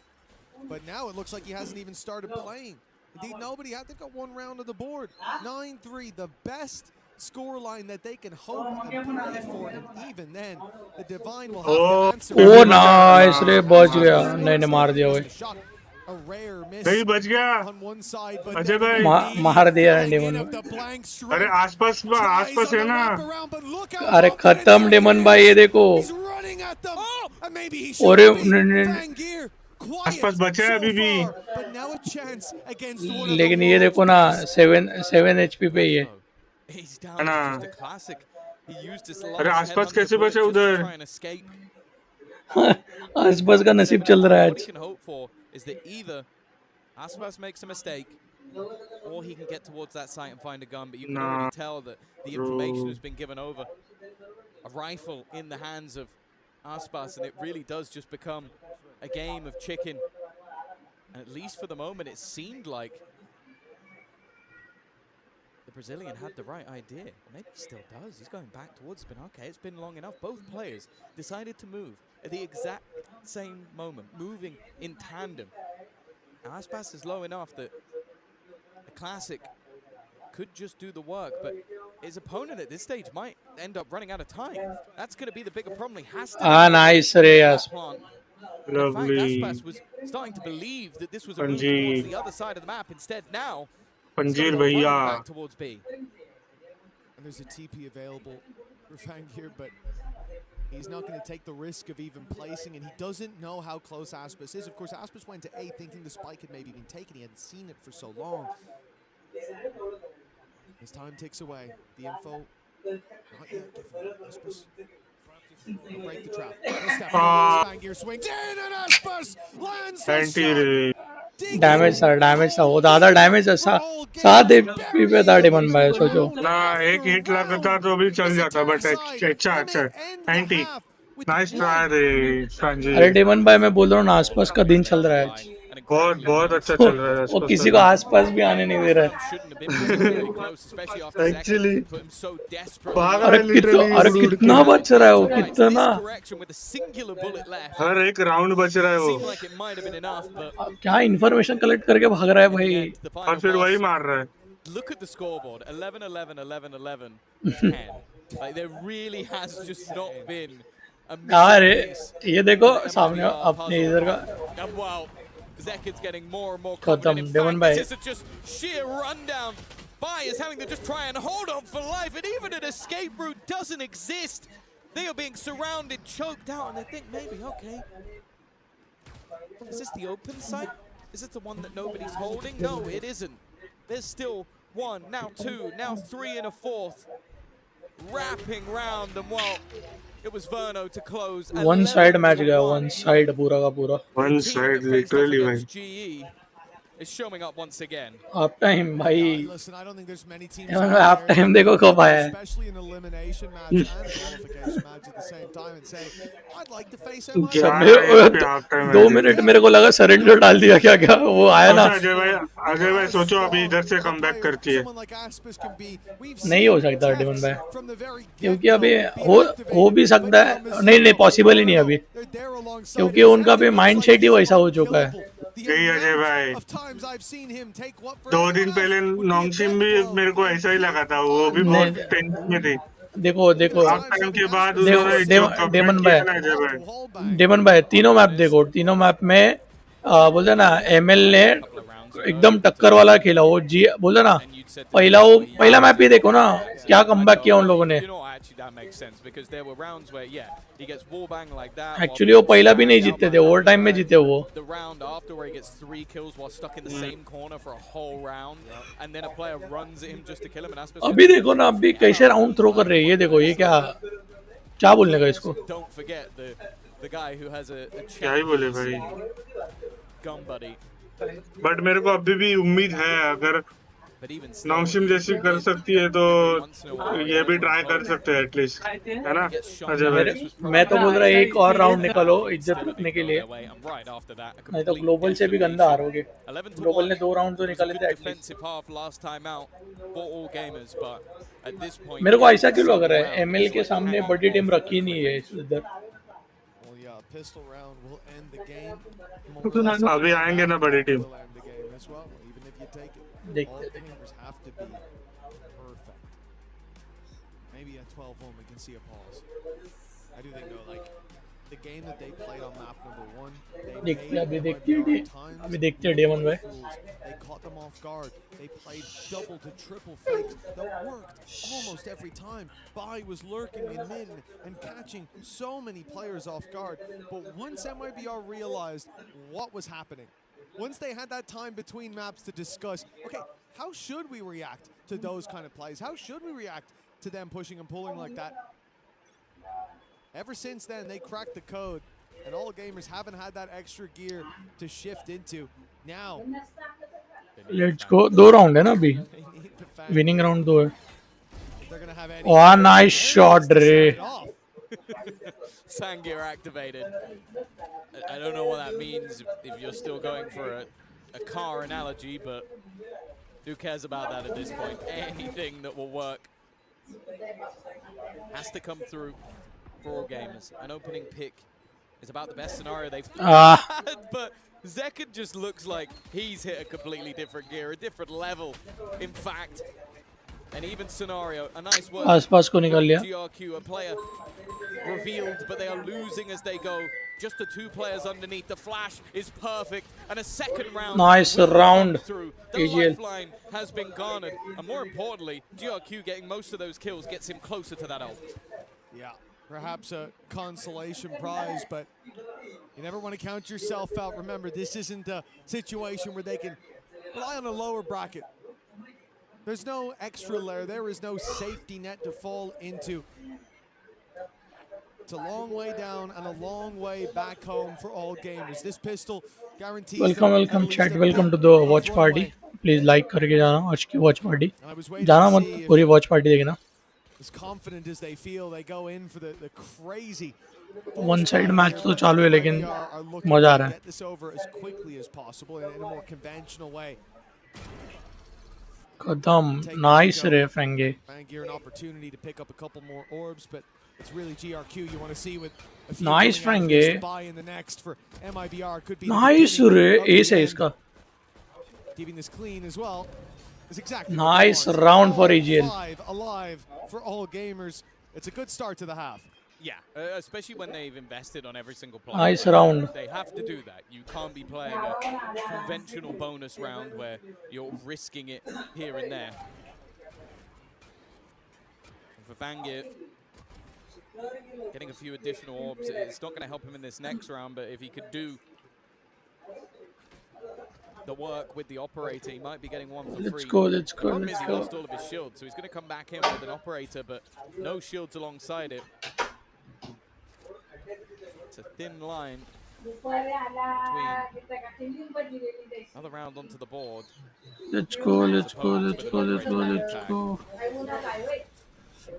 But now it looks like he hasn't even started playing. Indeed, nobody had. They've got one round of the board. 9-3, the best scoreline that they can hope and pray for. And even then, the Divine will have to answer. ओ nice रे बच गया नहीं नहीं मार दिया भाई A rare miss नहीं बच गया on one side, but Ajay then भाई मार दिया again Demon of the blank अरे strength. आसपास Tries है on the ना wraparound, but look how अरे confident खत्म डेमन भाई ये देखो he's running at them. And maybe he और should be. Fangir, quiet आसपास बचा है so अभी भी far, but now a chance against one of लेकिन the ये world's देखो ना best. 7 HP पे ही है He's down है ना to just a classic. He used his अरे last आसपास headhunter कैसे bullet बचा just to उधर try and escape. आसपास का नसीब चल रहा है What he आज can hope for is that either Aspas makes a mistake, or he can get towards that site and find a gun. But you can ना already tell that the bro information has been given over. A rifle in the hands of Aspas, and it really does just become a game of chicken. And at least for the moment, it seemed like the Brazilian had the right idea. Maybe he still does. He's going back towards spin. Okay, it's been long enough. Both players decided to move at the exact same moment, moving in tandem. Now, Aspas is low enough that the classic could just do the work, but his opponent at this stage might end up running out of time. That's going to be the bigger problem. He has to nice रे यार plant. And in fact, lovely Aspas was starting to believe that this was a move towards पंजीर the other side of the map. Instead, now he's going पंजीर to go भैया running back towards B. And there's a TP available for Fangir, but he's not going to take the risk of even placing, and he doesn't know how close Aspas is. Of course, Aspas went to A thinking the spike had maybe been taken. He hadn't seen it for so long. As time ticks away, the info not yet given. Aspas will break the trap. He'll step forward as Fangir swings in, and Aspas lands the anti shot. रे damage था वो ज़्यादा damage है 7 HP पे था daemon भाई सोचो ना एक हिट लगता तो भी चल जाता बट अच्छा अच्छा एंटी नाइस ट्राई रे अरे संजय डेमन भाई मैं बोल रहा हूँ ना आसपास का दिन चल रहा है आज An बहुत incredibly बहुत nice अच्छा वो, चल रहा है वो आसपास किसी को का आसपास भी आने नहीं दे रहा है shouldn't have been particularly close, especially after Actually, Zek put him so desperately. भागा अरे है लिटरली अरे कितना बच रहा है वो Right, कितना this correction with a singular bullet left हर एक राउंड बच रहा है वो seemed like it might have been enough, but क्या इन्फॉर्मेशन कलेक्ट करके भाग रहा है in the भाई end, the और final फिर वही boss. मार रहा है Look at the scoreboard: 11, 11, 11, 11, 10. Like there really has just not been a यार missing piece. ये देखो to the सामने MIBR अपने puzzle. इधर का And wow, Zekid's getting more and more खत्म confident. In डेमन fact, भाई this is just sheer rundown. Bai is having to just try and hold on for life, and even an escape route doesn't exist. They are being surrounded, choked out, and they think maybe, okay, is this the open site? Is it the one that nobody's holding? No, it isn't. There's still one, now two, now three and a fourth. Wrapping round them, well, it was Verno to close. One side 11 match to गया 1. One side पूरा का पूरा one Team side that faced off literally भाई against GE is showing up once again. Half time भाई Listen, I don't think there's many teams यार out half there, time देखो कब आया है especially an elimination match and a qualification match at the same time, and say, I'd like to face सब क्या MIBR. मेरे है इस पे हाफ टाइम 2 मिनट मेरे को लगा सरेंडर डाल दिया क्या क्या वो आया ना अजय भाई सोचो अभी इधर से कम बैक करती है Someone like Aspas can be, we've नहीं seen हो सकता डेमन attempts भाई from the very क्योंकि get-go अभी be हो activated, भी सकता but है now नहीं नहीं Mizuno, पॉसिबल ही नहीं अभी they're there alongside क्योंकि him. उनका भी Zek, it mind looks set he like वैसा हो he's चुका है unkillable. The यही अजय amount भाई of times I've seen him take what for 2 anyone दिन else पहले would be a नोंगशिम death भी blow मेरे को and ऐसा ही beat लगा था वो भी नहीं बहुत टेंशन में थी देखो देखो हाफ टाइम के बाद देखो उन्होंने जो डेमन कमेंट किया ना अजय भाई wall bang. डेमन भाई तीनों मैप देखो तीनों मैप में बोलते हैं ना एमएल ने एकदम टक्कर वाला खेला वो जी बोला ना पहला मैप ही देखो ना क्या कमबैक किया उन लोगों ने एक्चुअली वो पहला भी नहीं जीते थे ओवर टाइम में जीते वो अभी देखो ना अभी कैसे राउंड थ्रो कर रहे हैं ये देखो ये क्या बोलने का इसको क्या ही बोले भाई बट मेरे को अभी भी उम्मीद है अगर नौशिम जैसी कर सकती है तो ये भी ट्राई कर सकते हैं एटलीस्ट है ना अजय भाई मैं तो बोल रहा एक और राउंड निकालो इज्जत रखने के लिए नहीं तो ग्लोबल से भी गंदा हारोगे ग्लोबल ने 2 राउंड तो निकाले थे एटलीस्ट मेरे को ऐसा क्यों लग रहा है एमएल के सामने बड़ी टीम रखी नहीं है इधर अभी आएंगे ना बड़ी टीम देखते have to be perfect. Maybe at 12-1 we can see a pause. I do think though, like the game that they played on map number 1, अभी देखते हैं डे 1 में they caught them off guard. They played double to triple fakes that worked almost every time. Bai was lurking in mid and catching so many players off guard. But once MIBR realized what was happening, once they had that time between maps to discuss, okay, how should we react to those kind of plays? How should we react to them pushing and pulling like that? Ever since then, they cracked the code, and all gamers haven't had that extra gear to shift into. Now, let's go 2 round है ना अभी winning round 2 है वाह nice shot रे Sangir activated. I don't know what that means if you're still going for a car analogy, but who cares about that at this point? Anything that will work has to come through for all gamers. An opening pick is about the best scenario they've had, but Zekid just looks like he's hit a completely different gear, a different level. In fact, an even scenario, a nice work. आसपास को निकाल लिया GRQ, a player revealed, but they are losing as they go. Just the 2 players underneath. The flash is perfect, and a second round. Nice round. Through. The Ag.Al. lifeline has been garnered, and more importantly, GRQ getting most of those kills gets him closer to that ult. yeah, perhaps a consolation prize, but you never want to count yourself out. Remember, this isn't a situation where they can rely on a lower bracket. There's no extra layer. There is no safety net to fall into. It's a long way down and a long way back home for all gamers. This pistol guarantees. Welcome chat welcome to the watch party please like करके जाना आज की watch party जाना मत पूरी watch party देखना As confident as they feel, they go in for the crazy. One side match तो चालू है लेकिन मजा आ रहा है Get this over as quickly as possible in a more conventional way. Kadam nice रे फ्रेंगे Gear an opportunity to pick up a couple more orbs, but it's really GRQ you want to see with a few Nice coming out of Frange. this buy in the next for MIBR could be the nice beginning रे of the S है end. इसका Keeping this clean as well is exactly Nice what they want. round for All Ag.Al. 5 alive for all gamers. It's a good start to the half. Yeah, especially when they've invested on every single player. Nice round. They have to do that. You can't be playing a conventional bonus round where you're risking it here and there. And for Vangir, getting a few additional orbs, it's not going to help him in this next round, but if he could do the work with the operator, he might be getting one for free. Let's go. The problem is he lost all of his shields, so he's going to come back in with an operator, but no shields alongside it. It's a thin line between another round onto the board. Let's go.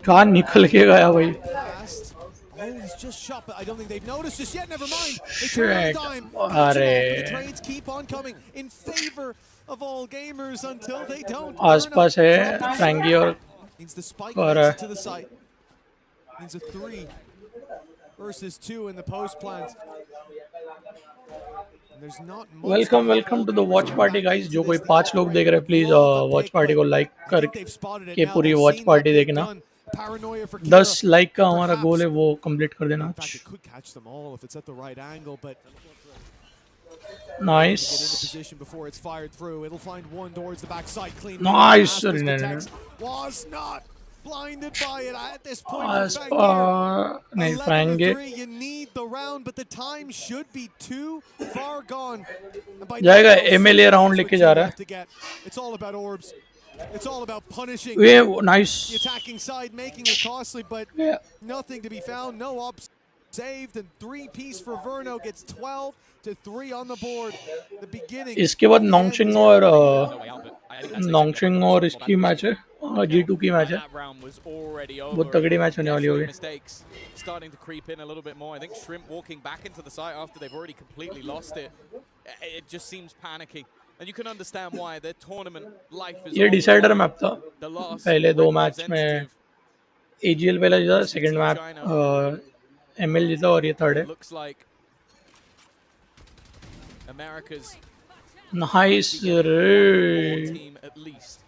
कहाँ निकल के गया भाई Fast. Oh, he's just shot, but I don't think they've noticed this yet. Never mind. They turn on a Shit. dime. अरे The trades keep on coming in favor of all gamers until they don't. आसपास है फ्रेंगी और Needs the spike और makes it to the site. Needs a 3 versus 2 in the post plant. And there's not much welcome to the watch party guys जो कोई 5 लोग देख रहे हैं प्लीज वॉच पार्टी को लाइक करके पूरी वॉच पार्टी देखना 10 लाइक का हमारा गोल है वो कंप्लीट कर देना In fact, it could catch them all if it's at the right angle, but Get into Nice. position before it's fired through. It'll find one towards the backside. Clean. Nice. Aspas detects. Was not blinded by it at this point for Aspa Fangir. नहीं 11 to Fangir 3. You need the round, but the time should be too far gone. And by जाएगा now, MLA round that's लेके what जा you रहा have to get. It's all about orbs. It's all about punishing है the nice attacking side, making it costly, but yeah. nothing to be found. No ops saved, and 3-piece for Verno gets 12 to 3 on the board. The beginning. इसके बाद of the end नोंगशिंग is और No way out, but I think that's नोंगशिंग और इसकी match है G2 की match है that round was already over. बहुत तगड़ी मैच होने वाली होगी Mistakes starting to creep in a little bit more. I think Shrimp walking back into the site after they've already completely lost it. It just seems panicky. And you can understand why their tournament life is ये decider map था the loss पहले दो match में AGL पहला जीता second map ML जीता और ये थर्ड है looks like America's नाइस रे team at least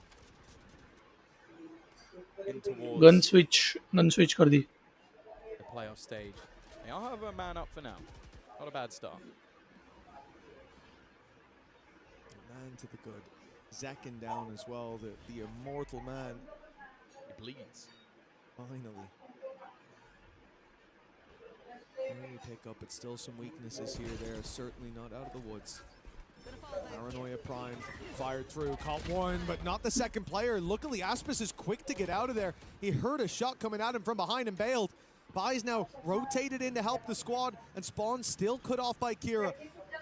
in towards gun switch कर दी the playoff stage. They all have a man up for now. Not a bad start. Man to the good. Zekin down as well, the immortal man. He bleeds. Finally. Early pick up, but still some weaknesses here. They're certainly not out of the woods. Paranoia Prime fired through, caught one, but not the second player. Luckily, Aspas is quick to get out of there. He heard a shot coming at him from behind and bailed. Bai's now rotated in to help the squad, and Spawn still cut off by Kira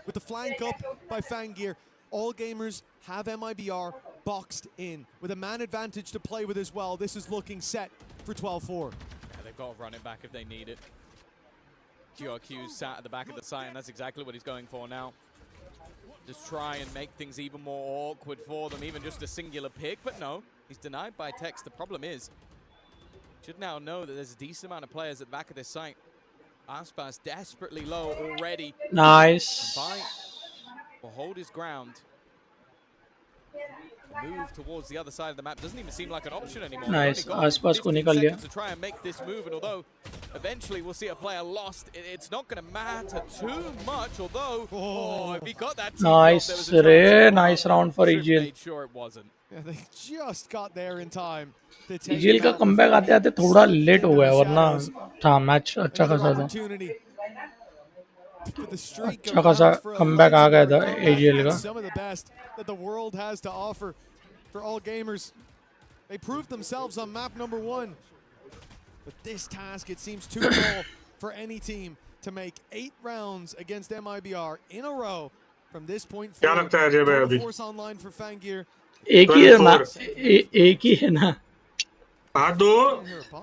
with the flank up by Fangir. All gamers have MIBR boxed in with a man advantage to play with as well. This is looking set for 12-4. Yeah, they've got to run it back if they need it. QRQ's sat at the back of the site, and that's exactly what he's going for now. Just try and make things even more awkward for them, even just a singular pick. But no, he's denied by text. The problem is, should now know that there's a decent amount of players at the back of this site. Aspas desperately low already. Nice. Bai will hold his ground. Move towards the other side of the map doesn't even seem like an option anymore. Nice. Aspas को निकाल लिया. To try and make this move, and although eventually we'll see a player lost, it's not going to matter too much. Although, if he got that, Nice रे nice round for AGL. Made sure it wasn't. Yeah, they just got there in time. AGL का comeback आते आते थोड़ा late हो गया वरना था match अच्छा खासा था अच्छा खासा कमबैक आ गया था AGL का Some of the best that the world has to offer for all gamers. They proved themselves on map number 1. But this task, it seems too tall for any team to make 8 rounds against MIBR in a row from this point क्या forward. लगता है अजय भाई अभी? Force online for Fangir. एक ही है ना एक ही है ना हाँ तो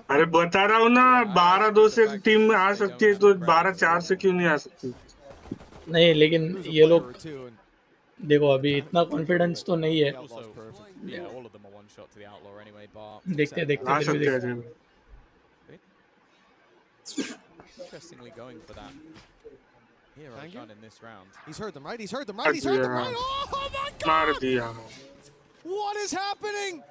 अरे बता रहा हूँ ना 12-2 से टीम आ सकती है तो 12-4 से क्यों नहीं आ सकती नहीं लेकिन ये लोग देखो अभी इतना कॉन्फिडेंस तो नहीं है Yeah, all of them are one shot to the outlaw anyway. Bar. देखते देखते आ फिर भी सकते हैं देखते अजय भाई Interestingly going for that hero gun in this round. He's heard them, right? He's heard them, right? He's heard them, right? Oh my God! मार दिया What is happening?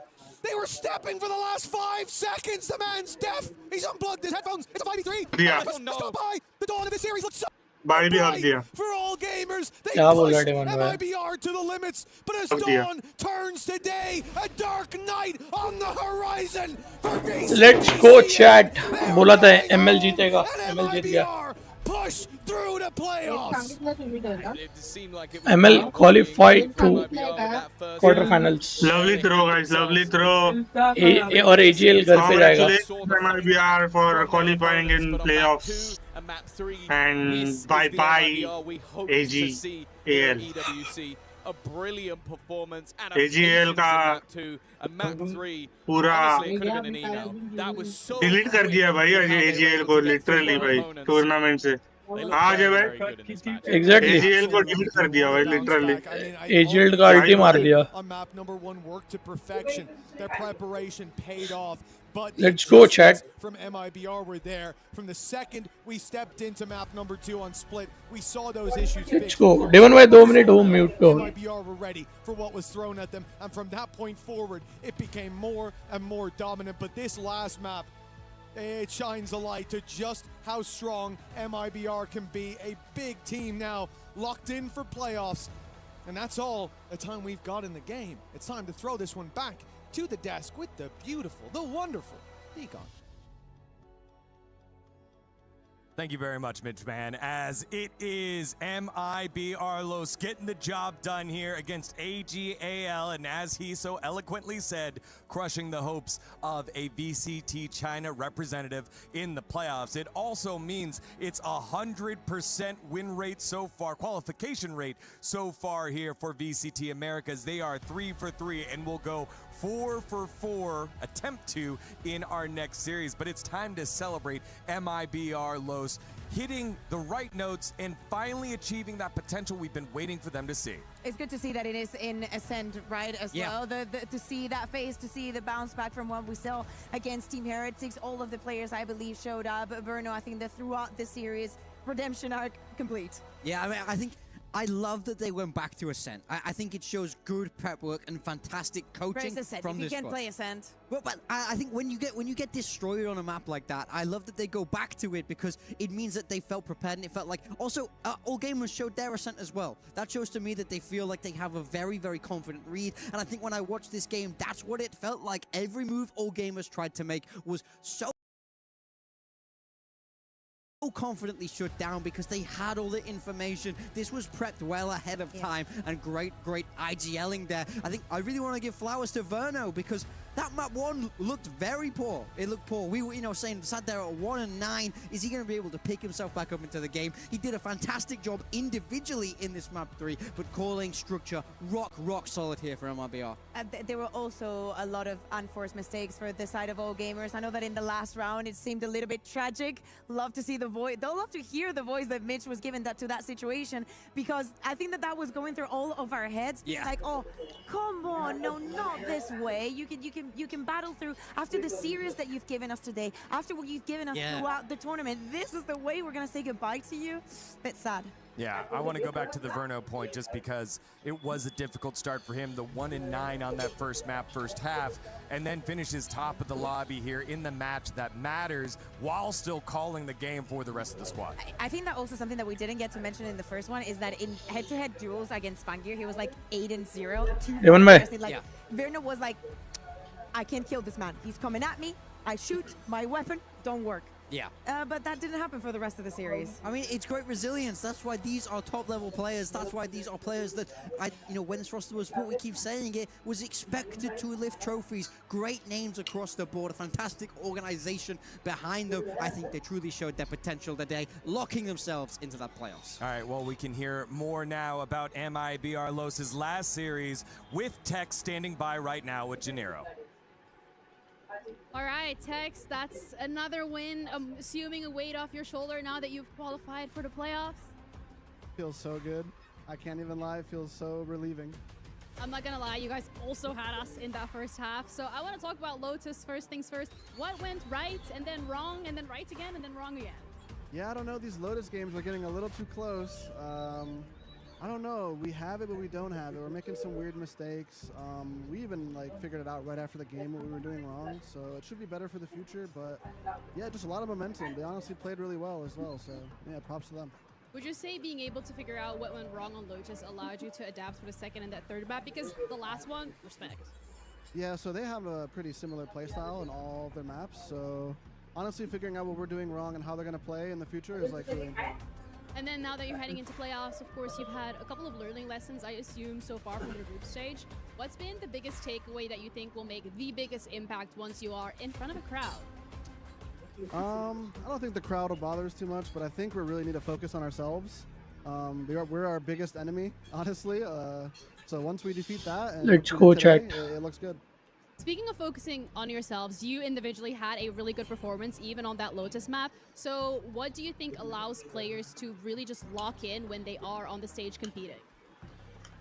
They were stepping for the last 5 seconds. The man's deaf. He's unplugged his headphones. It's a 5v3. Yeah. Stop by. The dawn of this series looks so भाई भी हक bright दिया for all gamers. They क्या बोल रहा pushed है daemon भाई MIBR to the limits, but as हक दिया dawn turns to day, a dark night on the horizon for VCT. Let's go chat बोला था ML जीतेगा ML जीत गया Push through the playoffs. It seemed like it ML qualified to quarter finals lovely throw guys lovely throw और AGL घर पे जाएगा MIBR for qualifying in playoffs and bye-bye AG-AL a brilliant performance and AGL का a map 3 पूरा honestly it could have been an email that was so delete कर दिया भाई AGL को लिटरली भाई टूर्नामेंट से हाँ जय भाई एग्जैक्टली AGL को डिलीट कर दिया भाई लिटरली AGL का अल्टी मार दिया On map number 1 worked to perfection. Their preparation paid off. But Let's go, chat. From MIBR were there. From the second we stepped into map number 2 on split, we saw those issues let's fixed. Go Demon भाई 2 minute हो mute पे हो MIBR were ready for what was thrown at them, and from that point forward, it became more and more dominant. But this last map, it shines a light to just how strong MIBR can be. A big team now locked in for playoffs. And that's all the time we've got in the game. It's time to throw this one back to the desk with the beautiful, the wonderful Ag.Al. Thank you very much, Mitch, man. As it is Mibr.Los getting the job done here against Ag.Al, and as he so eloquently said, crushing the hopes of a VCT China representative in the playoffs. It also means it's 100% win rate so far, qualification rate so far here for VCT Americas. They are 3 for 3 and will go 4 for 4, attempt to, in our next series. But it's time to celebrate Mibr.Los hitting the right notes and finally achieving that potential we've been waiting for them to see. It's good to see that it is in ascent, right, as well. To see that phase, to see the bounce back from what we saw against Team Heretics. All of the players, I believe, showed up. Bruno, I think that throughout the series, redemption arc complete. Yeah, I mean, I love that they went back to Ascent. I think it shows good prep work and fantastic coaching from this if you can squad. play Ascent. But I think when you get destroyed on a map like that, I love that they go back to it because it means that they felt prepared and it felt like also all gamers showed their Ascent as well. That shows to me that they feel like they have a very, very confident read. And I think when I watched this game, that's what it felt like. Every move all gamers tried to make was so confidently shut down because they had all the information. This was prepped well ahead of time, and great IGLing there. I think I really want to give flowers to Verno because that map 1 looked very poor. It looked poor. We were, saying, sat there at 1 and 9. Is he going to be able to pick himself back up into the game? He did a fantastic job individually in this map 3, but calling structure rock solid here for MIBR. There were also a lot of unforced mistakes for the side of all gamers. I know that in the last round it seemed a little bit tragic. Love to see the voice. They'll love to hear the voice that Mitch was given to that situation, because I think that was going through all of our heads. Yeah. Like, oh, come on, no, not this way. You can battle through after the series that you've given us today, after what you've given us throughout the tournament. This is the way we're gonna say goodbye to you. Bit sad. Yeah, I want to go back to the Verno point just because it was a difficult start for him. The 1 and 9 on that first map, first half, and then finishes top of the lobby here in the match that matters while still calling the game for the rest of the squad. I think that also something that we didn't get to mention in the first one is that in head-to-head duels against Spangir, he was like 8 and 0. Verno was like, I can't kill this man. He's coming at me. I shoot. My weapon don't work. Yeah. But that didn't happen for the rest of the series. I mean, it's great resilience. That's why these are top-level players. That's why these are players that, when this roster was put, we keep saying it, was expected to lift trophies. Great names across the board. A fantastic organization behind them. I think they truly showed their potential today, locking themselves into that playoffs. All right, well, we can hear more now about Mibr.Los' last series with Tex standing by right now with Gennaro. All right, Tex, that's another win, assuming a weight off your shoulder now that you've qualified for the playoffs. Feels so good. I can't even lie, it feels so relieving. I'm not gonna lie, you guys also had us in that first half. So I want to talk about Lotus first things first. What went right and then wrong and then right again and then wrong again? Yeah, I don't know, these Lotus games are getting a little too close. I don't know, we have it, but we don't have it. We're making some weird mistakes. We even figured it out right after the game what we were doing wrong, so it should be better for the future, but yeah, just a lot of momentum. They honestly played really well as well, so yeah, props to them. Would you say being able to figure out what went wrong on Lotus allowed you to adapt for the second and that third map? Because the last one, respect. Yeah, so they have a pretty similar playstyle in all of their maps, so honestly figuring out what we're doing wrong and how they're going to play in the future is really important. And then now that you're heading into playoffs, of course, you've had a couple of learning lessons, I assume, so far from your group stage. What's been the biggest takeaway that you think will make the biggest impact once you are in front of a crowd? I don't think the crowd will bother us too much, but I think we really need to focus on ourselves. We're our biggest enemy, honestly. So once we defeat that, and let's go chat. It looks good. Speaking of focusing on yourselves, you individually had a really good performance even on that Lotus map. So what do you think allows players to really just lock in when they are on the stage competing?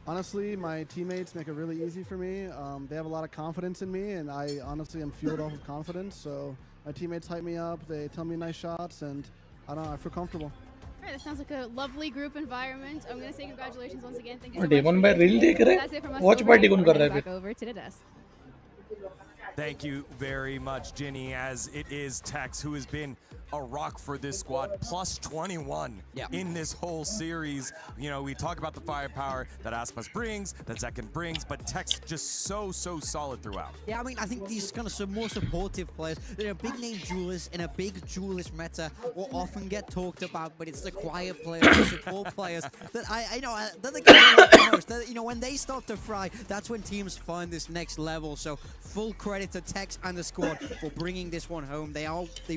Honestly, my teammates make it really easy for me. They have a lot of confidence in me, and I honestly am fueled off of confidence. So my teammates hype me up, they tell me nice shots, and I feel comfortable. All right, that sounds like a lovely group environment. I'm going to say congratulations once again. Thank you so Demon much. भाई reel देख रहे हैं? That's it from us. Watch party कौन कर रहा है back over to the desk. Thank you very much, Ginny, as it is Tex who has been a rock for this squad, plus 21 in this whole series. You know, we talk about the firepower that Aspas brings, that Zekin brings, but Tex just so solid throughout. Yeah, I mean, I think these kind of some more supportive players. They're a big name duelist in a big duelist meta will often get talked about, but it's the quiet players, the support players that I know that they get like the most. That, you know, when they start to fry, that's when teams find this next level. So full credit to Tex and the squad for bringing this one home. They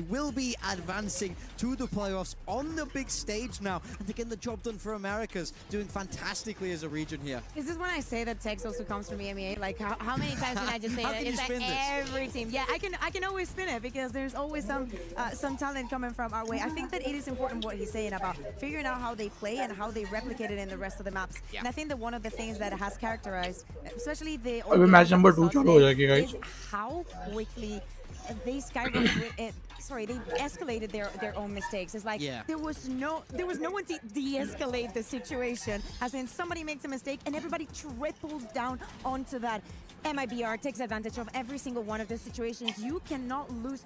will be advancing to the playoffs on the big stage now, and they're getting the job done for Americas, doing fantastically as a region here. Is this when I say that Tex also comes from EMEA? Like, how many times can I just say How that? can you It's like spin this? every team. Yeah, I can always spin it because there's always some talent coming from our way. I think that it is important what he's saying about figuring out how they play and how they replicate it in the rest of the maps. Yeah. And I think that one of the things that has characterized, especially the अभी match number 2 चालू हो जाएगी guys. is how quickly they skyrocketed. They escalated their own mistakes. It's like there was no one to de-escalate the situation. As in, somebody makes a mistake and everybody triples down onto that. MIBR takes advantage of every single one of the situations. You cannot lose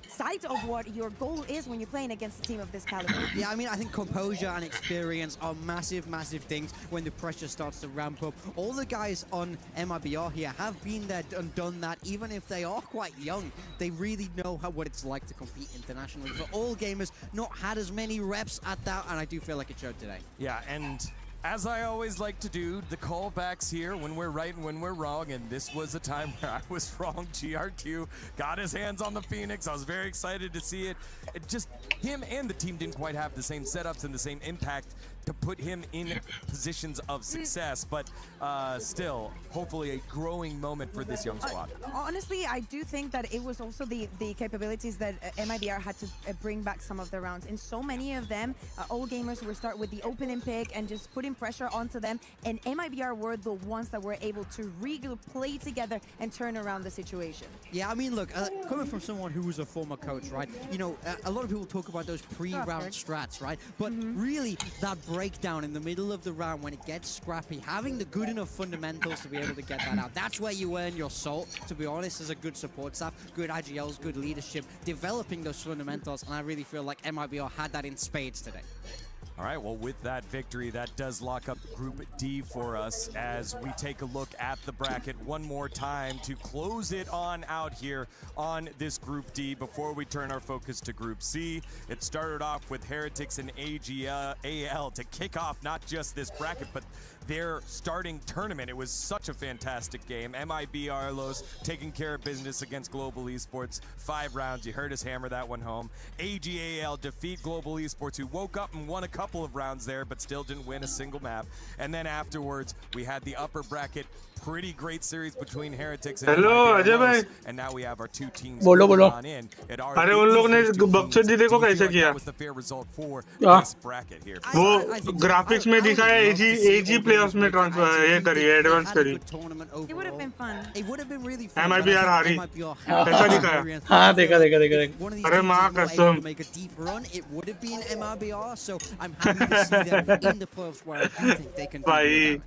sight of what your goal is when you're playing against a team of this caliber. Yeah, I mean, I think composure and experience are massive things when the pressure starts to ramp up. All the guys on MIBR here have been there and done that, even if they are quite young. They really know what it's like to compete internationally. For all gamers, not had as many reps at that, and I do feel like it showed today. Yeah, and as I always like to do, the callbacks here when we're right and when we're wrong, and this was a time where I was wrong. GRQ got his hands on the Phoenix. I was very excited to see it. It just, him and the team didn't quite have the same setups and the same impact to put him in positions of success, but still, hopefully a growing moment for this young squad. Honestly, I do think that it was also the capabilities that MIBR had to bring back some of the rounds. In so many of them, all gamers would start with the opening pick and just putting pressure onto them, and MIBR were the ones that were able to really play together and turn around the situation. Yeah, I mean, look, coming from someone who was a former coach, right? You know, a lot of people talk about those pre-round strats, right? But really, that breakdown in the middle of the round when it gets scrappy, having the good enough fundamentals to be able to get that out, that's where you earn your salt, to be honest, as a good support staff, good Ag.Als, good leadership, developing those fundamentals, and I really feel like MIBR had that in spades today. All right, well, with that victory, that does lock up Group D for us as we take a look at the bracket one more time to close it on out here on this Group D before we turn our focus to Group C. It started off with Heretics and Ag.Al to kick off not just this bracket, but their starting tournament. It was such a fantastic game. Mibr.Los taking care of business against Global Esports. 5 rounds. You heard us hammer that one home. Ag.Al defeat Global Esports, who woke up and won a couple of rounds there, but still didn't win a single map. And then afterwards, we had the upper bracket. Pretty great series between Heretics and Mibr.Los. And now we have our two teams on in. अरे उन लोग ने बक्सर जी देखो कैसे किया this bracket here. वो graphics में दिखाया एजी प्लेऑफ्स में ट्रांसफर ये करी एडवांस करी It would have been fun. It would have been really fun. MIBR हारी कैसा दिखाया हाँ देखा अरे माँ कसम make a deep run. It would have been MIBR, so I'm happy to see them in the playoffs where I do think they can do भाई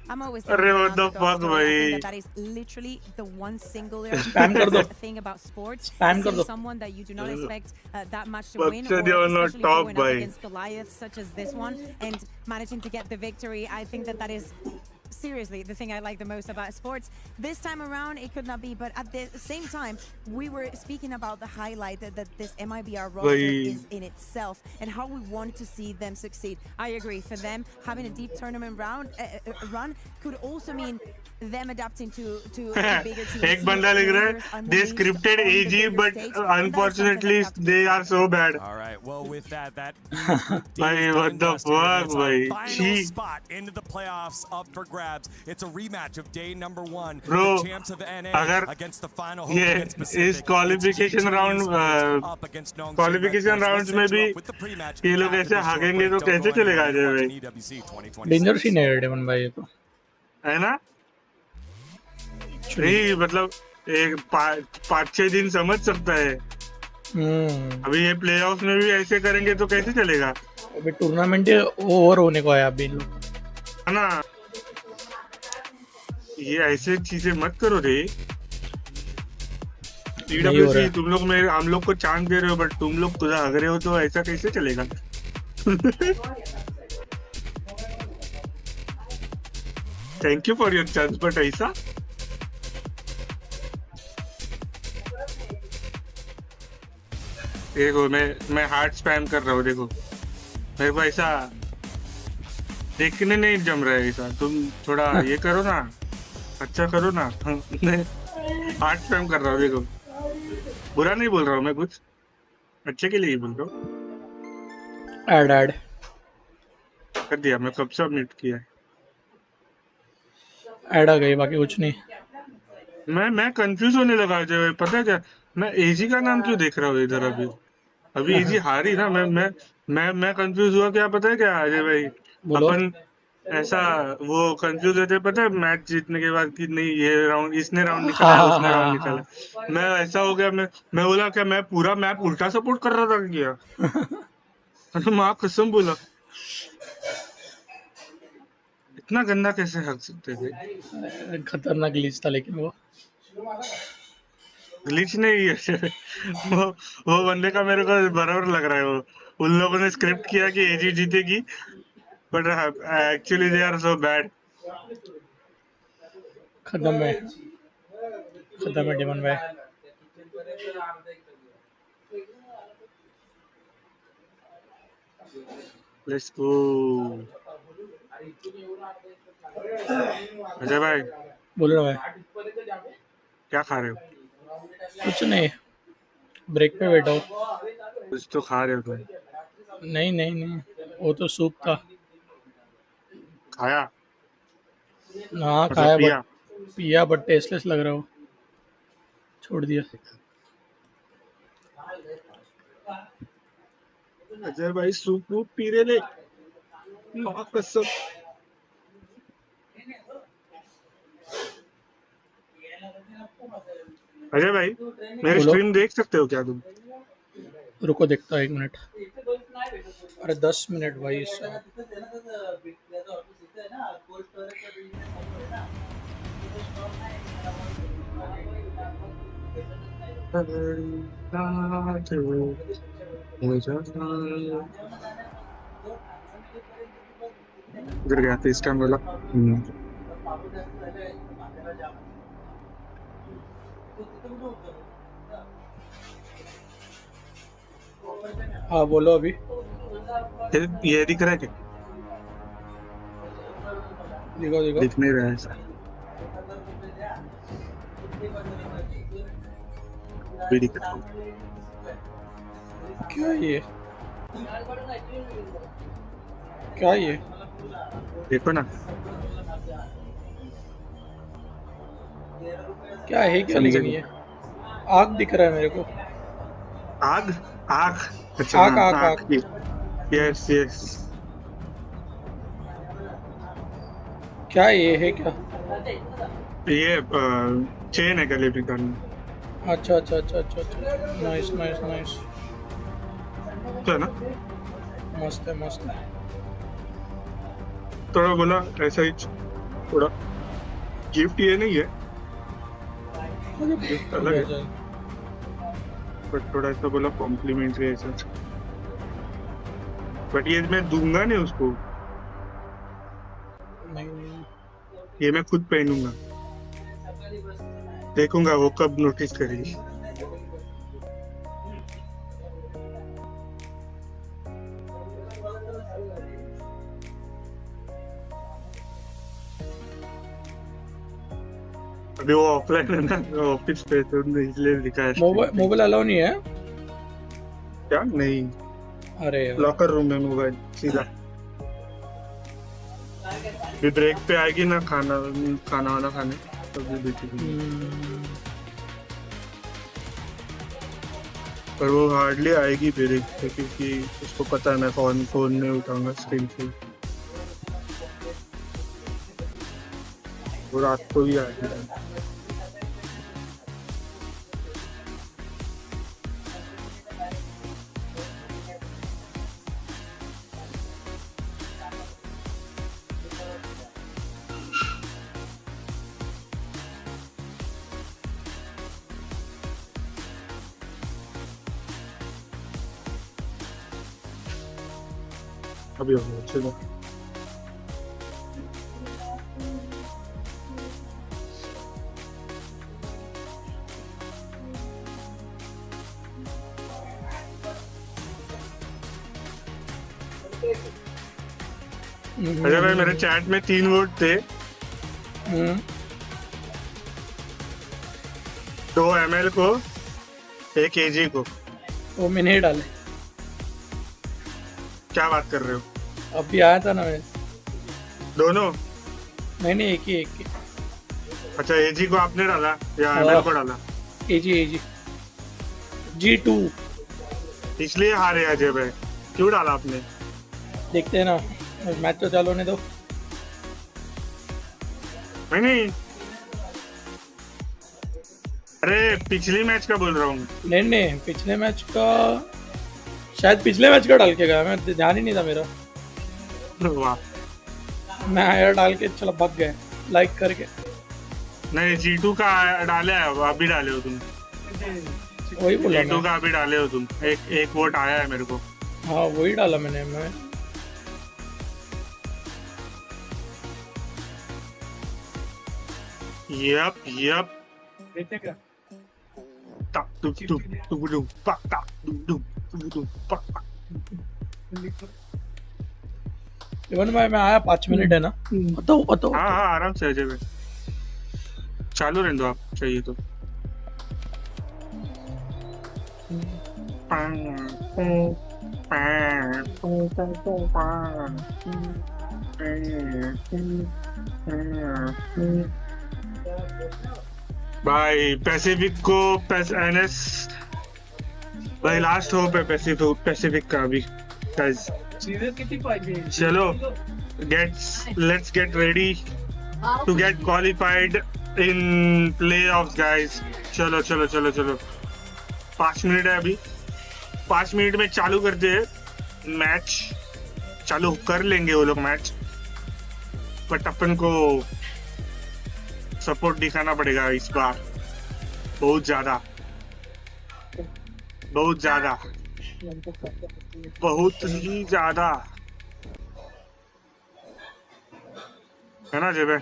I'm always अरे what the fuck भाई that is literally the one singular thing about sports. Seeing someone that you do not expect that much to win, or especially going up against Goliaths such as this one and managing to get the victory. I think that is seriously the thing I like the most about sports. This time around, it could not be, but at the same time, we were speaking about the highlight that this MIBR roster is in itself and how we want to see them succeed. I agree. For them, having a deep tournament run could also mean them adapting to a bigger team. एक बंदा लिख रहा है they scripted AG but unfortunately they are so bad. All right, well with that भाई what the fuck भाई final spot into the playoffs up for grabs. It's a rematch of day number 1. Bro, the champs of NA against the final hope against Pacific. इस qualification rounds में भी ये लोग ऐसे हागेंगे तो कैसे चलेगा भाई डेंजर सीन है डेमन भाई ये तो है ना नहीं मतलब एक 5-6 दिन समझ सकता है अभी ये प्लेऑफ में भी ऐसे करेंगे तो कैसे चलेगा अभी टूर्नामेंट ओवर होने को है अभी लोग है ना ये ऐसे चीजें मत करो रे नहीं हो रहा TWC तुम लोग हम लोग को चांस दे रहे हो, बट तुम लोग खुद हग रहे हो, तो ऐसा कैसे चलेगा? Thank you for your chance, but ऐसा देखो, मैं हार्ट स्पैम कर रहा हूँ, देखो मेरे को ऐसा देखने नहीं जम रहा है ऐसा। तुम थोड़ा ये करो ना, अच्छा करो ना। मैं हार्ट स्पैम कर रहा हूँ, देखो बुरा नहीं बोल रहा हूँ मैं, कुछ अच्छे के लिए ही बोल रहा हूँ। ऐड कर दिया, मैं कब सबमिट किया है। ऐड आ गई, बाकी कुछ नहीं। मैं कंफ्यूज होने लगा, जो पता है क्या, मैं एजी का नाम क्यों देख रहा हूँ इधर? अभी एजी हारी ना। मैं कंफ्यूज हुआ, क्या पता है क्या अजय भाई? बोलो। अपन ऐसा वो कंफ्यूज होते, पता है मैच जीतने के बाद कि नहीं ये राउंड इसने राउंड निकाला हाँ है, हाँ उसने राउंड हाँ निकाला हाँ। है। मैं ऐसा हो गया, मैं बोला क्या मैं पूरा मैप उल्टा सपोर्ट कर रहा था क्या? अरे माँ कसम बोला, इतना गंदा कैसे हक सकते थे? खतरनाक ग्लिच था लेकिन वो। ग्लिच नहीं है। वो बंदे का मेरे को बराबर लग रहा है। वो उन लोगों ने स्क्रिप्ट किया कि एजी जीतेगी, but actually they are so bad. खत्म है, खत्म है डिमन भाई। लेट्स गो अजय भाई, बोलो ना भाई। क्या खा रहे हो? कुछ नहीं, ब्रेक पे बैठा हूँ। कुछ तो खा रहे हो तुम। नहीं नहीं नहीं, वो तो सूप था। खाया हाँ मतलब खाया, बट पिया? पिया बट टेस्टलेस लग रहा हो, छोड़ दिया। अजय भाई सूप वूप पी रहे ले, माँ कसम। अजय भाई, मेरे बोलो। स्ट्रीम देख सकते हो क्या तुम? रुको देखता हूँ 1 मिनट। अरे 10 मिनट भाई साहब। गिर गया था इस टाइम वाला। हाँ बोलो अभी। ये दिख रहा है क्या? देखो देखो। दिख नहीं रहा है ऐसा, भी दिख रहा है। क्या ये, क्या ये? देखो ना, क्या है क्या, समझे? लेकिन ये आग दिख रहा है मेरे को। आग? आग? अच्छा आग हाँ, आग आग। आग। Yes yes. क्या ये है क्या? ये चेन है गले में करना, अच्छा अच्छा अच्छा अच्छा अच्छा, नाइस नाइस नाइस। तो है ना? मस्त है मस्त है। थोड़ा बोला ऐसा ही, थोड़ा गिफ्ट ये नहीं है, गिफ्ट अलग है, बट थोड़ा ऐसा बोला कॉम्प्लीमेंट्री ऐसा। बट ये मैं दूंगा नहीं उसको, नहीं ये मैं खुद पहनूंगा, देखूंगा वो कब नोटिस करेगी। अभी वो ऑफलाइन है ना, ऑफिस पे, तो इसलिए लिखा है मोबाइल अलाउ नहीं है क्या? नहीं, अरे यार। लॉकर रूम में मोबाइल सीधा। भी ब्रेक पे आएगी ना, खाना वाना खाने, तब भी देखेगी। पर वो हार्डली आएगी ब्रेक पे, क्योंकि उसको पता है मैं फोन नहीं उठाऊंगा स्क्रीन से। वो रात को भी आएगी। अभी होगा चलो। अजय भाई मेरे चैट में 3 वोट थे, 2 ML को, 1 AG को। वो मैंने ही डाले, क्या बात कर रहे हो? अभी आया था ना मैं। दोनों? नहीं एक ही। अच्छा AG को आपने डाला या ML को डाला? AG G2। इसलिए हारे अजय भाई, क्यों डाला आपने? देखते हैं ना, मैच तो चालू होने दो। नहीं, अरे पिछली मैच का बोल रहा हूँ। नहीं पिछले मैच का, शायद पिछले मैच का डाल के गया, मैं ध्यान ही नहीं था मेरा। वाह, मैं आयर डाल के चलो भाग गए लाइक करके। नहीं G2 का डाले है, अभी डाले हो तुम। वही बोला G2 का अभी डाले हो तुम। एक वोट आया है मेरे को। हाँ वही डाला मैं। यप इवन भाई मैं आया 5 मिनट है ना, बताओ। हाँ आराम से अजय भाई, चालू रहने दो आप चाहिए तो। भाई पैसिफिक को NS भाई लास्ट होप है पैसिफिक का अभी गाइस। चलो let's get ready to get qualified in playoffs guys. चलो 5 मिनट है अभी, 5 मिनट में चालू करते हैं मैच। चालू कर लेंगे वो लोग मैच, बट अपन को सपोर्ट दिखाना पड़ेगा इस बार, बहुत ज्यादा बहुत ही ज्यादा, है ना जेबे?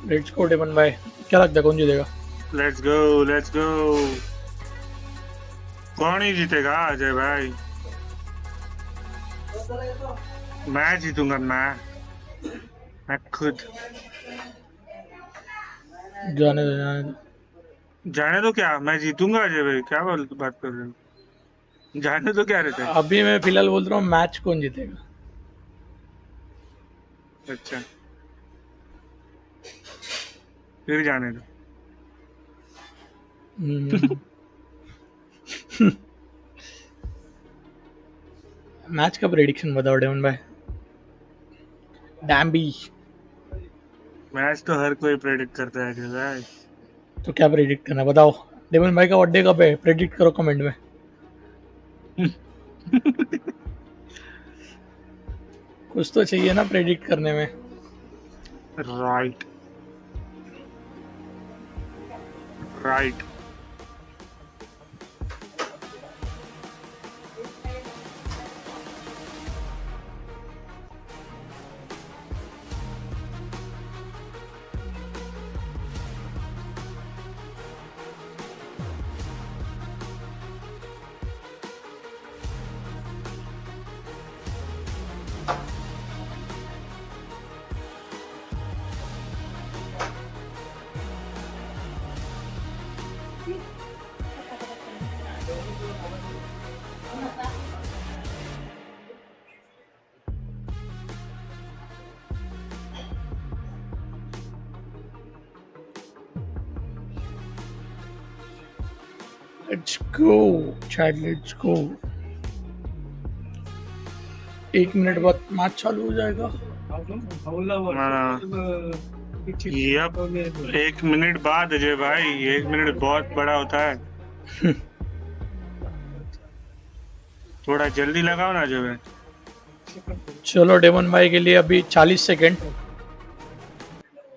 लेट्स गो डेमन भाई, क्या लगता है कौन जीतेगा? लेट्स गो कौन ही जीतेगा अजय भाई? मैं जीतूंगा, मैं खुद। जाने दो क्या, मैं जीतूंगा अजय भाई, क्या बात कर रहे हो? जाने दो क्या रहता है? अभी मैं फिलहाल बोल रहा हूँ मैच कौन जीतेगा। अच्छा फिर जाने दो। मैच का प्रेडिक्शन बताओ डेमन भाई। डैम्बी। मैच तो हर कोई प्रेडिक्ट करता है भाई। तो क्या प्रेडिक्ट करना बताओ। डेमन भाई का बर्थडे कब है? प्रेडिक्ट करो कमेंट में। कुछ तो चाहिए ना प्रेडिक्ट करने में। Right right. Let's go chat, let's go. 1 minute बाद मैच चालू हो जाएगा। यप 1 मिनट बाद अजय भाई, 1 मिनट बहुत बड़ा होता है। थोड़ा जल्दी लगाओ ना अजय भाई। चलो डेमन भाई के लिए अभी 40 सेकंड।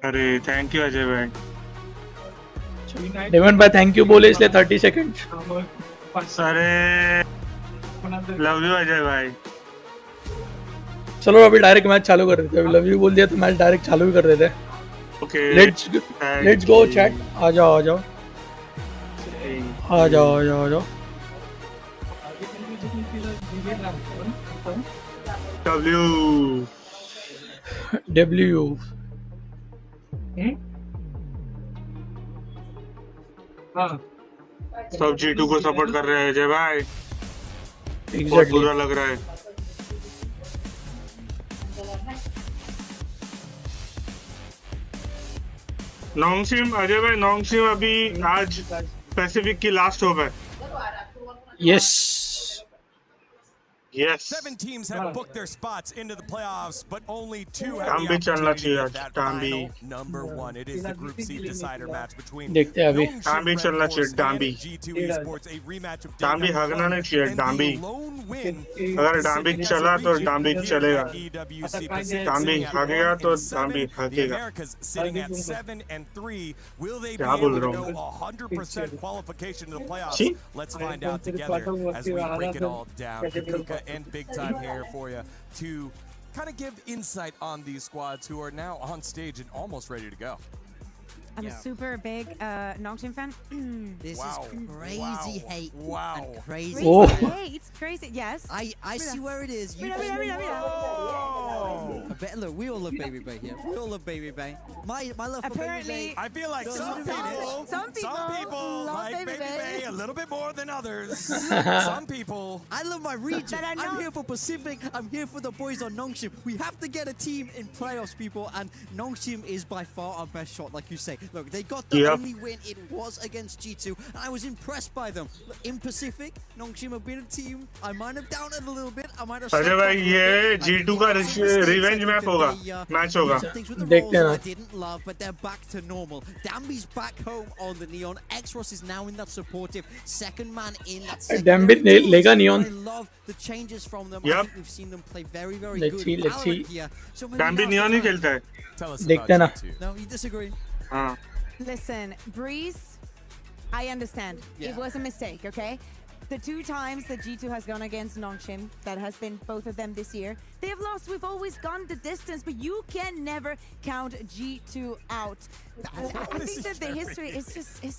अरे थैंक यू अजय भाई। डेमन भाई थैंक यू बोले इसलिए 30 सेकंड। अरे लव यू अजय भाई। चलो अभी डायरेक्ट मैच चालू कर देते हैं। लव यू बोल दिया तो मैच डायरेक्ट चालू ही कर देते हैं। Okay let's go chat. आ जाओ आ जाओ आ जाओ आ जाओ आ जाओ। डब्ल्यू डब्ल्यू सब G2 को सपोर्ट कर रहे हैं अजय भाई। बहुत एग्जैक्टली। बुरा लग रहा है। नोंगसिम अजय भाई, नोंगसिम अभी आज पैसिफिक की लास्ट होप है। Yes yes 7 teams have booked their spots into the playoffs, but only 2 have time the भी चलना opportunity to चाहिए get आज, that टाइम भी। final number 1. It is the Group C decider match between देखते हैं अभी। Nongshim time भी Red चलना Force चाहिए, टाइम and भी। G2 Esports, a rematch of time भी day number भागना 1, नहीं चाहिए, and टाइम the भी। lone win अगर टाइम भी Pacific चला as a तो region टाइम भी here चलेगा। at EWC Pacific टाइम भी sitting at भागेगा 1 तो and टाइम भी 7. The भागेगा। Americas sitting at 7 and 3. Will they be क्या able बोल to रहा go हूँ? 100% qualification to the playoffs? छी? Let's find out together as we break it all down. Kakuka and Big Time here for you to kind of give insight on these squads who are now on stage and almost ready to go. I'm a super big Nongshim fan. This Wow. is crazy Wow. hate Wow. and crazy. Crazy Oh. hate, crazy. Yes. I see where it is. You Mira, mira, mira, mira. Look, we all love Baby Bay here. We all love Baby Bay. My love for Apparently, Baby Bay. I feel like some some people love like Baby Baby Bay. Bay a little bit more than others. Some people. I love my region. But I I'm know- here for Pacific. I'm here for the boys on Nongshim. We have to get a team in playoffs, people. And Nongshim is by far our best shot, like you say. Look, they got the Yep. only win. It was against G2. And I was impressed by them. Look, in Pacific, Nongshim have been a team. I might have doubted a little bit. I might have. Ajay भाई ये G2 का revenge match होगा, match होगा। देखते हैं ना। I didn't love, but they're back to normal. Dambi's back home on the Neon. X-Ross is now in that supportive second man in that second. Dambi लेगा Neon। I love the changes from them. I Yep. think we've seen them play very, very Let's good. see, let's see। Valorant here. So maybe time भी now's the neon he time. खेलता है। Tell us देखते हैं ना। about G2. No, you disagree. हाँ Listen, Breeze, I understand. Yeah. It was a mistake, okay? The 2 times that G2 has gone against Nongshim, that has been both of them this year, they have lost. We've always gone the distance, but you can never count G2 out. I think that the history is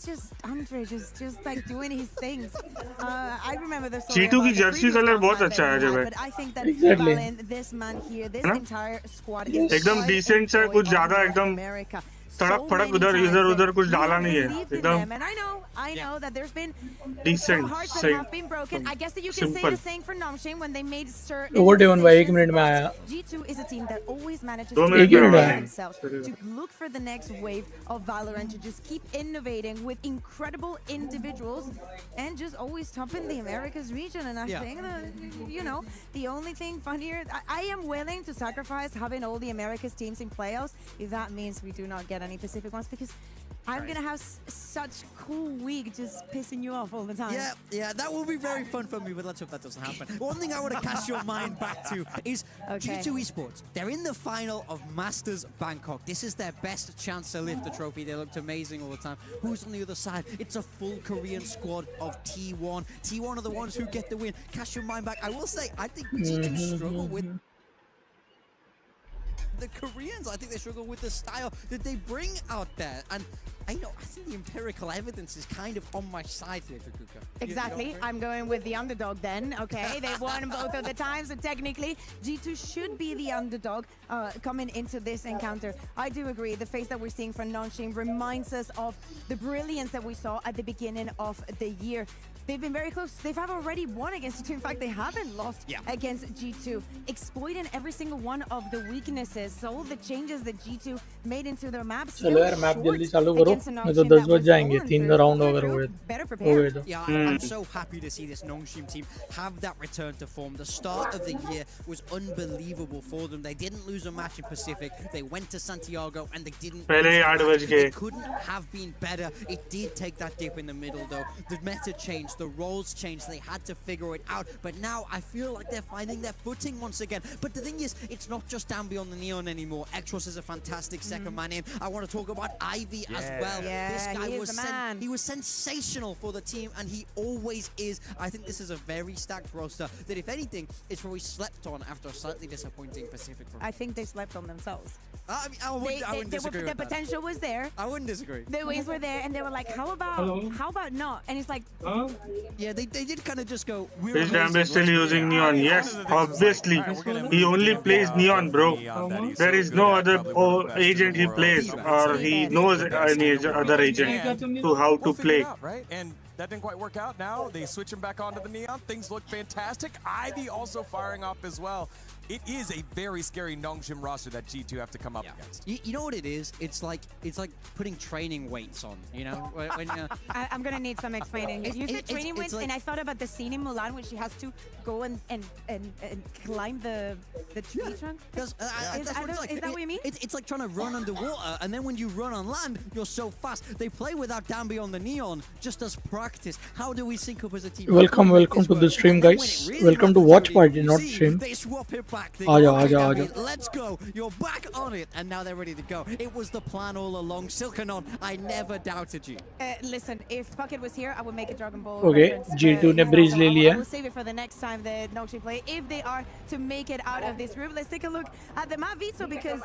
just Andre just like doing his things. I remember the story G2 की about the jersey previous color combat बहुत that अच्छा है we had, Ajay भाई। but I think that Exactly। Ag.Al, this man here, this है ना? entire squad is एकदम quite decent सा, employed कुछ ज्यादा on एकदम America. तड़क so फड़क many उधर times इधर that उधर कुछ we डाला have नहीं है believed in एकदम them, and I know that there's been some decent hearts that सही have been broken. I guess that you can say simple the same for Namshim when they made certain over Devon भाई 1 decisions, minute में but आया G2 is a team that always manages 2 to minute एक ही में minute motivate आया। themselves, to look for the next wave of Valorant, to just keep innovating with incredible individuals, and just always top in the Americas region. And I think that, you know, the only thing fun here, I am willing to sacrifice having all the Americas teams in playoffs if that means we do not get any Pacific ones, because I'm gonna have such cool week just pissing you off all the time. Yeah, that will be very fun for me, but let's hope that doesn't happen. One thing I want to cast your mind back to is G2 Esports. They're in the final of Masters Bangkok. This is their best chance to lift the trophy. They looked amazing all the time. Who's on the other side? It's a full Korean squad of T1. T1 are the ones who get the win. Cast your mind back. I will say, I think G2 struggle with the Koreans. I think they struggle with the style that they bring out there. And I think the empirical evidence is kind of on my side here, Kakuka. Exactly. I'm going with the underdog then. Okay, they've won both of the times, so technically G2 should be the underdog coming into this encounter. I do agree. The face that we're seeing from Namshim reminds us of the brilliance that we saw at the beginning of the year. They've been very close. They have already won against G2. In fact, they haven't lost against G2, exploiting every single one of the weaknesses. So all the changes that G2 made into their maps. चलो यार map जल्दी चालू करो नहीं तो 10 बज जाएंगे 3 round अगर हो गए तो Yeah, I'm so happy to see this Nongshim team have that return to form. The start of the year was unbelievable for them. They didn't lose a match in Pacific. They went to Santiago and they didn't. It couldn't have been better. It did take that dip in the middle though. The meta changed. The roles changed. They had to figure it out. But now I feel like they're finding their footing once again. But the thing is, it's not just down beyond the neon anymore. Extros is a fantastic second man in. I want to talk about Ivy as well. This guy was sensational for the team, and he always is. I think this is a very stacked roster that, if anything, is probably slept on after a slightly disappointing Pacific run. I think they slept on themselves. I wouldn't disagree with the that. potential was there. I wouldn't disagree. The wings were there, and they were like, how about not? And it's like, yeah, they did kind of just go. Is Dambe still using neon? Yes, obviously. He only plays neon, bro. There is no other agent he plays, or he knows any other agent to how to play. Right? And that didn't quite work out. Now they switch him back onto the neon. Things look fantastic. Ivy also firing off as well. It is a very scary Nongshim roster that G2 have to come up against. You know what it is? It's like putting training weights on. You know, when I'm gonna need some explaining. You said training weights, and I thought about the scene in Mulan where she has to go and climb the tree trunk. Is that what you mean? It's like trying to run underwater, and then when you run on land, you're so fast. They play without Dambi on the neon just as practice. How do we sync up as a team? Welcome to the stream, guys. Welcome to watch party, not stream. They swap it back. Let's go. You're back on it, and now they're ready to go. It was the plan all along. Silkanon, I never doubted you. Listen, if Puckett was here, I would make a Dragon Ball. Okay, reference, G2 ने breeze ले लिया. I will save it for the next time that Nongshim play, if they are to make it out of this group. Let's take a look at the map, Vito, because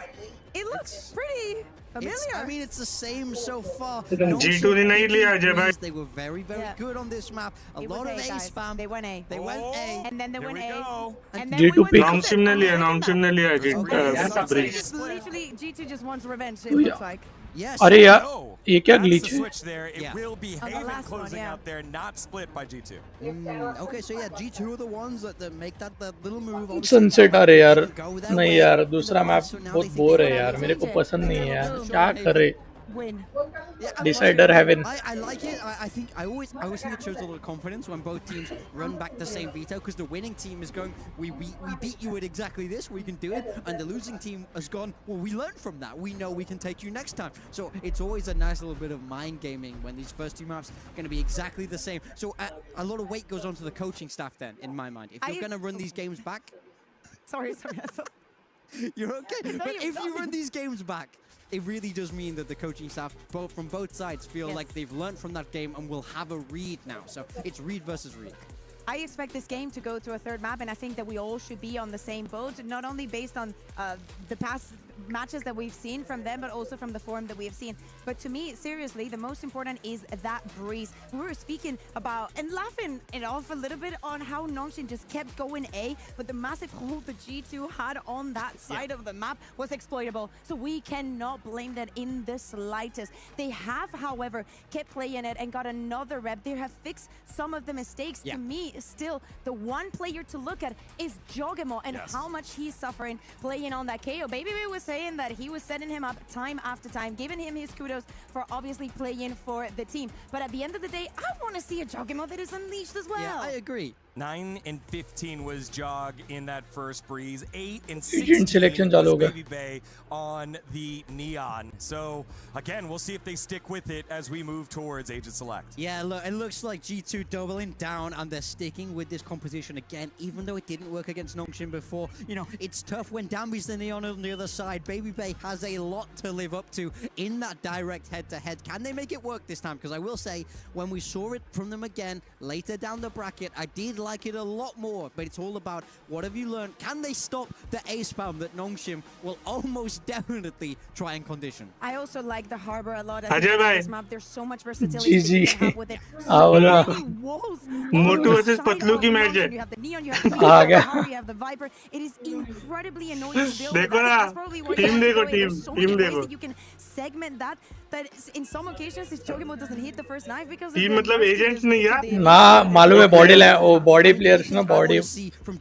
it looks pretty familiar. I mean, it's the same so far. G2 ने नहीं लिया जब भाई. They were very good on this map. A lot of A spam. They went A. They went A. And then they went A. And then G2 pick. Nongshim ने लिया breeze. Literally, G2 just wants revenge, it looks like. Yes. अरे यार ये क्या glitch है? Switch there. It will be Haven closing out there, not split by G2. Okay, so yeah, G2 are the ones that make that little move. Sunset अरे यार नहीं यार दूसरा मैप बहुत बोर है यार मेरे को पसंद नहीं है यार क्या करे Win. Decider Heaven. I like it. I think I always think it shows a lot of confidence when both teams run back the same veto, because the winning team is going, we beat you at exactly this, we can do it, and the losing team has gone, well, we learned from that, we know we can take you next time. So it's always a nice little bit of mind gaming when these first two maps are going to be exactly the same. So a lot of weight goes on to the coaching staff then, in my mind. If you're going to run these games back, Sorry. you're okay. But if you run these games back, it really does mean that the coaching staff from both sides feel like they've learned from that game and will have a read now. So it's read versus read. I expect this game to go to a third map, and I think that we all should be on the same boat, not only based on the past matches that we've seen from them, but also from the form that we have seen. But to me, seriously, the most important is that breeze. We were speaking about and laughing it off a little bit on how Nongshim just kept going A, but the massive hold the G2 had on that side of the map was exploitable. So we cannot blame that in the slightest. They have, however, kept playing it and got another rep. They have fixed some of the mistakes. To me, still, the one player to look at is Jogemo and how much he's suffering playing on that KO. Baby was saying that he was setting him up time after time, giving him his kudos for obviously playing for the team. But at the end of the day, I want to see a Jogemo that is unleashed as well. Yeah, I agree. 9 and 15 was Jog in that first breeze. 8 and Agent 16 selection was चालू हो गया. Baby Bay on the Neon. So again, we'll see if they stick with it as we move towards Agent Select. Yeah, look, it looks like G2 doubling down and they're sticking with this composition again, even though it didn't work against Nongshim before. You know, it's tough when Dambi's the Neon on the other side. Baby Bay has a lot to live up to in that direct head-to-head. Can they make it work this time? Because I will say, when we saw it from them again later down the bracket, I did like it a lot more, but it's all about what have you learned? Can they stop the A spam that Nongshim will almost definitely try and condition? I also like the harbor a lot. I Ajay think bhai. this map, there's so much versatility that you can have with it. Aula. So many walls. Motu versus Patlu की match है. You have the Neon, you have the Phoenix, uh you have the गया. Harbor, you have the Viper. It is incredibly annoying to deal with. देखो ना, That's probably why you team have to देखो, go in. There's team, so many team ways देखो. that you can segment that. But in some occasions, if Jogemo doesn't hit the first knife because Team of the मतलब burst agents to the- नहीं to यार. the- ना मालूम है body ओ body players ना body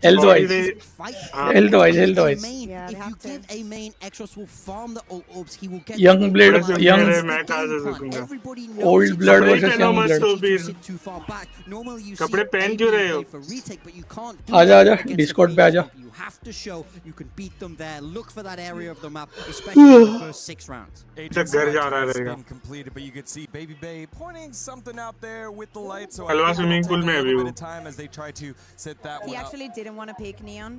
health wise health wise health wise Yeah, they If you have to. give a main, Exos will farm the ult orbs. He will get Young Blade, the young- मैं कहाँ से सीखूंगा? Everybody Old knows blood कपड़े versus पहनो young मत blood. तो फिर. sit too far back. Normally you कपड़े see पहन A क्यों being रहे हो? played for retake, but you can't do आजा that आजा against a डिस्कॉर्ड पे Phoenix आजा comp. You have to show you can beat them there. Look for that area of the map, especially in the first 6 rounds. Agent घर जा Select रहा has रहेगा. been completed, but you could see Baby Bay pointing something out there with the light. So I halwa think it'll swimming take pool a में little अभी bit वो. of time as they try to set that He one up. actually didn't want to pick Neon.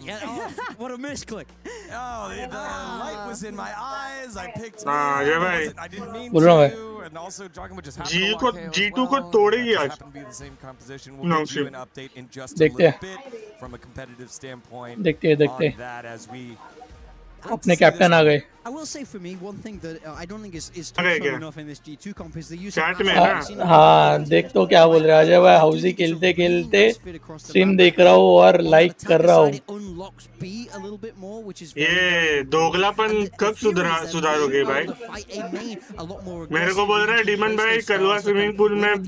Yeah, oh, what a misclick. Oh, the light was in my eyes. I picked हाँ, Neon. ये भाई. I didn't mean बोल रहा हूँ to. And also, Jogamo just happened G to को lock KO as G2 को well. तोड़ेगी That just आज. happened to be the same composition. We'll No, get you shit. an update in just a देखते little हैं. bit from a competitive standpoint देखते हैं, देखते on हैं. that as we अपने captain आ गए I will say for me, one thing that I don't think is Okay, touched on yeah. enough in this G2 comp is the use Chat of में Astra. ना. I've seen a हाँ lot of देख तो क्या बोल रहे हैं अजय भाई हाउसी खेलते खेलते स्ट्रीम देख रहा हूँ और लाइक कर रहा हूँ unlocks B a little bit more, which is ये दोगलापन कब सुधारोगे भाई? मेरे को बोल रहा है डीमन भाई कलवा स्विमिंग पूल में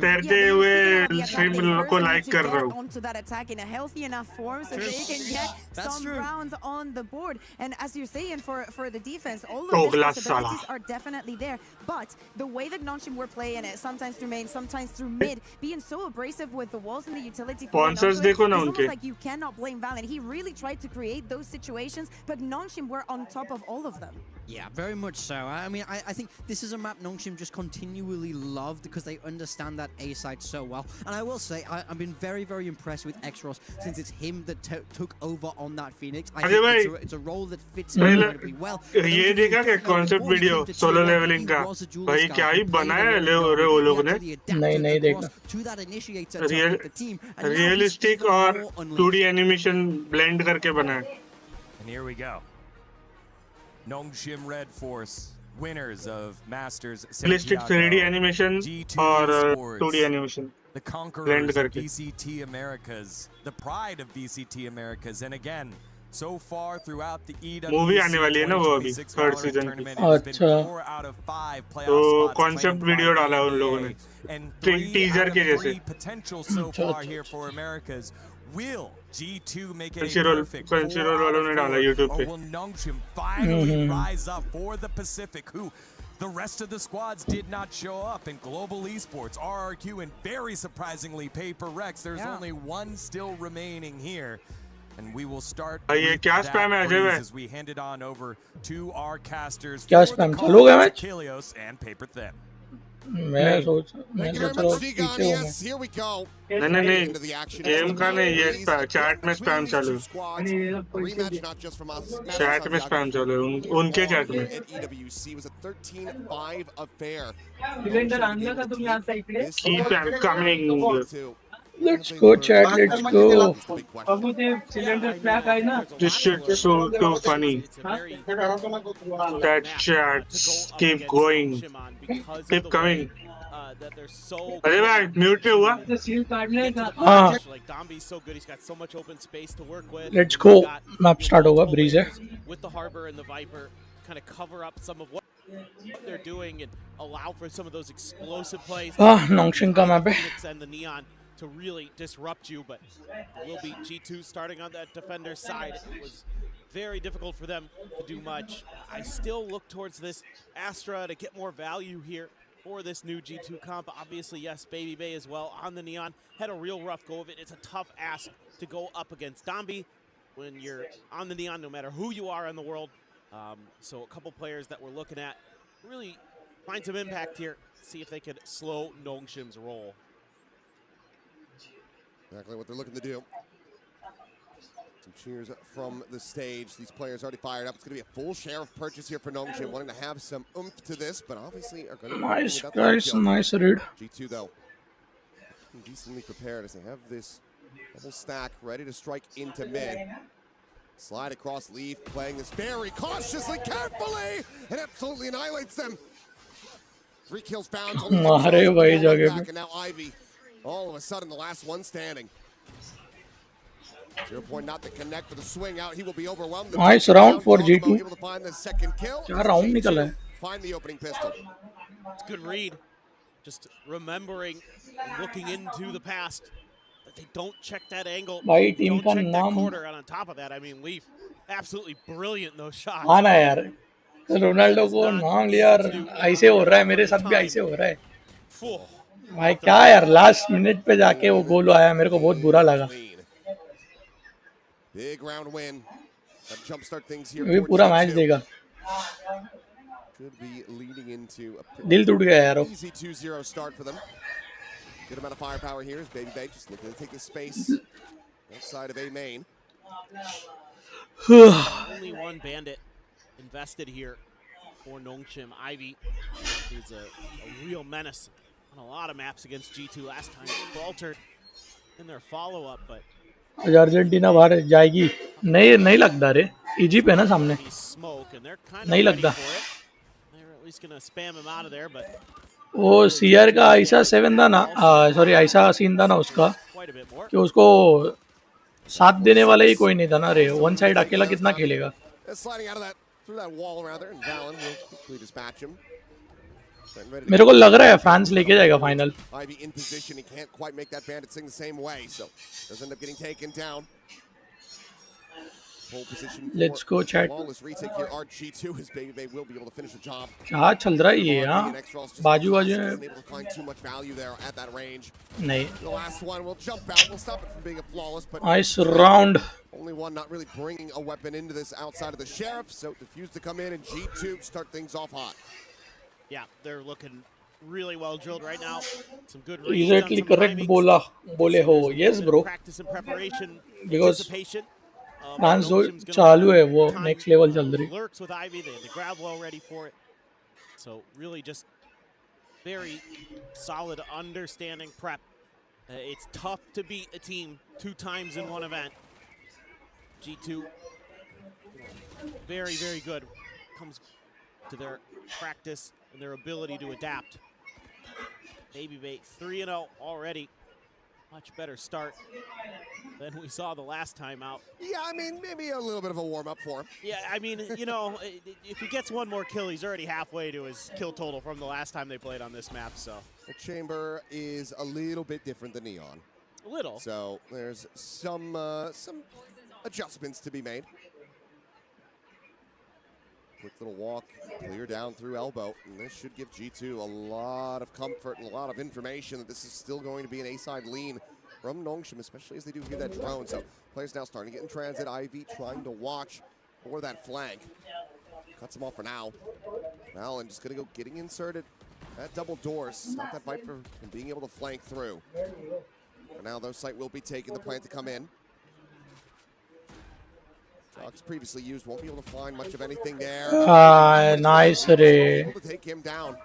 तैरते हुए स्ट्रीम को लाइक कर रहा हूँ. Onto that attack in a healthy enough form so they can get That's some true. rounds on the board. And as you're saying, for the defense, all of Dogla these possibilities Salah. are definitely there. But the way that Nongshim were playing it, sometimes through main, sometimes through mid, being so abrasive with the walls and the utility. Sponsors देखो ना it's उनके. almost like you cannot blame Valorant. He really tried to create those situations, but Nongshim were on top of all of them. Yeah, very much so. I mean, I think this is a map Nongshim just continually loved because they understand that A side so well. And I will say, I've been very, very impressed with X-Ross since it's him that took over on that Phoenix. I अरे think भाई, it's a role that fits पहले incredibly well. ये देखा क्या concept video solo levelling का भाई क्या ही बनाया ले रे वो लोगों ने. नहीं देखा रियलिस्टिक और 2D एनिमेशन ब्लेंड करके बनाया. And here we go. Nongshim Red Force, winners of Masters. Realistic 3D animation और 2D animation The blend conquerors of करके. BCT Americas, the pride of BCT Americas. And again, so far throughout the EWC movie आने वाली है ना वो अभी 2026 third Valorant season की. tournament, it has been अच्छा 4 out of 5 playoff तो spots concept claimed by video the डाला उन लोगों NBA. ने And 3 टीजर out के of जैसे. 3 potential so अच्छा, far अच्छा. here for Americas. Will G2 make it a Crunchyroll perfect 4 Crunchyroll out वालों ने of डाला 4? यूट्यूब Or पे. will Nongshim finally rise up for the Pacific, who the rest of the squads did not show up in Global Esports, RRQ, and very surprisingly Paper Rex. There's Yeah. only one still remaining here. And we will start भाई ये with क्या that spam है Ajay breeze भाई? as we hand it on over to our casters क्या for the spam? चालू हो गया calls, match? Kilios and Paper Thin. मैं सोच रहा हूँ पीछे हूँ मैं. Here we go. नहीं गेम का नहीं ये चैट में स्पैम चालू Rematch not just from us. Chat में स्पैम चालू है उनके चैट में. At EWC was a 13-5 affair. Keep them coming. Let's go, chat. Let's go. Yeah, I mean, I think there's a This lot to shit's learn from so it. so Obviously, funny. it's a very tough That map to go chats up keep against going, Nongshim on because of keep the way coming. that they're so अरे quick भाई mute क्यों हुआ? to get to the हाँ, punish. Like Dombi's so good; he's got so much open space to work with, let's and they've go. got Map start होगा. multiple Breeze है. layers with the Harbor and the Viper to kind of cover up some of what they're doing and allow for some of those explosive plays Nongshim का behind the map है. Phoenix and the Neon to really disrupt you. But it will be G2 starting on that defender's side. It was very difficult for them to do much. I still look towards this Astra to get more value here for this new G2 comp. Obviously, yes, Baby Bay as well on the Neon. Had a real rough go of it. It's a tough ask to go up against Dombi when you're on the Neon, no matter who you are in the world. So a couple players that we're looking at really find some impact here. See if they could slow Nongshim's roll. Exactly what they're looking to do. Some cheers from the stage. These players already fired up. It's going to be a full share of purchase here for Nongshim, wanting to have some oomph to this, but obviously are going to be Nice guys, nice read. G2 though, decently prepared as they have this double stack ready to strike into mid. Slide across Leaf, playing this very cautiously, carefully, and absolutely annihilates them. 3 kills found. मारे भाई जगह पे. And now Ivy, all of a sudden, the last one standing. 0 point not to connect for the swing out. He will be overwhelmed. Nice round for G2. Able to find the second kill. क्या round निकला है? Find the opening pistol. It's a good read. Just remembering and looking into the past. That they don't check that angle. भाई They team don't का check that नाम. quarter. And on top of that, I mean, Leaf, absolutely brilliant in those shots. हाँ ना यार. Ronaldo को नाम लिया और ऐसे हो रहा है. मेरे साथ भी ऐसे हो रहा है. भाई क्या यार लास्ट मिनट पे जाके वो गोल आया मेरे को बहुत बुरा लगा. Big round win. Jumpstart things here. ये पूरा मैच देगा. Could be leading into a दिल टूट गया यार. easy 2-0 start for them. Good amount of firepower here as Baby Bay just looking to take the space outside of A main. Only one bandit invested here for Nongshim. Ivy is a real menace on a lot of maps against G2 last time. Faltered in their follow-up, but आज Argentina बाहर जाएगी. नहीं नहीं लगता रे. Egypt है ना सामने. नहीं लगता. वो सीआर का ऐसा 7 था ना. सॉरी ऐसा सीन था ना उसका कि उसको साथ देने वाला ही कोई नहीं था ना रे. वन साइड अकेला कितना खेलेगा. मेरे को लग रहा है फ्रांस लेके जाएगा फाइनल. Let's go chat. क्या चल रहा है ये हाँ बाजू बाजू में नहीं. Nice round. Only one not really bringing a weapon into this outside of the sheriff, so defuse to come in and G2 start things off hot. Yeah, they're looking really well drilled right now. Some good reads. Exactly correct बोले हो. Yes bro. Practice and preparation, Because anticipation. France जो चालू है वो next level चल रही. Lurks with Ivy, they have the grab well ready for it. So really just very solid understanding prep. It's tough to beat a team 2 times in one event. G2, very, very good. Comes to their practice and their ability to adapt. Baby Bay 3-0 already. Much better start than we saw the last time out. Yeah, I mean, maybe a little bit of a warm-up for him. Yeah, I mean, you know, if he gets one more kill, he's already halfway to his kill total from the last time they played on this map, so. The chamber is a little bit different than Neon. A little. So there's some adjustments to be made. Quick little walk, clear down through elbow, and this should give G2 a lot of comfort and a lot of information that this is still going to be an A-side lean from Nongshim, especially as they do hear that drone. So players now starting to get in transit. Ivy trying to watch for that flank. Cuts him off for now. Allen just going to go getting inserted at double doors. Stop that Viper from being able to flank through. For now, though, site will be taken. The plan to come in. Jogs previously used, won't be able to find much of anything there. Nice रे. Able to take him down.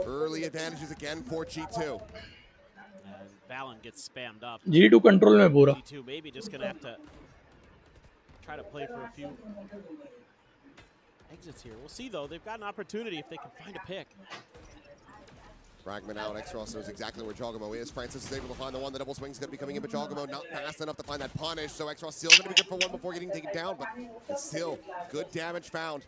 Early advantages again for G2. Valen gets spammed up. G2 control में पूरा. G2 maybe just gonna have to try to play for a few exits here. We'll see though. They've got an opportunity if they can find a pick. Fragment out. X-Ross knows exactly where Jogamo is. Francis is able to find the one. The double swing's going to be coming in, but Jogamo not fast enough to find that punish. So X-Ross still going to be good for one before getting taken down, but it's still good damage found.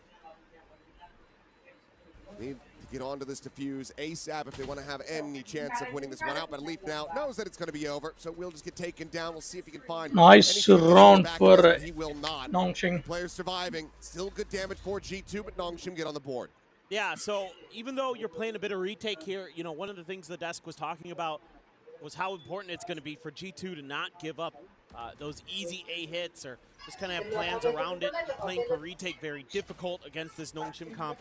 Need to get onto this defuse ASAP if they want to have any chance of winning this one out. But Leaf now knows that it's going to be over, so we'll just get taken down. We'll see if he can find Nice round for this, he will not. Nongshim. Players surviving. Still good damage for G2, but Nongshim get on the board. Yeah, so even though you're playing a bit of retake here, you know, one of the things the desk was talking about was how important it's going to be for G2 to not give up those easy A hits or just kind of have plans around it. Playing for retake very difficult against this Nongshim comp,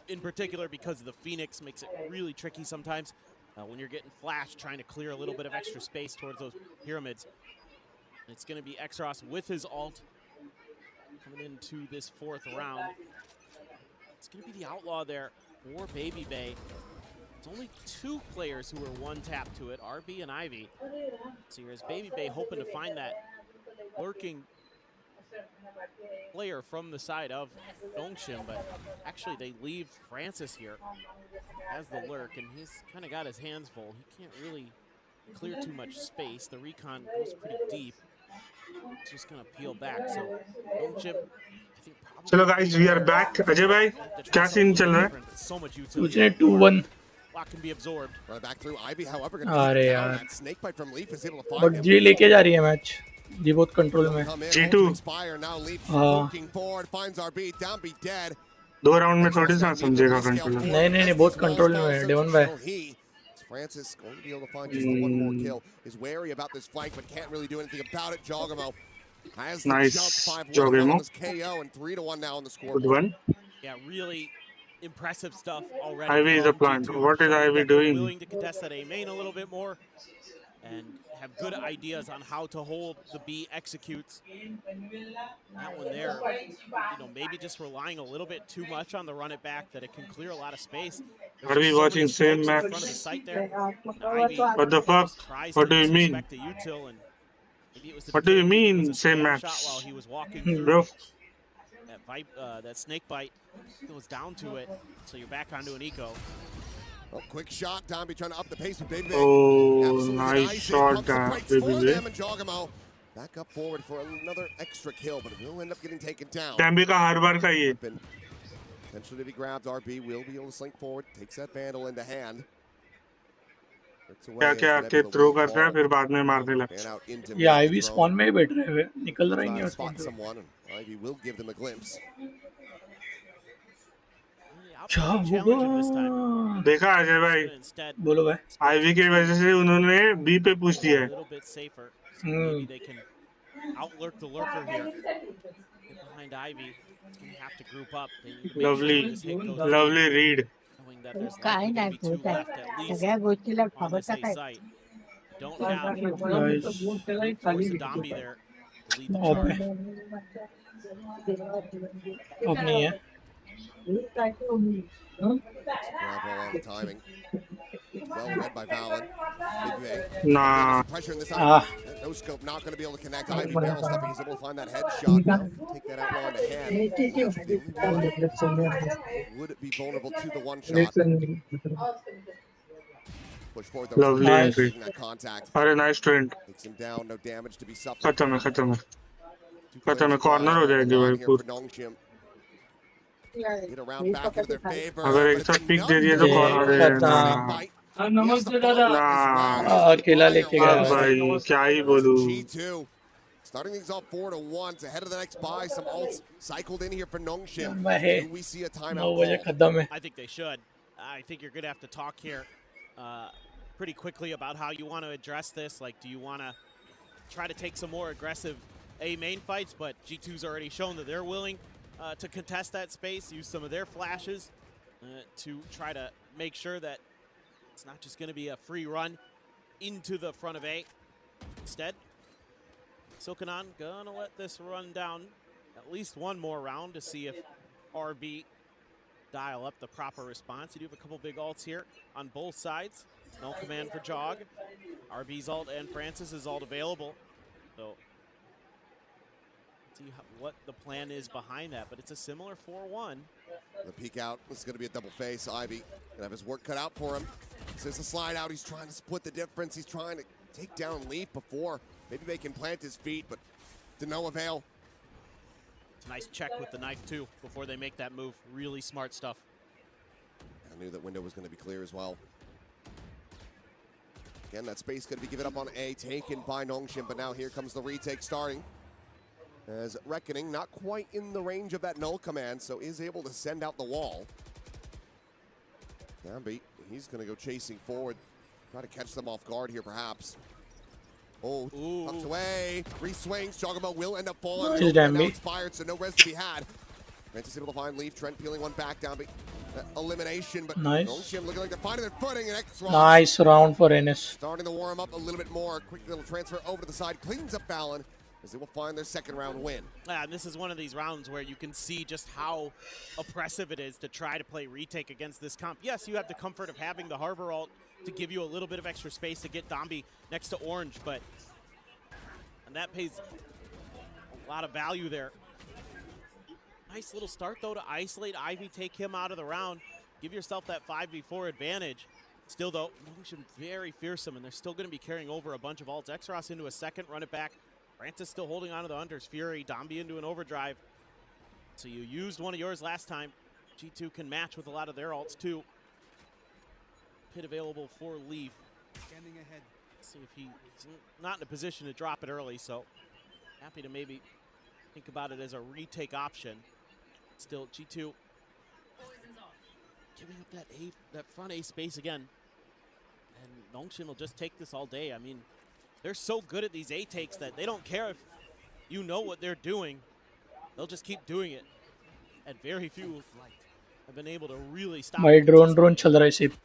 in particular because of the Phoenix makes it really tricky sometimes when you're getting flashed, trying to clear a little bit of extra space towards those pyramids. It's going to be X-Ross with his ult coming into this fourth round. It's going to be the Outlaw there for Baby Bay. It's only two players who are one tap to it, RB and Ivy. So here's Baby Bay hoping to find that lurking player from the side of Nongshim, but actually they leave Francis here as the lurk, and he's kind of got his hands full. He can't really clear too much space. The recon goes pretty deep. It's just going to peel back. So Nongshim, चलो guys we are back. Ajay भाई क्या scene चल रहा है? मुझे 2-1. Can be absorbed. Right back through Ivy, however, अरे यार. that snake bite from Leaf is able to find But G लेके जा रही है मैच. G बहुत कंट्रोल में. G2. Looking forward, finds RB, down, be dead. 2 round में थोड़ी सा समझेगा कंट्रोलर. नहीं बहुत कंट्रोल में है डेवन भाई. Francis going to be able to find just the one more kill. Is wary about this flank, but can't really do anything about it. Jogamo has the jump 5-1 on this KO and 3-1 now on the scoreboard. Yeah, really impressive stuff already. Ivy is a plant. What is Ivy doing? Willing to contest that A main a little bit more and have good ideas on how to hold the B executes. That one there, you know, maybe just relying a little bit too much on the run it back that it can clear a lot of space. Are we watching same match? What the fuck? What do you mean? What do you mean same match? Bro. That snake bite goes down to it, so you're back onto an eco. Oh, quick shot, Domby trying to up the pace with Baby Bay. Oh, nice shot, Baby Bay. Back up forward for another extra kill, but it will end up getting taken down. Tambi का हर बार का ये. Potentially to be grabbed, RB will be able to slink forward, takes that Vandal into hand. क्या-क्या आके throw करता है फिर बाद में मारने लगता है. ये आईवी स्पॉन में ही बैठ रहे हैं, निकल रहे नहीं हैं स्पॉन से. Ivy will give them a glimpse. देखा अजय भाई. बोलो भाई. आईवी की वजह से उन्होंने बी पे पुश दिया है. Outlurk the lurker here. Get behind Ivy. It's going to have to group up. Lovely read. Knowing that there's likely going to be two left at least on this A site. Don't have the Domby there to lead the charge. अब नहीं है. Bravo on the timing. Well read by Valen. Nah. Pressure in this eye. No scope, not going to be able to connect. Ivy barrel stuffing. He's able to find that headshot. Now, take that outlaw in the hand. Would be vulnerable to the one shot. Push forward. Lovely entry. That contact. अरे nice trend. Takes him down. No damage to be suffered. खत्म है. Corner हो जाएगी भाई पूरी. Get around back into their favor. अगर एक साथ पिक दे दिया तो कॉर्नर है. नमस्ते दादा. अकेला लेके गया भाई क्या ही बोलूं. G2 starting things off 4-1. It's ahead of the next buy. Some ults cycled in here for Nongshim. Do we see a timeout? I think they should. I think you're going to have to talk here pretty quickly about how you want to address this. Like, do you want to try to take some more aggressive A main fights? But G2's already shown that they're willing to contest that space, use some of their flashes to try to make sure that it's not just going to be a free run into the front of A. Instead, Silkanon gonna let this run down at least one more round to see if RB dial up the proper response. You do have a couple big ults here on both sides. No command for Jog. RB's ult and Francis's ult available. So let's see what the plan is behind that, but it's a similar 4-1. The peek out. This is going to be a double face. Ivy gonna have his work cut out for him. So it's a slide out. He's trying to split the difference. He's trying to take down Leaf before maybe they can plant his feet, but to no avail. It's a nice check with the knife too before they make that move. Really smart stuff. I knew that window was going to be clear as well. Again, that space going to be given up on A, taken by Nongshim, but now here comes the retake starting. As Reckoning not quite in the range of that null command, so is able to send out the wall. Gambi, he's going to go chasing forward. Try to catch them off guard here, perhaps. Oh, tucked away. Three swings. Jogamo will end up falling. Nice, Now Gambi. expired, so no res to be had. Francis able to find Leaf. Trent peeling one back down. Elimination, but Nice. Nongshim looking like they're finding their footing. And X-Ross Nice round for Enes. starting to warm up a little bit more. Quick little transfer over to the side. Cleans up Fallon as they will find their second round win. And this is one of these rounds where you can see just how oppressive it is to try to play retake against this comp. Yes, you have the comfort of having the Harbor ult to give you a little bit of extra space to get Dombi next to Orange, but and that pays a lot of value there. Nice little start, though, to isolate Ivy, take him out of the round, give yourself that 5v4 advantage. Still, though, Nongshim very fearsome, and they're still going to be carrying over a bunch of ults. X-Ross into a second, run it back. Francis still holding on to the Hunter's Fury. Dombi into an overdrive. So you used one of yours last time. G2 can match with a lot of their ults, too. Pit available for Leaf. Standing ahead. Let's see if he's not in a position to drop it early, so happy to maybe think about it as a retake option. Still, G2 giving up that front A space again. And Nongshim will just take this all day. I mean, they're so good at these A takes that they don't care if you know what they're doing. They'll just keep doing it. And very few have been able to really stop भाई it drone चल रहा है सिर्फ.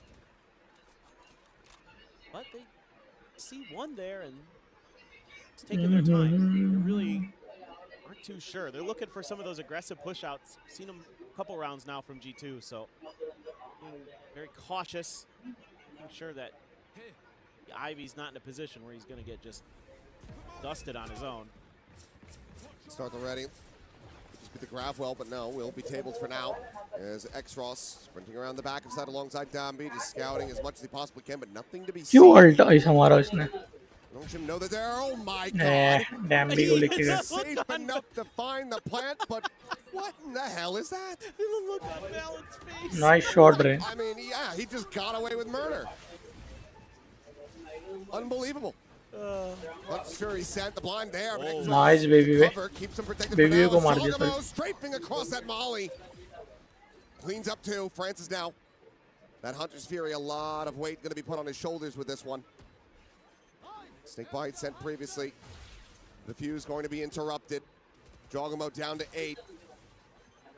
But they see one there and it's taking their time. They really aren't too sure. They're looking for some of those aggressive push-outs. Seen them a couple rounds now from G2, so being very cautious, making sure that Ivy's not in a position where he's going to get just dusted on his own. Start already. Just be the grab well, but no, will be tabled for now. As X-Ross sprinting around the back of side alongside Dombi, just scouting as much as he possibly can, but nothing to be seen. क्यों alt ऐसा मारा इसने? Nongshim know that there. Oh my Eh, God! Dambi को लेके गया. Safe enough to find the plant, but what in the hell is that? The look on Valent's face. Nice shot, Ray. I mean, yeah, he just got away with murder. Unbelievable. Let's Fury sent the blind there. But X-Ross Nice, baby. cover, keeps him protected Baby for को now. मार दिया Jogamo strafing across that molly. Cleans up two. Francis now. That Hunter's Fury, a lot of weight going to be put on his shoulders with this one. Snake Bite sent previously. The fuse going to be interrupted. Jogamo down to 8.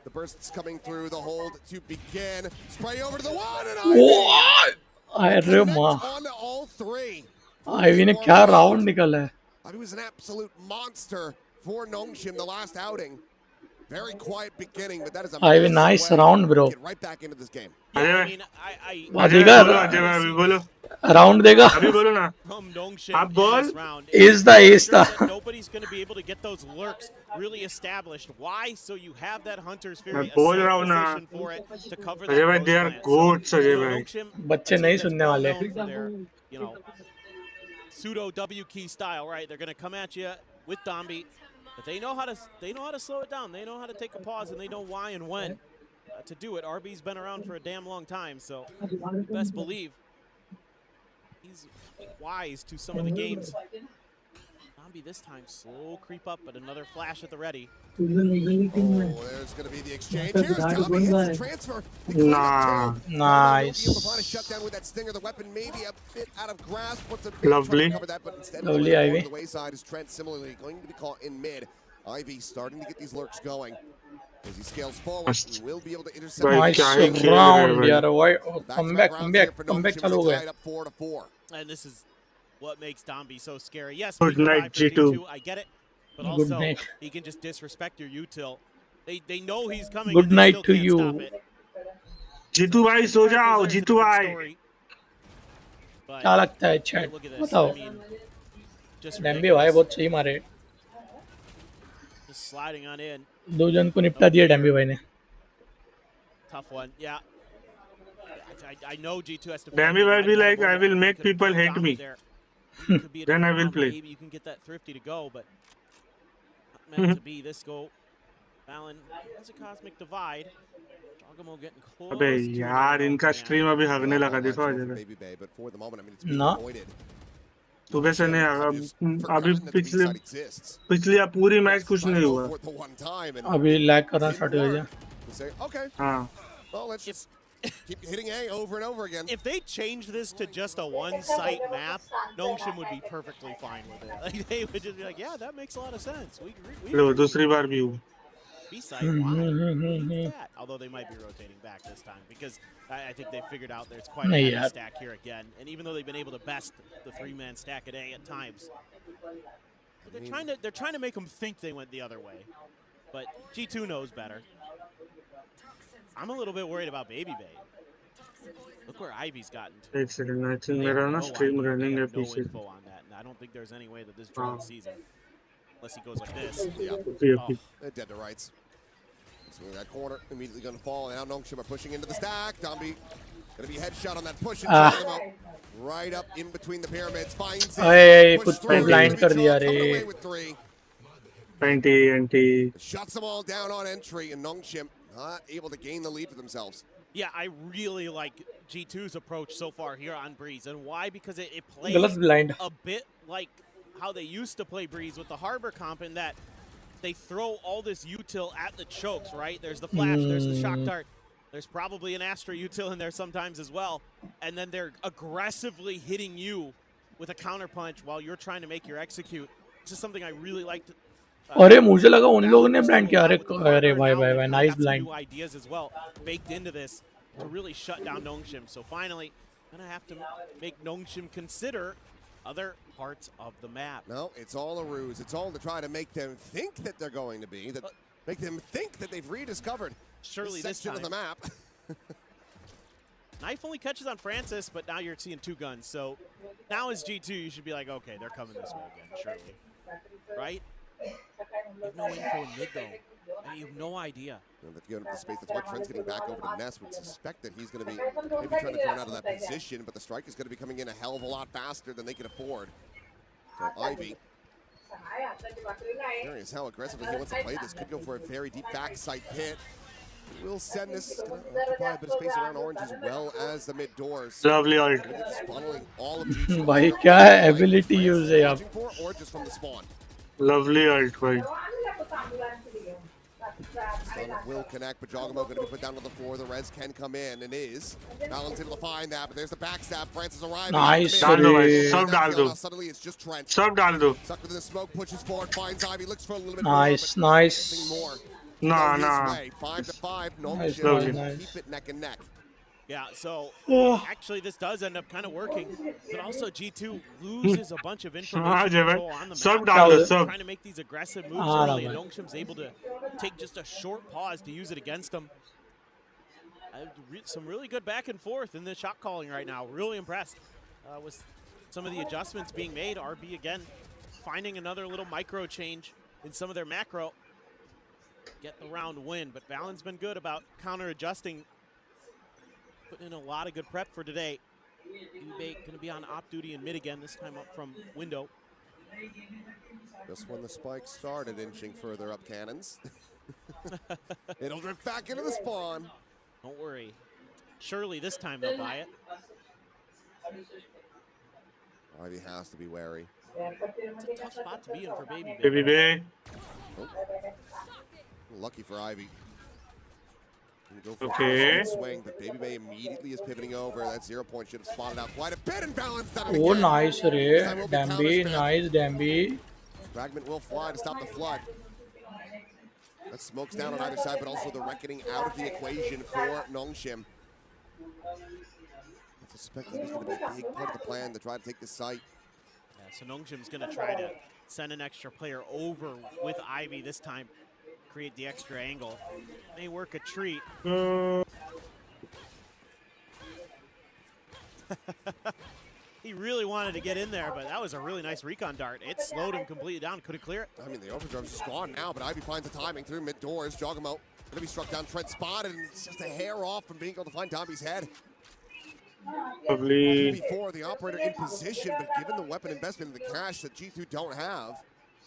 The bursts coming through. The hold to begin. Spray over to the one and What? अरे माँ. on to all three. Ivy ने क्या round निकाला है? It was an absolute monster for Nongshim the last outing. Very quiet beginning, but that is a Ivy, massive nice way round, bro. to get right back into this game. I mean, देगा अभी बोलो round देगा. अभी बोलो ना from Nongshim आप in बोल this round Is the making ace sure the- that nobody's going to be able to get those lurks really established. Why? So you have that Hunter's Fury, मैं a बोल safe रहा हूँ ना position for it to cover that Ajay भाई rose they are plant. goats So, Ajay you know, भाई Nongshim, बच्चे a team नहीं that's सुनने well वाले. known for their, you know, pseudo W key style, right? They're going to come at you with Dombi, but they know how to slow it down. They know how to take a pause, and they know why and when to do it. RB's been around for a damn long time, so you best believe he's wise to some of the games. Dombi this time slow creep up, but another flash at the ready. Oh, there's going to be the exchange. Here's Tommy, hits the transfer. Nah. Nice. Be able to find a shutdown with that stinger. The weapon maybe a bit out of grasp. What's a big Lovely. try to cover that, but instead Lovely, going Ivy. on the wayside is Trent. Similarly, going to be caught in mid. Ivy starting to get these lurks going as he scales forward. He will be able to intercept. भाई Nice क्या ही खेल रहे हैं round भाई. यार. Why? Back-to-back rounds here for Comeback Nongshim चालू हो as they गया. tie it up 4-4. And this is what makes Dombi so scary. Yes, Good we can night, buy for G2. D2, I get it. But Good also, night. he can just disrespect your util. They know he's coming. Good and they night still to can't you. stop it. Jitu भाई सो जाओ Deserves a Jitu different भाई story. क्या लगता है Hey, chat look at this. बताओ. I mean, just डैम्बी भाई ridiculous. बहुत सही मारे. Just sliding on in. दो जन को No निपटा दिया fear. डैम्बी भाई ने. Tough one. Yeah. I know G2 has to feel like Dami they will might be have had a like, I moment will where they make could have people killed hate Dami me. there. Maybe it could be a Then I different will round. play. Maybe you can get that Thrifty to go, but not meant to be this goal. Valen has a cosmic divide. Jogamo getting अबे close to another यार इनका multi-man. Stream अभी हगने Well, लगा that देखो launch आ over जरा. Baby Bay, but for the moment, I mean, it's being No. avoided. सुबह से नहीं Have आया. just अभी forgotten that the B पिछले side exists. पिछली पूरी मैच Yes, कुछ trying to नहीं go हुआ. for it the one time and अभी लैग करना didn't स्टार्ट हो गया. work. You say, okay, हाँ. well, let's just keep hitting A over and over again. If they change this to just a one-site map, Nongshim would be perfectly fine with it. Like, they would just be like, yeah, that makes a lot of sense. We low agree. दूसरी बार भी हुआ. B-site, why? Leave that. Although they might be rotating back this time because I think they figured out there's quite a नहीं heavy यार. stack here again. And even though they've been able to best the three-man stack at A at times, but they're trying to make them think they went the other way. But G2 knows better. I'm a little bit worried about Baby Bay. Look where Ivy's gotten to. एक second I think They have मेरा ना no stream idea. They running है have no पीछे. info on that, and I don't think there's any way that this drone sees him unless he goes like this. Yeah, Okay. they're dead to rights. Swing that corner, immediately going to fall, and now Nongshim are pushing into the stack. Dombi going to be headshot on that push and drag him out. Right up in between the pyramids, finds it. अरे Push कुछ through, तो blind कर दिया coming रे. away with 3. Anti. Shuts them all down on entry, and Nongshim not able to gain the lead for themselves. Yeah, I really like G2's approach so far here on Breeze. And why? Because it plays गलत blind. a bit like how they used to play Breeze with the Harbor comp in that they throw all this util at the chokes, right? There's the flash, there's the shock dart. There's probably an Astra util in there sometimes as well. And then they're aggressively hitting you with a counter punch while you're trying to make your execute. This is something I really liked. अरे मुझे लगा उन लोगों ने blind किया. अरे भाई भाई भाई nice blind. New ideas as well baked into this to really shut down Nongshim. So finally, gonna have to make Nongshim consider other parts of the map. No, it's all a ruse. It's all to try to make them think that they're going to be, that make them think that they've rediscovered Surely this section time of the map. Knife only catches on Francis, but now you're seeing 2 guns. So now as G2, you should be like, okay, they're coming this way again, surely. Right? You have no info in mid, though. I mean, you have no idea. They've given up the space. That's why Trent's getting back over to Ness. Would suspect that he's going to be maybe trying to turn out of that position, but the strike is going to be coming in a hell of a lot faster than they can afford. So Ivy, curious how aggressively he wants to play this. Could go for a very deep backside pit. Will send this. Going to occupy a bit of space around Orange as well as the mid doors. Lovely ult. Just funneling all of G2. भाई क्या ability use है आप. Or just from the spawn. Lovely ult भाई. Stun will connect, but Jogamo going to be put down to the floor. The res can come in and is. Valent's able to find that, but there's the backstab. Francis arriving. Nice. डाल दो भाई. सब डाल दो. Suddenly it's just Trent. सब डाल दो. Sucked within the smoke, pushes forward, finds Ivy, looks for a little bit Nice, more. nice. More. Nah, Go his nah. way. 5 to 5. No Nice, shit. nice. Keep it neck and neck. Yeah, so actually this does end up kind of working, but also G2 loses a bunch of information control on the सब map. डाल दो सब. Trying to make these aggressive moves early, and Nongshim's able to take just a short pause to use it against them. Some really good back and forth in the shot calling right now. Really impressed with some of the adjustments being made. RB again finding another little micro change in some of their macro. Get the round win, but Valen's been good about counter adjusting. Putting in a lot of good prep for today. Ebay going to be on op duty in mid again, this time up from window. Just when the spike started inching further up cannons. It'll drift back into the spawn. Don't worry. Surely this time they'll buy it. Ivy has to be wary. It's a tough spot to be in for Baby Bay. Baby Bay. Oh. Lucky for Ivy. Go for Okay. a swing, but Baby Bay immediately is pivoting over. That 0 point should have spotted out quite a bit and balanced out. Oh nice रे. Dambi, nice Dambi. Fragment will fly to stop the flood. That smokes down on either side, but also the reckoning out of the equation for Nongshim. I suspect that was going to be a big part of the plan to try to take this site. Yeah, so Nongshim's going to try to send an extra player over with Ivy this time. Create the extra angle. May work a treat. He He really wanted to get in there, but that was a really nice recon dart. It slowed him completely down. Couldn't clear it. I mean, the overdrive's just gone now, but Ivy finds the timing through mid doors. Jogamo going to be struck down. Trent spotted, and it's just a hair off from being able to find Domby's head. Lovely. 2v4, the operator in position, but given the weapon investment and the cash that G2 don't have,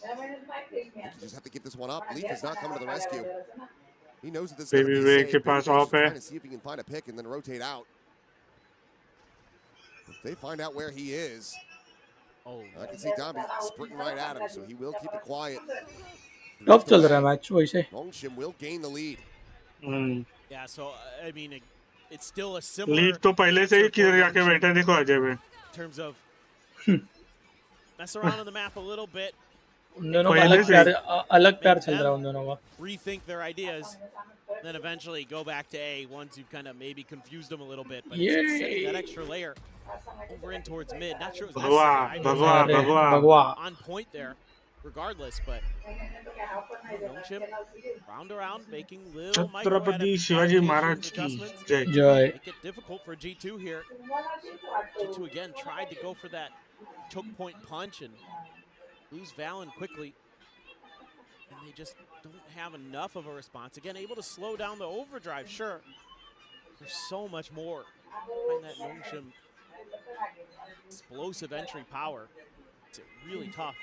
I think you just have to give this one up. Leaf is not coming to the rescue. He knows that this is going to be safe, के पास of है. trying to see if he can find a pick and then rotate out. If they find out where he is, I can see Domby sprinting right at him, so he will keep it quiet. Tough चल रहा है match वैसे. Nongshim will gain the lead. Yeah, so I mean, it's still a similar. League तो पहले से ही किधर जाके बैठे देखो अजय में. In terms of mess around on the map a little bit. उन दोनों का अलग प्यार चल रहा है उन दोनों का. Rethink their ideas, then eventually go back to A once you've kind of maybe confused them a little bit. But it's setting that extra layer over in towards mid. Not sure it was necessary. On point there, regardless. But Nongshim round around, making little micro Shivaji Maharaj की जय. Make it difficult for G2 here. G2 again tried to go for that choke point punch and lose Valen quickly. And they just don't have enough of a response. Again, able to slow down the overdrive, sure. There's so much more behind that Nongshim explosive entry power. It's really tough.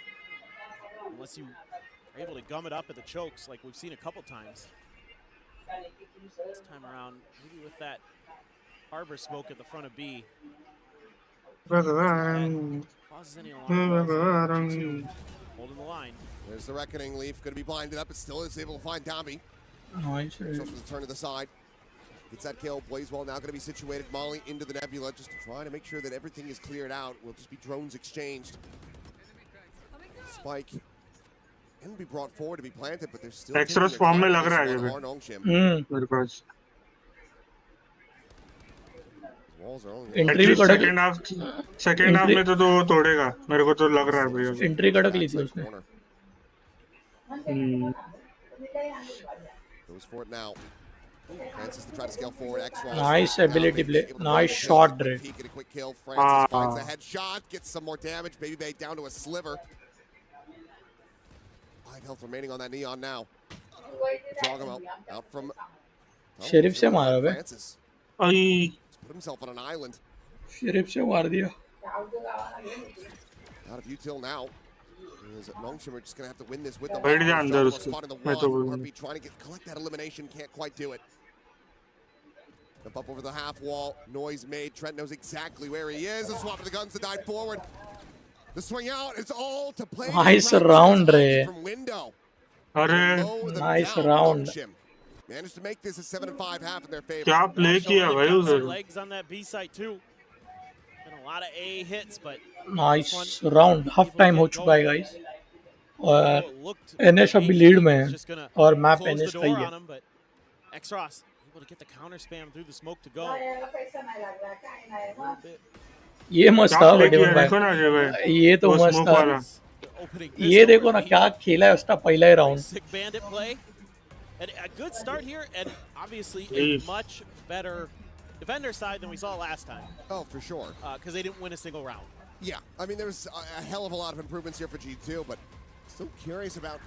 Unless you are able to gum it up at the chokes like we've seen a couple times. This time around, maybe with that harbor smoke at the front of B. Causes any alarm. G2 holding the line. There's the Reckoning. Leaf going to be blinded up, but still is able to find Domby. Nice. So for the turn to the side. Gets that kill. Blazewell now going to be situated. Molly into the Nebula, just to try to make sure that everything is cleared out. Will just be drones exchanged. Spike can be brought forward to be planted, but there's still Extras form में लग रहा है मेरे पास. Entry भी कड़क. Second half में तो तोड़ेगा मेरे को तो लग रहा है भैया. एंट्री कड़क ली थी उसने. Goes for it now. Francis to try to scale forward. X-Roll. Nice ability play. Nice shot, Dre. Peek at a quick kill. Francis finds a headshot. Gets some more damage. Baby Bay down to a sliver. 5 health remaining on that Neon now. Jog him out from. Sheriff से मारा बे. Francis. Put himself on an island. Sheriff से मार दिया. Out of util now. Nongshim are just going to have to win this with the spot in the wall. Heartbeat trying to collect that elimination. Can't quite do it. Jump up over the half wall. Noise made. Trent knows exactly where he is. The swap of the guns to dive forward. The swing out is all to play. Nice round, Ray. From window. Nice round. Managed to make this a 7-5 half in their favor. क्या play किया भाई उधर. Legs on that B side too. Been a lot of A hits, but nice round. Half time हो चुका है guys. और NS अभी lead में है और मैप NS का ही है. X-Ross able to get the counter spam through the smoke to go. ये मस्त था बड़े भाई. ये तो मस्त था. ये देखो ना क्या खेला है उसका पहला ही round. Sick bandit play. And a good start here, and obviously a much better defender side than we saw last time. Oh, for sure. Because they didn't win a single round. Yeah, I mean, there's a hell of a lot of improvements here for G2, but still curious about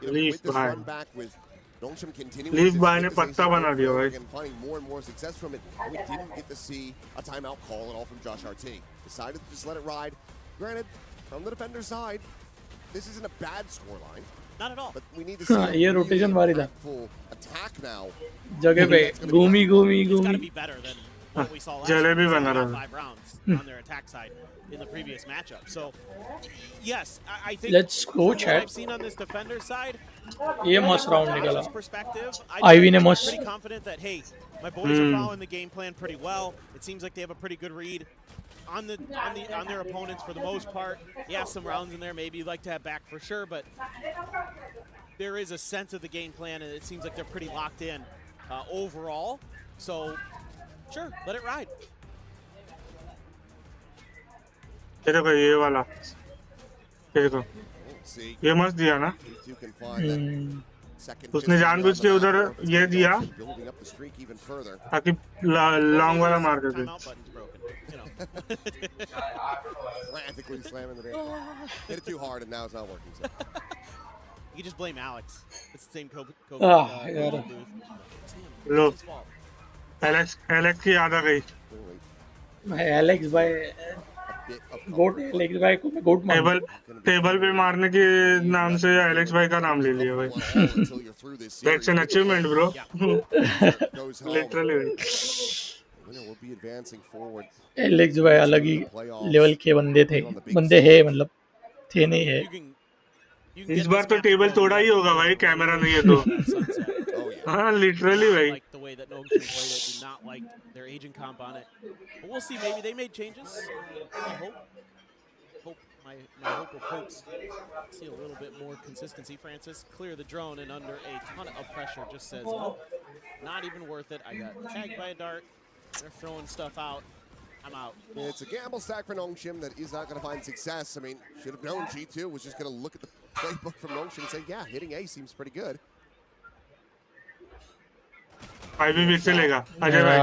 with this run back with Nongshim continuing Leaf by ने पत्ता बना दिया भाई. And finding more and more success from it. We didn't get to see a timeout call at all from Josh RT. Decided to just let it ride. Granted, from the defender side, this isn't a bad scoreline. Not at all. But we need to see ये rotation मारी था. full attack now. जगह पे घूमी. It's got to be better than what we saw last time. 5 rounds on their attack side in the previous matchup. So, yes, I think Let's go, what chat. I've seen on this defender side, ये मस्त round निकला. perspective, Ivy ने I'm मस्त. pretty confident that hey, my boys are following the game plan pretty well. It seems like they have a pretty good read on their opponents for the most part. Yeah, some rounds in there maybe you'd like to have back for sure, but there is a sense of the game plan, and it seems like they're pretty locked in overall. So, sure, let it ride. देखो ये वाला. देखो. ये मस्त दिया ना. उसने जानबूझ के उधर ये दिया ताकि लॉन्ग वाला मार देते. Frantically slamming the door. Hit it too hard and now it's not working. So. You can just blame Alex. It's the same coaching यार booth. It's him. Low It's his fault. Alex की याद आ गई मैं Alex भाई गोट Alex भाई को मैं गोट मानता टेबल पे मारने के नाम से एलेक्स भाई का नाम ले लिया भाई that's an achievement bro literally Alex भाई अलग ही लेवल के बंदे थे बंदे हैं मतलब थे नहीं है इस बार तो टेबल तोड़ा ही होगा भाई कैमरा नहीं है तो हाँ लिटरली भाई Like the way that Nongshim played it, do not like their agent comp on it. But we'll see. Maybe they made changes. I hope. My hope of hopes. See a little bit more consistency. Francis clear the drone and under a ton of pressure just says, nope, not even worth it. I got tagged by a dart. They're throwing stuff out. I'm out. It's a gamble stack for Nongshim that is not going to find success. I mean, should have known G2 was just going to look at the playbook from Nongshim and say, yeah, hitting A seems pretty good. Ivy भी चलेगा अजय भाई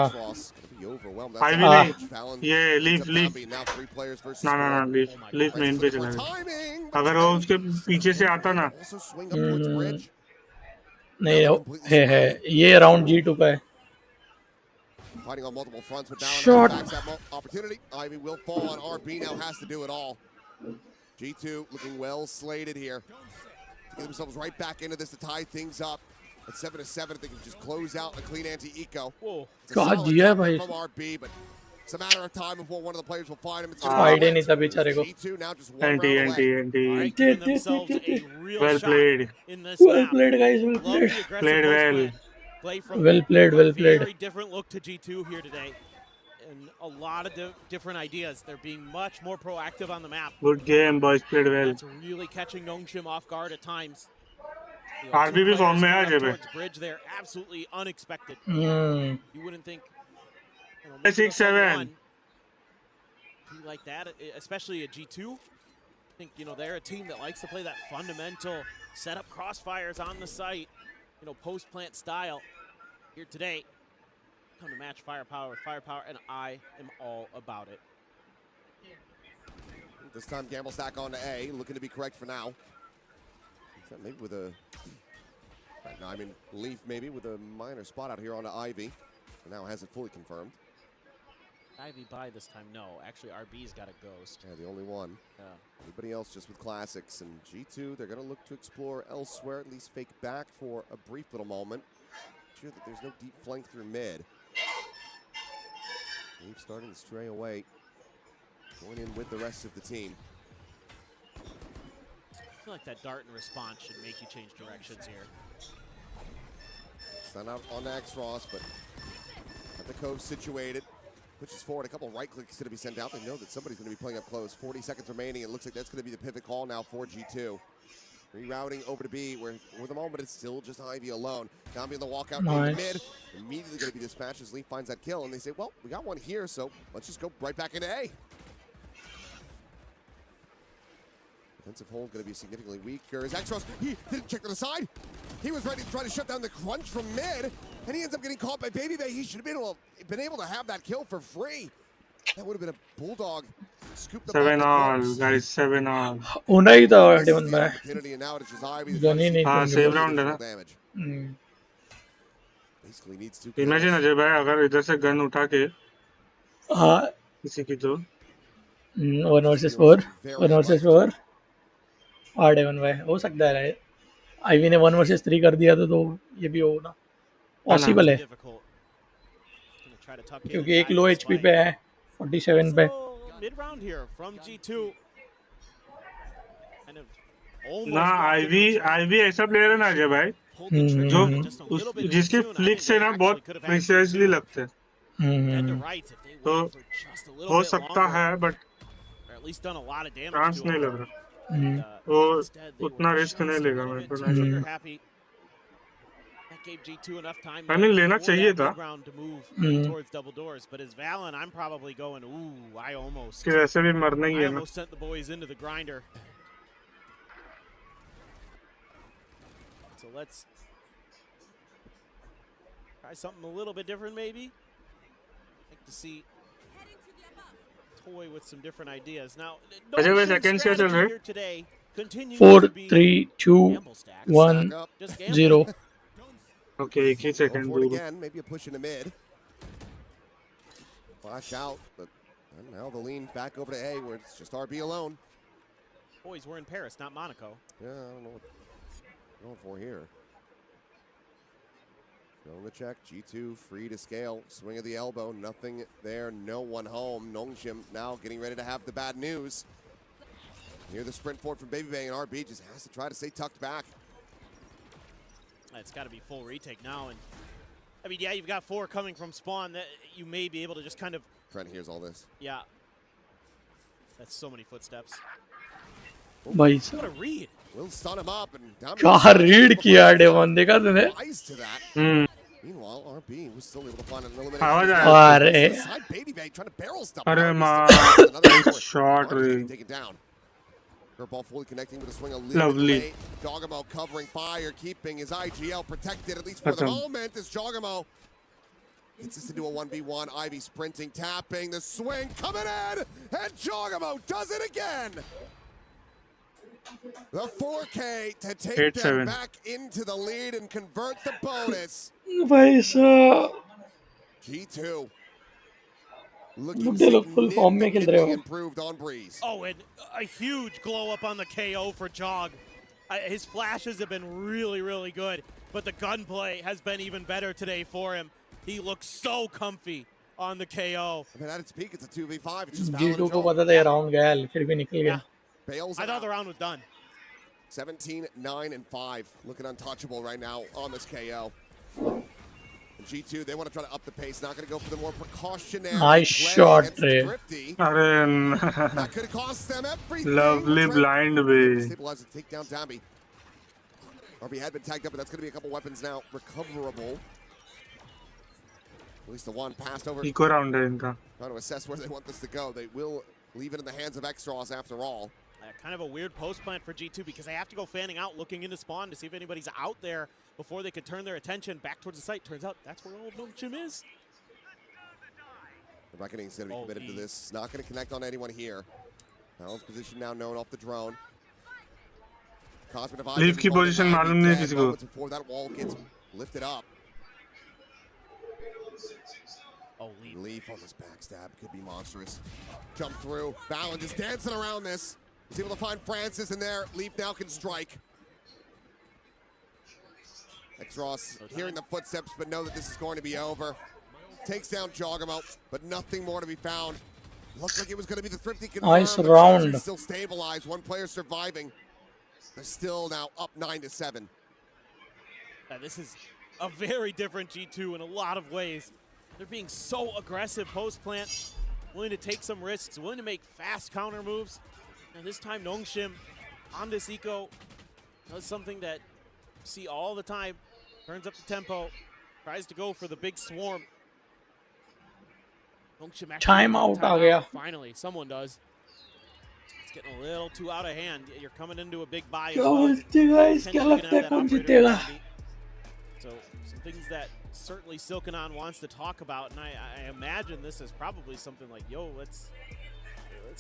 ivy नहीं ये leaf ना ना ना leaf main पे चला गया अगर वो उसके पीछे से आता ना नहीं है ये राउंड G2 का है Fighting on multiple fronts, but Valorant backs that opportunity. Ivy will fall on RB now, has to do it all. G2 looking well slated here. To get themselves right back into this to tie things up. At 7-7, if they can just close out a clean anti-eco. It's a solid from RB, but it's a matter of time before one of the players will find him. It's G2 now just one round away. Giving themselves a real well shot played. in this well map. played guys well Love the aggressive well. Play from well played very different look to G2 here today. And a lot of different ideas. They're being much more proactive on the map. Good game, boys. Played well. That's really catching Nongshim off guard at times. RB भी form में आ जाए bridge there, absolutely unexpected. You wouldn't think 6-7 like that, especially a G2. I think they're a team that likes to play that fundamental set up crossfires on the site, post plant style. Here today, come to match firepower with firepower, and I am all about it. This time Gamble stack on to A, looking to be correct for now. Maybe with a right now, I mean Leaf maybe with a minor spot out here on to Ivy. Now has it fully confirmed. Ivy by this time, no. Actually, RB's got a ghost. Yeah, the only one. Yeah. Everybody else just with classics. And G2, they're going to look to explore elsewhere, at least fake back for a brief little moment. Sure that there's no deep flank through mid. Leaf starting to stray away. Going in with the rest of the team. I feel like that dart in response should make you change directions here. It's not out on the X-Ross, but got the coast situated. Pushes forward, a couple right clicks going to be sent out. They know that somebody's going to be playing up close. 40 seconds remaining. It looks like that's going to be the pivot call now for G2. Rerouting over to B, where for the moment it's still just Ivy alone. Dombey on the walkout in the mid. Immediately going to be dispatched as Leaf finds that kill. And they say, well, we got one here, so let's just go right back into A. Defensive hold going to be significantly weaker. As X-Ross, he didn't check to the side. He was ready to try to shut down the crunch from mid, and he ends up getting caught by Baby Bay. He should have been able to have that kill for free. That would have been a bulldog. Scoop the 7-all, guys. 7-all. होना ही था daemon में and now it's just Ivy. Gun ही नहीं हाँ save round है ना Basically needs to imagine Ajay भाई अगर इधर से गन उठा के हाँ किसी की तो 1 versus 4 और डेमन भाई हो सकता है आईवी ने 1 versus 3 कर दिया तो ये भी होगा पॉसिबल है क्योंकि एक लो एचपी पे है 47 पे mid round here from G2 kind of ना आईवी ऐसा प्लेयर है ना अजय भाई जो जिसके फ्लिक से ना बहुत प्रिसाइजली लगते हैं तो हो सकता है बट चांस नहीं लग रहा वो उतना रिस्क नहीं लेगा मेरे को टाइमिंग लेना चाहिए था कि वैसे भी मरना ही है ना So let's try something a little bit different maybe. Like to see toy with some different ideas. Now, अच्छा भाई Notion's सेकंड्स क्या चल strategy रहा है? here today continues 4 to be 3 2 gamble stacks. 1 Just gamble. 0 okay एक ही Go second for it दूर. again. Maybe a push in the mid. Flash out, but and now the lean back over to A, where it's just RB alone. Boys, we're in Paris, not Monaco. Yeah, I don't know what we're going for here. Showing the check. G2 free to scale. Swing of the elbow. Nothing there. No one home. Nongshim now getting ready to have the bad news. Hear the sprint forward from Baby Bang, and RB just has to try to stay tucked back. It's got to be full retake now. And I mean, yeah, you've got 4 coming from spawn that you may be able to just kind of. Trent hears all this. Yeah. That's so many footsteps. भाई What a साहब read. Will stun him up and क्या read किया Devon देखा तूने Wise to that. Meanwhile, RB was still able to find an आवाज elimination. आ रहा अरे Side Baby Bang trying to barrel stuff. अरे माँ शॉट रे Take it down. Her ball fully connecting with a swing a Lovely. late. Jogamo covering fire, keeping his IGL protected at least for the moment. As Jogamo gets this into a 1v1. Ivy sprinting, tapping, the swing coming in, and Jogamo does it again. The 4K to take them back into the lead and convert the bonus. भाई साहब G2 looking बुड्ढे लोग full form में खेल रहे significantly हो improved on Breeze. Oh, and a huge glow up on the KO for Jog. His flashes have been really, really good, but the gunplay has been even better today for him. He looks so comfy on the KO. I mean, at its peak, it's a 2v5. It's just G2 को पता था ये round गया है, फिर भी निकल गया Bails I thought the round was done. 17, 9, and 5. Looking untouchable right now on this KO. And G2, they want to try to up the pace. Not going to go for the more precautionary Nice play shot, against Ray. Thrifty. अरे That could have cost them everything. Lovely blind bे. Stabilize and take down Dambi. RB had been tagged up, but that's going to be a couple weapons now. Recoverable. At least the one passed over. Eco round है इनका. Trying to assess where they want this to go. They will leave it in the hands of X-Ross after all. Kind of a weird post plant for G2 because they have to go fanning out, looking into spawn to see if anybody's out there before they could turn their attention back towards the site. Turns out that's where old Nongshim is. The Reckoning's going to be committed to this. Not going to connect on anyone here. Balance position now known off the drone. Cosmic Divide. Leaf की position मालूम नहीं किसी को. Before that wall gets lifted up. Oh, Leaf on this backstab could be monstrous. Jump through. Valen just dancing around this. He's able to find Francis in there. Leaf now can strike. X-Ross hearing the footsteps, but know that this is going to be over. Takes down Jogamo, but nothing more to be found. Looked like it was going to be the Thrifty confirmed. Nice round. Still stabilized. One player surviving. They're still now up 9-7. This is a very different G2 in a lot of ways. They're being so aggressive post-plant, willing to take some risks, willing to make fast counter moves. And this time, Nongshim on this eco does something that you see all the time. Turns up the tempo, tries to go for the big swarm. Nongshim actually Time out आ गया. Finally, someone does. It's getting a little too out of hand. You're coming into a big buy as क्या well. बोलते guys क्या लगता है कौन जीतेगा So some things that certainly Silkenon wants to talk about, and I imagine this is probably something like, yo, let's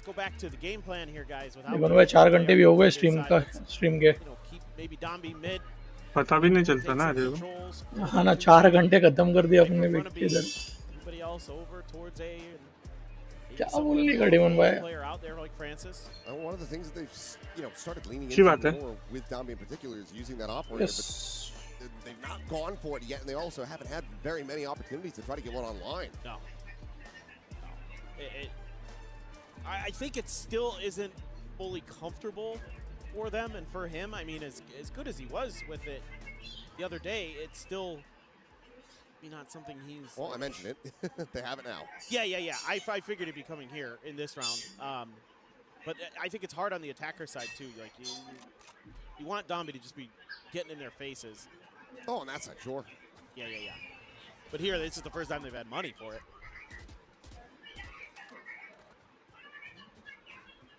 go back to the game plan here, guys. देखो भाई 4 घंटे भी हो गए स्ट्रीम के Keep maybe Dambi mid. पता भी नहीं चलता ना देखो. हाँ ना 4 घंटे खत्म कर दिया अपने व्यक्ति इधर Everybody else over towards A. क्या बोलने का डेमन भाई Player out there like Francis. One of the things that they've started leaning अच्छी बात into है. more with Dambi in particular is using that operator. Yes. But they've not gone for it yet, and they also haven't had very many opportunities to try to get one online. No. I think it still isn't fully comfortable for them and for him. I mean, as good as he was with it the other day, it's still not something he's... Well, I mentioned it. They have it now. Yeah. I figured it'd be coming here in this round. But I think it's hard on the attacker side, too. Like, you want Dambi to just be getting in their faces. Oh, on that side, sure. Yeah. But here, this is the first time they've had money for it.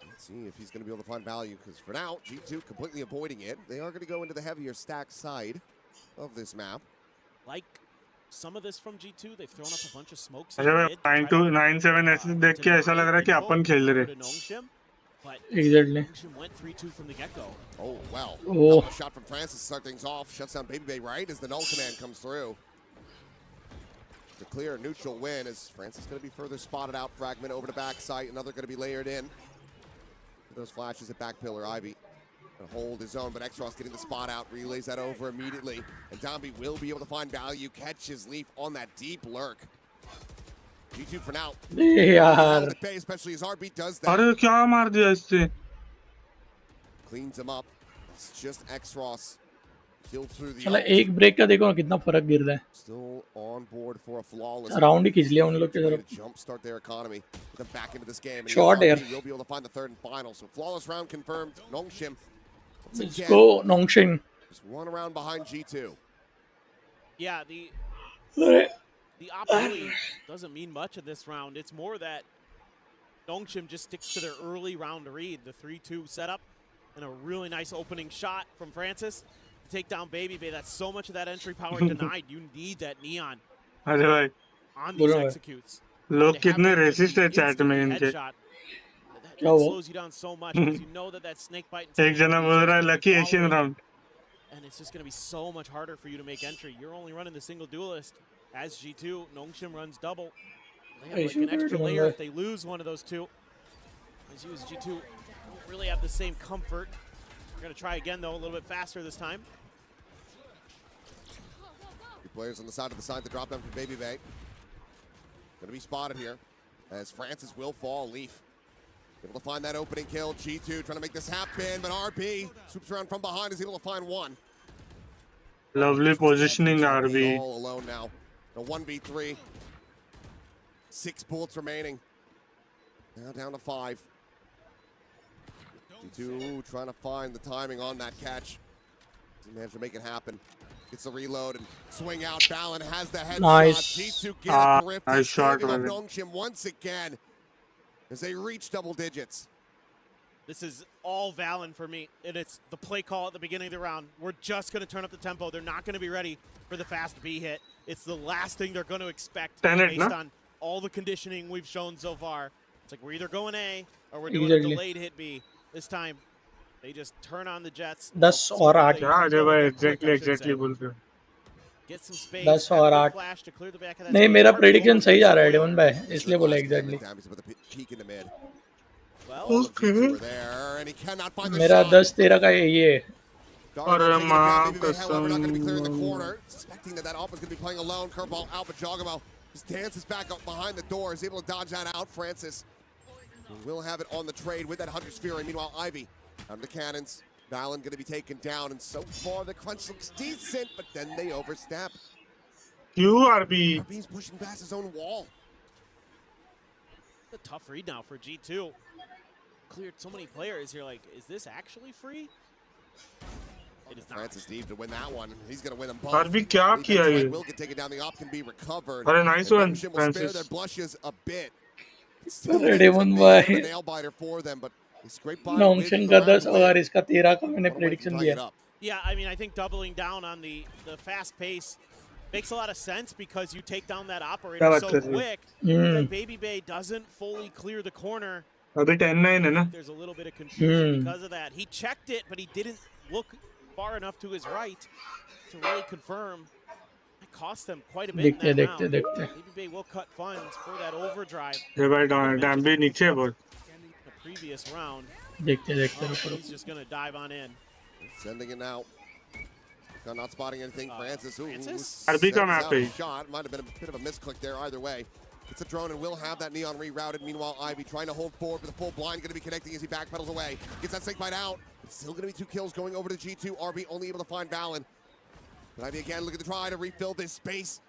Let's see if he's going to be able to find value, because for now, G2 completely avoiding it. They are going to go into the heavier stack side of this map. Like some of this from G2. They've thrown up a bunch of smokes अच्छा भाई in mid to try 9-7 ऐसे देख के ऐसा लग रहा है कि अपन खेल रहे to Nongshim, but Exactly. Nongshim went 3-2 from the get-go. Oh, well. Oh. A shot from Francis to start things off. Shuts down Baby Bay right as the null command comes through. To clear a neutral win as Francis going to be further spotted out. Fragment over to backside. Another going to be layered in. Those flashes at back pillar. Ivy going to hold his own, but X-Ross getting the spot out. Relays that over immediately. And Domby will be able to find value. Catches Leaf on that deep lurk. G2 for now. यार Bay, especially as RB does that. अरे क्या मार दिया इससे Cleans him up. It's just X-Ross. Killed through the चला ult. एक break का देखो ना कितना फर्क गिर रहा है Still on board for a flawless round ही खींच लिया उन लोग की way to तरफ jumpstart their economy. Get them back into this game. And Short air. We'll be able to find the third and final. So flawless round confirmed. Nongshim. Once Let's again, go Nongshim. just one round behind G2. Yeah, the op really doesn't mean much in this round. It's more that Nongshim just sticks to their early round read, the 3-2 setup, and a really nice opening shot from Francis to take down Baby Bay. That's so much of that entry power denied. You need that neon अरे भाई on these executes. लोग कितने resist है chat में इनके That slows you down so much because you know that snake bite एक जना बोल रहा है lucky Asian round and it's just going to be so much harder for you to make entry. You're only running the single duelist as G2. Nongshim runs double. They have like an extra layer if they lose one of those two. As you as G2 don't really have the same comfort. We're going to try again though, a little bit faster this time. Two players on the side of the side. The drop down from Baby Bay. Going to be spotted here as Francis will fall. Leaf able to find that opening kill. G2 trying to make this happen, but RB swoops around from behind, is able to find one. Lovely positioning, RB. All alone now. A 1v3. 6 bullets remaining. Now down to 5. G2 trying to find the timing on that catch. He managed to make it happen. Gets the reload and swing out. Balin has the headshot. Nice. G2 get a grip. Nice shot, Nongshim once again as they reach double digits. This is all Valen for me, and it's the play call at the beginning of the round. We're just going to turn up the tempo. They're not going to be ready for the fast B hit. It's the last thing they're going to expect based on all the conditioning we've shown so far. It's like we're either going A or we're doing a delayed hit B. This time, they just turn on the jets. 10 और 8 exactly बोल रहे हो Get some space. 10 और 8 flash to clear the back of that नहीं space. मेरा prediction सही जा रहा है डेवन भाई इसलिए बोला एग्जैक्टली मेरा 10-13 का ये है और मां Suspecting that op is going to be playing alone. Curveball out, but Jogamo just dances back up behind the door, is able to dodge that out. Francis will have it on the trade with that Hunter's Fury. Meanwhile, Ivy out of the cannons. Valen going to be taken down, and so far the crunch looks decent, but then they overstep. RB. RB's pushing past his own wall. A tough read now for G2. Cleared so many players. You're like, is this actually free? It is not. Francis needs to win that one. He's going to win them both. RB क्या किया ये Will get taken down. The op can be recovered. अरे nice one, Will spare Francis. their blushes a bit. Devon भाई Nail biter for them, but Nongshim का 10 और इसका 13 का मैंने प्रेडिक्शन दिया Yeah, I mean, I think doubling down on the fast pace makes a lot of sense because you take down that operator so quick that Baby Bay doesn't fully clear the corner. अभी 10-9 है ना There's a little bit of confusion because of that. He checked it, but he didn't look far enough to his right to really confirm. It cost them quite a bit in that round. Baby Bay will cut funds for that overdrive. ये भाई dam भी नीचे है बहुत The previous round. देखते He's just gonna dive on in. Sending it now. Not spotting anything. Francis. Francis? RB का map है Shot. Might have been a bit of a misclick there either way. It's a drone and will have that neon rerouted. Meanwhile, Ivy trying to hold forward with a full blind. Going to be connecting as he backpedals away. Gets that snake bite out. It's still going to be 2 kills going over to G2. RB only able to find Valen. But Ivy again looking to try to refill this space.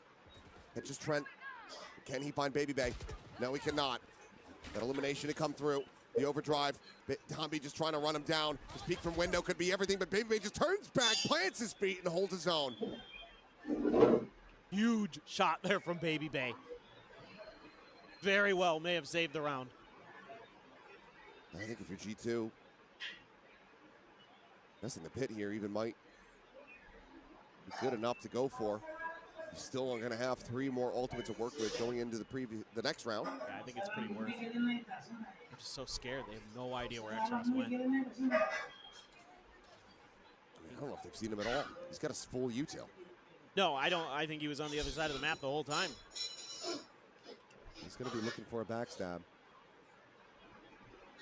That's just Trent. Can he find Baby Bay? No, he cannot. That elimination to come through. The overdrive. Domby just trying to run him down. His peek from window could be everything, but Baby Bay just turns back, plants his feet, and holds his own. Huge shot there from Baby Bay. Very well, may have saved the round. I think if you're G2, messing the pit here even might be good enough to go for. Still going to have 3 more ultimates to work with going into the next round. Yeah, I think it's pretty worth. They're just so scared. They have no idea where X-Ross went. I don't know if they've seen him at all. He's got a full util. No, I don't. I think he was on the other side of the map the whole time. He's going to be looking for a backstab.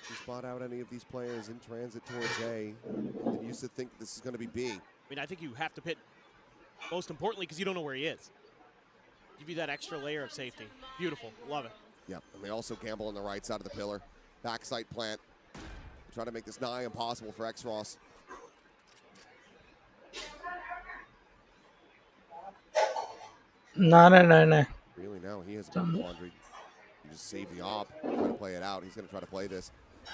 If you spot out any of these players in transit towards A, and used to think this is going to be B. I mean, I think you have to pit, most importantly, because you don't know where he is. Give you that extra layer of safety. Beautiful. Love it. Yep, and they also gamble on the right side of the pillar. Backside plant. Try to make this nigh impossible for X-Ross. No. Really now, he has a big quandary. You just save the op, try to play it out. He's going to try to play this.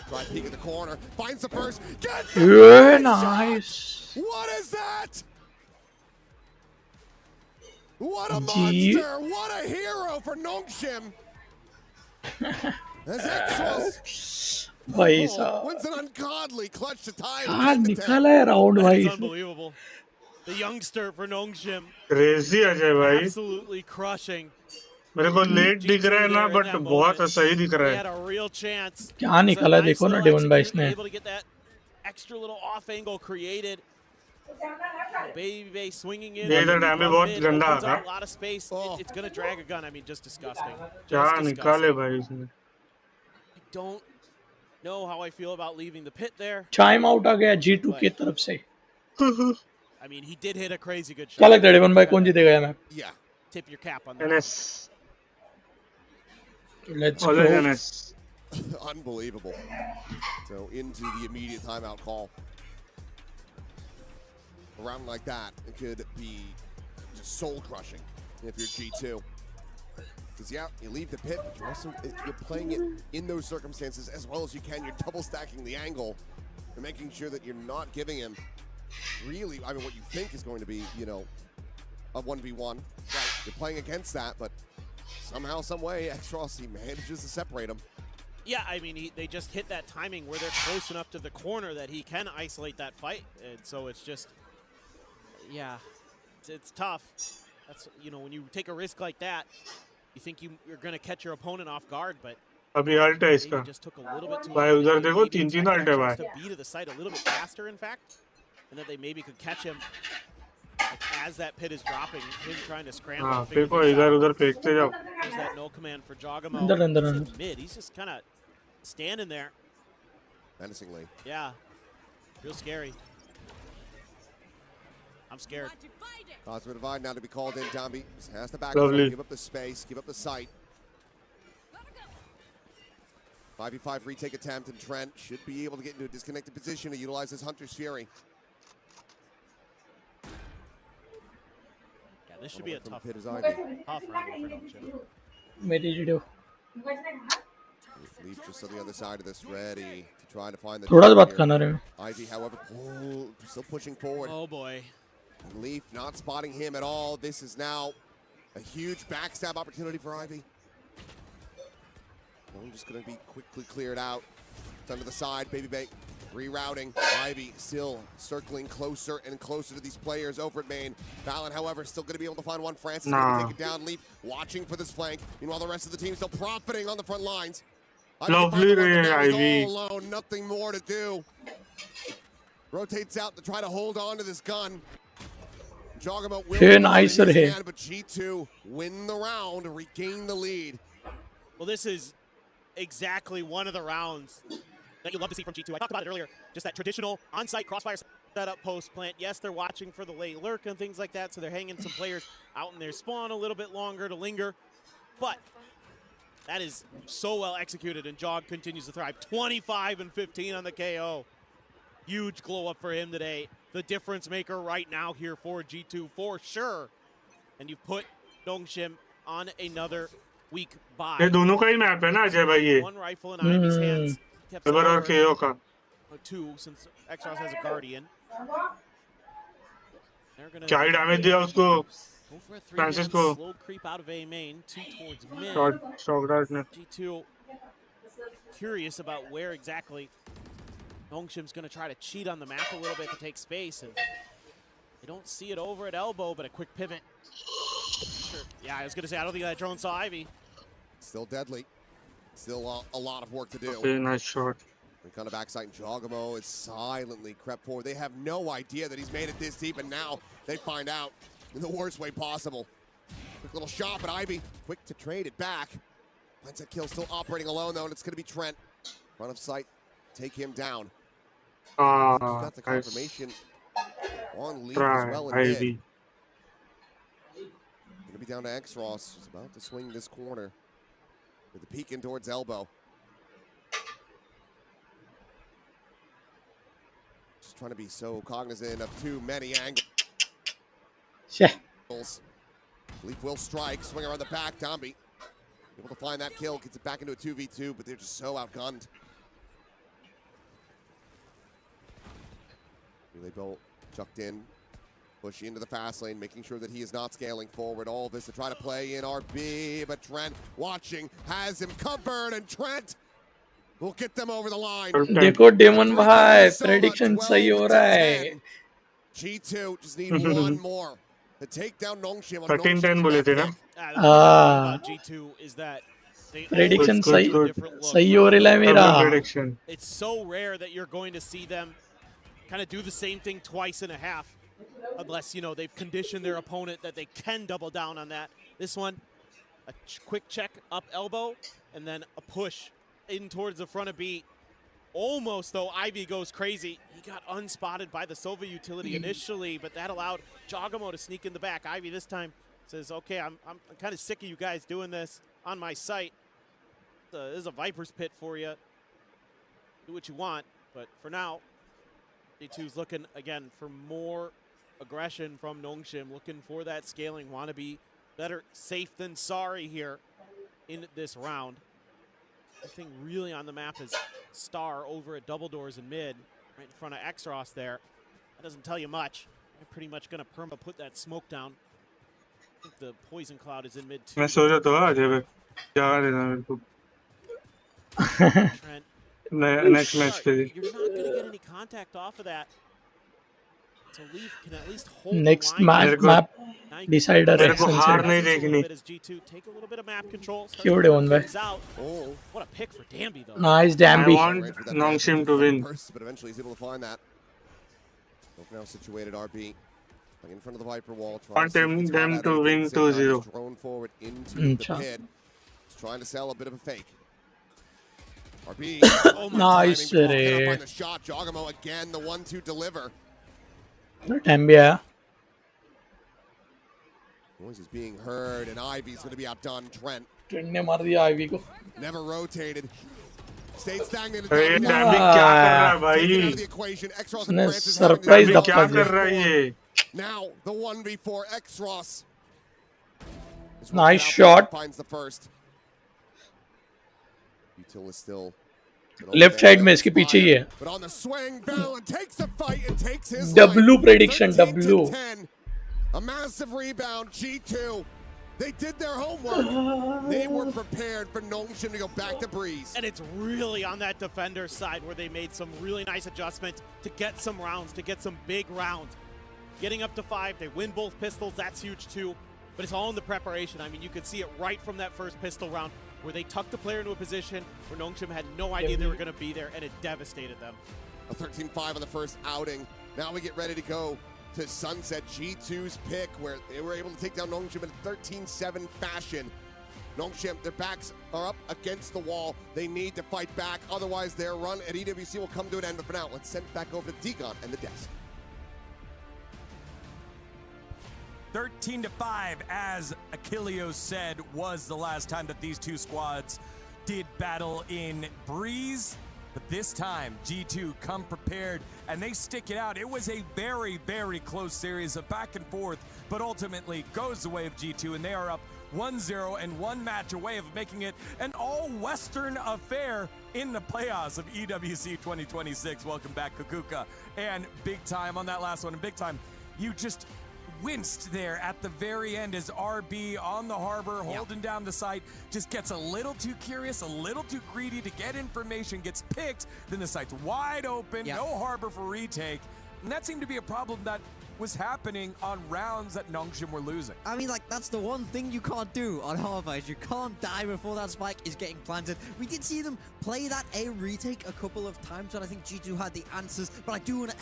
Try to peek at the corner, finds the first, gets the Yeah, nice. shot. What is that? What a monster! What a hero for Nongshim! As X-Ross wins an ungodly clutch to tie it. निकाला है round That is भाई. unbelievable. The youngster for Nongshim. Crazy Ajay भाई. Absolutely crushing. मेरे को late दिख रहा है ना, बट बहुत सही दिख रहा He है. had a real chance. क्या निकाला देखो ना डेवन बाइस ने. Able to get that extra little off angle created. Baby Bay swinging in. ये इधर डैमेज बहुत गंदा Opens था. up a lot of space. It's gonna drag a gun. I mean, just disgusting. क्या निकाले भाई इसने. I don't know how I feel about leaving the pit there. Time out आ गया G2 की तरफ से. I mean, he did hit a crazy good shot. क्या लगता है डेवन भाई कौन जीतेगा ये match? Yeah. Tip your cap on that. NS. Let's All go. NS. Unbelievable. So into the immediate timeout call. A round like that, it could be just soul crushing if you're G2. Because yeah, you leave the pit, but you're playing it in those circumstances as well as you can. You're double stacking the angle and making sure that you're not giving him really, I mean, what you think is going to be, you know, a 1v1. Right. You're playing against that, but somehow, some way, X-Ross, he manages to separate him. Yeah, I mean, they just hit that timing where they're close enough to the corner that he can isolate that fight. And so it's just, yeah, it's tough. That's, you know, when you take a risk like that, you think you're going to catch your opponent off guard, but अभी alt है इसका. just took a little bit too भाई long. उधर देखो Maybe 3 expect alt है X-Ross भाई. to be to the site a little bit faster, in fact, and that they maybe could catch him like, as that pit is dropping, him trying to scramble. हाँ, and figure फेंको things इधर out. उधर फेंकते जाओ. There's that no command for Jogamo. अंदर. He's in mid. He's just kind of standing there. Menacingly. Yeah, real scary. I'm scared. Thoughts were divided now to be called in. Dambi has the back. Lovely. Give up the space. Give up the sight. 5v5 retake attempt, and Trent should be able to get into a disconnected position to utilize his Hunter's Fury. Yeah, this should be a tough pit is round Ivy. for Nongshim. मेरी video. Leaf just on the other side of this, ready to try to find the. थोड़ा सा बात करना रहे. Ivy, however, still pushing forward. Oh boy. And Leaf not spotting him at all. This is now a huge backstab opportunity for Ivy. I'm just going to be quickly cleared out. It's under the side, Baby Bay rerouting. Ivy still circling closer and closer to these players over at main. Valorant, however, still going to be able to find one. Francis going to take it down. Leaf watching for this flank. Meanwhile, the rest of the team still profiting on the front lines. Lovely Ivy. All alone, nothing more to do. Rotates out to try to hold on to this gun. Jogamo will Hey, nice hand, here. but G2 win the round, regain the lead. Well, this is exactly one of the rounds that you love to see from G2. I talked about it earlier, just that traditional on-site crossfire setup post plant. Yes, they're watching for the late lurk and things like that, so they're hanging some players out in their spawn a little bit longer to linger. But that is so well executed, and Jog continues to thrive. 25 and 15 on the KO. Huge glow up for him today. The difference maker right now here for G2 for sure. And you put Nongshim on another week bye. ये दोनों का ही map है ना अजय भाई ये. One rifle in Ivy's hands. Mibr और KO का. Two, since X.Al has a guardian. क्या ही डैमेज दिया उसको. Go for a Francis three-man को. slow creep out of A main, 2 towards mid. Shot dart ने. G2 curious about where exactly Nongshim's going to try to cheat on the map a little bit to take space, and they don't see it over at elbow, but a quick pivot pressure. Yeah, I was going to say, I don't think that drone saw Ivy. Still deadly. Still a lot of work to do. Okay, nice shot. And kind of backside, and Jogamo is silently crept forward. They have no idea that he's made it this deep, and now they find out in the worst way possible. Quick little shot, but Ivy quick to trade it back. Finds that kill, still operating alone though, and it's going to be Trent. Front of sight, take him down. Got the confirmation on Leaf as well in mid. Ivy. Going to be down to X.Ross, who's about to swing this corner with the peek in towards elbow. Just trying to be so cognizant of too many angles. Leaf will strike, swing around the back. Domby able to find that kill, gets it back into a 2v2, but they're just so outgunned. Relay bolt chucked in, pushing into the fast lane, making sure that he is not scaling forward. All of this to try to play in RB, but Trent watching, has him covered, and Trent will get them over the line. देखो daemon भाई prediction सही हो रहा है. G2 just need one more to take down Nongshim on 13-10 बोले थे ना? G2 is that prediction सही हो रहा है मेरा. It's so rare that you're going to see them kind of do the same thing twice and a half, unless, you know, they've conditioned their opponent that they can double down on that. This one, a quick check up elbow, and then a push in towards the front of B. Almost, though, Ivy goes crazy. He got unspotted by the Sova utility initially, but that allowed Jogamo to sneak in the back. Ivy this time says, okay, I'm kind of sick of you guys doing this on my site. This is a Viper's Pit for you. Do what you want, but for now, G2's looking, again, for more aggression from Nongshim, looking for that scaling. Want to be better safe than sorry here in this round. The thing really on the map is Star over at double doors in mid, right in front of X.Ross there. That doesn't tell you much. They're pretty much going to perma put that smoke down. I think the poison cloud is in mid too. मैं सो जाता हूँ अजय भाई जगा देना मेरे को next match पे You're not going to get any contact off of that. So Leaf can at least hold Next the line. map decider मेरे को हार है. नहीं देखनी. Take a little bit of map control. क्यों डेमन भाई? What a pick for Damby though. Nice I Damby. want Nongshim to win. But eventually he's able to find that. Look now situated RB. In front of the Viper wall. Want them to win 2-0. Drone forward into the pit. He's trying to sell a bit of a fake. RB. Nice Find the shot. Jogamo again, the one to deliver. Damby है. Noise is being heard, and Ivy's going to be outdone. Trent. Trent ने मार दिया Ivy को. Never rotated. Stayed stagnant. अरे Damby क्या कर रहा है भाई? ने surprise क्या कर रहा है ये? Now the 1v4 X.Ross. Nice shot. Finds the first. Util is still Left side में इसके पीछे ही है. But on the swing, Valorant takes the fight and takes his W prediction W. A massive rebound. G2. They did their homework. They were prepared for Nongshim to go back to Breeze. And it's really on that defender side where they made some really nice adjustments to get some rounds, to get some big rounds. Getting up to 5, they win both pistols, that's huge too. But it's all in the preparation. I mean, you could see it right from that first pistol round where they tucked the player into a position where Nongshim had no idea they were going to be there, and it devastated them. A 13-5 on the first outing. Now we get ready to go to Sunset. G2's pick, where they were able to take down Nongshim in a 13-7 fashion. Nongshim, their backs are up against the wall. They need to fight back, otherwise their run at EWC will come to an end. But for now, let's send it back over to Degon and the desk. 13-5, as Achilleos said, was the last time that these two squads did battle in Breeze. But this time, G2 come prepared, and they stick it out. It was a very, very close series of back and forth, but ultimately goes the way of G2, and they are up 1-0 and one match away of making it an all-Western affair in the playoffs of EWC 2026. Welcome back, Kukuka. And big time on that last one, and big time, you just winced there at the very end as RB on the harbor, holding down the site, just gets a little too curious, a little too greedy to get information, gets picked, then the site's wide open, no harbor for retake. And that seemed to be a problem that was happening on rounds that Nongshim were losing. I mean, like, that's the one thing you can't do on Harvard is you can't die before that spike is getting planted. We did see them play that A retake a couple of times, and I think G2 had the answers, but I do want to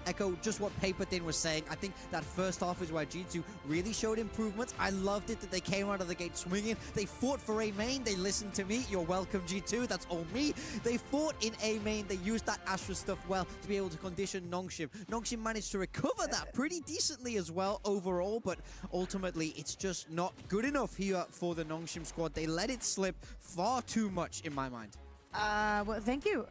echo just what Paperthin was saying. I think that first half is where G2 really showed improvements. I loved it that they came out of the gate swinging. They fought for A main. They listened to me. You're welcome, G2. That's all me. They fought in A main. They used that Astra stuff well to be able to condition Nongshim. Nongshim managed to recover that pretty decently as well overall, but ultimately it's just not good enough here for the Nongshim squad. They let it slip far too much in my mind. Well, thank you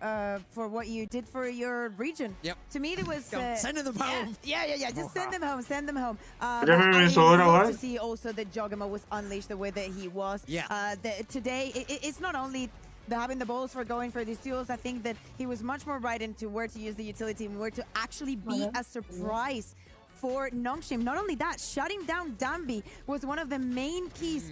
for what you did for your region. Yep. To me, it was... sending them home. Yeah. Just send them home. Send them home. I love to see also that Jogamo was unleashed the way that he was. Yeah. Today, it's not only having the balls for going for these duels. I think that he was much more right into where to use the utility and where to actually be a surprise for Nongshim. Not only that, shutting down Dambi was one of the main keys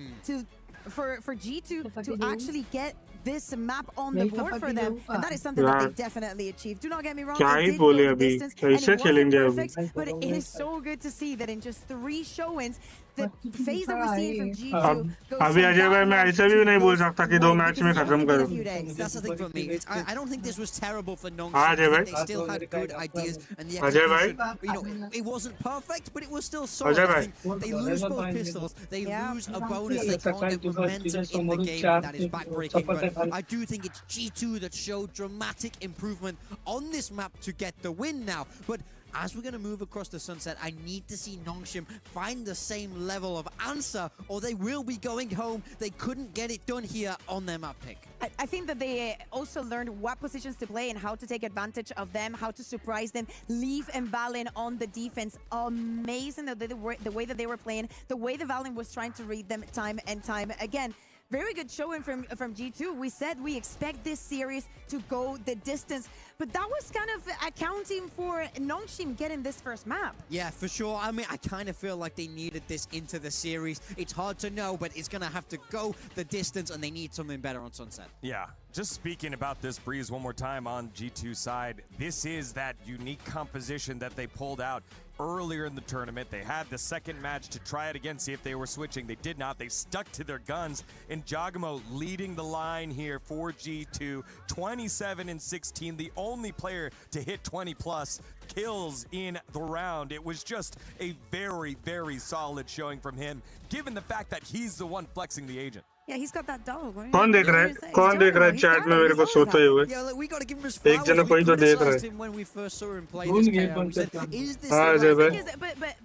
for G2 to actually get this map on the board for them, and that is something that they definitely achieved. Do not get me wrong, they did go the distance, and it wasn't perfect, but it is so good to see that in just 3 showings, the phase that we're seeing from G2 अभी अजय भाई मैं ऐसे भी नहीं बोल सकता कि 2 match में खत्म करो. That's the thing for me. I don't think this was terrible for Nongshim. They still had good ideas, and the execution, you know, it wasn't perfect, but it was still solid. I think they lose both pistols, they lose a bonus, they can't get momentum in the game. That is backbreaking, but I do think it's G2 that showed dramatic improvement on this map to get the win now. But as we're going to move across the sunset, I need to see Nongshim find the same level of answer, or they will be going home. They couldn't get it done here on their map pick. I think that they also learned what positions to play and how to take advantage of them, how to surprise them. Leaf and Valen on the defense, amazing the way that they were playing, the way the Valen was trying to read them time and time again. Very good showing from G2. We said we expect this series to go the distance, but that was kind of accounting for Nongshim getting this first map. Yeah, for sure. I mean, I kind of feel like they needed this into the series. It's hard to know, but it's going to have to go the distance, and they need something better on Sunset. Yeah, just speaking about this, Breeze, one more time on G2's side, this is that unique composition that they pulled out earlier in the tournament. They had the second match to try it again, see if they were switching. They did not. They stuck to their guns, and Jogamo leading the line here for G2, 27-16, the only player to hit 20+ kills in the round. It was just a very, very solid showing from him, given the fact that he's the one flexing the agent. Yeah, he's got that dog. कौन देख रहा है chat में मेरे को सोते हुए? एक जना कोई तो देख रहा है. When we first saw him play this game, we said, is this Ajay भाई.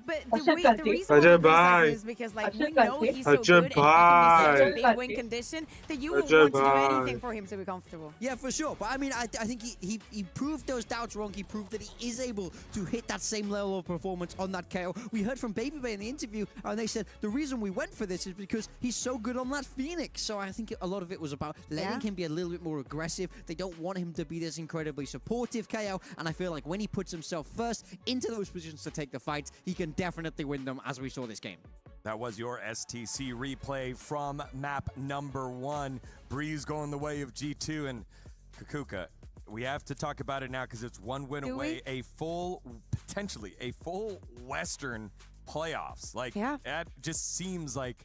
But the reason Ajay why भाई. is because like we know he's so good and he can be such a big win condition that you will want to do anything for him to be comfortable. Yeah, for sure. But I mean, I think he proved those doubts wrong. He proved that he is able to hit that same level of performance on that KO. We heard from Baby Bay in the interview, and they said the reason we went for this is because he's so good on that Phoenix. So I think a lot of it was about letting him be a little bit more aggressive. They don't want him to be this incredibly supportive KO, and I feel like when he puts himself first into those positions to take the fights, he can definitely win them, as we saw this game. That was your STC replay from map number 1. Breeze going the way of G2, and Kukuka, we have to talk about it now because it's one win away, potentially a full Western playoffs. Like, that just seems like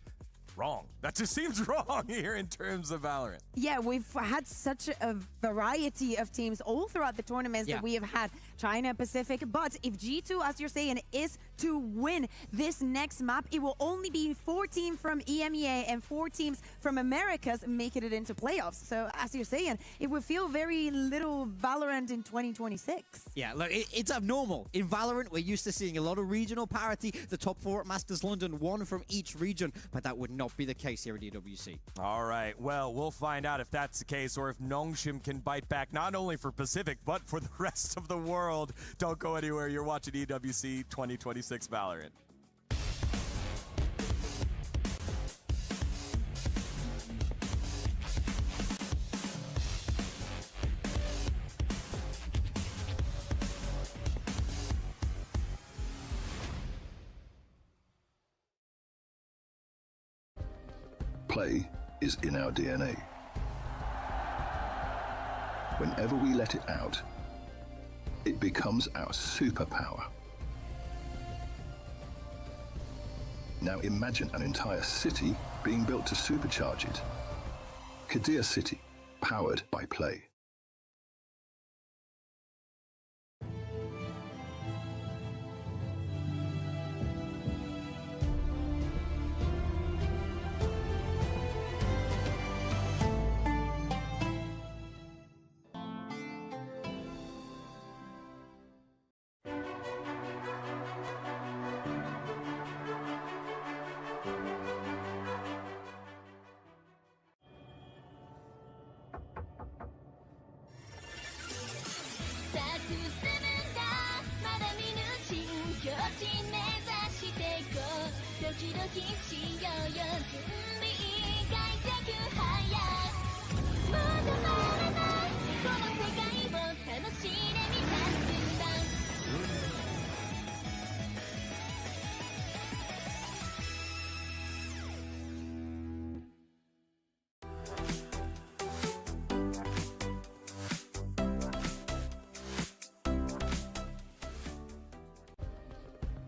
wrong. That just seems wrong here in terms of Valorant. Yeah, we've had such a variety of teams all throughout the tournaments that we have had. China, Pacific, but if G2, as you're saying, is to win this next map, it will only be 4 teams from EMEA and 4 teams from Americas making it into playoffs. So, as you're saying, it would feel very little Valorant in 2026. Yeah, look, it's abnormal. In Valorant, we're used to seeing a lot of regional parity. The top 4 at Masters London, 1 from each region, but that would not be the case here at EWC. All right, well, we'll find out if that's the case or if Nongshim can bite back, not only for Pacific, but for the rest of the world. Don't go anywhere. You're watching EWC 2026 Valorant. Play is in our DNA. Whenever we let it out, it becomes our superpower. Now imagine an entire city being built to supercharge it. Kadir City, powered by Play.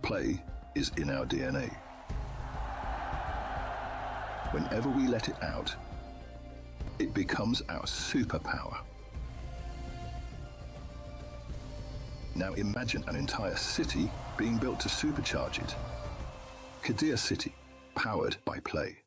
Play is in our DNA. Whenever we let it out, it becomes our superpower. Now imagine an entire city being built to supercharge it. Kadir City, powered by Play.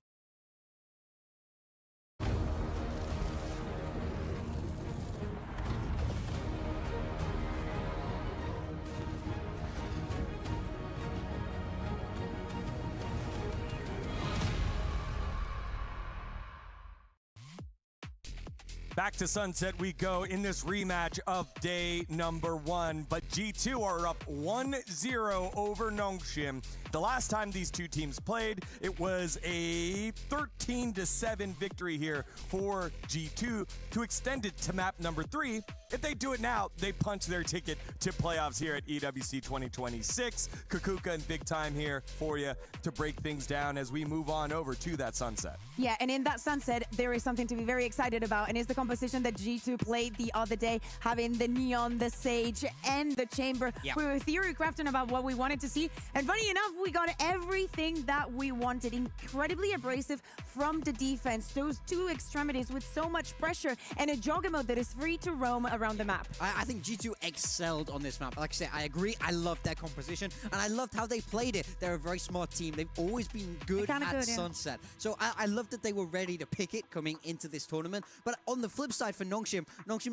Back to Sunset we go in this rematch of day number 1, but G2 are up 1-0 over Nongshim. The last time these two teams played, it was a 13-7 victory here for G2 to extend it to map number 3. If they do it now, they punch their ticket to playoffs here at EWC 2026. Kukuka and Big Time here for you to break things down as we move on over to that Sunset. Yeah, and in that Sunset, there is something to be very excited about, and it's the composition that G2 played the other day, having the Neon, the Sage, and the Chamber. Yep. We were theory crafting about what we wanted to see, and funny enough, we got everything that we wanted. Incredibly abrasive from the defense. Those two extremities with so much pressure, and a Juggernaut that is free to roam around the map. I think G2 excelled on this map. Like I said, I agree. I loved their composition, and I loved how they played it. They're a very smart team. They've always been good at Sunset. So I love that they were ready to pick it coming into this tournament. But on the flip side for Nongshim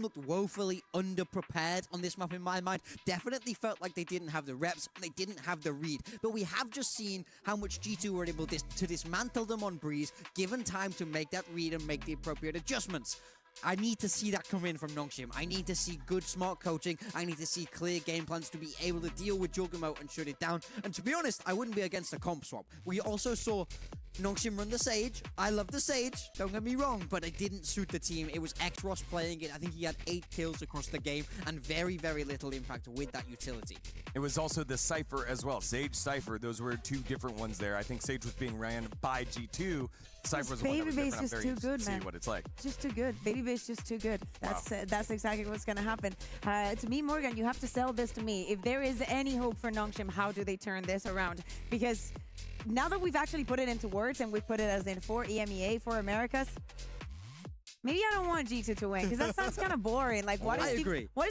looked woefully underprepared on this map in my mind. Definitely felt like they didn't have the reps, and they didn't have the read. But we have just seen how much G2 were able to dismantle them on Breeze, given time to make that read and make the appropriate adjustments. I need to see that come in from Nongshim. I need to see good, smart coaching. I need to see clear game plans to be able to deal with Juggernaut and shut it down. And to be honest, I wouldn't be against a comp swap. We also saw Nongshim run the Sage. I love the Sage, don't get me wrong, but it didn't suit the team. It was X-Ross playing it. I think he had 8 kills across the game and very, very little impact with that utility. It was also the Cypher as well. Sage, Cypher, those were two different ones there. I think Sage was being ran by G2. Cypher was the one that was different. I'm very interested to see what it's like. Just too good. Baby base just too good. That's exactly what's going to happen. To me, Morgan, you have to sell this to me. If there is any hope for Nongshim, how do they turn this around? Because now that we've actually put it into words and we've put it as in for EMEA, for Americas, maybe I don't want G2 to win because that sounds kind of boring. Like, what is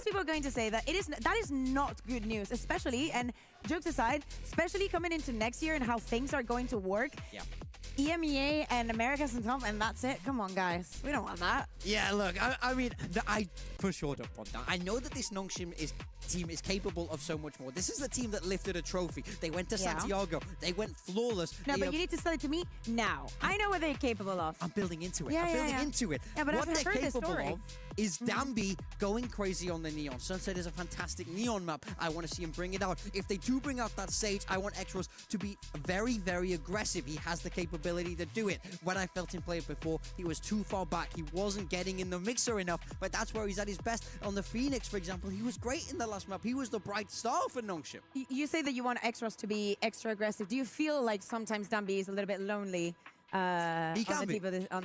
people going to say? That is not good news, especially, and jokes aside, especially coming into next year and how things are going to work. Yeah. EMEA and Americas and stuff, and that's it. Come on, guys. We don't want that. Yeah, look, I mean, I for sure don't want that. I know that this Nongshim team is capable of so much more. This is the team that lifted a trophy. They went to Santiago. They went flawless. No, but you need to sell it to me now. I know what they're capable of. I'm building into it. Yeah, I'm building into it. Yeah, but what I've they're heard capable the story. of is Dambi going crazy on the Neon. Sunset is a fantastic Neon map. I want to see him bring it out. If they do bring out that Sage, I want X-Ross to be very, very aggressive. He has the capability to do it. When I felt him play it before, he was too far back. He wasn't getting in the mixer enough, but that's where he's at his best. On the Phoenix, for example, he was great in the last map. He was the bright star for Nongshim. You say that you want X-Ross to be extra aggressive. Do you feel like sometimes Dambi is a little bit lonely on the can be.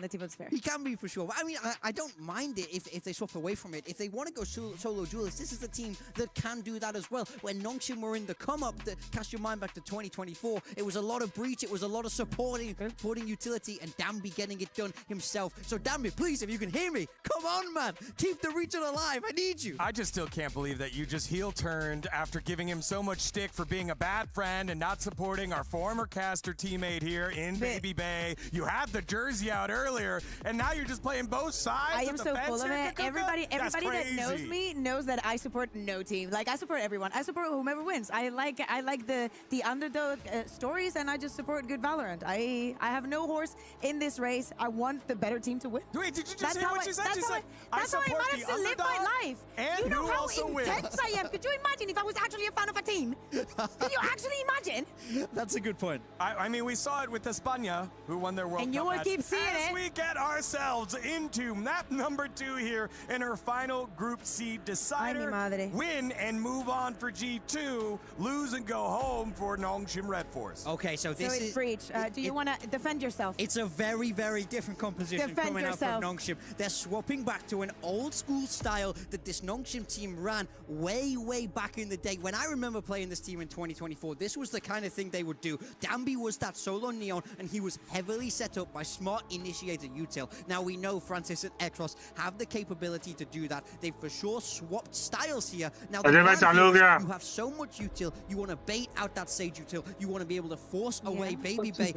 tip of the spear. He can be for sure. But I mean, I don't mind it if they swap away from it. If they want to go solo duelist, this is the team that can do that as well. When Nongshim were in the come-up, cast your mind back to 2024, it was a lot of breach, it was a lot of supporting utility, and Dambi getting it done himself. So Dambi, please, if you can hear me, come on, man. Keep the region alive. I need you. I just still can't believe that you just heel turned after giving him so much stick for being a bad friend and not supporting our former caster teammate here in Baby Bay. You had the jersey out earlier, and now you're just playing both sides. I am so full of it. Everybody that knows me knows that I support no team. Like, I support everyone. I support whomever wins. I like the underdog stories, and I just support good Valorant. I have no horse in this race. I want the better team to win. Wait, did you just hear what she said? She said, that's how I managed to live my life. And you know who how also intense I am. Could you imagine if I was actually a fan of a team? Can you actually imagine? That's a good point. I mean, we saw it with España, who won their World Cup and you will keep seeing as it. we get ourselves into map number 2 here in our final Group C decider. Win and move on for G2. Lose and go home for Nongshim Red Force. Okay, so this is breach. Do you want to defend yourself? It's a very, very different composition coming out from Nongshim. They're swapping back to an old school style that this Nongshim team ran way back in the day. When I remember playing this team in 2024, this was the kind of thing they would do. Dambi was that solo neon, and he was heavily set up by smart initiator util. Now we know Francis and Ag.Al have the capability to do that. They've for sure swapped styles here. Now the you have so much util, you want to bait out that Sage util, you want to be able to force away Baby Bay.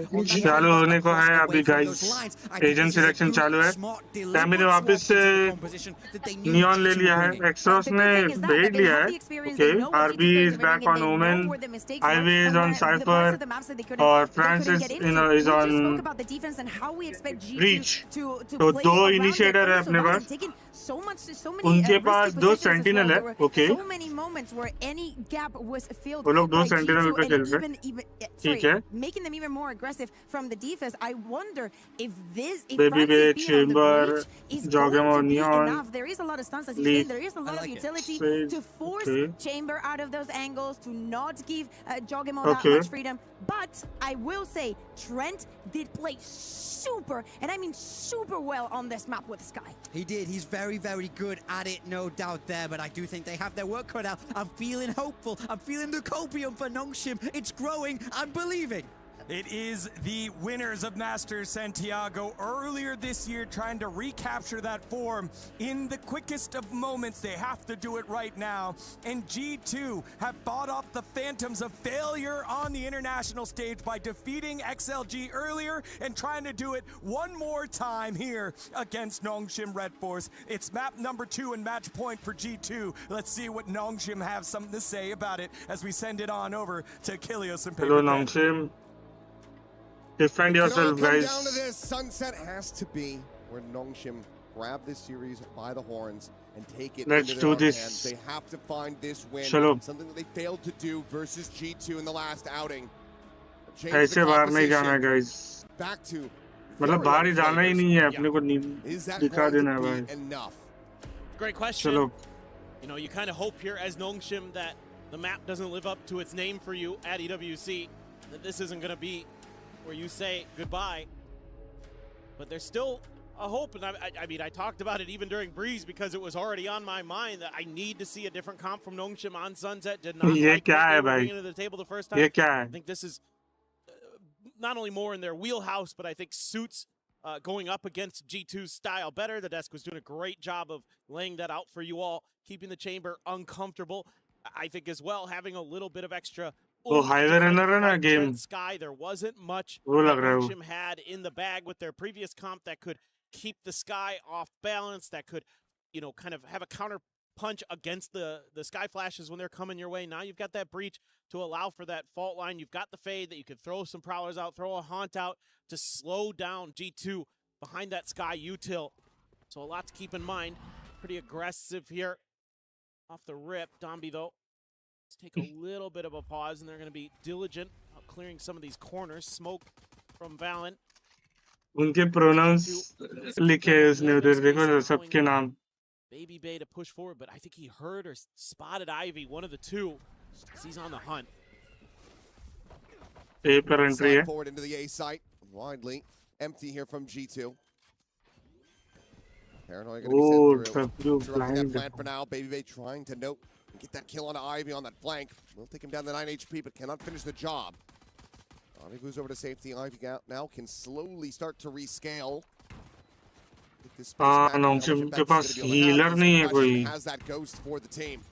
चालू होने को है अभी guys. Agent selection चालू है. डैमी ने वापस से नियॉन ले लिया है. एक्सट्रॉस ने बेट लिया है. Okay, RB is back on Omen, Ivy is on Cypher, और फ्रांसिस इज ऑन ब्रीच. तो दो इनिशिएटर है अपने पास. उनके पास 2 सेंटिनल है. ओके, वो लोग 2 सेंटिनल पे खेल रहे हैं. ठीक है. Making them even more aggressive from the defense. I wonder if Baby Bay, Chamber, Jogamo, Neon, enough. There is a lot of stunts, as you said. There is a lot of utility to force Chamber out of those angles, to not give Jogamo that much freedom. But I will say, Trent did play super, and I mean super well on this map with Sky. He did. He's very, very good at it, no doubt there. But I do think they have their work cut out. I'm feeling hopeful. I'm feeling the copium for Nongshim. It's growing. I'm believing. It is the winners of Masters Santiago earlier this year, trying to recapture that form in the quickest of moments. They have to do it right now. And G2 have fought off the phantoms of failure on the international stage by defeating XLG earlier and trying to do it one more time here against Nongshim Red Force. It's map number 2 and match point for G2. Let's see what Nongshim have something to say about it as we send it on over to Kilios and Hello, Nongshim. Defend yourself, guys. Down to this. Sunset has to be where Nongshim grab this series by the horns and take it into their own hands. They have to find this win. Something that they failed to do versus G2 in the last outing. ऐसे बाहर नहीं जाना है, guys. Back to मतलब बाहर ही जाना ही नहीं है, अपने को दिखा देना है भाई. Great question. You know, you kind of hope here as Nongshim that the map doesn't live up to its name for you at EWC, that this isn't going to be where you say goodbye, but there's still a hope. And I mean, I talked about it even during Breeze because it was already on my mind that I need to see a different comp from Nongshim on Sunset. Did not like bringing into the table the first time. I think this is not only more in their wheelhouse, but I think suits going up against G2's style better. The desk was doing a great job of laying that out for you all, keeping the chamber uncomfortable. I think as well, having a little bit of extra highway runner है ना game. Sky, there wasn't much वो लग रहा है वो. Nongshim had in the bag with their previous comp that could keep the Sky off balance, that could, you know, kind of have a counter punch against the Sky flashes when they're coming your way. Now you've got that breach to allow for that fault line. You've got the fade that you could throw some prowlers out, throw a haunt out to slow down G2 behind that Sky util. So a lot to keep in mind. Pretty aggressive here off the rip. Dambi though, let's take a little bit of a pause, and they're going to be diligent about clearing some of these corners. Smoke from Valen. उनके pronouns लिखे उसने उधर देखो सबके नाम. Baby Bay to push forward, but I think he heard or spotted Ivy, one of the two. He's on the hunt. A per entry है. Forward into the A site widely. empty here from G2. Paranoia going to be sent through. Interrupting that plan for now. Babybay trying to note and get that kill onto Ivy on that flank. Will take him down to 9 HP, but cannot finish the job. Ivy moves over to safety. Ivy now can slowly start to rescale. नॉन्गशिम के पास healer नहीं है कोई. Has that ghost for the team.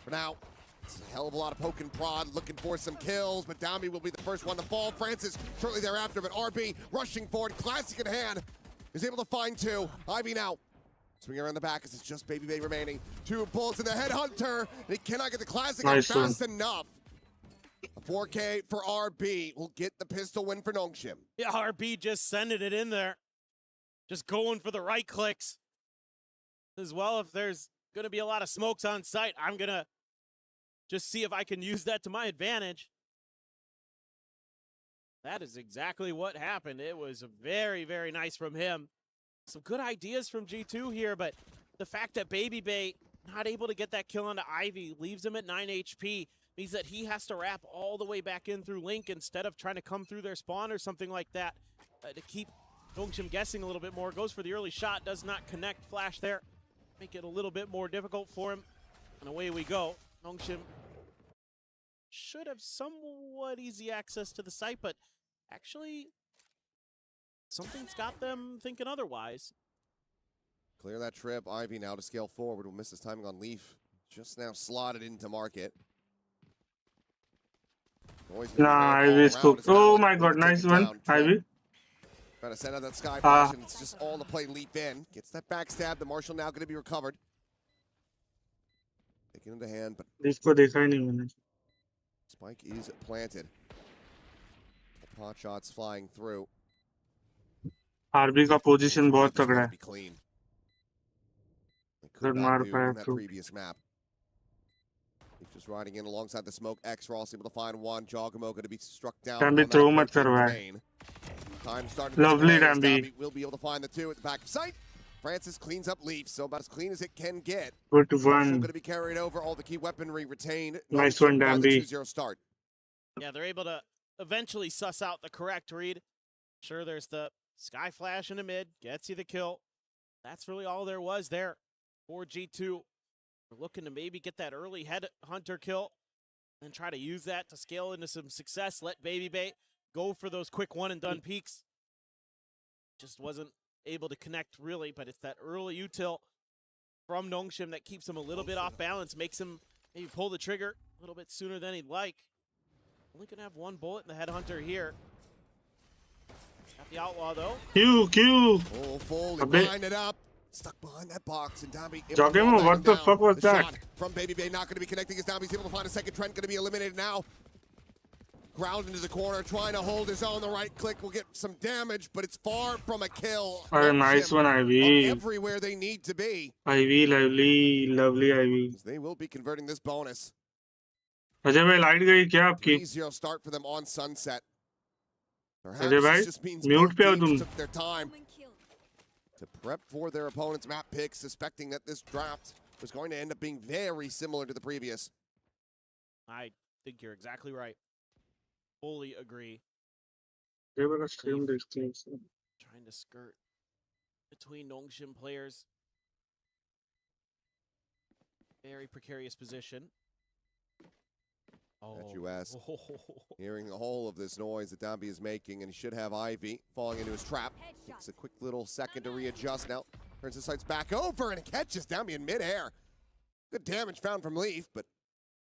For now, it's a hell of a lot of poke and prod, looking for some kills, but Dami will be the first one to fall. Francis shortly thereafter, but RB rushing forward, classic in hand, is able to find two. Ivy now swinging around the back as it's just Babybay remaining. 2 bullets in the headhunter, and he cannot get the classic fast enough. A 4K for RB will get the pistol win for Nongshim. Yeah, RB just sending it in there. Just going for the right clicks. As well, if there's going to be a lot of smokes on site, I'm going to just see if I can use that to my advantage. That is exactly what happened. It was very, very nice from him. Some good ideas from G2 here, but the fact that Babybay not able to get that kill onto Ivy leaves him at 9 HP means that he has to wrap all the way back in through Link instead of trying to come through their spawn or something like that to keep Nongshim guessing a little bit more. Goes for the early shot, does not connect. Flash there. Make it a little bit more difficult for him. And away we go. Nongshim should have somewhat easy access to the site, but actually something's got them thinking otherwise. Clear that trip. Ivy now to scale forward. Will miss his timing on Leaf. Just now slotted into market. Nah, Ivy's cooked. Oh my god, nice one, Ivy. Trying to send out that sky flash, and it's just all to play Leap in. Gets that backstab. The Marshal now going to be recovered. Taking into hand, but इसको देखा ही नहीं मैंने. Spike is planted. Pot shots flying through. RB का position बहुत तगड़ा है. Clean. Good मार पाया that तो. previous map. He's just riding in alongside the smoke. X-Ross able to find one. Jogamo going to be struck down. Dambi throw मत करवाए. Time starting. Lovely Dambi. Will be able to find the two at the back of sight. Francis cleans up Leaf, so about as clean as it can get. Good one. Going to be carried over. All the key weaponry retained. Nice one, Dambi. 2-0 start. Yeah, they're able to eventually suss out the correct read. Sure, there's the sky flash in the mid. Gets you the kill. That's really all there was there for G2. We're looking to maybe get that early head hunter kill and try to use that to scale into some success. Let Babybay go for those quick one and done peaks. Just wasn't able to connect really, but it's that early util from Nongshim that keeps him a little bit off balance, makes him maybe pull the trigger a little bit sooner than he'd like. Only gonna have 1 bullet in the headhunter here. Got the outlaw though. Q. Oh, fully lined it up. Stuck behind that box, and Dambi. Jogamo, what the fuck was that? From Babybay, not going to be connecting as Dambi's able to find a second. Trent going to be eliminated now. Ground into the corner, trying to hold his own. The right click will get some damage, but it's far from a kill. Oh, nice one, Ivy. Everywhere they need to be. Ivy, lovely Ivy. They will be converting this bonus. Ajay भाई light गई क्या आपकी? 3-0 start for them on Sunset. Ajay भाई mute पे हो तुम? Took their time to prep for their opponent's map picks, suspecting that this draft was going to end up being very similar to the previous. I think you're exactly right. Fully agree. Trying to skirt between Nongshim players. Very precarious position. At US, hearing all of this noise that Dambi is making, and he should have Ivy falling into his trap. Takes a quick little second to readjust. Now turns his sights back over and catches Dambi in midair. Good damage found from Leaf, but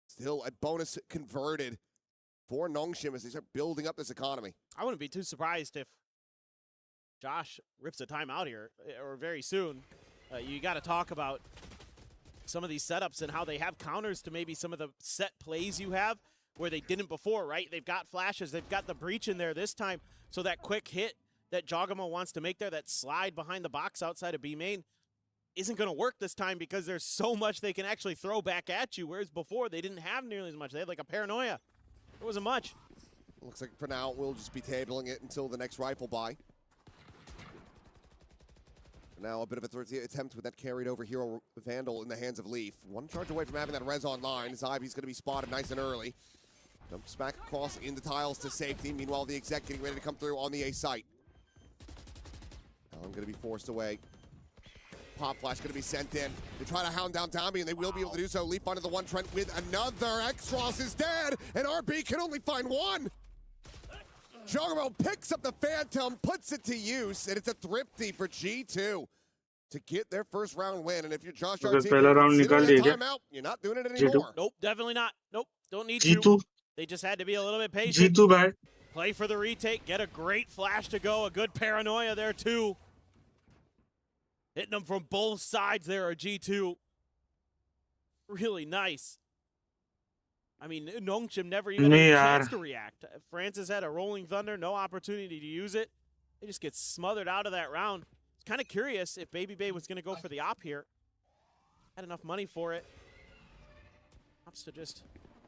still a bonus converted for Nongshim as they start building up this economy. I wouldn't be too surprised if Josh rips a timeout here, or very soon. You got to talk about some of these setups and how they have counters to maybe some of the set plays you have where they didn't before, right? They've got flashes, they've got the breach in there this time, so that quick hit that Jogamo wants to make there, that slide behind the box outside of B main, isn't going to work this time because there's so much they can actually throw back at you, whereas before they didn't have nearly as much. They had like a paranoia. It wasn't much. Looks like for now we'll just be tabling it until the next rifle buy. Now a bit of a attempt with that carried over Hero Vandal in the hands of Leaf. One charge away from having that res online as Ivy's going to be spotted nice and early. Jumps back across in the tiles to safety. Meanwhile, the exec getting ready to come through on the A site. I'm going to be forced away. Pop Flash going to be sent in. They try to hound down Tommy, and they will be able to do so. Leap onto the one Trent with another. X-Ross is dead, and RB can only find one. Joggerbo picks up the Phantom, puts it to use, and it's a thrifty for G2 to get their first round win. And if you're Josh RT, timeout, you're not doing it anymore. Nope, definitely not. Nope, don't need G2. to. They just had to be a little bit patient. G2 bad. Play for the retake, get a great flash to go, a good paranoia there too. Hitting them from both sides there are G2. Really nice. I mean, Nongshim never even had a chance to react. Francis had a rolling thunder, no opportunity to use it. They just get smothered out of that round. It's kind of curious if Baby Bay was going to go for the op here. Had enough money for it. Opts to just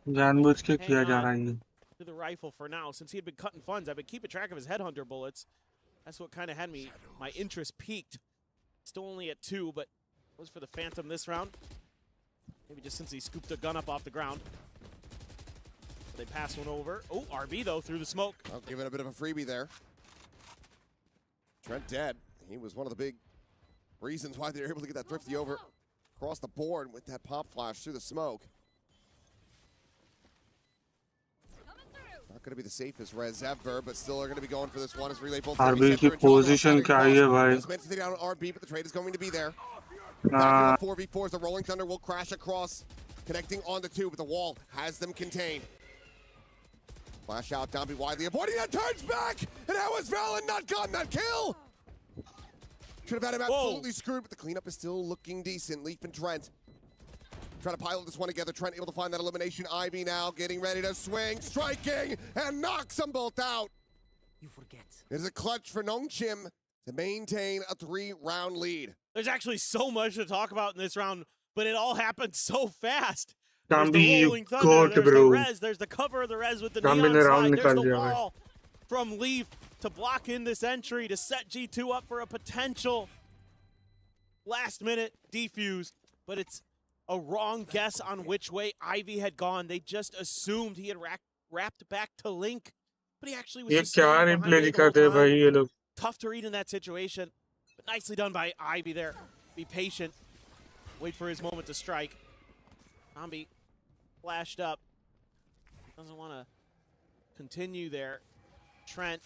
जानबूझ के hang किया जा रहा on है ये. to the rifle for now. Since he had been cutting funds, I've been keeping track of his headhunter bullets. That's what kind of had my interest peaked. Still only at 2, but was for the Phantom this round. Maybe just since he scooped a gun up off the ground. They pass one over. Oh, RB though through the smoke. I'll give it a bit of a freebie there. Trent dead. He was one of the big reasons why they were able to get that thrifty over across the board with that pop flash through the smoke. Not going to be the safest res ever, but still are going to be going for this one as relay both. RB की position क्या है भाई? Just meant to stay down on RB, but the trade is going to be there. 4v4s, the Rolling Thunder will crash across, connecting on the 2, but the wall has them contained. Flash out, Dombey widely avoiding that, turns back, and how was Valen not gotten that kill? Should have had him absolutely screwed, but the cleanup is still looking decent. Leaf and Trent trying to pilot this one together. Trent able to find that elimination. Ivy now getting ready to swing, striking, and knocks them both out. You forget. It is a clutch for Nongshim to maintain a 3-round lead. There's actually so much to talk about in this round, but it all happened so fast. Dambi, there's the you rolling thunder, there's bro. the res, there's the cover of the res with the Dambi neon round slide, there's निकाल the दिया wall from Leaf to block in this entry to set G2 up for a potential last-minute defuse, but it's a wrong guess on which way Ivy had gone. They just assumed he had wrapped back to Link, but he actually was ये just क्या standing replay behind A the whole दिखाते हैं time. भाई ये लोग? Tough to read in that situation, but nicely done by Ivy there. Be patient. Wait for his moment to strike. Zombie flashed up. Doesn't want to continue there. Trent,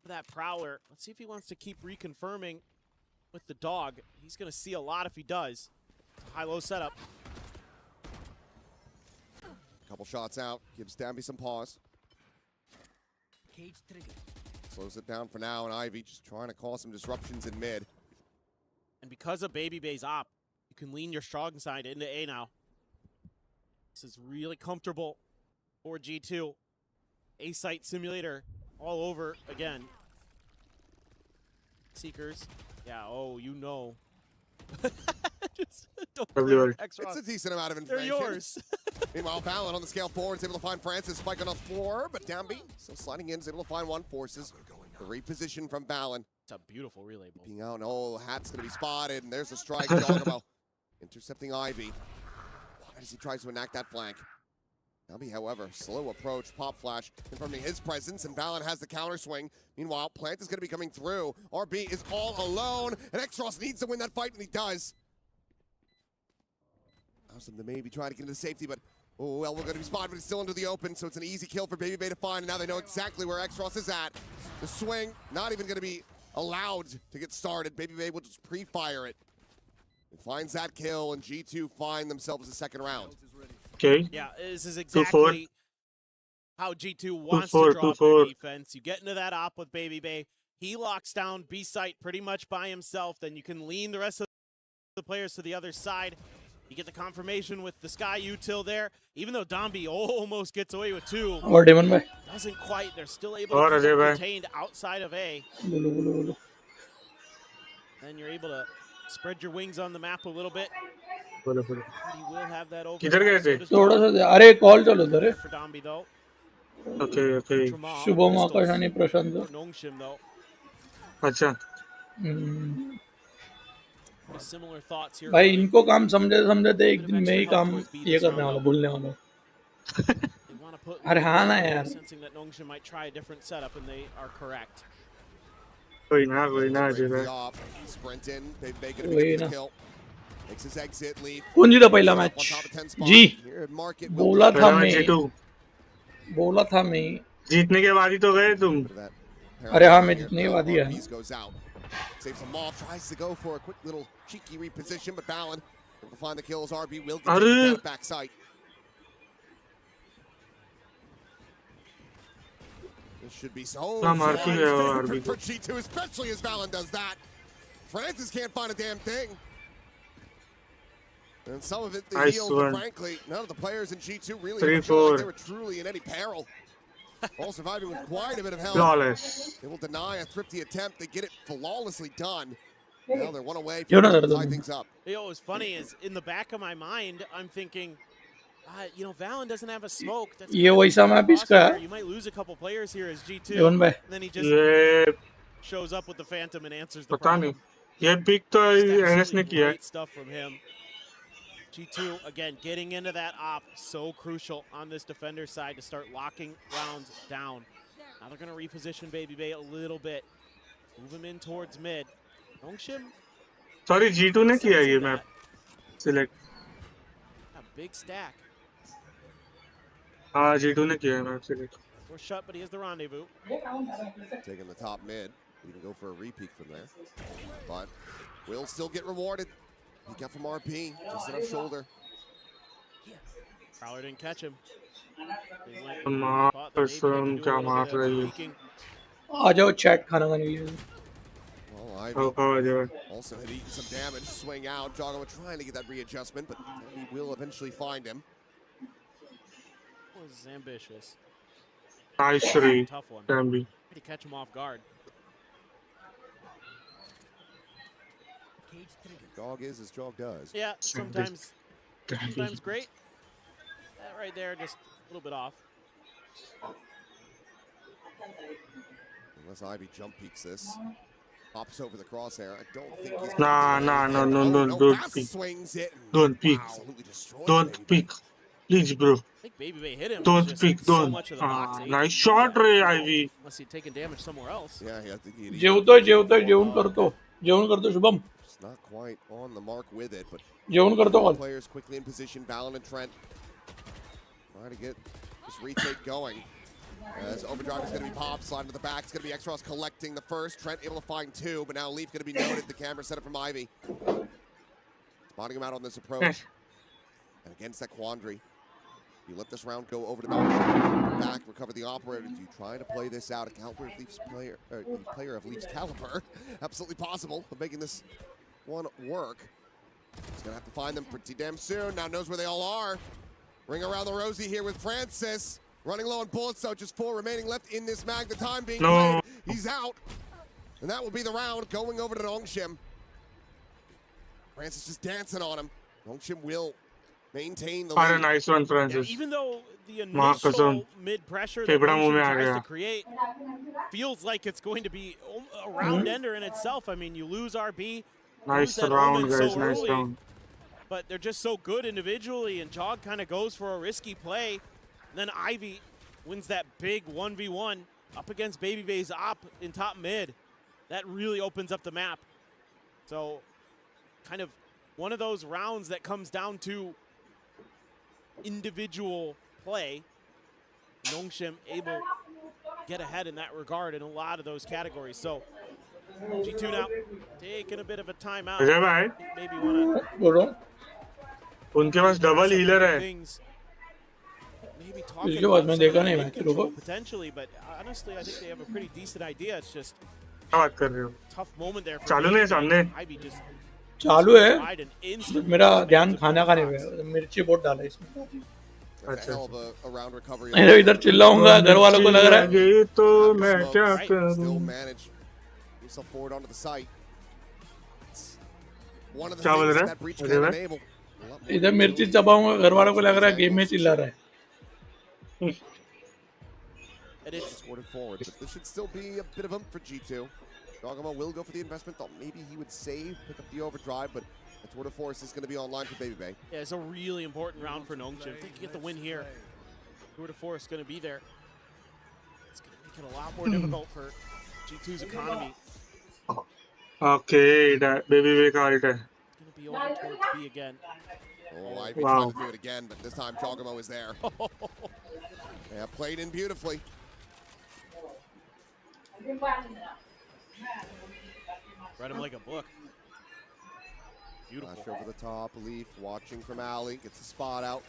that prowler. Let's see if he wants to keep reconfirming with the dog. He's going to see a lot if he does. High-low setup. Couple shots out. Gives Dombey some pause. Cage trigger. Slows it down for now, and Ivy just trying to cause some disruptions in mid. And because of Baby Bay's op, you can lean your strong side into A now. This is really comfortable for G2. A-site simulator all over again. Seekers. Yeah, oh, you know. Just don't It's a decent amount of information. They're yours. Meanwhile, Valen on the scale forward is able to find Francis. Spike on the floor, but Dombey still sliding in, is able to find one. Forces the reposition from Valen. It's a beautiful relay ball. Being out, oh, Hat's going to be spotted, and there's a strike. Joggerbo intercepting Ivy as he tries to enact that flank. Dombey, however, slow approach, pop flash, confirming his presence, and Valen has the counter swing. Meanwhile, Plant is going to be coming through. RB is all alone, and X-Ross needs to win that fight, and he does. Allows him to maybe try to get into safety, but oh, well, we're going to be spotted, but it's still into the open, so it's an easy kill for Baby Bay to find, and now they know exactly where X-Ross is at. The swing, not even going to be allowed to get started. Baby Bay will just pre-fire it. It finds that kill, and G2 find themselves a second round. Okay. Yeah, this is exactly how G2 wants to draw up their defense. You get into that op with Baby Bay. He locks down B site pretty much by himself. Then you can lean the rest of the players to the other side. You get the confirmation with the Sky Util there. Even though Dombey almost gets away with 2, doesn't quite. They're still able to keep it contained outside of A. Then you're able to spread your wings on the map a little bit. He will have that over. किधर गए थे? थोड़ा सा अरे call चलो उधर For Dombey though. Okay. Shubham आकाश आणि प्रशांत Nongshim though. अच्छा. Similar thoughts here. भाई इनको काम समझते एक दिन में ही काम ये करने वाला भूलने वाला. अरे हाँ ना यार. Sensing that Nongshim might try a different setup, and they are correct. कोई ना Break Ajay the op. Sprint in. Baby gonna be वही the ना kill. Makes his exit. Leaf. कौन जीता पहला Up match on top of 10 spot. जी Here at market. बोला था मैं जीतू बोला था मैं जीतने के बाद ही तो गए तुम Bit of that अरे हाँ paranoia मैं here. जितने No, वादी है RPs goes out. Saves him off. Tries to go for a quick little cheeky reposition, but Valen able to find the kills. RB will get taken down at backside. This should be so मारती है वो favorite RB for को G2, especially as Valen does that. Francis can't find a damn thing. And some of it the Nice heals, but one. frankly, none of the players in G2 really 3-4. ever felt like they were truly in any peril. All surviving with quite a bit of health. Flawless. They will deny a thrifty attempt. They get it flawlessly done. Now they're one away Yo, from no, tie no. things up. You know, what's funny is in the back of my mind, I'm thinking, you know, Valen doesn't have a smoke. That's ये वैसा map इसका है you might lose a couple players here as G2. जीवन भाई And then he just ये shows up with the Phantom and answers the पता नहीं problem. ये पिक तो Just एनएस ने absolutely किया है great stuff from him. G2, again, getting into that op, so crucial on this defender side to start locking rounds down. Now they're going to reposition Baby Bay a little bit. Move him in towards mid. Nongshim, sorry G2 ने किया ये map select a big stack. हाँ G2 ने किया है map select We're shut, but he has the rendezvous. Taking the top mid. You can go for a repeat from there. But will still get rewarded. Peek out from RP. Just enough shoulder. Prowler didn't catch him. They went, मार thought that maybe they कसम could do a क्या little मार bit of रही है peeking. आ जाओ chat खाना खाने के लिए Well, Ivy खाओ जाओ also had eaten some damage. Swing out. Ag.Al trying to get that readjustment, but he will eventually find him. Was ambitious. Nice Shri Tough one. टैम्बी Way to catch him off guard. Cage trigger. Dog is as Jog does. Yeah, sometimes great. That right there, just a little bit off. Unless Ivy jump peeks this. Pops over the crosshair. I don't think he's Nah, don't Bass peek. swings it. And Don't peek. absolutely destroys Don't Baby peek please bro I think Baby Bay hit him. don't just peek so don't much of the box. nice shot रे Ivy Unless he'd taken damage somewhere else. Yeah, I think he जेवतो जेवण करतो Shubham Just not quite on the mark with it, but जेवण करतो call players quickly in position. Valen and Trent trying to get this retake going. As Overdrive is going to be popped, slide to the back. It's going to be X-Ross collecting the first. Trent able to find two, but now Leaf going to be noted. The camera set up from Ivy. Spotting him out on this approach. And against that quandary, you let this round go over to Nongshim. Back, recover the operator. Do you try to play this out? A caliber of Leafs player, player of Leafs caliber, absolutely possible of making this one work. He's going to have to find them pretty damn soon. Now knows where they all are. Ring around the rosy here with Francis. Running low on bullets, so just 4 remaining left in this mag. The time being played. He's out. And that will be the round going over to Nongshim. Francis just dancing on him. Nongshim will maintain the lead. nice one Francis Yeah, even though the माँ कसम initial mid-pressure that फेफड़ा मुंह में आ Nongshim tries गया to create feels like it's going to be a round ender in itself. I mean, you lose RB, nice lose that round Omen guys so nice early, round but they're just so good individually, and Jog kind of goes for a risky play. And then Ivy wins that big 1v1 up against Baby Bay's op in top mid. That really opens up the map. So kind of one of those rounds that comes down to individual play. Nongshim able to get ahead in that regard in a lot of those categories. So G2 now taking a bit of a timeout. Ajay भाई Maybe want to बोल रहा हूँ उनके पास double healer है things. Maybe talking इसके बाद about मैं some of देखा the नहीं mid मैच control रुको potentially, but honestly, I think they have a pretty decent idea. It's just क्या बात कर रहे हो tough moment there. For चालू Baby नहीं है सामने Bay. Ivy just चालू है tried an instant मेरा response ध्यान to खाना the खाने box. पे मिर्ची बहुत डाला इसमें That's a hell of a round recovery. मैं इधर चिल्लाऊंगा घर वालों को लग रहा है लगे तो मैं क्या Right. Still करूं manage himself forward onto the site. It's one of the क्या बोल things रहा that है that breach अजय can भाई enable. A lot more इधर मिर्ची utility. चबाऊंगा घर वालों को लग रहा है गेम में चिल्ला रहा है And it's Scored it forward, but this should still be a bit of for G2. Ag.Al will go for the investment. Thought maybe he would save, pick up the overdrive, but the Tour de Force is going to be online for Baby Bay. yeah, it's a really important round for Nongshim. If they can get the win here, Tour de Force going to be there. It's going to make it a lot more difficult for G2's economy. Okay, baby wake ult है. Gonna be over towards B again. Oh, Ivy Wow. tried to do it again, but this time Jogamo is there. Yeah, played in beautifully. Read him like a book. Beautiful. Flash over the top, Leaf watching from Ali, gets the spot out.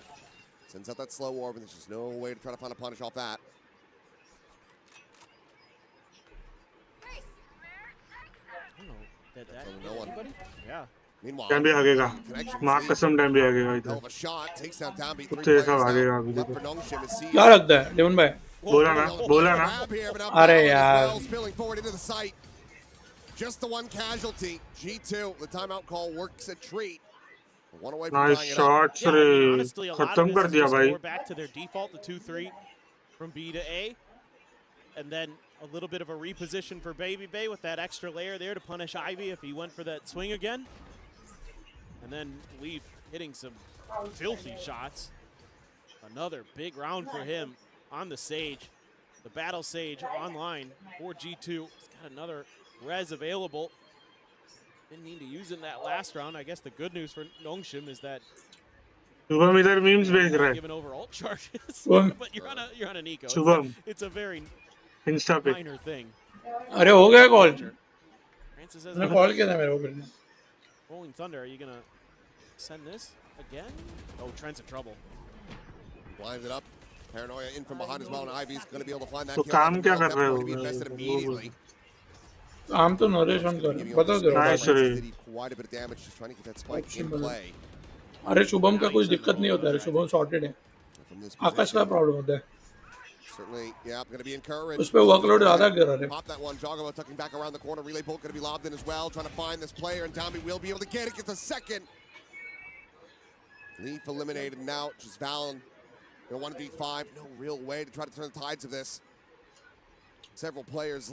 Sends out that slow orb, and there's just no way to try to find a punish off that. I don't know. Did that No one. anybody? Yeah. Meanwhile, dam भी भागेगा. connections माँ lead. कसम dam भी भागेगा Hell इधर. of a shot, takes down Downbeat. 3 कुत्ते players जैसा भागेगा now. अभी Left देखो. for Nongshim is seized. क्या लगता है डेवन भाई? बोला ना, बोला ना. Grab here, but now अरे Valorant as यार. well, spilling forward into the site. Just the one casualty. G2, the timeout call works a treat. One away from Nice tying it up. shots Yeah, I mean, honestly, a lot of खत्म this कर is दिया just भाई. more back to their default, the 2-3 from B to A. And then a little bit of a reposition for Baby Bay with that extra layer there to punish Ivy if he went for that swing again. And then Leaf hitting some filthy shots. Another big round for him on the Sage. The Battle Sage online for G2. He's got another res available. Didn't need to use it in that last round. I guess the good news for Nongshim is that Shubham इधर memes भेज रहा है. given over ult charges. Shubham. But you're on an eco. Shubham. It's a very Insta पे. minor thing. अरे हो गया call. Francis says, मैंने call किया था मेरे को फिर. Rolling Thunder, are you gonna send this again? Oh, Trent's in trouble. Blinds it up. Paranoia in from behind as well, and Ivy's going to be able to find that तो kill. काम क्या कर रहे Going to be हो? invested immediately. काम तो narration कर रहा है. बता दे रहा Nice हूँ. रे. Did he quite a bit of damage just trying to get that spike in play. अरे शुभम का कुछ दिक्कत नहीं होता है. शुभम सॉर्टेड है. From this आकाश का प्रॉब्लम होता है. certainly, yeah, going to be encouraged. उस पे वर्कलोड ज़्यादा गिर रहा है. Pop that one. Jogamo tucking back around the corner. Relay bolt going to be lobbed in as well. Trying to find this player, and Downbeat will be able to get it. Gets a second. Leaf eliminated now. Just Valen. 1v5. No real way to try to turn the tides of this. Several players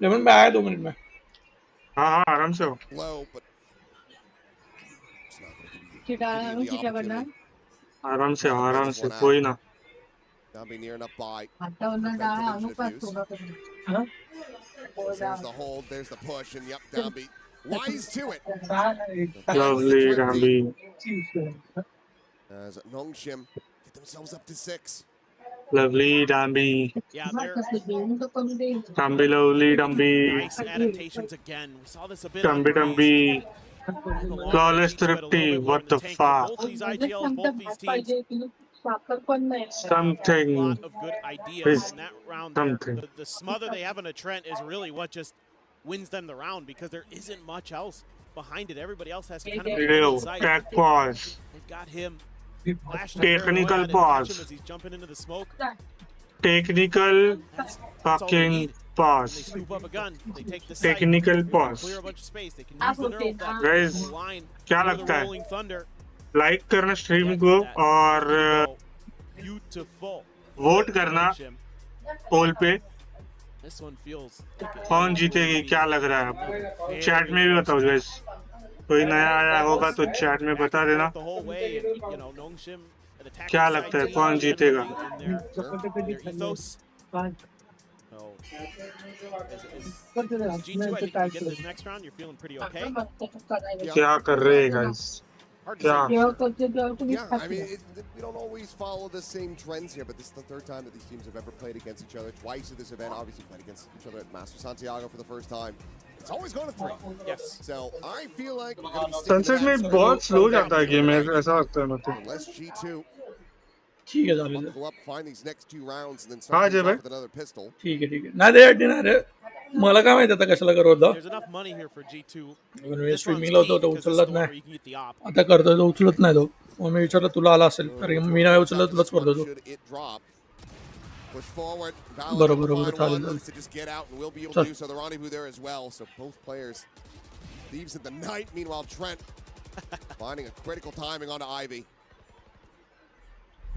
lemon में आया 2 minute में. हाँ आराम से हो. low, but आराम से कोई ना. Downbeat near enough by. There's the hold, there's the push, and yep, Downbeat wise to it. Lovely Rambi. As Nongshim get themselves up to 6. Lovely Rambi. Yeah, they're Rambi lovely Rambi. nice adaptations again. We saw this a bit Rambi on Raze. Rambi. Flawless thrifty. What the fuck? Both these IGLs, both these teams. Something. A lot of good ideas in that round there. The smother they have on a Trent is really what just wins them the round because there isn't much else behind it. Everybody else has to kind of be Real inside. tech pause. They've got him. Technical pause. As he's jumping into the smoke. Technical fucking They pause. scoop up a gun. They take the site. Technical pause. Clear a bunch of space. They can use the neural theft. Guys, line क्या for the लगता है? Rolling Thunder. Like करना stream को और Beautiful. Vote करना पोल पे. This one feels like कौन जीतेगी क्या लग रहा है आपको? चैट में भी बताओ गाइस. कोई नया आया होगा तो चैट में बता देना. the whole way and, you know, Nongshim, an attacking क्या side लगता है team कौन generally जीतेगा? in their ethos. So, as G2, I think if you get this next round, you're feeling pretty okay. क्या कर रहे हैं guys? Yeah, I mean, we don't always follow the same trends here, but this is the third time that these teams have ever played against each other. Twice at this event, obviously played against each other at Master Santiago for the first time. It's always going to 3. Yes. So I feel like we're going to be sticking sunset to में that. बहुत slow जाता है game ऐसा लगता है मुझे. Unless G2 ठीक है जाने दे. buckle up, find these next 2 rounds, and then हाँ start जय things भाई. off with another pistol. ठीक है. ना दे अड्डी ना रे. मला काय माहिती आता कशाला करत होता. There's enough money here for G2. Me This streaming one's लावतो key तो because this is उचलत the one नाही. where you can get the op. आता करतोय तो उचलत नाही तो. मग मी विचारलं तुला आला असेल तर मी नाही उचललं तुलाच करतो तो. Should it drop? Push forward. Valorant बरोबर will बरोबर find one, चालेल. looks to just get out, and will be able चल. to do so. The rendezvous there as well. So both players, thieves in the night. Meanwhile, Trent finding a critical timing onto Ivy.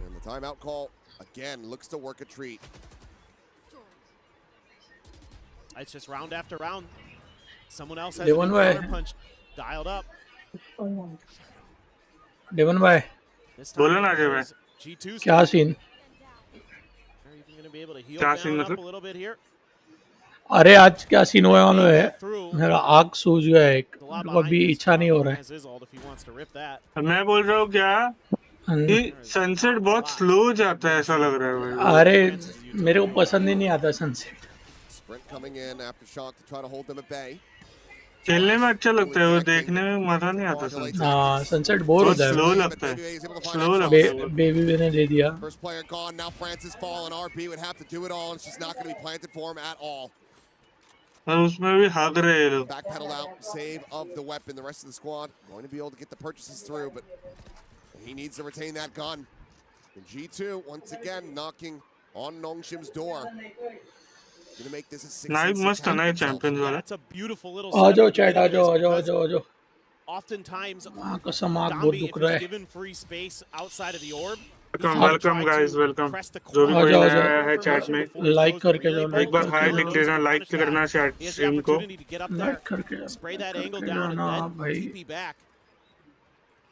And the timeout call again looks to work a treat. It's just round after round. Someone else has They a won new by- counter punch dialed up. Devon भाई This बोलो time ना it जय भाई. was G2's क्या turn. Scene? They're even going to be able to heal क्या down scene up a मतलब? little bit here. अरे आज क्या सीन हुआ मालूम है, मेरा आग सूझ गया है, अभी इच्छा नहीं हो रहा है। मैं बोल रहा हूँ क्या कि सनसेट बहुत स्लो जाता है ऐसा लग रहा है भाई। अरे मेरे को पसंद ही नहीं आता सनसेट। खेलने में अच्छा लगता है, वो देखने में मजा नहीं आता सनसेट। हाँ सनसेट बोर बहुत होता स्लो है। लगता है, स्लो लगता है बहुत। बेबी भी ने दे दिया। First player gone, now Francis fallen. RB would have to do it all, and it's just not going to be planted for him at all. और उसमें भी भाग रहे हैं लोग। Backpedal out, save of the weapon. The rest of the squad going to be able to get the purchases through, but he needs to retain that gun. And G2 once again knocking on Nongshim's door. Gonna make this a 6-6 मस्त है ना ये champions वाला। That's a beautiful little आ setup जाओ at the chat, आ beginning of जाओ आ this जाओ आ because जाओ आ जाओ। oftentimes कसम आग बहुत Dambi, दुख if रहा he's है। given free space outside of the orb, welcome guys, welcome. जो भी आ कोई जाओ आ नया आया है जाओ, चैट में, लाइक करके जाओ, एक लाइक बार करके हाय जाओ, लिख देना, लाइक करना chat he has the stream को। opportunity to get up there, like करके spray that angle करके down, and जाना then भाई। TP back.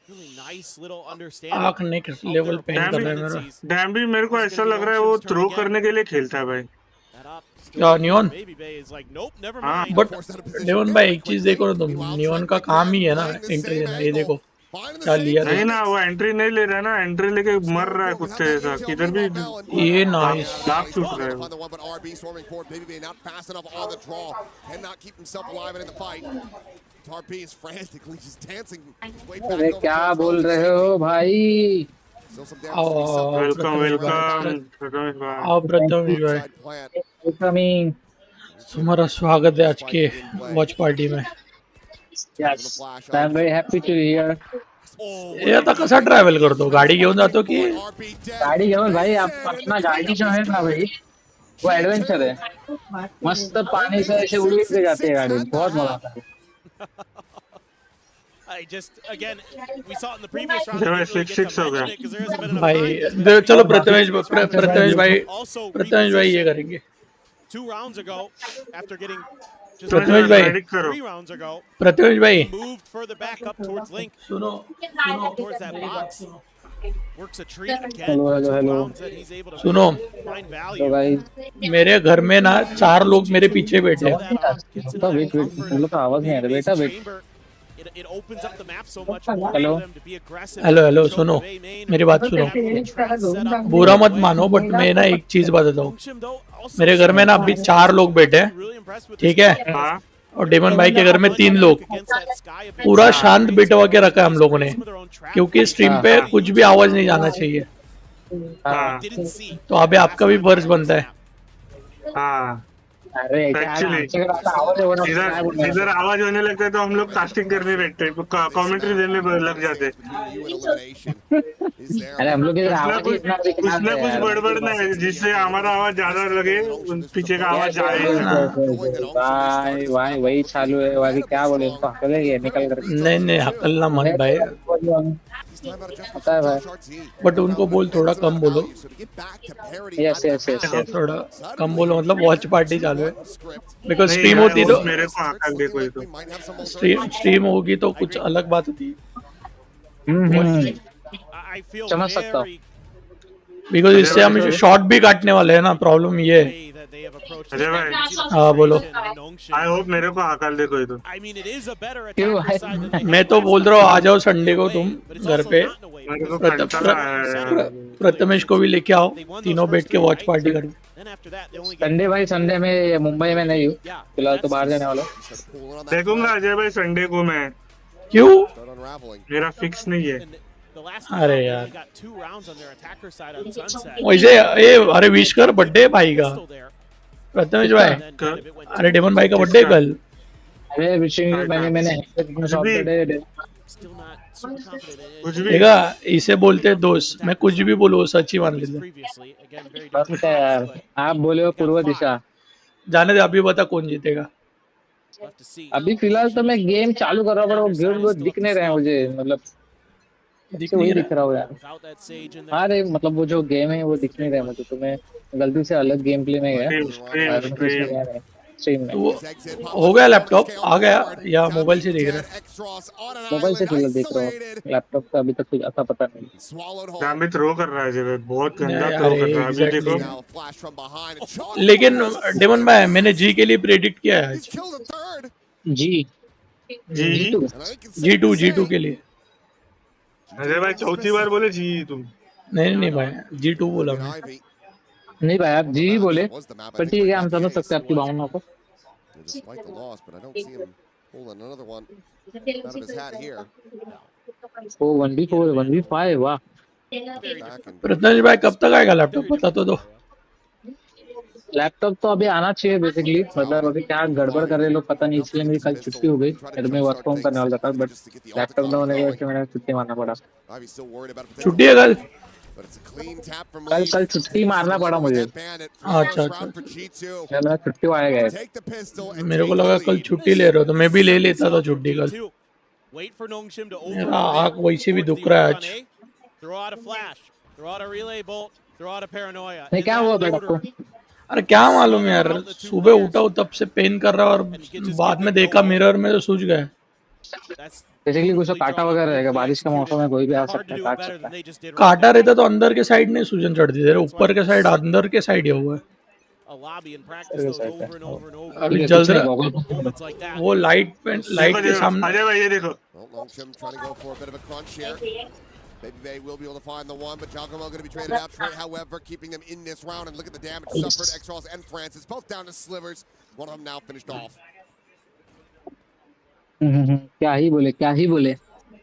Really nice little understanding आग नेक्स्ट लेवल पेन कर रहा है मेरा। डैम भी मेरे को ऐसा लग रहा है वो थ्रो करने के लिए खेलता है भाई। क्या नियॉन? हाँ बट डेवन भाई एक चीज देखो ना तुम, नियॉन का काम ही है ना एंट्री देना। ये देखो क्या लिया नहीं ना, वो एंट्री नहीं ले रहा है ना, एंट्री लेके मर रहा है कुत्ते जैसा, किधर भी ये नाइस दाग छूट रहा है वो। अरे क्या बोल रहे हो भाई? वेलकम वेलकम प्रथमेश भाई। आओ प्रथमेश भाई, तुम्हारा स्वागत है आज के वॉच पार्टी में। Yes, I'm very happy to hear. ये आता कसा ट्रॅव्हल करतो? गाडी घेऊन जातो की? गाड़ी घेऊन भाई, अपना गाड़ी जो है ना भाई, वो एडवेंचर है। मस्त पानी से ऐसे उड़ के जाती है गाड़ी, बहुत मजा आता है। I just again we saw it in the previous round. I didn't really get to mention it because there hasn't been enough भाई चलो प्रथमेश भाई ये करेंगे। 2 rounds ago, after getting just Prathamesh भाई, 3 rounds ago, प्रथमेश भाई moved further back up towards Link, सुनो towards that box. Works a treat again. Hello hello hello सुनो, Find value. मेरे घर में ना 4 लोग मेरे पीछे बैठे हैं। वेट हम लोग का आवाज नहीं आ रहा बेटा, wait. It opens up the map so much more hello for them to be aggressive. Hello hello सुनो, मेरी बात सुनो, बुरा मत मानो बट मैं ना एक चीज बताता हूँ। मेरे घर में ना अभी 4 लोग बैठे हैं, ठीक है, और डेमन भाई के घर में 3 लोग। पूरा शांत बिठवा के रखा है हम लोगों ने, क्योंकि स्ट्रीम पे कुछ भी आवाज नहीं जाना चाहिए। तो अभी आपका भी फर्ज बनता है। हाँ अरे एक्चुअली इधर आवाज होने लगता है तो हम लोग कास्टिंग करने बैठते हैं, कमेंट्री देने लग जाते हैं। अरे हम लोग इधर आवाज ही इतना कुछ ना कुछ गड़बड़ ना है जिससे हमारा आवाज ज्यादा लगे, पीछे का आवाज जाए ना। भाई भाई वही चालू है भाई, क्या बोले इनको हकलेंगे निकल कर। नहीं हकलना मत भाई, पता है भाई, बट उनको बोल थोड़ा कम बोलो। यस यस यस थोड़ा कम बोलो, मतलब वॉच पार्टी चालू है। बिकॉज स्ट्रीम होती तो मेरे को आकर दे कोई तो स्ट्रीम होगी तो कुछ अलग बात होती है। समझ सकता हूँ, बिकॉज इससे हम शॉर्ट भी काटने वाले हैं ना, प्रॉब्लम ये है। अजय भाई हाँ बोलो। आई होप मेरे को आकर दे कोई तो। मैं तो बोल रहा हूँ आ जाओ संडे को तुम घर पे, प्रथमेश को भी लेके आओ, तीनों बैठ के वॉच पार्टी करें। संडे भाई, संडे में मुंबई में नहीं हूँ फिलहाल, तो बाहर जाने वाला हूँ। देखूंगा अजय भाई संडे को मैं। क्यों? मेरा फिक्स नहीं है। अरे यार वैसे ये अरे विश कर बर्थडे भाई का, प्रथमेश भाई। अरे डेमन भाई का बर्थडे कल। अरे विशिंग मैंने कुछ भी देखा, इसे बोलते हैं दोस्त। मैं कुछ भी बोलूँ सच ही मान लेते। यार आप बोले हो पूर्व दिशा, जाने दे, अभी बता कौन जीतेगा। अभी फिलहाल तो मैं गेम चालू कर रहा हूँ, पर वो गेम दिख नहीं रहे हैं मुझे, मतलब वही दिख रहा हो यार। हाँ रे, मतलब वो जो गेम है वो दिख नहीं रहा है मुझे, तो मैं गलती से अलग गेम प्ले में गया। स्ट्रीम में। तो हो गया लैपटॉप आ गया या मोबाइल से देख रहा है? मोबाइल से फिलहाल देख रहा हूँ, लैपटॉप का अभी तक कुछ आता पता नहीं। दामी थ्रो कर रहा है जब बहुत गंदा यार थ्रो कर रहा है अभी एग्जैक्टली। देखो। लेकिन डेमन भाई मैंने जी के लिए प्रेडिक्ट किया है आज। जी जी टू के लिए। अरे भाई चौथी बार बोले जी तुम। नहीं भाई जी2 बोला मैं। नहीं भाई आप जी ही बोले, पर ठीक है हम समझ सकते हैं आपकी भावनाओं को। Despite the loss, but I don't see him pulling another one out of his hat here. O 1v4 1v5 वाह। रत्नेश भाई कब तक आएगा लैपटॉप बता तो दो। लैपटॉप तो अभी आना चाहिए बेसिकली, मतलब अभी क्या गड़बड़ कर रहे लोग पता नहीं, इसलिए मेरी कल छुट्टी हो गई। फिर मैं वर्क फ्रॉम करने वाला था बट लैपटॉप ना होने की वजह से मैंने छुट्टी मारना पड़ा। छुट्टी है कल? कल छुट्टी मारना पड़ा मुझे। अच्छा मैं छुट्टी आया गया। मेरे को लगा कल छुट्टी ले रहे हो तो मैं भी ले लेता था छुट्टी कल। मेरा आँख वैसे भी दुख रहा है आज। नहीं क्या हुआ बेटा को? अरे क्या मालूम यार, सुबह उठा तब से पेन कर रहा और बाद में देखा मिरर में तो सूझ गया। बेसिकली कुछ तो काटा वगैरह रहेगा, बारिश का मौसम है, कोई भी आ सकता है, काट सकता है। काटा रहता तो अंदर के साइड नहीं सूजन चढ़ती थी, ऊपर के साइड अंदर के साइड ही हुआ है। जल्द वो लाइट के सामने। अजय भाई ये देखो Baby Bay will be able to find the one, but Ag.Al going to be traded out. Trey, however, keeping them in this round, and look at the damage suffered. X-Ross and Francis both down to slivers. One of them now finished off. क्या ही बोले।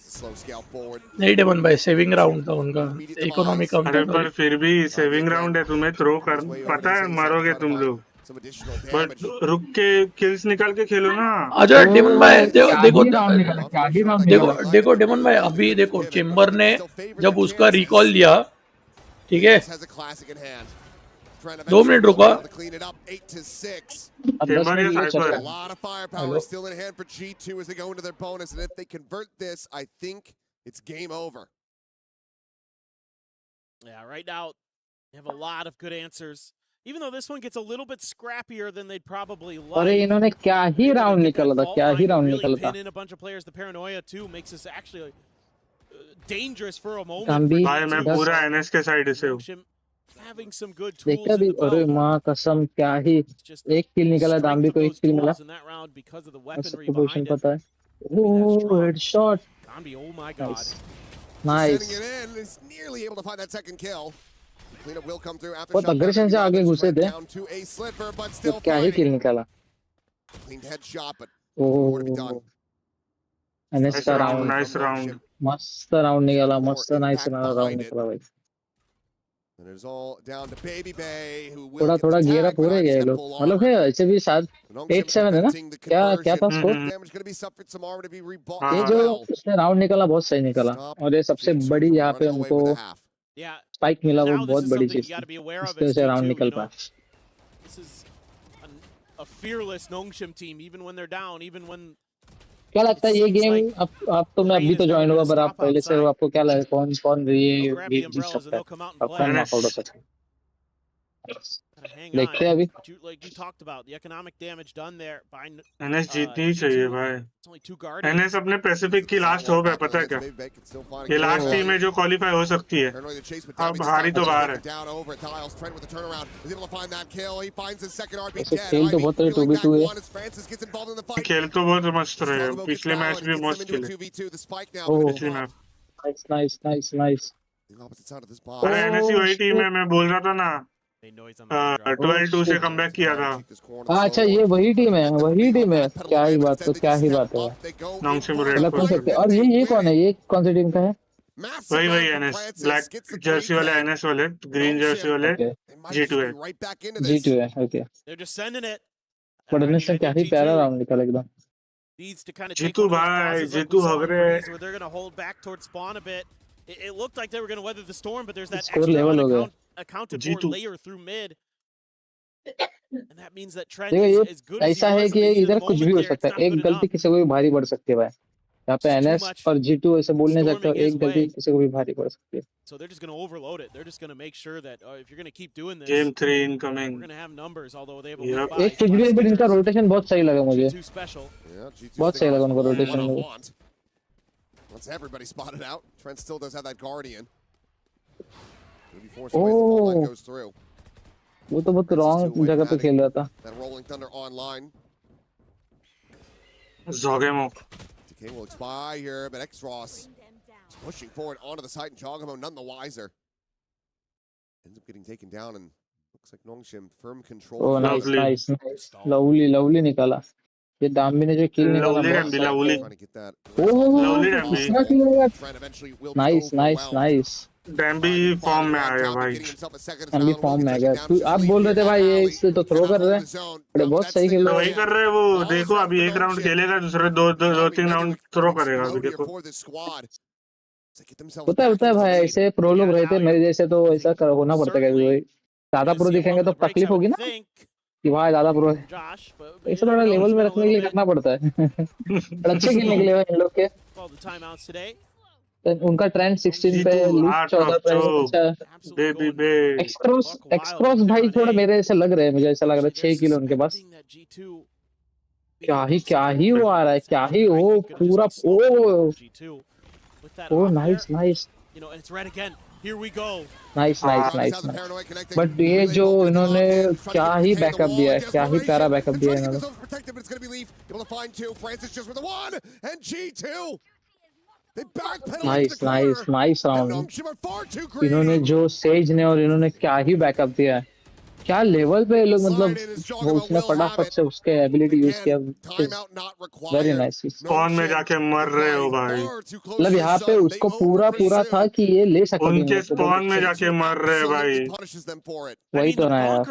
Slow scale forward. नहीं daemon भाई saving round था उनका, economy कम था। अरे पर फिर भी सेविंग राउंड है, तुम्हें थ्रो कर पता है मारोगे तुम लोग, बट रुक के किल्स निकाल के खेलो ना। अच्छा डेमन भाई देखो डेमन भाई अभी देखो चेम्बर ने जब उसका रिकॉल दिया, ठीक है 2 मिनट रुका। A lot of firepower still in hand for G2 as they go into their bonus, and if they convert this, I think it's game over. Yeah, right now they have a lot of good answers. Even though this one gets a little bit scrappier than they'd probably like. अरे इन्होंने क्या ही round निकाला था, क्या ही round निकाला था। In a bunch of players, the paranoia too makes this actually dangerous for a moment. भाई मैं पूरा एनएस के साइड से हूँ। Having some good tools. देखा भी, अरे माँ कसम क्या ही एक किल निकाला, दाम्बी को 1 किल मिला। सबको पोजीशन पता है। Oh headshot. Dambi, oh my god. Nice. Nearly able to find that second kill. Cleanup will come through after बहुत अग्रेशन से आगे घुसे थे, तो क्या ही किल निकाला। Cleaned headshot, but oh NS का राउंड, नाइस राउंड, मस्त राउंड निकाला, मस्त नाइस राउंड निकाला भाई। and it's all down to Baby Bay, who will थोड़ा गियर अप हो रहे हैं ये लोग, मतलब है ऐसे भी शायद 8-7 है ना, क्या था स्कोर? ये जो उसने राउंड निकाला बहुत सही निकाला, और ये सबसे बड़ी यहाँ पे उनको स्पाइक मिला, वो बहुत बड़ी चीज, इसके वजह से राउंड निकल पाया। क्या लगता है ये गेम अब तो मैं अभी तो ज्वाइन हुआ, पर आप पहले से हो, आपको क्या लगा कौन ये जीत सकता है, अब कौन नॉकआउट हो सकता है? देखते हैं अभी। एनएस जीतनी ही चाहिए भाई। एनएस अपने पैसिफिक की लास्ट होप है, पता है क्या? ये लास्ट टीम है जो क्वालिफाई हो सकती है, अब हारी तो बाहर है। खेल तो बहुत रहे, 2v2 है। खेल तो बहुत मस्त रहे, पिछले मैच भी मस्त खेले। पिछले मैच नाइस। अरे एनएस वही टीम है, मैं बोल रहा था ना 12-2 से कमबैक किया था। अच्छा ये वही टीम है, क्या ही बात है। और ये कौन है, ये कौन सी टीम का है? वही एनएस, ब्लैक जर्सी वाले एनएस वाले, ग्रीन जर्सी वाले G2 है। ओके। बट एनएस ने क्या ही प्यारा राउंड निकाला एकदम। जीतू भाई, Jitu हगरे। It looked like they were going to weather the storm, but there's that extra accounted for layer through mid. And that means that Trent देखो is ये as good as ऐसा है कि इधर कुछ भी हो सकता है, एक गलती किसी को भी भारी पड़ सकती है भाई, यहाँ पे Just too NS much और G2 ऐसे बोल नहीं सकते, storming his एक गलती way. किसी को भी भारी पड़ सकती है. So they're just going to overload it. They're just going to make sure that if you're going to keep doing this, Game 3 we're incoming. going to have numbers, although they have a Yep. weak buy. एक कुछ भी, but इनका rotation बहुत सही लगा मुझे. Yeah, G2's बहुत सही लगा उनका रोटेशन मुझे. Once everybody spotted out, Trent still does have that Guardian. Maybe force Oh. away the ball line goes through. वो तो बहुत रॉन्ग जगह पे खेल रहा था. That Rolling Thunder online. Zogemo. Decay will expire, but X-Ross is pushing forward onto the site, and Jogamo none the wiser. Ends up getting taken down, and looks like Nongshim firm control. Oh, nice. Lovely निकाला. ये दाम्बी ने जो किल निकाला बहुत सही है. ओह, किसने किल निकाला? नाइस. डैम्बी फॉर्म में आ गया भाई. डैम्बी फॉर्म में आ गया. तू आप बोल रहे थे भाई ये इससे तो थ्रो कर रहे हैं. बड़े बहुत सही खेल तो रहे वही कर रहे हैं वो. देखो अभी एक राउंड खेलेगा, दूसरे दो तीन राउंड थ्रो करेगा अभी. देखो होता है भाई. ऐसे प्रो लोग रहते मेरे जैसे तो ऐसा होना पड़ता है. ज्यादा प्रो दिखेंगे तो तकलीफ होगी ना कि भाई ज्यादा प्रो है. ऐसा थोड़ा लेवल में रखने के लिए करना पड़ता है. अच्छे खेलने के लिए इन लोग के. उनका ट्रेंड 16 पे, लीग 14 पे. अच्छा एक्सक्रॉस भाई थोड़ा मेरे ऐसे लग रहे हैं. मुझे ऐसा लग रहा है 6 किलो उनके पास. क्या ही वो आ रहा है. क्या ही वो पूरा. ओ नाइस. नाइस. बट ये जो इन्होंने क्या ही बैकअप दिया है. क्या ही प्यारा बैकअप दिया है इन्होंने. Nice round. इन्होंने जो सेज ने और इन्होंने क्या ही बैकअप दिया है. क्या लेवल पे लोग, मतलब वो उसने फटाफट से उसके एबिलिटी यूज किया. Very nice. स्पॉन में जाके मर रहे हो भाई. मतलब यहाँ पे उसको पूरा था कि ये ले सकते. उनके स्पॉन में जाके मर रहे भाई. वही तो ना यार.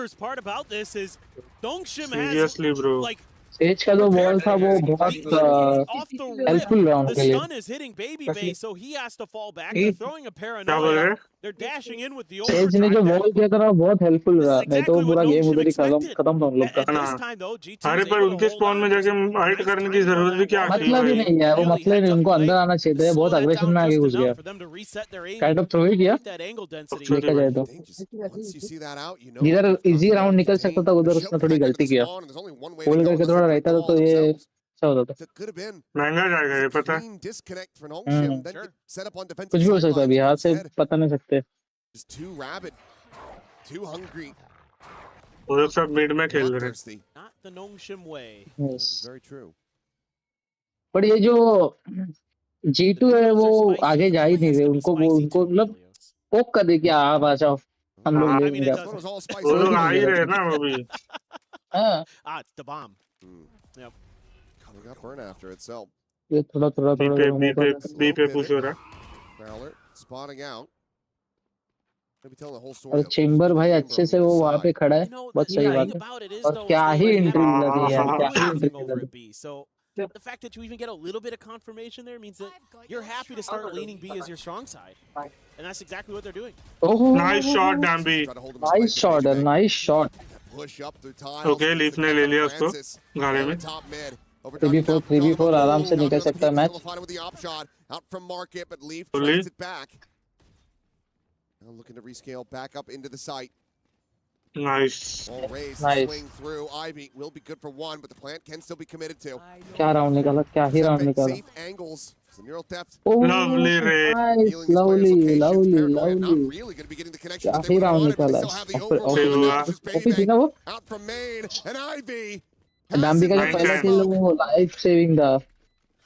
Seriously bro. सेज का जो वॉल था वो बहुत हेल्पफुल रहा उनके लिए. क्या बोल रहे? सेज ने जो वॉल किया था ना बहुत हेल्पफुल रहा. नहीं तो पूरा गेम उधर ही खत्म था उन लोग का. अरे पर उनके स्पॉन में जाके हाइड करने की जरूरत भी क्या थी. मतलब ही नहीं है वो. मतलब नहीं. उनको अंदर आना चाहिए था. बहुत अग्रेशन में आगे घुस गया. काइंड ऑफ थ्रो ही किया देखा जाए तो. इधर इजी राउंड निकल सकता था, उधर उसने थोड़ी गलती किया. होल्ड करके थोड़ा रहता था तो ये अच्छा होता था. महंगा जाएगा ये पता. कुछ भी हो सकता है अभी. हाथ से पता नहीं सकते. वो लोग सब मिड में खेल रहे हैं. पर ये जो G2 है वो आगे जा ही नहीं रहे. उनको मतलब पोक कर दे कि आप आ जाओ, हम लोग ले लेंगे आपको. वो लोग आ ही रहे ना वो भी. ये थोड़ा बी पे पुश हो रहा. और चेम्बर भाई अच्छे से वो वहाँ पे खड़ा है. बहुत सही बात है. और क्या ही एंट्री लगी यार. क्या ही एंट्री लगी. The fact that you even get a little bit of confirmation there means that you're happy to start leaning B as your strong side. And that's exactly what they're doing. Oh, nice shot, Dambi. Nice shot. Okay, leaf ने ले लिया उसको गाड़ी में. 3v4 आराम से निकल सकता है match. Looking to rescale back up into the site. Nice. Swing through. Ivy will be good for one, but the plant can still be committed to. क्या राउंड निकाला. क्या ही राउंड निकाला. Safe angles. Neural depth. Lovely Ray. Lovely. Not really going to be getting the connection क्या ही round निकाला. OP थी ना वो. Out from main and Ivy. डाम्बी का जो पहला किल वो लाइफ सेविंग था.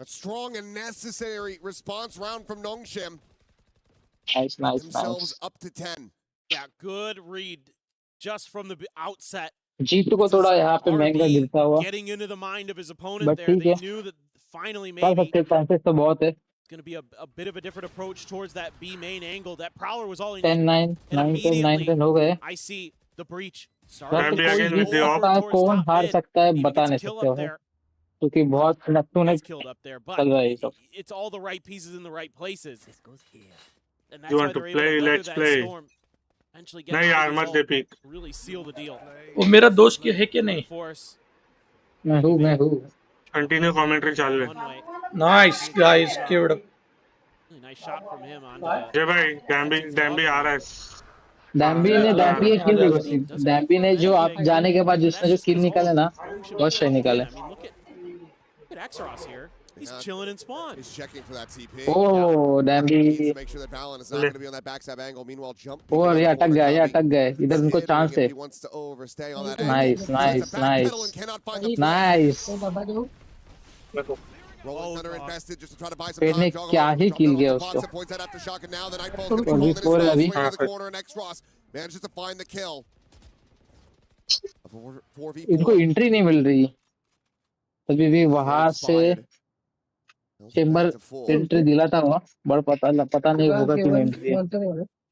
A strong and necessary response round from Nongshim. Nice. Themselves up to 10. Yeah, good read just from the outset. G2 को थोड़ा यहाँ पे महंगा गिरता हुआ. Getting into the mind of his opponent there. They knew that finally maybe chances तो बहुत है. It's going to be a bit of a different approach towards that B main angle. That Prowler was all in. 10-9 9-10 हो गए. I see the breach. कौन हार सकता है बता नहीं सकते हो. क्योंकि बहुत नट्टू ने चल रहा है ये सब. It's all the right pieces in the right places. And you want to play? Let's play. नहीं यार मत दे pick. Really seal the deal. वो मेरा दोस्त है कि नहीं. मैं हूँ. कंटिन्यू कमेंट्री चालू है. Nice, guys. Give it up. Really nice shot from him onto the जय भाई डैम्बी आ रहा है. डैम्बी ने आ रहा डैम्बी है. एक किल देखो सिर्फ. डैम्बी ने जो आप जाने के बाद जिसने जो किल निकाले ना बहुत सही निकाले. I mean, look at Exros here. He's chilling in spawn. He's checking for that TP. Oh डैम्बी. Needs to make sure that Valorant is not going to be on that backstab angle. Meanwhile, jump peeking और around ये the अटक corner. गया, ये Cubby अटक गए इधर. उनको skittering chance if है. he wants to overstay on that angle. Nice Tries nice to backpedal and nice cannot find the nice. Rolling Thunder invested just to try to buy some पेट ने time. क्या ही किल गया Box उसको. and points that after shock, and now the Nightfall's going to be और भी golden as score है well. अभी. Swing to the corner, and Exros manages to find the kill. 4v4. इनको entry नहीं मिल रही. अभी भी वहां से चेंबर एंट्री दिला था वो. बड़ पता नहीं होगा क्यों एंट्री.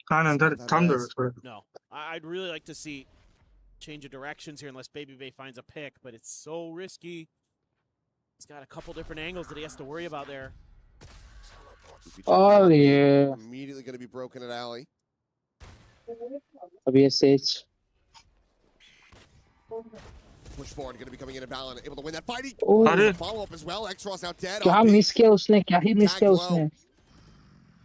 कहाँ नंतर थांब दो. No, I'd really like to see change of directions here unless Baby Bay finds a pick, but it's so risky. He's got a couple different angles that he has to worry about there. Oh yeah. Immediately going to be broken at alley. अभी ये says. Push forward, going to be coming in and Valorant, able to win that fight. Oh. Follow up as well. Exros now dead. क्या miss किया उसने. क्या ही miss किया उसने.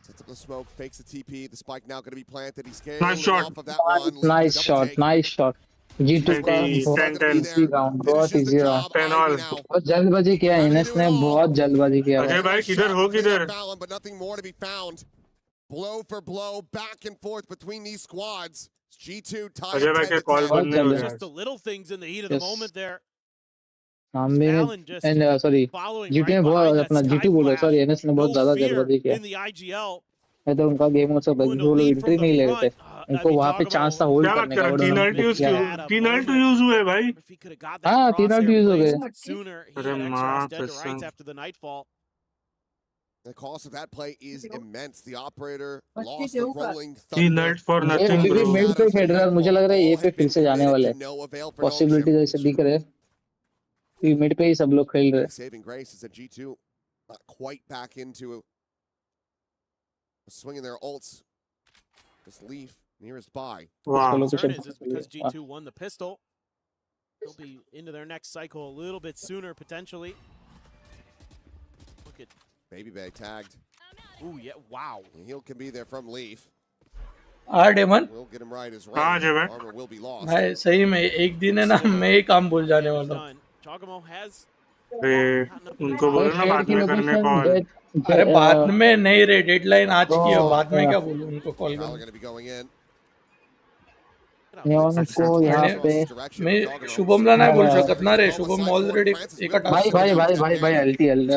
Sets up the smoke, fakes the TP. The spike now going to be planted. He's scaling Nice shot. off of that one. Nice shot. Nice shot. G2 का बहुत easy round. बहुत easy round. 10 all. बहुत जल्दबाजी किया Innes ने. बहुत जल्दबाजी किया. अजय भाई किधर हो किधर. But nothing more to be found. Blow for blow, back and forth between these squads. G2 tied Ajay भाई के कॉल बंद नहीं हो रहा. Just the little things in the heat of the moment there. And sorry G2 ने बहुत अपना G2 बोला. सॉरी इनेस ने बहुत ज्यादा जल्दबाजी किया. In the IGL. मैं तो उनका गेम उससे वो लोग एंट्री नहीं ले रहे थे. उनको वहां पे चांस था होल्ड करने का. 3 अल्ट यूज हुए भाई. हां 3 अल्ट यूज हो गए. अरे मां कसम. The cost of that play is immense. The operator lost the rolling thunder. for nothing. Mid पे फेडरल मुझे लग रहा है ये पे फिर से जाने वाले हैं. पॉसिबिलिटी जैसे दिख रहे हैं. ये मिड पे ही सब लोग खेल रहे हैं. Saving grace is that G2 not quite back into swinging their ults. Just leave nearest by. Wow. Concern is because G2 won the pistol. They'll be into their next cycle a little bit sooner potentially. Look at Baby Bay tagged. Ooh yeah, wow. Heal can be there from Leaf. Demon. We'll get him right as हाँ जय भाई. Armor will be lost. भाई सही में एक दिन है ना मैं ये काम भूल जाने वाला हूँ. Chogamo has. अरे उनको बोलो ना बाद में करने कॉल. अरे बाद में नहीं रे. डेडलाइन आज की है. बाद में क्या बोलूं उनको कॉल करना. को यहाँ पे मैं शुभम ला नहीं बोल सकत ना रे. शुभम ऑलरेडी एक भाई भाई भाई भाई भाई एलटीएल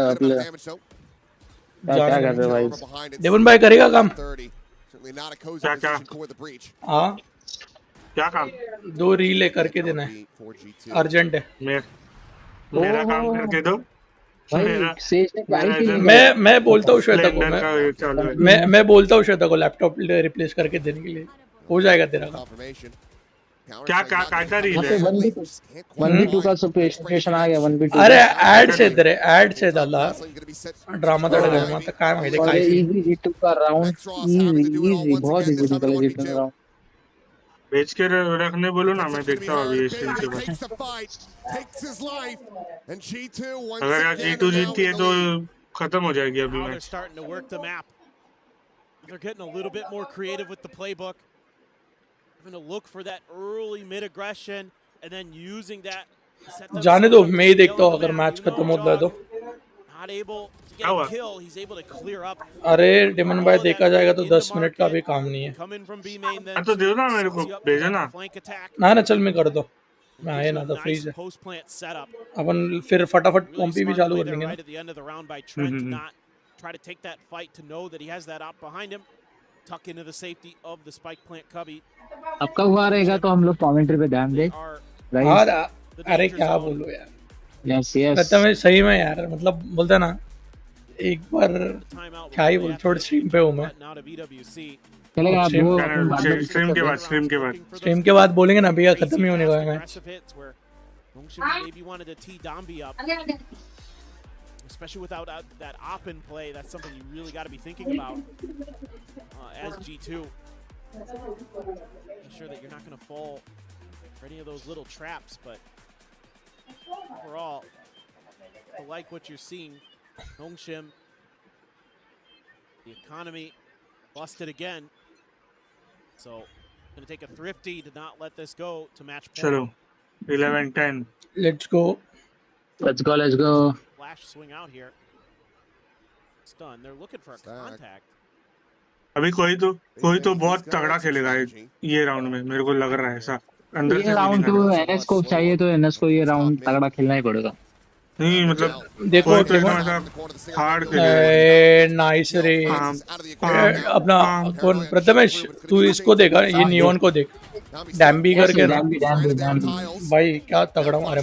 क्या कर रहे हो भाई. देवन भाई करेगा काम. क्या क्या. हाँ क्या काम. 2 रीले करके देना है. अर्जेंट है. मेरा काम करके दो. मैं बोलता हूँ श्वेता को. मैं बोलता हूँ श्वेता को लैपटॉप रिप्लेस करके देने के लिए. हो जाएगा तेरा काम. क्या क्या काटा रील है. 1v2 का सिचुएशन आ गया. 1v2. अरे ऍड से दे रे. ऍड से दादा ड्रामा तड गया. मग काय माहिती काय. इजी G2 का राउंड. इजी बहुत इजी निकला G2 का राउंड. बेच के रखने बोलो ना. मैं देखता हूँ अभी स्ट्रीम के बाद. अगर यार G2 जीतती है तो खत्म हो जाएगी अभी match. They're getting a little bit more creative with the playbook. Having to look for that early mid aggression and then using that. जाने दो. मैं ही देखता हूँ अगर मैच खत्म होता है तो. Not able to get a kill. He's able to clear up. अरे डेमन भाई देखा जाएगा तो 10 मिनट का भी काम नहीं है. तो दे ना मेरे को. भेजो ना. ना ना चल मैं कर दो. मैं आया ना तो फ्रीज है. अपन फिर फटाफट कॉम्पी भी चालू कर देंगे ना. Try to take that fight to know that he has that op behind him. Tuck into the safety of the spike plant cubby. आपका हुआ रहेगा तो हम लोग कमेंट्री पे ध्यान दें. अरे क्या बोलूं यार. Yes yes. मतलब मैं सही में यार मतलब बोलता ना एक बार क्या ही बोल. थोड़ी स्ट्रीम पे हूँ मैं. चलेगा आप स्ट्रीम के बाद बोलेंगे ना. भैया खत्म ही होने वाला है match. Especially without that op in play, that's something you really got to be thinking about as G2. Make sure that you're not going to fall for any of those little traps, but overall, I like what you're seeing. Nongshim, the economy busted again. So going to take a thrifty to not let this go to match point. चलो 11-10. Let's go. Let's go, let's go. Flash swing out here. Stun. They're looking for a contact. अभी कोई तो बहुत तगड़ा खेलेगा ये round में, मेरे को लग रहा है ऐसा अंदर ये से राउंड फीलिंग तो आ रहा एनएस को चाहिए, तो एनएस को ये राउंड तगड़ा खेलना ही पड़ेगा। नहीं मतलब देखो कोई तो एकदम ऐसा हार्ड खेलेगा। नाइस रे। अपना कौन प्रथमेश, तू इसको देखा, ये नियॉन को देख, डैम्बी करके ना भाई क्या तगड़ा। अरे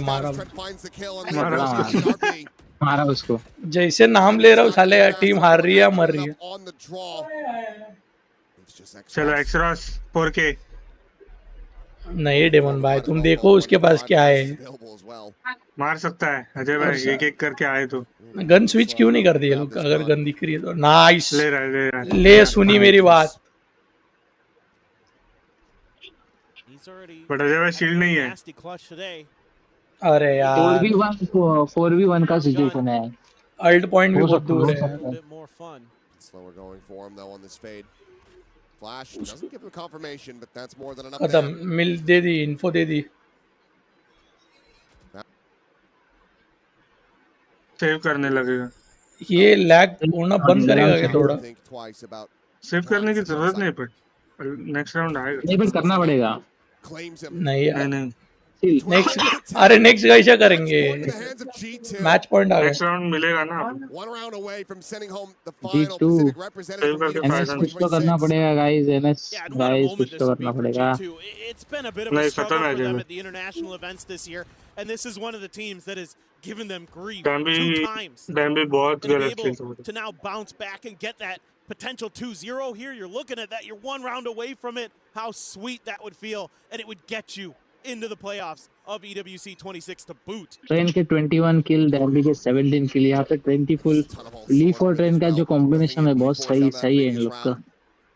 मारा उसको। जैसे नाम ले रहा हूँ साले, टीम हार रही है या मर रही है। चलो एक्सरॉस 4K। नहीं डेमन भाई, तुम देखो उसके पास क्या है। मार सकता है अजय भाई, एक एक करके आए तो। गन स्विच क्यों नहीं कर दिया लोग, अगर गन दिख रही है तो। नाइस, ले रहा है ले सुनी मेरी बात। बट अजय भाई शील्ड नहीं है। अरे यार 4v1 का सिचुएशन है। अल्ट पॉइंट भी बहुत दूर है। Slower going for him though on this fade. Flash doesn't give him confirmation, but that's more than enough. खत्म, मिल दे दी, इन्फो दे दी। सेव करने लगेगा। ये लैग होना बंद करेगा क्या थोड़ा? सेव करने की जरूरत नहीं पड़, नेक्स्ट राउंड आएगा। नहीं बट करना पड़ेगा। नहीं यार, नहीं नेक्स्ट, अरे नेक्स्ट कैसा करेंगे, मैच पॉइंट आ गया। नेक्स्ट राउंड मिलेगा ना। G2 एनएस कुछ तो करना पड़ेगा गाइस, एनएस गाइस कुछ तो करना पड़ेगा। It's been a bit of a struggle for them at the international events this year, and this is one of the teams that has given them grief 2 times. डैम्बी बहुत गलत खेल रहा है। To now bounce back and get that potential 2-0 here, you're looking at that, you're 1 round away from it. How sweet that would feel, and it would get you into the playoffs of EWC 26 to boot. Train के 21 किल, डैम्बी के 17 किल, यहाँ पे 20 full leaf और train का जो combination है बहुत सही है इन लोग का।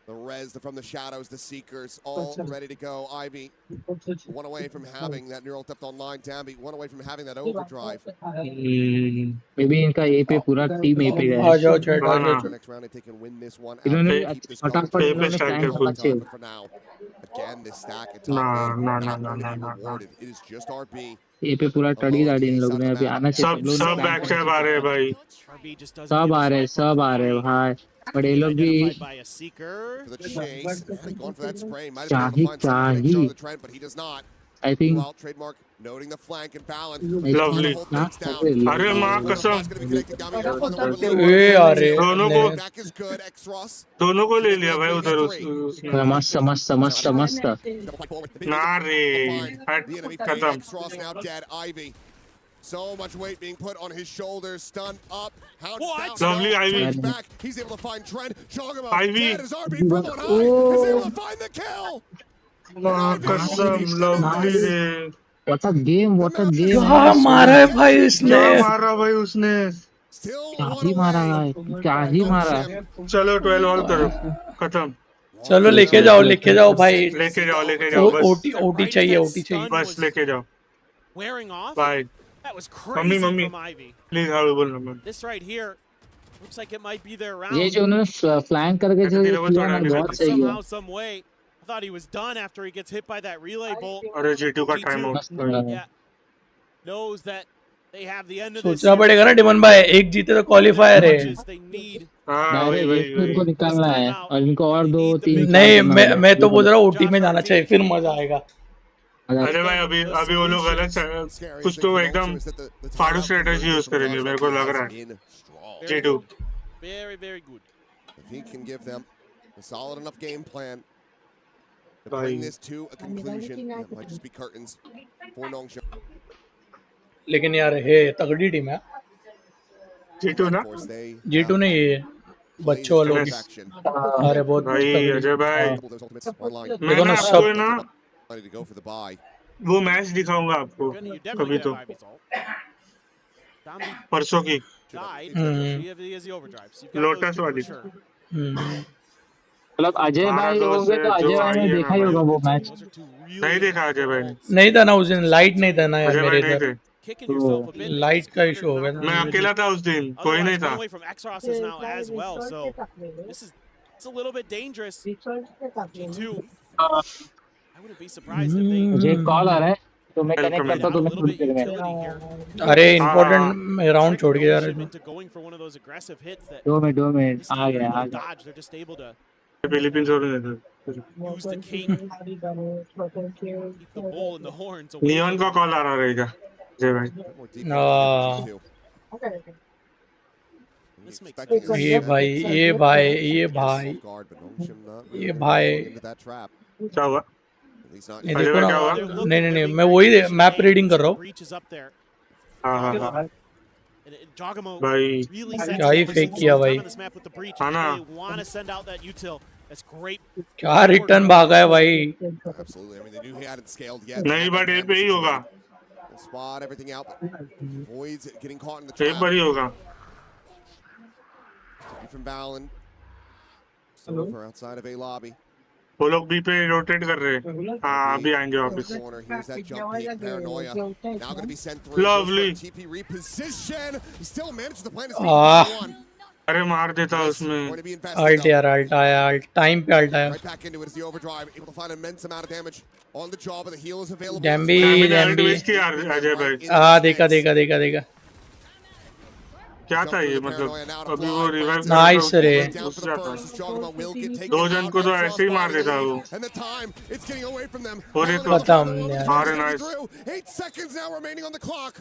The res from the shadows, the seekers, all ready to go. Ivy, one away from having that neural theft online. Dambi, one away from having that overdrive. Maybe इनका ए पे पूरा टीम ए पे गया। आ जाओ चैट, आ जाओ। Next round, if they can win this one. इन्होंने फटाफट इन्होंने प्लान करना चाहिए। For now, again, this stack at top mid, not going to be rewarded. It is just RB. ए पे पूरा टड़ी दाड़ी इन लोगों ने अभी आना चाहिए। सब बैक से आ रहे हैं भाई, सब आ रहे हैं भाई। but ये लोग भी चाहिए I think lovely. अरे माँ कसम, दोनों को ले लिया भाई उधर उसने। मस्त ना रे, खत्म। So much weight being put on his shoulders, stunned up. Lovely Ivy. Back. He's able to find Trent. Ivy. Is able to find the kill. कसम lovely रे। What a game! क्या मारा है भाई इसने? क्या मारा भाई उसने? क्या ही मारा। चलो 12 ऑल करो, खत्म। चलो लेके जाओ भाई, लेके जाओ बस। ओटी चाहिए बस लेके जाओ। Wearing off. Bye. That was crazy from Ivy. Please हाउ बोल number. This right here looks like it might be their round. ये जो उन्होंने फ्लैंक करके जो किया ना बहुत सही है। Somehow, some way. I thought he was done after he gets hit by that relay bolt. अरे G2 का time out. Yeah. Knows that they have the end of this. सोचना पड़ेगा ना डिमन भाई, एक जीते तो क्वालिफायर है। हाँ वही इनको निकालना है और इनको और 2-3। नहीं मैं तो बोल रहा हूँ ओटी में जाना चाहिए, फिर मजा आएगा। अरे भाई अभी वो लोग गलत कुछ तो एकदम फाड़ू स्ट्रेटजी यूज करेंगे, मेरे को लग रहा है। G2 very good. If he can give them a solid enough game plan to bring this to a conclusion, it might just be curtains for Nongshim. लेकिन यार है तगड़ी टीम है G2 ना, G2 नहीं है बच्चों वालों की। अरे बहुत भाई अजय भाई, देखो ना सब ना वो मैच दिखाऊंगा आपको कभी तो, परसों की लोटस वाली। मतलब अजय भाई होंगे तो अजय भाई ने देखा ही होगा वो मैच। नहीं देखा अजय भाई ने, नहीं था ना उस दिन, लाइट नहीं था ना यार मेरे इधर। kicking yourself a bit that light he's का under इशू हो गया not था मैं मुझे। अकेला था उस दिन, कोई नहीं otherwise one था. away from X-Ross's now as well. So this is it's a little bit dangerous. G2, I wouldn't be surprised if they मुझे एक कॉल आ रहा है तो मैं कनेक्ट वेलकम. get करता हूँ out a तुम्हें little थोड़ी bit देर में। utility here. अरे हाँ इम्पोर्टेंट राउंड Trick छोड़ के जा रहा Nongshim है। into going for one of those aggressive hits that 2 minute this आ time they're गया able आ to गया। dodge. They're just able to Philippines और नहीं था. use the cape, keep the bull and the horns away Leon from का them. Call आ रहा रहेगा जय भाई. A bit more defense for G2. This makes Expecting sense. a ये भाई second ये भाई ये set भाई off guard, but Nongshim not ये really भाई falling into that trap. क्या हुआ? At least not ये yet. अजय देखो भाई ना। क्या हुआ? They're नहीं looking, नहीं they're नहीं being मैं very वही patient. Map A, you reading can कर see रहा the हूँ। breach is up there. हाँ हाँ Found हाँ. it. And Jogamo भाई really क्या sensing he that fake we're किया losing भाई। time on this map with the breach. हाँ ना. They want to send out that util. That's great. क्या रिटर्न भागा है भाई। Absolutely. I mean, they knew he hadn't scaled yet. नहीं Had but that A hand पे ही होगा. situated. They'll spot everything out, but avoids getting caught in the एक trap. बार ही होगा. From Valen. Still over outside of A lobby. वो लोग B पे rotate कर रहे हैं. हाँ अभी आएंगे In the वापस. corner. Here's that jump peek. Paranoia. Now going to be sent through. Lovely. Goes for a TP reposition. He still manages to plant his feet Ah. in one. अरे मार देता उसमें. Going to be invested ult though. यार ult आया ult time पे ult आया। Right back into it as the overdrive, able to find an immense amount of damage on the job, but the heal is available. डैम्बी मैंने alt डैम्बी waste किया अजय भाई. देखा देखा देखा देखा। क्या था ये मतलब अभी वो रिवाइव Nice रे। घुस जाता. दो जन को तो ऐसे ही मार देता वो. And the time, it's getting away from them. और ये तो खत्म यार। अरे nice. 8 seconds now remaining on the clock.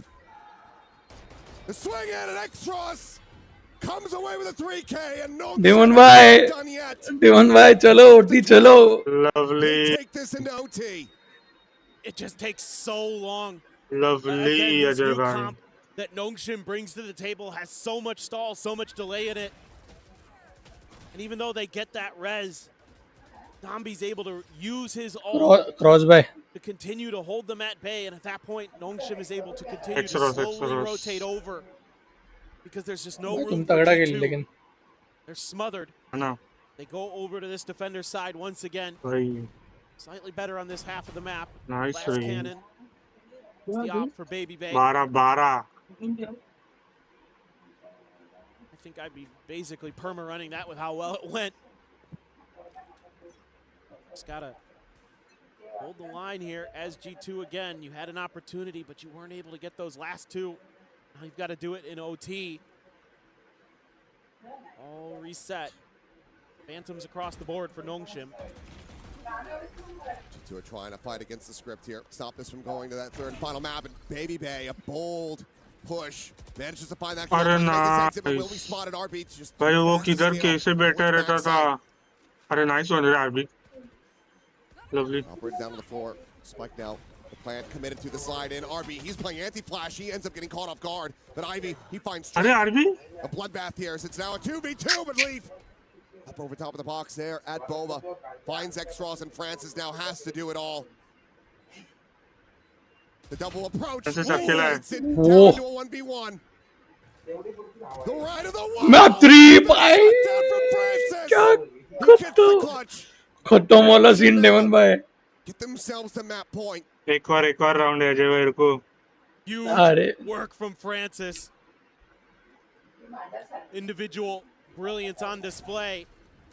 The swing in and X-Ross comes away with a 3K and no देवन भाई done yet. देवन भाई चलो ओटी चलो। Lovely They take this into OT. It just takes so long. Lovely Again, this Ajay new भाई. comp that Nongshim brings to the table has so much stall, so much delay in it. And even though they get that res, Dombi's able to use his ult cross bye. to continue to hold them at bay. And at that point, Nongshim is able to continue to X-Ross, slowly X-Ross. rotate over. Because there's just no तुम room for तगड़ा खेल G2. लेकिन। They're smothered. है ना They go over to this defender's side once again. भाई. Slightly better on this half of the map. Nice Last range. cannon. It's the op for Baby Bay. 12. I think I'd be basically perma-running that with how well it went. Just gotta hold the line here as G2 again. You had an opportunity, but you weren't able to get those last two. Now you've got to do it in OT. All reset. Phantoms across the board for Nongshim. G2 are trying to fight against the script here. Stop this from going to that third and final map. And Baby Bay, a bold push. Manages to find that. अरे Exit, but will be nice. spotted. RB just भाई वो fast to किधर steal. कैसे बैठा रहता था. अरे nice one रहा अभी. Lovely. Operated down to the floor. Spike now. The plant committed to the slide in. RB, he's playing anti-flash. He ends up getting caught off guard. But Ivy, he finds अरे RB. a bloodbath here. So it's now a 2v2, but Leaf up over top of the box there at Bova. Finds X-Ross and Francis now has to do it all. The double approach. Francis अकेला है. It's it down to a 1v1. The right of the wall. Map 3 भाई Down from Francis. क्या He gets the खत्म clutch. खत्म वाला scene Devon भाई। Get themselves to map point. एक और राउंड है अजय भाई को. Huge work from Francis. Individual brilliance on display.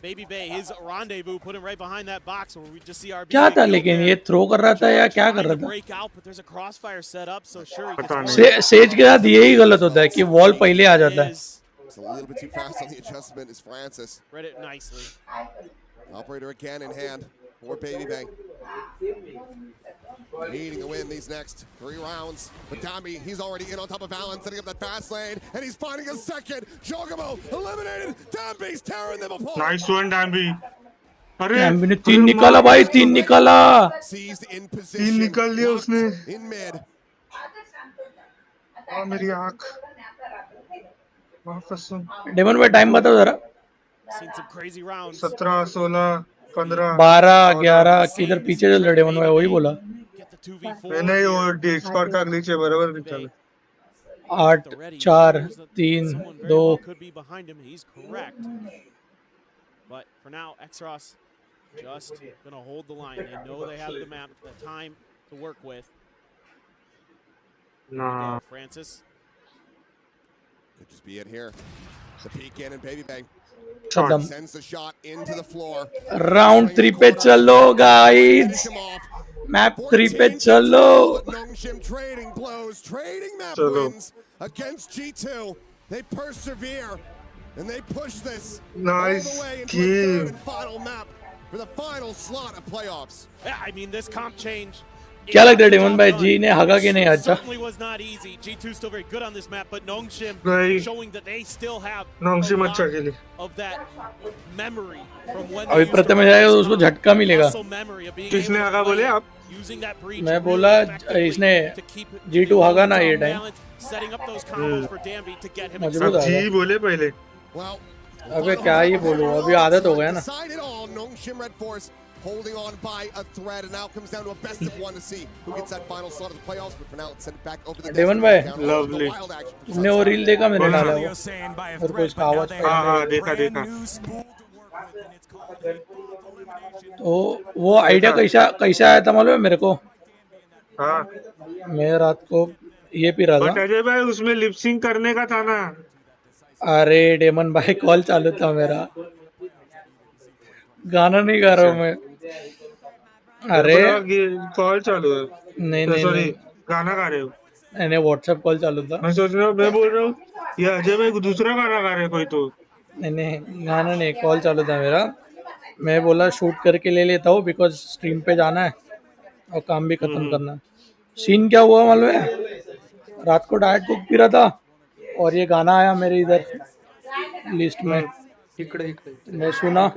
Baby Bay, his rendezvous, put him right behind that box where we just see RB. क्या था लेकिन ये थ्रो कर रहा था या क्या कर रहा था? Break out, but there's a crossfire set up, so sure he पता gets नहीं. सेज के साथ यही गलत होता है कि वॉल पहले आ जाता है। It's a little bit too fast on the adjustment is Francis. read it nicely. Operator again in hand for Baby Bay. Needing to win these next 3 rounds. But Dami, he's already in on top of Allen, setting up that fast lane, and he's finding a second. Jogamo eliminated. Dambi's tearing them apart. Nice one Dambi. अरे Dambi ने 3 निकाला भाई 3 निकाला। Seized in 3 position. निकाल दिया उसने. In mid. मेरी आँख. वापस सुन. डेवन भाई टाइम बताओ जरा। Seen some crazy rounds. 17, 16, 15. 12 11 किधर पीछे चल रहे डेवन भाई वही बोला। Get the 2v4. नहीं वो डिस्कॉर्ड का ग्लिच है बराबर नहीं चल. 8 4 3 Someone very 2 well could be behind him. He's correct. But for now, X-Ross just gonna hold the line. They know they have the map, the time to work with. Nah. Francis. Could just be it here. The peek in and baby bang. खत्म. Sends the shot into the floor. Round 3 पे चलो guys. Map 3 पे चलो. Nongshim trading blows, trading map Chalo. wins against G2. They persevere and they push this all Nice the way into a third game. and final map for the final slot of playoffs. Yeah, I mean, this comp change. क्या लगता है daemon भाई जी ने हगा कि नहीं अच्छा? Certainly was not easy. G2 still very good on this map, but Nongshim नहीं. showing that they still have Nongshim a अच्छा lot खेली. of that memory from when अभी they used to प्रथम run जाएगा this तो उसको comp. झटका मिलेगा. Muscle memory of being किसने able to हगा play बोले it, आप? using that breach मैं really बोला effectively इसने to keep G2 हगा ना ये time. balance, setting up those combos for Dambi to get him मजबूत अब आ जी गया. बोले पहले. Well, अबे क्या ही बोलूं, अभी आदत हो गया ना. decide it all. Nongshim Red Force holding on by a thread, and now it comes down to a best of one to see who gets that final slot of the playoffs. But for now, let's send it back over the Demon भाई, Lovely. तुमने वो reel देखा मैंने डाला वो. और कोई इसका आवाज. हाँ देखा देखा. तो वो आइडिया कैसा कैसा आया था मालूम है मेरे को. हाँ. मैं रात को ये पी रहा बट था. अजय भाई उसमें लिपसिंग करने का था ना. अरे डेमन भाई कॉल चालू था मेरा. गाना नहीं गा रहा हूँ मैं. अरे कॉल चालू है. नहीं नहीं सॉरी नहीं, गाना गा रहे हो. मैंने व्हाट्सएप कॉल चालू था. मैं सोच रहा हूँ, मैं बोल रहा हूँ ये अजय भाई दूसरा गाना गा रहे हैं कोई तो. नहीं नहीं, गाना नहीं, कॉल चालू था मेरा. मैं बोला शूट करके ले लेता हूँ बिकॉज स्ट्रीम पे जाना है और काम भी खत्म करना है. सीन क्या हुआ मालूम है, रात को डाइट कोक पी रहा था और ये गाना आया मेरे इधर लिस्ट में. मैं सुना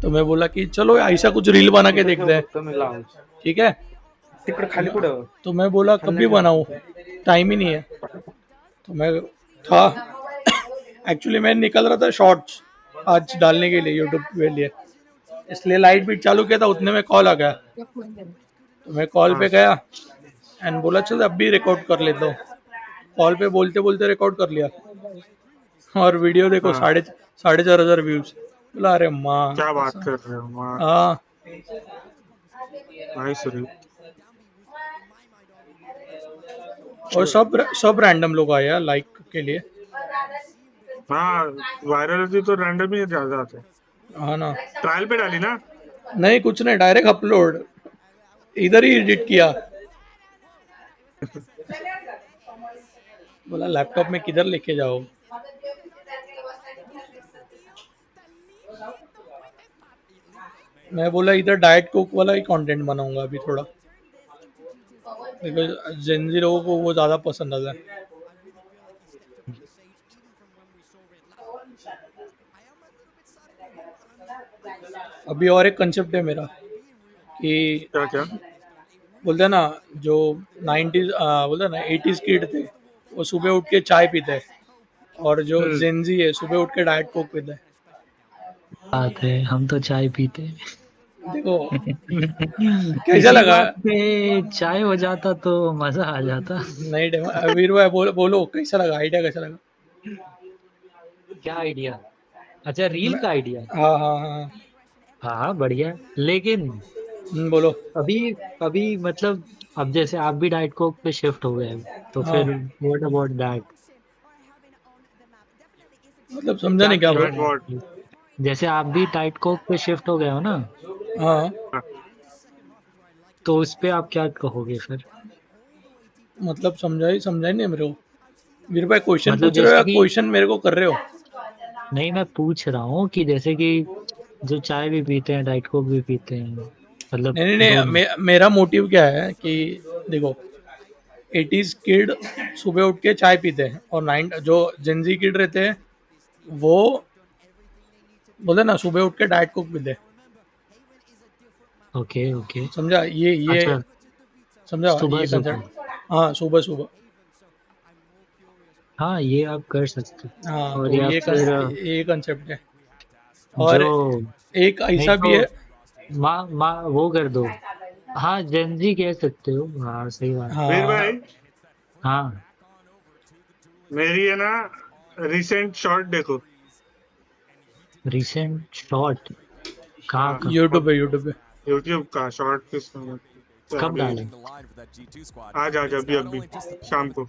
तो मैं बोला कि चलो ऐसा कुछ रील बना के देखते हैं. ठीक है, तो मैं बोला कभी बनाऊं, टाइम ही नहीं है. तो मैं था एक्चुअली मैं निकल रहा था शॉर्ट्स आज डालने के लिए यूट्यूब के लिए, इसलिए लाइट बीट चालू किया था. उतने में कॉल आ गया तो मैं कॉल पे गया एंड बोला चल अब भी रिकॉर्ड कर लेता हूँ. कॉल पे बोलते बोलते रिकॉर्ड कर लिया और वीडियो देखो 4,500 व्यूज. बोला अरे माँ क्या बात कर रहे हो माँ. हाँ. नाइस रे. और सब रैंडम लोग आए लाइक के लिए. हाँ वायरलिटी तो रैंडम ही ज्यादा आते हैं. हाँ ना. ट्रायल पे डाली ना. नहीं कुछ नहीं, डायरेक्ट अपलोड, इधर ही एडिट किया. बोला लैपटॉप में किधर लेके जाओ. मैं बोला इधर डाइट कोक वाला ही कंटेंट बनाऊंगा अभी थोड़ा, बिकॉज जेनजी लोगों को वो ज़्यादा पसंद आता है. अभी और एक कंसेप्ट है मेरा कि क्या क्या बोलते हैं ना जो 90s बोलते हैं ना 80s किड थे वो सुबह उठ के चाय पीते हैं और जो जेनजी है सुबह उठ के डाइट कोक पीते हैं. बात है, हम तो चाय पीते हैं. देखो कैसा लगा. चाय हो जाता तो मजा आ जाता. नहीं वीर भाई बोलो कैसा लगा, आइडिया कैसा लगा. क्या आइडिया? अच्छा रील का आइडिया. हाँ हाँ हाँ हाँ बढ़िया, लेकिन बोलो. अभी मतलब अब जैसे आप भी डाइट कोक पे शिफ्ट हो गए तो फिर व्हाट अबाउट दैट? मतलब समझा नहीं क्या बोल. जैसे आप भी डाइट कोक पे शिफ्ट हो गए हो ना, हाँ तो उस पे आप क्या कहोगे फिर? मतलब समझा ही नहीं मेरे को. वीर भाई क्वेश्चन मतलब पूछ रहे हो या क्वेश्चन मेरे को कर रहे हो? नहीं मैं पूछ रहा हूँ कि जैसे कि जो चाय भी पीते हैं डाइट कोक भी पीते हैं, मतलब नहीं मेरा मोटिव क्या है कि देखो 80s किड सुबह उठ के चाय पीते हैं और जो जेनजी किड रहते हैं वो बोले ना सुबह उठ के डाइट कोक पीते हैं. ओके ओके समझा ये अच्छा, समझा सुबह ये सुबह. कंसेप्ट. हाँ सुबह. हाँ ये आप कर सकते हो. हाँ और तो या फिर ये कंसेप्ट है. और जो एक ऐसा भी है माँ वो कर दो. हाँ जेनजी कह सकते हो. हाँ सही बात. वीर भाई हाँ मेरी है ना रिसेंट शॉट देखो. रिसेंट शॉट कहाँ का? यूट्यूब पे यूट्यूब का शॉर्ट किस में कब डालें? आज अभी शाम को।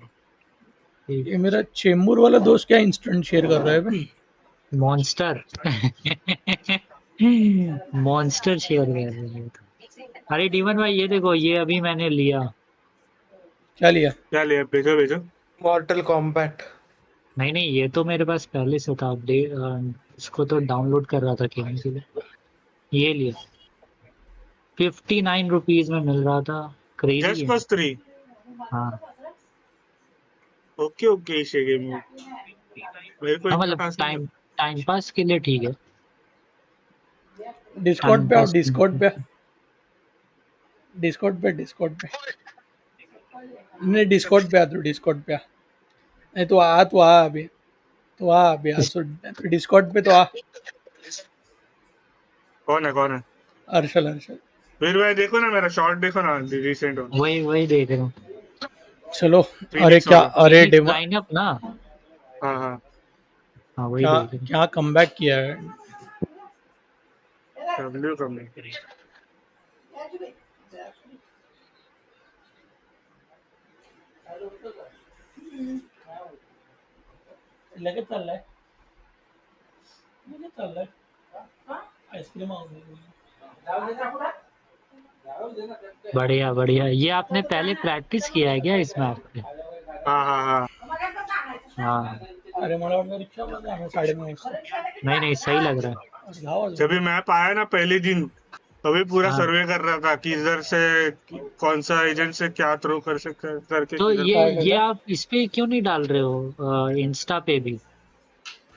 ये मेरा चेंबूर वाला दोस्त क्या इंस्टेंट शेयर कर रहा है भाई? मॉन्स्टर मॉन्स्टर शेयर कर रहे हैं। अरे डीमन भाई ये देखो, ये अभी मैंने लिया। क्या लिया? भेजो भेजो। मॉर्टल कॉम्बैट। नहीं ये तो मेरे पास पहले से था, इसको तो डाउनलोड कर रहा था खेलने के लिए। ये लिया 59 रुपीज में मिल रहा था, क्रेजी जस्ट है। फॉर 3। हाँ ओके इसे गेम मेरे को हाँ, इतना मतलब खास नहीं लगा। टाइम पास के लिए ठीक है। डिस्कॉर्ड टाइम पे आओ, पास डिस्कॉर्ड पे नहीं, डिस्कॉर्ड पे आ, तू डिस्कॉर्ड पे आ। नहीं तो आ अभी, आ सो डिस्कॉर्ड पे तो आ। कौन है? अर्शल। फिर भाई देखो ना, मेरा शॉर्ट देखो ना, रिसेंट हो। वही देख रहा हूँ। चलो। अरे फीनिक्स क्या, वाला। अरे फीनिक्स लाइनअप ना। हाँ हाँ वही क्या देख रहा हूँ। क्या कमबैक किया है। डब्ल्यू कम नहीं। लेके चल रहा है आइसक्रीम। बढ़िया, ये आपने पहले प्रैक्टिस किया है क्या इस मैप पे? हाँ। हाँ अरे मला वाटलं रिक्षामध्ये आम्ही 9:30 नहीं सही लग रहा है। वाजता जब भी मैप आया ना पहले दिन, तभी पूरा हाँ सर्वे कर रहा था कि इधर से कौन सा एजेंट से क्या थ्रो कर सकते करके तो किधर ये पहुंच। ये आप इस पे क्यों नहीं डाल रहे हो, इंस्टा पे भी?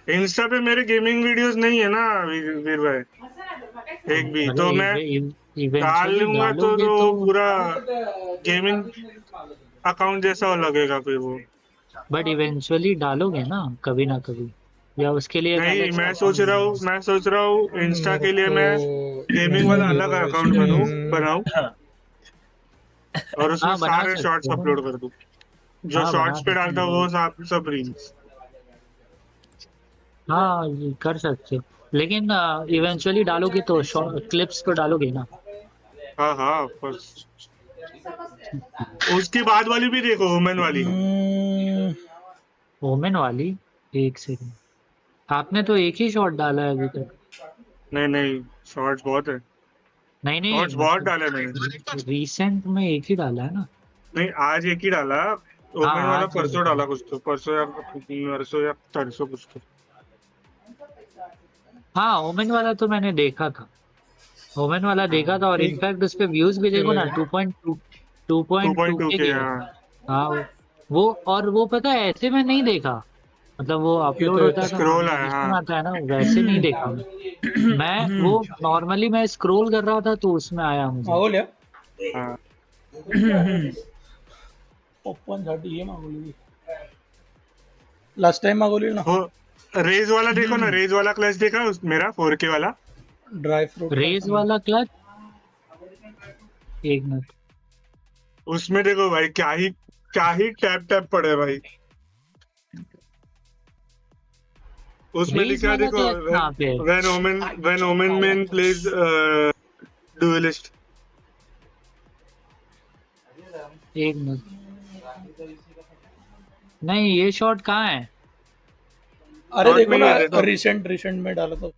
इंस्टा पे मेरे गेमिंग वीडियोस नहीं है ना वीर भाई, एक भी तो मैं मतलब डाल इवेंचुअली लूंगा डालोगे तो तो, पूरा गेमिंग अकाउंट जैसा लगेगा फिर वो। बट इवेंचुअली डालोगे ना कभी ना कभी, या उसके लिए एक नहीं, अलग से मैं अकाउंट सोच रहा हूँ इंस्टा मेरे के लिए को मैं गेमिंग वाला नहीं अलग है अकाउंट वैसे। बनाऊं और उसमें हाँ बना सारे सकते शॉर्ट्स हो अपलोड कर दूं। जो हाँ बना शॉर्ट्स पे सकते डालता हूँ हो। वो सब रील्स। हाँ ये कर सकते हो, लेकिन इवेंचुअली डालोगे तो क्लिप्स तो डालोगे ना। हाँ of course। उसकी बाद वाली भी देखो, वुमेन वाली। वोमेन वाली? एक सेकंड, आपने तो एक ही शॉट डाला है अभी तक। नहीं, शॉर्ट्स बहुत है। नहीं शॉर्ट्स बहुत डाले मैंने। मतलब रिसेंट में एक ही डाला है ना। नहीं, आज एक ही डाला। हाँ वुमेन वाला आज ही परसों डाला। डाला कुछ तो, परसों या तरसों कुछ तो। हाँ वोमेन वाला तो मैंने देखा था, वोमेन वाला देखा था, और ठीक इनफैक्ट उस पे व्यूज भी देखो ना, चलेगा। 2.2 2.2 2.2 के के, गए। हाँ। हाँ वो पता है ऐसे में नहीं देखा, मतलब वो ये अपलोड तो होता है तो स्क्रॉल आया, नोटिफिकेशन हाँ। आता है ना, वैसे नहीं देखा मैं वो नॉर्मली मैं स्क्रॉल कर रहा था तो उसमें आया मुझे। मागवल्या हाँ। पप्पांसाठी हे मागवली, लास्ट टाइम मागवली ना वो रेज वाला देखो ना, रेज वाला क्लच देखा मेरा 4K वाला। ड्राई फ्रूट रेस वाला क्लच, एक मिनट। उसमें देखो भाई, क्या ही टैप टैप पड़े भाई। उसमें रेस लिखा है वाला देखो, क्लच कहाँ पे है? when omen man plays duelist। एक मिनट, नहीं ये शॉट कहाँ है? अरे शॉर्ट देखो में ही ना, है, देखो। रिसेंट में डाला था।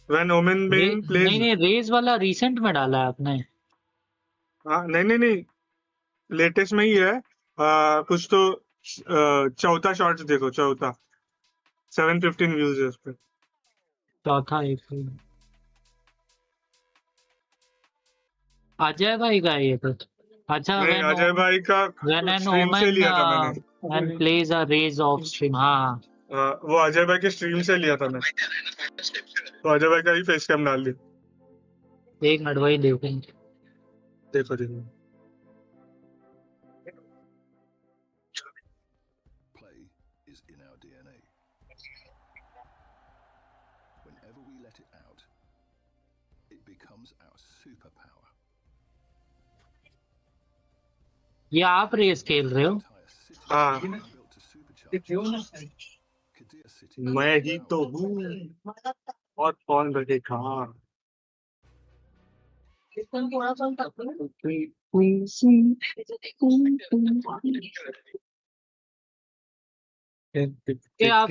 when omen man plays। नहीं रेस वाला रिसेंट में डाला है आपने? हाँ, नहीं, लेटेस्ट में ही है। कुछ तो चौथा शॉर्ट्स देखो, चौथा 715 व्यूज है उस पे। चौथा एक सेकंड। अजय भाई का है ये तो। अच्छा नहीं, अजय भाई का when an स्ट्रीम से omen लिया था मैंने। and plays a raise off stream, हाँ वो अजय भाई के स्ट्रीम से लिया था मैं, तो अजय भाई का ही फेस कैम डाल दिया। एक मिनट वही देखेंगे। देखो Play is in our DNA. Whenever we let it out, it becomes our superpower. ये आप रेस खेल रहे हो? हाँ, Built to supercharge. Kadir City मैं ही तो हूँ और कौन रहेगा। ये आप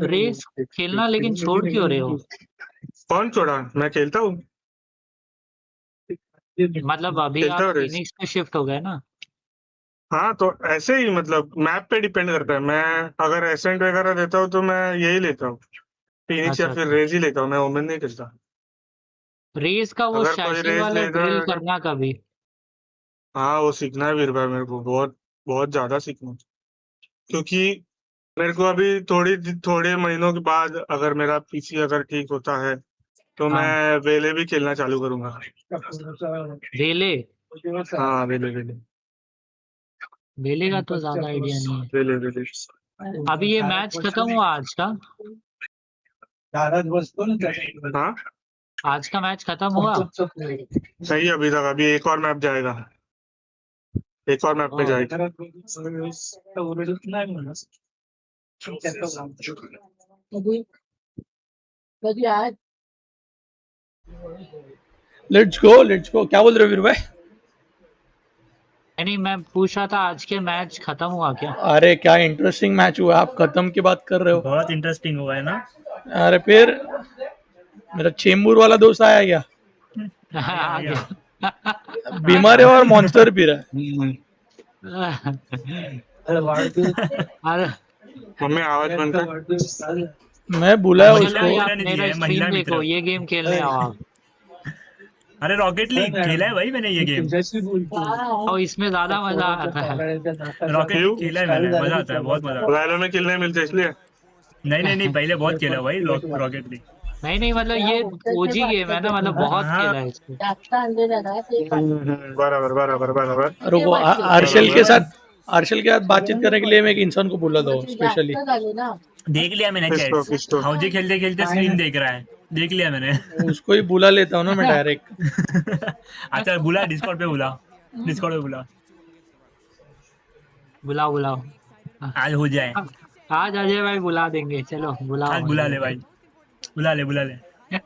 रेस खेलना लेकिन छोड़ क्यों रहे हो? कौन छोड़ा? मैं खेलता हूँ। मतलब अभी खेलता आप हूँ रेस। फिनिक्स पे शिफ्ट हो गए ना? हाँ तो ऐसे ही मतलब मैप पे डिपेंड करता है। मैं अगर एसेंट वगैरह लेता हूँ तो मैं यही लेता हूँ, फिनिक्स या अच्छा फिर अच्छा। रेज ही लेता हूँ, मैं ओमेन नहीं खेलता। रेस का वो अगर कोई शैशी रेज वाला लेना ड्रिल है, करना कभी। हाँ वो सीखना है वीर भाई, मेरे को बहुत बहुत ज्यादा सीखना है। क्योंकि मेरे को अभी थोड़े महीनों के बाद अगर मेरा पीसी अगर ठीक होता है तो मैं हाँ वेले भी खेलना चालू करूंगा। वेले। हाँ वेले वेले वेले का तो ज्यादा आइडिया नहीं है। वेले वेले। अभी ये मैच खत्म हुआ आज का? हाँ आज का मैच खत्म हुआ? सही अभी तक, अभी एक और मैप जाएगा, एक और मैप पे ओह, जाएगा। लेट्स गो क्या बोल रहे हो वीर भाई? नहीं मैं पूछ रहा था आज के मैच खत्म हुआ क्या? अरे क्या इंटरेस्टिंग मैच हुआ, आप खत्म की बात कर रहे हो? बहुत इंटरेस्टिंग हुआ है ना। अरे फिर मेरा चेंबूर वाला दोस्त आया क्या? आ गया आ आ गया गया। आ बीमार है गया और मॉन्स्टर पी रहा अरे मम्मी आवाज बंद कर। है। मैं बुलाया चलो उसको। ये आप मित्र ने मेरा दिया है, स्ट्रीम महिला देखो, मित्र। ये गेम खेलने आओ आप। अरे रॉकेट लीग खेला है भाई मैंने ये गेम। और इसमें ज्यादा मजा आता है। रॉकेट लीग क्यों? खेला है मैंने, मजा आता है, बहुत मजा आता वैलो में किल नहीं मिलते इसलिए। है। नहीं नहीं नहीं, पहले बहुत खेला भाई रॉकेट लीग। नहीं नहीं मतलब ये ओजी गेम है ना, मतलब बहुत हाँ खेला है इसको। बराबर बराबर बराबर रुको आर्शल के बराबर। साथ, आर्शल के साथ बातचीत करने के लिए मैं एक इंसान को बुला दो स्पेशली। देख लिया मैंने किसको चैट्स। किसको? हाउजी खेलते खेलते स्ट्रीम देख रहा है, देख लिया मैंने। उसको ही बुला लेता हूँ ना मैं डायरेक्ट। अच्छा बुला, डिस्कॉर्ड पे बुला, डिस्कॉर्ड पे बुला। बुलाओ बुलाओ। आज हो जाए। आज अजय भाई बुला देंगे, चलो बुलाओ आज बुला अजय ले भाई, बुला ले बुला ले। भाई।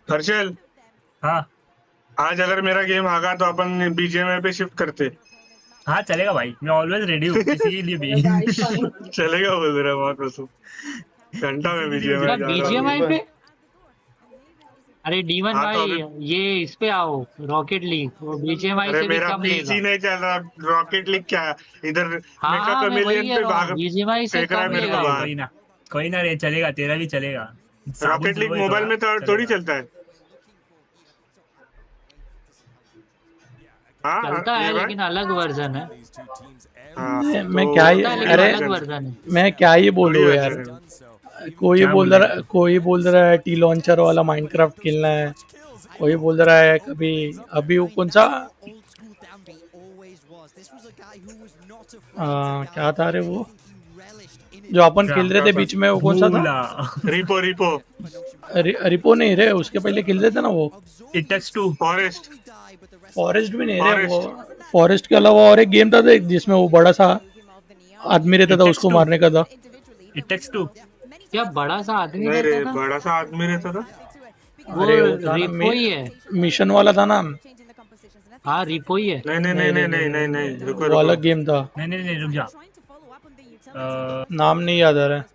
हर्षल, हाँ आज अगर मेरा गेम आगा तो अपन बीजेएमआई पे शिफ्ट करते। हाँ चलेगा भाई, मैं ऑलवेज रेडी हूँ किसी के लिए भी। चलेगा बोल रहा है बहुत कसम। घंटा में किसी के लिए भी क्या बीजेएमआई चलेगा। जा रहा हूँ। बीजीएमआई पे? अरे डीमन हाँ तो भाई अभी, ये इस पे आओ, रॉकेट लीग, वो बीजीएमआई अरे से भी मेरा कम पीसी लेगा। नहीं चल रहा, रॉकेट लीग क्या है? इधर हाँ मेका हाँ मैं वही कमेलियन कह पे रहा हूँ, भाग बीजीएमआई से फेंक रहा है कम मेरे को लेगा वो। बाहर। कोई ना रे, चलेगा, तेरा भी चलेगा। साबुन रॉकेट स्लो लीग है मोबाइल थोड़ा, में थोड़ी चलेगा। चलता है। हाँ चलता है वीर भाई। लेकिन अलग वर्जन है। हाँ मैं तो क्या ही, चलता है लेकिन अरे अलग वर्जन वर्जन है। मैं क्या ही थोड़ी बोलूँ यार। वर्जन है। क्या बोल रहे? कोई बोल रहा है टी लॉन्चर वाला माइनक्राफ्ट खेलना है, कोई बोल रहा है कभी, अभी वो कौन सा क्या था रे वो जो अपन क्या खेल रहे क्या थे था? बीच में, वो कौन सा था? भूला। रिपो रिपो रिपो नहीं रे, उसके पहले खेल रहे थे ना वो। It takes two. Forest forest भी नहीं रे वो। फॉरेस्ट फॉरेस्ट के अलावा और एक गेम था देख जिसमें वो बड़ा सा आदमी रहता इट था, टेक्स उसको टू। मारने का था। It takes two. क्या बड़ा सा आदमी नहीं रहता रे, था? बड़ा सा आदमी रहता था। वो अरे वो था ना रिपो ही है। मिशन वाला था ना। हाँ रिपो ही है। नहीं नहीं नहीं नहीं रे नहीं नहीं नहीं नहीं, रुको वो रुको। अलग गेम था, नहीं नहीं नहीं, रुक जा। नाम नहीं याद आ रहा है।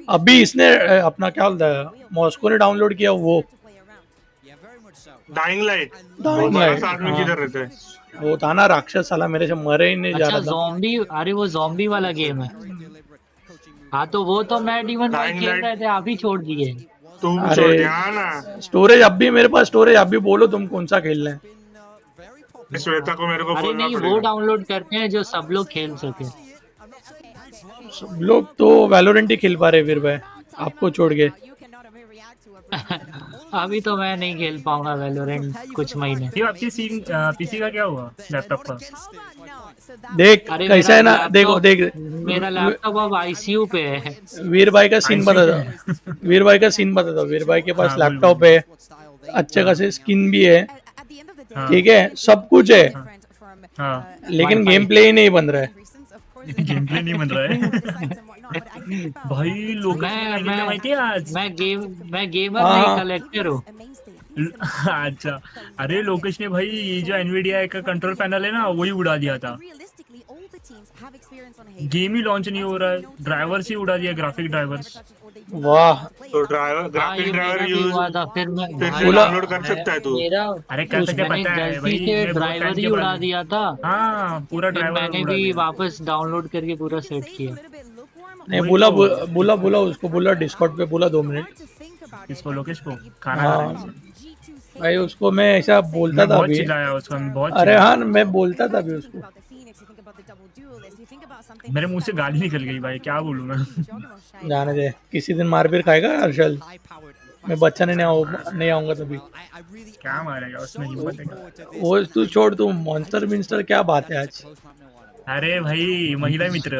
अभी इसने अपना क्या बोलता है, मॉस्को ने डाउनलोड किया वो डाइंग लाइट। वो डाउन बड़ा लाइट। सा आदमी हाँ किधर रहता है? वो था ना राक्षस, साला मेरे से मरे ही नहीं जा अच्छा रहा था। जोम्बी, अरे वो जोम्बी वाला गेम है। हाँ तो वो तो मैं डीमन भाई डाइंग खेल लाइट रहे थे, आप ही छोड़ दिए। तू अरे छोड़ दिया ना। स्टोरेज अब भी मेरे पास, स्टोरेज अब भी बोलो तुम कौन सा खेलना है। श्वेता को मेरे को अरे बोलना नहीं वो पड़ेगा। डाउनलोड करते हैं जो सब लोग खेल सके। सब लोग तो वैलोरेंट ही खेल पा रहे वीर भाई, आपको छोड़ के। अभी तो मैं नहीं खेल पाऊंगा वैलोरेंट कुछ महीने। ये आपकी पीसी का क्या हुआ, लैपटॉप का? देख अरे कैसा है ना, देखो देख मेरा लैपटॉप अब आईसीयू पे है। वीर भाई का सीन आईसीयू बता पे? दो, वीर भाई का सीन बता दो। वीर भाई के पास हाँ बोल बोल। लैपटॉप है, अच्छे खासे स्किन भी है, हाँ ठीक है, सब कुछ है, हाँ। लेकिन वाईफाई। गेम प्ले ही नहीं बन रहा है। गेम प्ले नहीं बन रहा है भाई लोकेश ने क्या खेला माहिती है आज मैं गेमर नहीं कलेक्टर हूँ। अच्छा अरे लोकेश ने भाई ये जो एनवीडिया का कंट्रोल पैनल है ना वही उड़ा दिया था। गेम ही लॉन्च नहीं हो रहा है, ड्राइवर्स ही उड़ा दिया, ग्राफिक ड्राइवर्स। वाह तो ड्राइवर ग्राफिक ड्राइवर यूज फिर से बोला डाउनलोड कर सकता है तू। अरे कर सकते पता है भाई, मैं बहुत टाइम ड्राइवर ही के उड़ा बाद दिया था। हाँ पूरा फिर ड्राइवर मैंने उड़ा भी दिया। वापस डाउनलोड करके पूरा सेट किया। नहीं वही बोला तो। बोला बोला उसको बोला डिस्कॉर्ड पे बोला 2 मिनट। इसको लोकेश को खाना हाँ खाने से। भाई उसको मैं ऐसा बोलता मैं था बहुत अभी। चिल्लाया उसको, मैं बहुत अरे चिल्लाया। हाँ मैं बोलता था अभी उसको। मेरे मुंह से गाली निकल गई भाई, क्या बोलूं मैं। जाने दे, किसी दिन मार पीट खाएगा हर्षल। मैं बच्चा नहीं आऊंगा तभी। क्या मारेगा उसमें, हिम्मत है क्या? वो तू छोड़, तू मॉन्स्टर मिन्स्टर क्या बात है आज। अरे भाई महिला मित्र।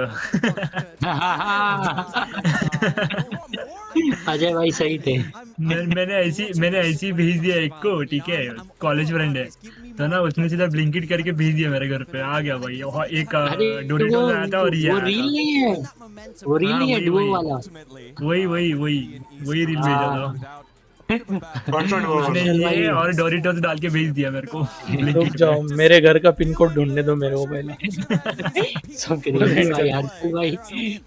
अजय भाई सही थे। मैंने ऐसी भेज दिया एक को, ठीक है कॉलेज फ्रेंड है तो ना, उसने सीधा ब्लिंकिट करके भेज दिया मेरे घर पे, आ गया भाई। और एक डोरेटो आया था और ये वो आया रील था। नहीं है, वो रील हाँ नहीं है वही डुओ वही वाला। वही रील भेजा था। कौन सा डुओ उसने वाला? ये और डोरिटोस डाल के भेज दिया मेरे को रुक ब्लिंकिट जाओ, पे। मेरे घर का पिन कोड ढूंढने दो मेरे को पहले। सब क्रेजी भाई, हर्षल भाई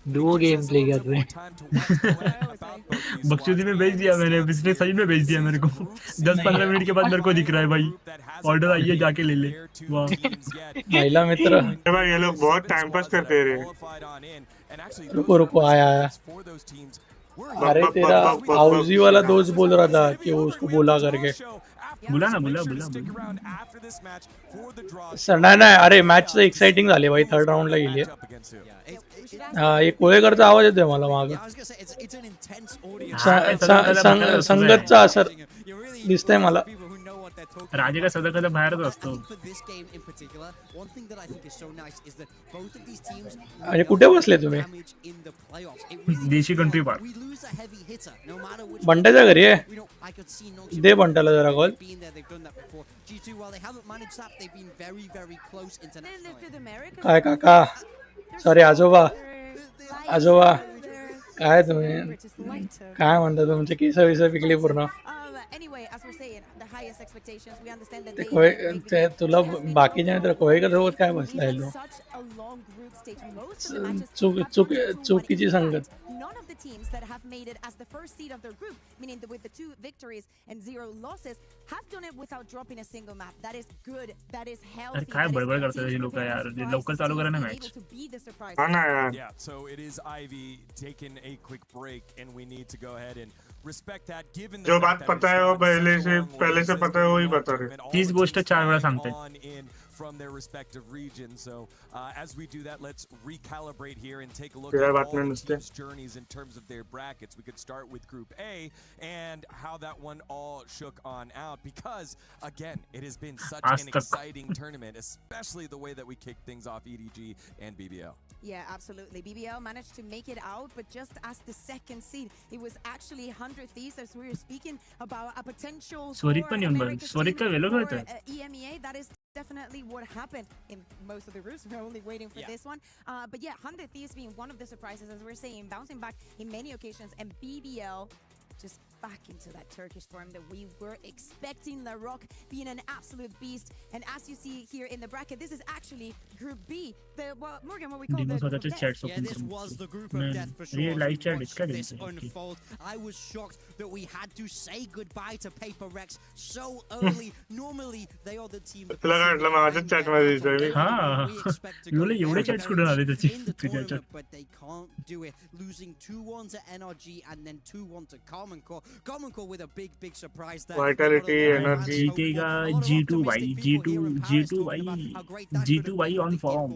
डुओ गेम प्ले कर रहे हैं। बकचोदी में भेज दिया मैंने, पिछले सही में भेज दिया मेरे को। 10-15 मिनट के बाद मेरे को दिख रहा है भाई, ऑर्डर आइए जाके ले ले। वाह महिला मित्र। भाई ये लोग बहुत टाइम पास करते रहे। रुको रुको आया। अरे तेरा हाउजी वाला दोस्त बोल रहा था कि वो उसको बोला करके। बुला ना बुला। नाही अरे मॅच तर एक्साइटिंग झाली भाई, 3rd राऊंडला गेली. एक कोळेकरचा आवाज येतोय मला माग. संगतचा असर दिसतंय मला. राजे का सदा कदा बाहेरच असतो. अरे कुठे बसले तुम्ही? देशी कंट्री पार्क. बंट्याच्या घरी आहे. दे बंट्याला जरा कॉल. काय काका, सॉरी आजोबा, आजोबा काय तुम्ही काय म्हणता, तुमचे केस विस पिकली पूर्ण. तुला बाकीच्या मित्र कोळेकर सोबत काय बसलाय लो. चुकीची संगत. None of the teams that have made it as the first seed of their group, meaning with the 2 victories and 0 losses, have done it without dropping a single map. That is good. That is healthy. अरे काय बडबड करतात हे लोक यार, लवकर चालू करा ना मॅच. हा ना यार. Yeah, so it is Ivy taking a quick break and we need to go ahead and respect that given जो बात पता है वो पहले से पता है वही बता रहे. तीच गोष्ट 4 वेळा सांगते. From their respective regions. So as we do that, let's recalibrate here and take a look at all the teams' journeys in terms of their brackets. We could start with Group A and how that one all shook on out, because again, it has been such an exciting tournament, especially the way that we kicked things off EDG and BBL. Yeah, absolutely. BBL managed to make it out, but just as the second seed, it was actually 100 Thieves, as we were speaking about a potential स्वरित पण येऊन बघ, स्वरित काय वेलो करतोय. EMEA. That is definitely what happened in most of the groups. We're only waiting for this one. But yeah, 100 Thieves being one of the surprises, as we're saying, bouncing back in many occasions, and BBL just back into that Turkish form that we were expecting. La Rock being an absolute beast, and as you see here in the bracket, this is actually Group B. Morgan, what we call the group of death. Yeah, this was the group of death for sure. This unfold, I was shocked that we had to say goodbye to Paper Rex so early. Normally, they are the team. लगा माझ्या chat मध्ये दिसतोय. हां एवढे एवढे chats कुठून आले त्याची तुझ्या chat. But they can't do it, losing 2-1 to NRG and then 2-1 to Common Core. Common Core with a big surprise there. Vitality, energy. जीतेगा G2 भाई, G2 भाई on form.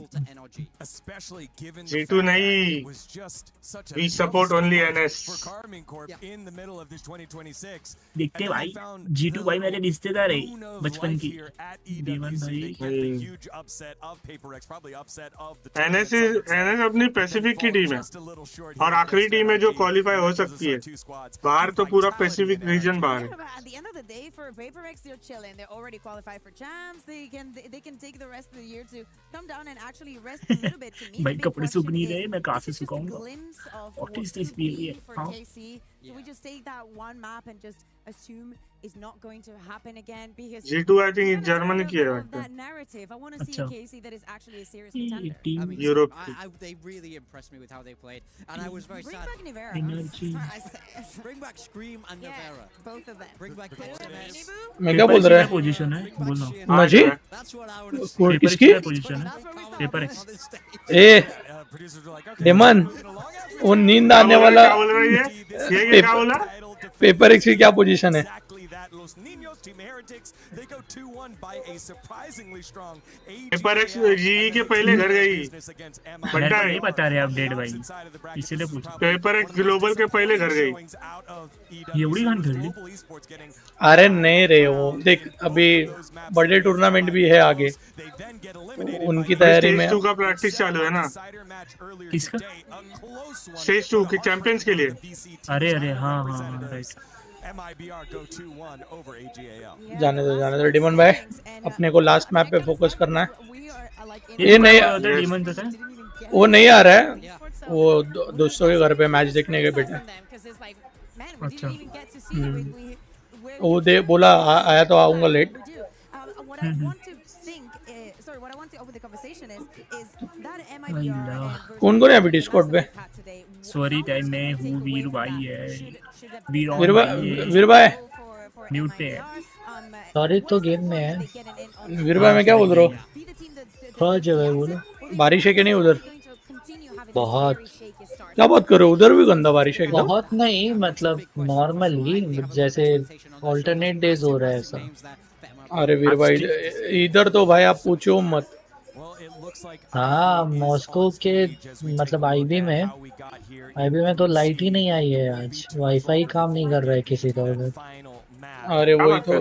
Especially given G2 नहीं. We support only NS. in the middle of this 2026. देखते भाई, G2 भाई मेरे रिश्तेदार है बचपन की. दीवान भाई. Huge upset of Paper X, probably upset of the. NS अपनी पैसिफिक की टीम है और आखिरी टीम है जो क्वालिफाई हो सकती है. बाहर तो पूरा पूरा पैसिफिक रीजन बाहर है। At the end of the day, for PaperX, they're chilling. They're already qualified for champs. They can take the rest of the year to come down and actually rest a little bit. To me, भाई the big कपड़े सूख question नहीं is, रहे, मैं कहाँ से this is just a सुखाऊंगा? glimpse of What what is this could be period? for हाँ? KC. Do we just take that one map and just assume is not going to happen again? Because G2 I think I'm Germany tired की है of लगता है। that narrative. I want to see a अच्छा। KC that is actually a serious contender. I mean, Europe. they really impressed me with how they played, and I was very Bring sad. back Nivera. Energy. Bring back Scream and Yeah, Navera. both of them. Bring back SMS. मैं क्या बोल रहा है? Position है बोलो। मजी? That's what I would have कौन- paper किसकी? क्या पोजीशन है? Paper x. ए डेमन, वो नींद आने वाला क्या बोल रहा है ये क्या बोला? पेपर एक्स की क्या पोजीशन है? Los Niños, Team Heretics, they go 2-1 by a surprisingly strong PaperX GE के पहले घर गई। मैं तो नहीं बता रहे अपडेट भाई, इसीलिए पूछ। PaperX ग्लोबल के पहले घर गई। ये उड़ी घन कर ली। अरे नहीं रे, वो देख अभी बड़े टूर्नामेंट भी है आगे, उनकी तैयारी में। स्टेज 2 का प्रैक्टिस चालू है ना? किसका? स्टेज 2 के चैंपियंस के लिए। अरे हाँ हाँ राइट। जाने दो डिमन भाई, अपने को लास्ट मैप पे फोकस करना है। ये नहीं, वो नहीं आ रहा है, वो दोस्तों के घर पे मैच देखने गए बेटा। अच्छा। वो दे बोला आया तो आऊंगा लेट। कौन कौन है अभी डिस्कॉर्ड पे? सॉरी टाइम में हूँ, वीर भाई है, वीर भाई म्यूट पे है। सॉरी तो गेम में है। वीर भाई मैं क्या बोल रहा हूँ? थोड़ा जगह बोलो। बारिश है कि नहीं उधर? बहुत। क्या बात कर रहे हो, उधर भी गंदा बारिश है एकदम? बहुत नहीं, मतलब नॉर्मल ही, जैसे ऑल्टरनेट डेज हो रहा है ऐसा। अरे वीर भाई इधर तो भाई आप पूछो मत। हाँ मॉस्को के मतलब आईबी में तो लाइट ही नहीं आई है आज, वाईफाई काम नहीं कर रहा है किसी का उधर। अरे वही तो,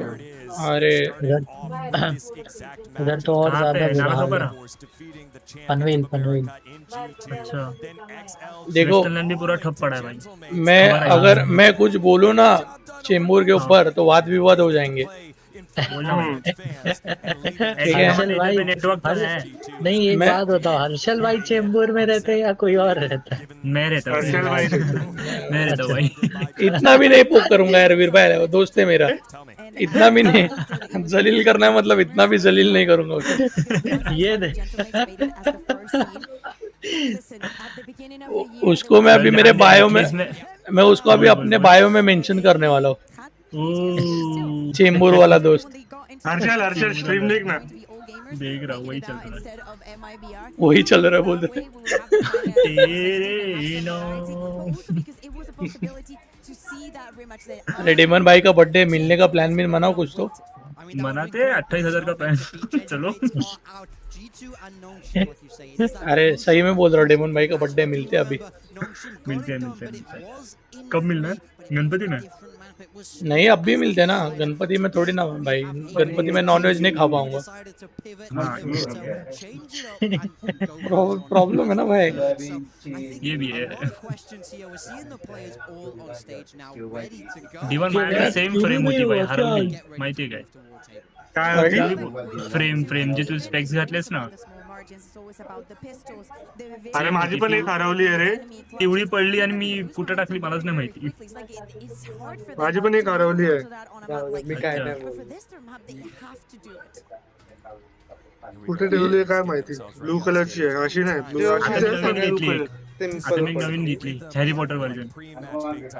अरे उधर तो और ज्यादा बुरा हाल है। पनवेल। अच्छा देखो भी पूरा ठप पड़ा है भाई। मैं अगर मैं कुछ बोलूँ ना चेंबूर के ऊपर तो वाद विवाद हो जाएंगे। हर्षल भाई नहीं, एक बात बताओ, हर्षल भाई चेंबूर में रहते हैं या कोई और रहता है? मैं रहता हूँ भाई। इतना भी नहीं पोक करूंगा यार वीर भाई, दोस्त है मेरा, इतना भी नहीं जलील करना है, मतलब इतना भी जलील नहीं करूंगा उसे। ये उसको मैं अभी मेरे बायो में, मैं उसको अभी अपने बायो में मेंशन करने वाला हूँ, चेंबूर वाला दोस्त। हर्षल स्ट्रीम देखना। देख रहा हूँ, वही चल रहा है बोल रहे। अरे डेमन भाई का बर्थडे, मिलने का प्लान भी बनाओ कुछ तो। मनाते 28,000 का प्लान चलो। अरे सही में बोल रहा हूँ, डेमन भाई का बर्थडे मिलते अभी। मिलते हैं। कब मिलना है? गणपति में? नहीं अब भी मिलते ना, गणपति में थोड़ी ना भाई, गणपति में नॉनवेज नहीं खा पाऊंगा। प्रॉब्लम है ना भाई। ये भी है। डिवन माइंड सेम फ्रेम होती भाई हर वेळी, माहिती आहे काय? फ्रेम जे तू स्पेक्स घातलेस ना, अरे माझी पण एक हरवली आहे रे, एवढी पडली आणि मी कुठे टाकली मलाच नाही माहिती। माझी पण एक हरवली आहे, मी काय नाही कुठे ठेवली आहे काय माहिती। ब्लू कलरची आहे, अशी नाही ब्लू, आता मी नवीन घेतली हॅरी पॉटर वर्जन,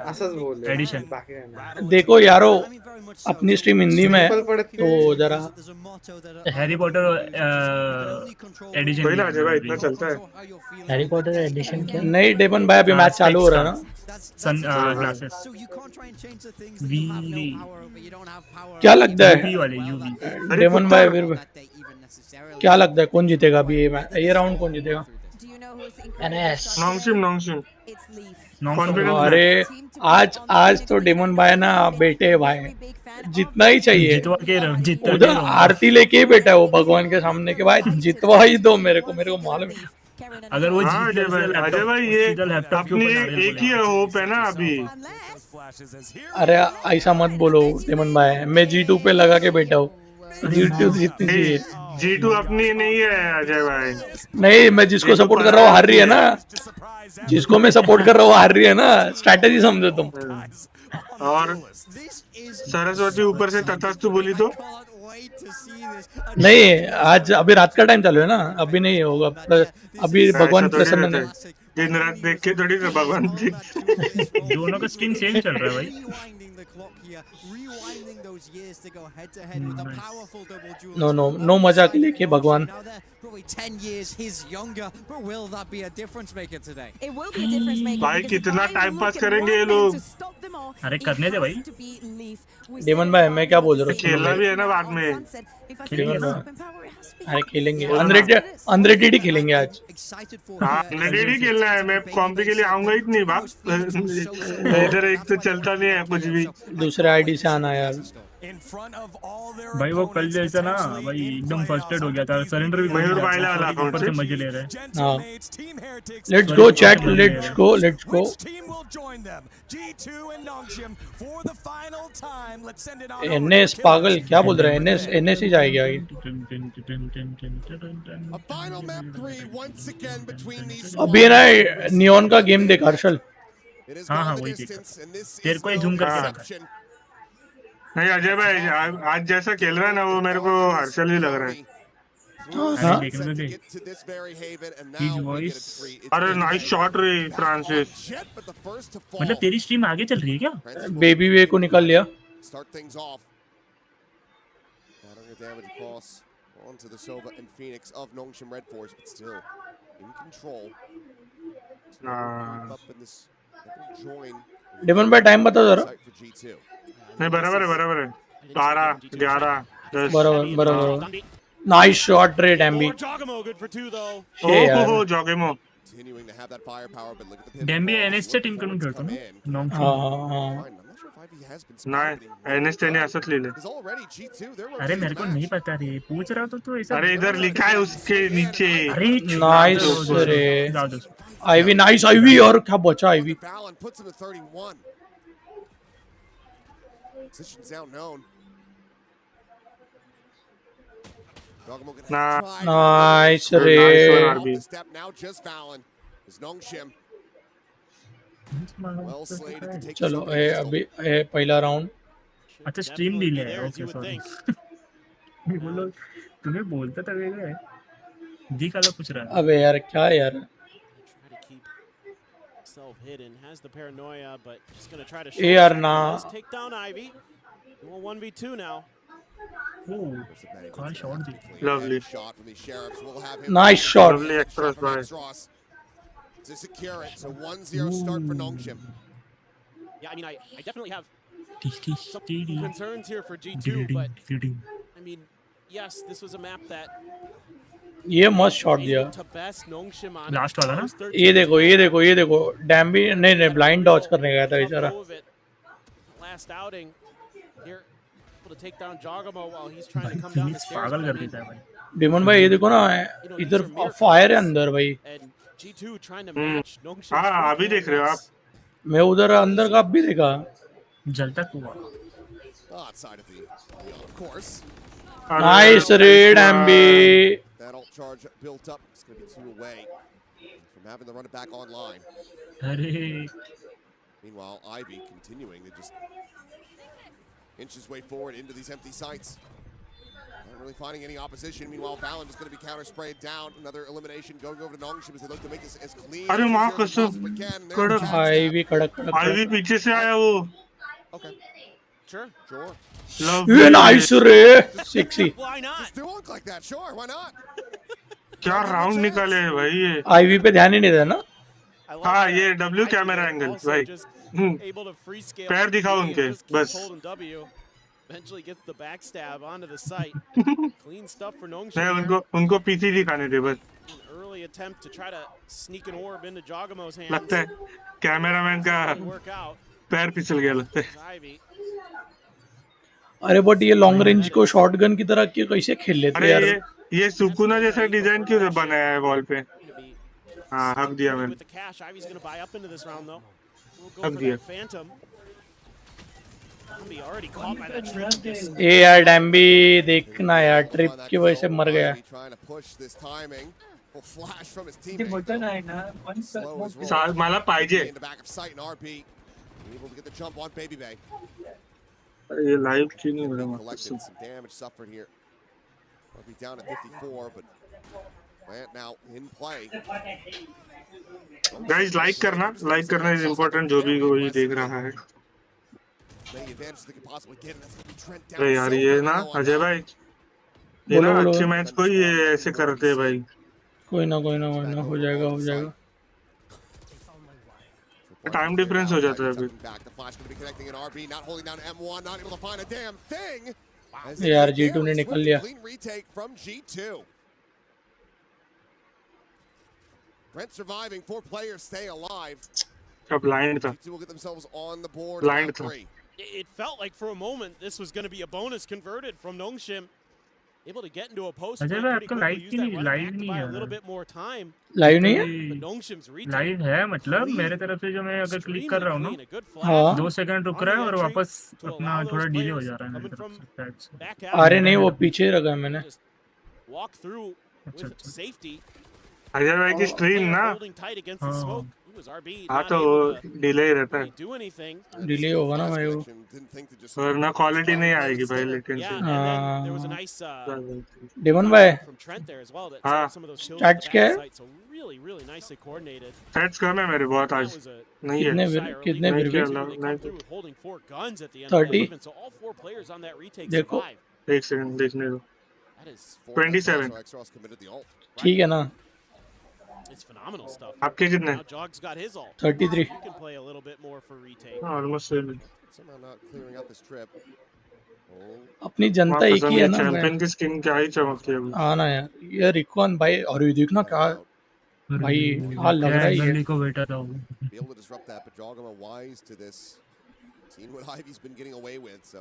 असंच बोल एडिशन। देखो यारो अपनी स्ट्रीम हिंदी में है तो जरा हैरी पॉटर एडिशन पहले अजय भाई इतना चलता है। हैरी पॉटर एडिशन क्या? नहीं डेमन भाई अभी मैच चालू हो रहा है ना। सन ग्लासेस वी क्या लगता है यूवी डेमन भाई फिर क्या लगता है कौन जीतेगा अभी ये राउंड कौन जीतेगा? नॉन्गशिम अरे आज तो डेमन भाई ना बेटे भाई जितना ही चाहिए, उधर आरती लेके ही बैठा है वो भगवान के सामने के भाई, जितवा ही दो मेरे को मालूम है। अगर वो हाँ जीत ले अजय भाई ये सीधा लैपटॉप के अपनी ऊपर डालने एक ही बोलेंगे। होप है ना अभी। अरे ऐसा मत बोलो डेमन भाई, मैं G2 पे लगा के बैठा हूँ, G2 जीतनी चाहिए। G2 अपनी नहीं है अजय भाई। नहीं, मैं जिसको G2 सपोर्ट कर रहा हूँ हार रही है ना, जिसको मैं सपोर्ट कर रहा हूँ हार रही है ना, स्ट्रैटेजी समझो तुम। और सरस्वती ऊपर से तथास्तु बोली तो नहीं, आज अभी रात का टाइम चालू है ना, अभी नहीं होगा, अभी ऐसा भगवान थोड़ी प्रसन्न रहता नहीं। है, दिन रात देख के थोड़ी ना भगवान देख। दोनों का स्किन सेम चल रहा है भाई। नो नो नो, मजा के लिए भगवान। भाई कितना टाइम पास करेंगे ये लोग। अरे करने दे भाई। डेमन भाई मैं क्या बोल रहा हूँ, सुनो खेलना मेरे। भी है ना बाद में। खेलेंगे ना। अरे खेलेंगे, बोलो ना। अनरेटेड ही खेलेंगे आज। हाँ अनरेटेड ही खेलना है, मैं कॉम्पी के लिए आऊंगा ही नहीं बाप। इधर एक तो चलता नहीं है कुछ भी। दूसरे आईडी से आना यार। भाई वो कल जैसा ना भाई, एकदम फर्स्टेड हो गया था, सरेंडर भी मयूर कर भाई दिया, वाला अकाउंट ऊपर से से। मजे ले रहे हैं। हाँ, let's go chat, let's go let's go. NS पागल क्या बोल रहा है, एनएस एनएस ही जाएगी आगे। अभी ना नियॉन का गेम देख हर्षल। हाँ हाँ वही देखा, तेरे को ही झूम करके हाँ। रखा है। नहीं अजय भाई आज जैसा खेल रहा है ना वो मेरे को हर्षल ही लग रहा है। हाँ? देखने दे His voice। अरे नाइस शॉट रे फ्रांसिस। मतलब तेरी स्ट्रीम आगे चल रही है क्या? बेबी वे को निकाल लिया। Start things off. Adding the damage across onto the Sova and Phoenix of Nongshim Red Force, but still in control. Up in this join. Demon भाई टाइम बता जरा। नहीं बराबर है 12 11 10। बराबर बराबर। नाइस शॉट रे डैम्बी। ओहो जॉगेमो। डैम्बी एनएसच्या टीम कडून खेळतो ना नॉंगशम। हाँ। नाही एनएस ने असत लिहिले। अरे मेरे को नहीं पता रे, पूछ रहा तो तू ऐसा। अरे इधर लिखा है उसके नीचे। अरे नाइस रे आईवी, नाइस आईवी, और क्या बचा आईवी। नाइस रे। चलो अभी पहला राउंड। अच्छा स्ट्रीम डिले है, ओके सॉरी। मैं बोलो तुम्हें बोलता था वेगळं है, दिख आला पूछ रहा है। अबे यार क्या यार। ए यार ना। 1v2 now. कौन shot the? Lovely. Nice shot. Lovely express by. To secure it, so 1-0 start for Nongshim. Yeah, I mean, I definitely have some concerns here for G2, but I mean, yes, this was a map that ये मस्त shot दिया। Last वाला ना? ये देखो ये देखो ये देखो डैम्बी नहीं ब्लाइंड डॉज करने गया था बेचारा। Last outing here, able to take down Jogamo while he's trying to come down the stairs. पागल कर देता है भाई। डिमन भाई ये देखो ना, इधर फायर है अंदर भाई। G2 trying to match Nongshim's हाँ अभी देख रहे हो आप। मैं उधर अंदर का भी देखा। जलता कुआं। नाइस रे डैम्बी। That ult charge built up. It's going to be 2 away from having to run it back online. अरे Meanwhile, Ivy continuing to just inch his way forward into these empty sites. Not really finding any opposition. Meanwhile, Valorant is going to be counter sprayed down. Another elimination going over to Nongshim as they look to make this as clean अरे माँ कसम कड़क ivy कड़क ivy पीछे से आया वो। Okay. Sure. ये नाइस रे sexy. Why not? Just do look like that. Sure. Why not? क्या राउंड निकाले हैं भाई ये। आईवी पे ध्यान ही नहीं देना। हाँ ये W कैमरा एंगल भाई। पैर दिखाओ उनके बस। Eventually gets the backstab onto the site. Clean stuff for Nongshim. नहीं उनको पीसी दिखाने दे बस। Early attempt to try to sneak an orb into Jogamo's hands. लगता है कैमरामैन का पैर फिसल गया लगता है। अरे बट ये लॉन्ग रेंज को शॉटगन की तरह कैसे खेल लेते अरे यार। ये सुकुना जैसा डिजाइन क्यों बनाया है वॉल पे। हाँ हक दिया मैंने. with the cash. Ivy's going to buy up into this round though. We'll go हक for दिया. that Phantom. Dambi already caught by that trip. ए यार डैम्बी देखना यार ट्रिप की वजह से मर गया. Trying to push this timing. Will flash from his teammate. Slow his roll. मला पाहिजे. In the back of sight and RB. Able to get the jump on Baby Bay. ये लाइव क्यों नहीं हो रहा? Collected some damage suffered here. RB down at 54, but Plant now in play. Guys like करना is important. जो भी कोई देख रहा है. अरे यार ये ना अजय भाई ये ना अच्छे मैच को ये ऐसे करते हैं भाई. कोई ना हो जाएगा. टाइम डिफरेंस हो जाता है अभी. यार G2 ने निकल लिया. Brent surviving, 4 players stay alive. Blind था. G2 will get themselves on the board. Blind था. It felt like for a moment this was going to be a bonus converted from Nongshim. Able to get into a post pretty quickly, use that run back to buy a little bit more time. Live नहीं है? But Nongshim's retake. Live है मतलब मेरे तरफ से जो मैं अगर क्लिक कर रहा हूँ ना, हाँ. 2 सेकंड रुक रहा है और वापस अपना थोड़ा डिले हो जा रहा है मेरी तरफ से. अरे नहीं वो पीछे रखा है मैंने. Walk through with safety. Ajay भाई की स्ट्रीम ना. हाँ तो डिले रहता है. डिले होगा ना भाई वो. वरना क्वालिटी नहीं आएगी भाई लेकिन. डेमन भाई. हाँ. स्टैट्स क्या है? स्टैट्स कम है मेरे बहुत आज. नहीं है. कितने फिर भी? 30. देखो. एक सेकंड देखने दो. 27. ठीक है ना. It's phenomenal stuff. आपके कितने? Jog's got his ult. 33. You can play a little bit more for retake. Almost same. Somehow not clearing out this trip. अपनी जनता एक ही है ना. चैंपियन की स्किन क्या ही चमकती है. हाँ ना यार ये रिकॉन भाई और ये देखना क्या भाई हाल लग रहा है ये. को बेटा था वो. Be able to disrupt that, but Jogama wise to this. Seen what Ivy's been getting away with, so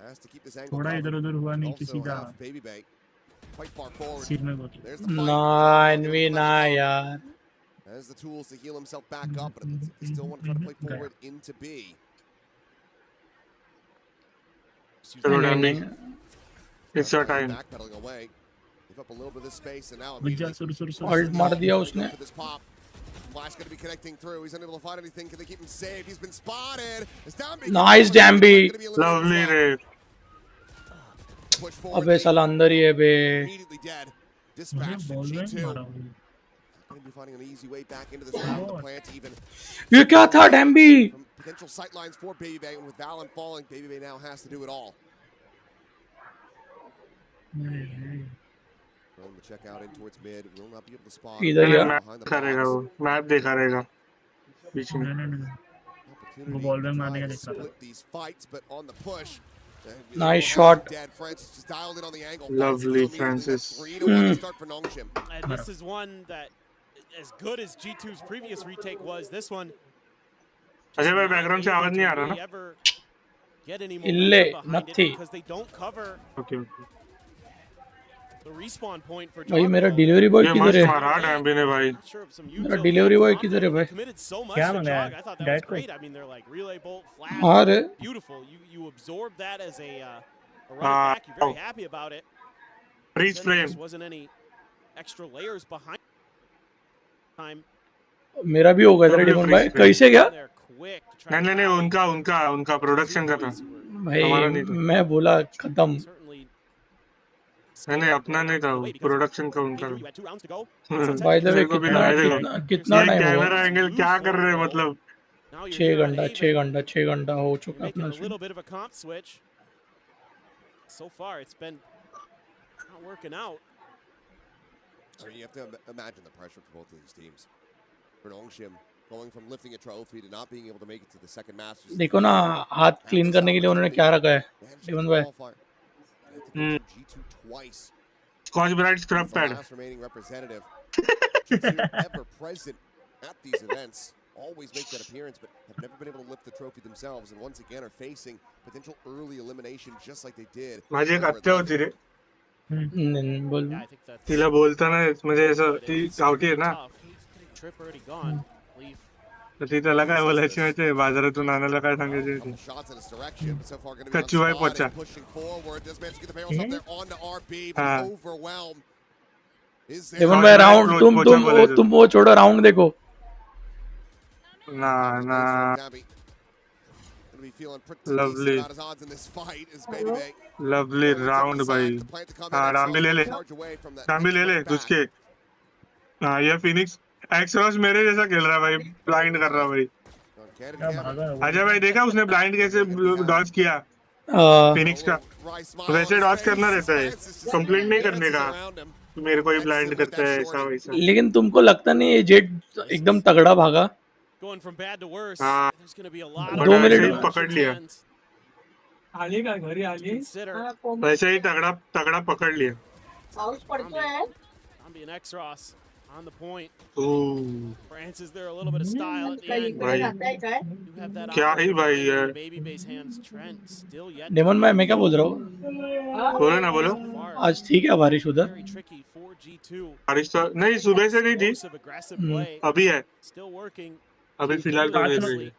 has to keep this angle. थोड़ा इधर-उधर हुआ नहीं किसी का. Baby Bay. Quite far forward. ना यार. Has the tools to heal himself back up, but they still want to try to play forward into B. It's your time. Backpedaling away. Give up a little bit of space and now Alt मार दिया उसने. Flash going to be connecting through. He's unable to find anything. Can they keep him saved? He's been spotted. Nice Dambi. Lovely रे. अबे साला अंदर ही है बे. ये क्या था डैम्बी? Potential sight lines for Baby Bay, and with Valorant falling, Baby Bay now has to do it all. Going to check out in towards mid, will not be able to spot. इधर यार. करेगा वो. Map देखा रहेगा. बीच में. वो ball में मारने का देखा था. These fights, but on the push. Nice shot. Lovely Francis. And this is one that, as good as G2's previous retake was, this one. Ajay भाई बैकग्राउंड से आवाज नहीं आ रहा ना? इल्ले नथी. Because they don't cover. Okay. The respawn point for भाई मेरा डिलीवरी बॉय किधर है? मारा डैम्बी ने भाई. मेरा डिलीवरी बॉय किधर है भाई? क्या मंगाया? डैड को. हाँ रे. Beautiful. You absorb that as a running back. You're very happy about it. Freeze frame. Wasn't any extra layers behind time. मेरा भी होगा इधर डेमन भाई. कैसे गया? नहीं उनका प्रोडक्शन का था. भाई मैं बोला खत्म. नहीं अपना नहीं था. प्रोडक्शन का उनका. बाय द वे कितना टाइम हुआ? कैमरा एंगल क्या कर रहे हैं मतलब? 6 घंटा हो चुका अपना. So far it's been not working out. I mean, you have to imagine the pressure for both of these teams. For Nongshim going from lifting a trophy to not being able to make it to the second Masters. देखो ना हाथ clean करने के लिए उन्होंने क्या रखा है डेमन भाई. G2 twice. Scotch Brite scrub pad. Last remaining representative. Ever present at these events. Always make that appearance, but have never been able to lift the trophy themselves, and once again are facing potential early elimination, just like they did. माझे एक आत्या होती रे. बोल. तिला बोलता ना म्हणजे असं ती गावठी आहे ना. trip already gone. Leaf. तर तिथं काय बोलायची माहितीये बाजारातून आणायला काय सांगायचे ते Shots in his direction, but so far going to be कच्चू भाई unspotted. पहुंचा Pushing forward, does manage to get the barrels up there onto RB, but हाँ overwhelmed. Is there? डेमन भाई राउंड तुम वो छोड़ो राउंड देखो ना ना Gonna be feeling pretty decent about his odds in this fight. Is Baby Bay lovely round भाई हाँ डांबी ले ले तुझ के हाँ ये फिनिक्स एक्सरॉस मेरे जैसा खेल रहा है भाई ब्लाइंड कर रहा है भाई अजय भाई देखा उसने ब्लाइंड कैसे डॉज किया फिनिक्स का वैसे डॉज करना रहता है कंप्लेंट नहीं करने का मेरे को ही ब्लाइंड करता है ऐसा वैसा लेकिन तुमको लगता नहीं है जेट एकदम तगड़ा भागा हाँ 2 मिनट ही पकड़ लिया वैसे ही तगड़ा पकड़ लिया On the point. Ooh. Francis there a little bit of style at the end. You have that क्या ही भाई है baby base hands. Trent still yet. Demon भाई मैं क्या बोल रहा हूँ बोलो ना बोलो आज ठीक है बारिश उधर बारिश तो नहीं सुबह से नहीं थी अभी है अभी फिलहाल तो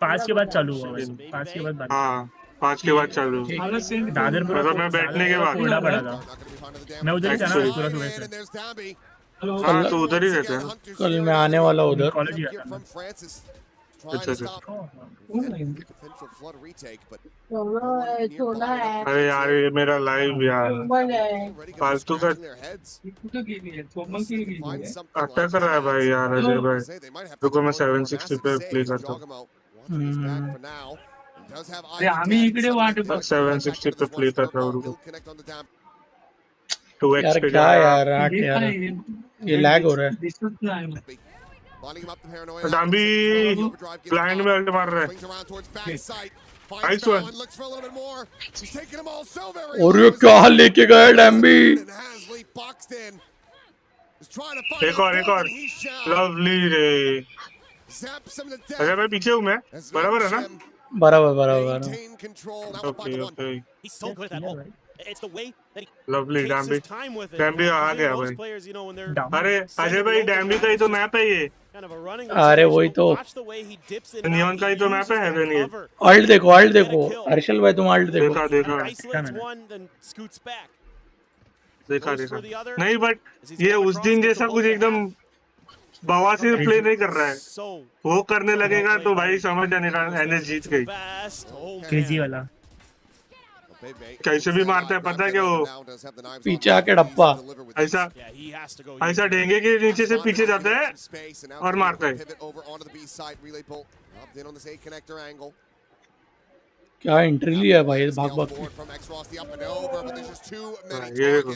5 के बाद चालू हुआ वैसे 5 के बाद हाँ 5 के बाद चालू दादर मतलब मैं बैठने के बाद थोड़ा बड़ा था मैं उधर ही था ना पूरा सुबह से हाँ तो उधर ही रहता है कल मैं आने वाला उधर कॉलेज ही आता अच्छा अरे यार ये मेरा लाइव यार फालतू का अटक कर रहा है भाई यार अजय भाई रुको मैं 760 पे प्ले करता हूँ 760 पे प्ले कर रहा हूँ रुको 2x यार पे क्या यार यार ये लैग हो रहा है डांबी ब्लाइंड में अल्ट मार रहा है नाइस वन और ये क्या लेके गया डैम्बी एक और लवली रे अरे मैं पीछे हूँ मैं बराबर है ना बराबर ओके लवली डैम्बी आ गया भाई अरे अजय भाई डैम्बी का ही तो मैप है ये अरे वही तो नियॉन का ही तो मैप है नहीं अल्ट देखो हर्षल भाई तुम अल्ट देखो देखा नहीं बट ये उस दिन जैसा कुछ एकदम बवासीर प्ले नहीं कर रहा है वो करने लगेगा तो भाई समझ जाने का एनएस जीत गई क्रेजी वाला कैसे भी मारता है पता है क्या वो पीछे आके डप्पा ऐसा ढेंगे के नीचे से पीछे जाता है और मारता है क्या एंट्री लिया है भाई भाग ये देखो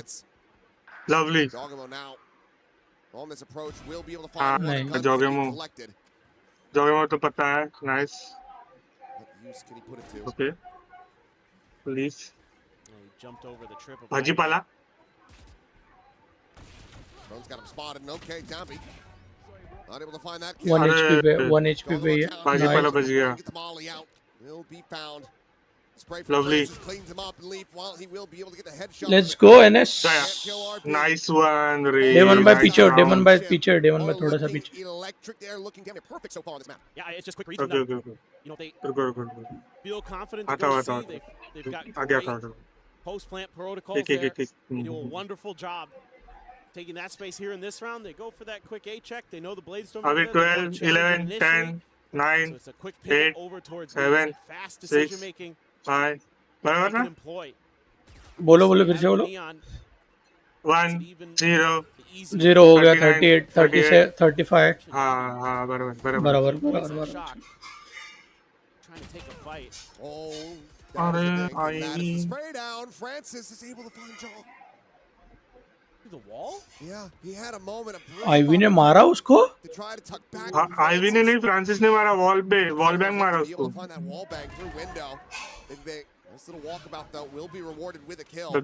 लवली नहीं जोगेमो तो पता है नाइस ओके पुलिस भाजीपाला वन एचपी पे भाजीपाला बच गया lovely let's go NS nice one रे डेमन भाई पीछे डेमन भाई थोड़ा सा पीछे आता post plant protocols there. They do a wonderful job taking that space here in this round. They go for that quick A check. They know the blades don't अभी 12 11 10 9 8 7 6 5 बराबर ना बोलो फिर से बोलो 1 0 0 हो गया 38 36 35 हाँ बराबर trying to take a fight. अरे spray down. Francis is able to find Jaw. The wall? Yeah, he had a moment of Ivy ने मारा उसको आईवी ने नहीं फ्रांसिस ने मारा वॉल बैंग मारा उसको This little walkabout though will be rewarded with a kill. Trying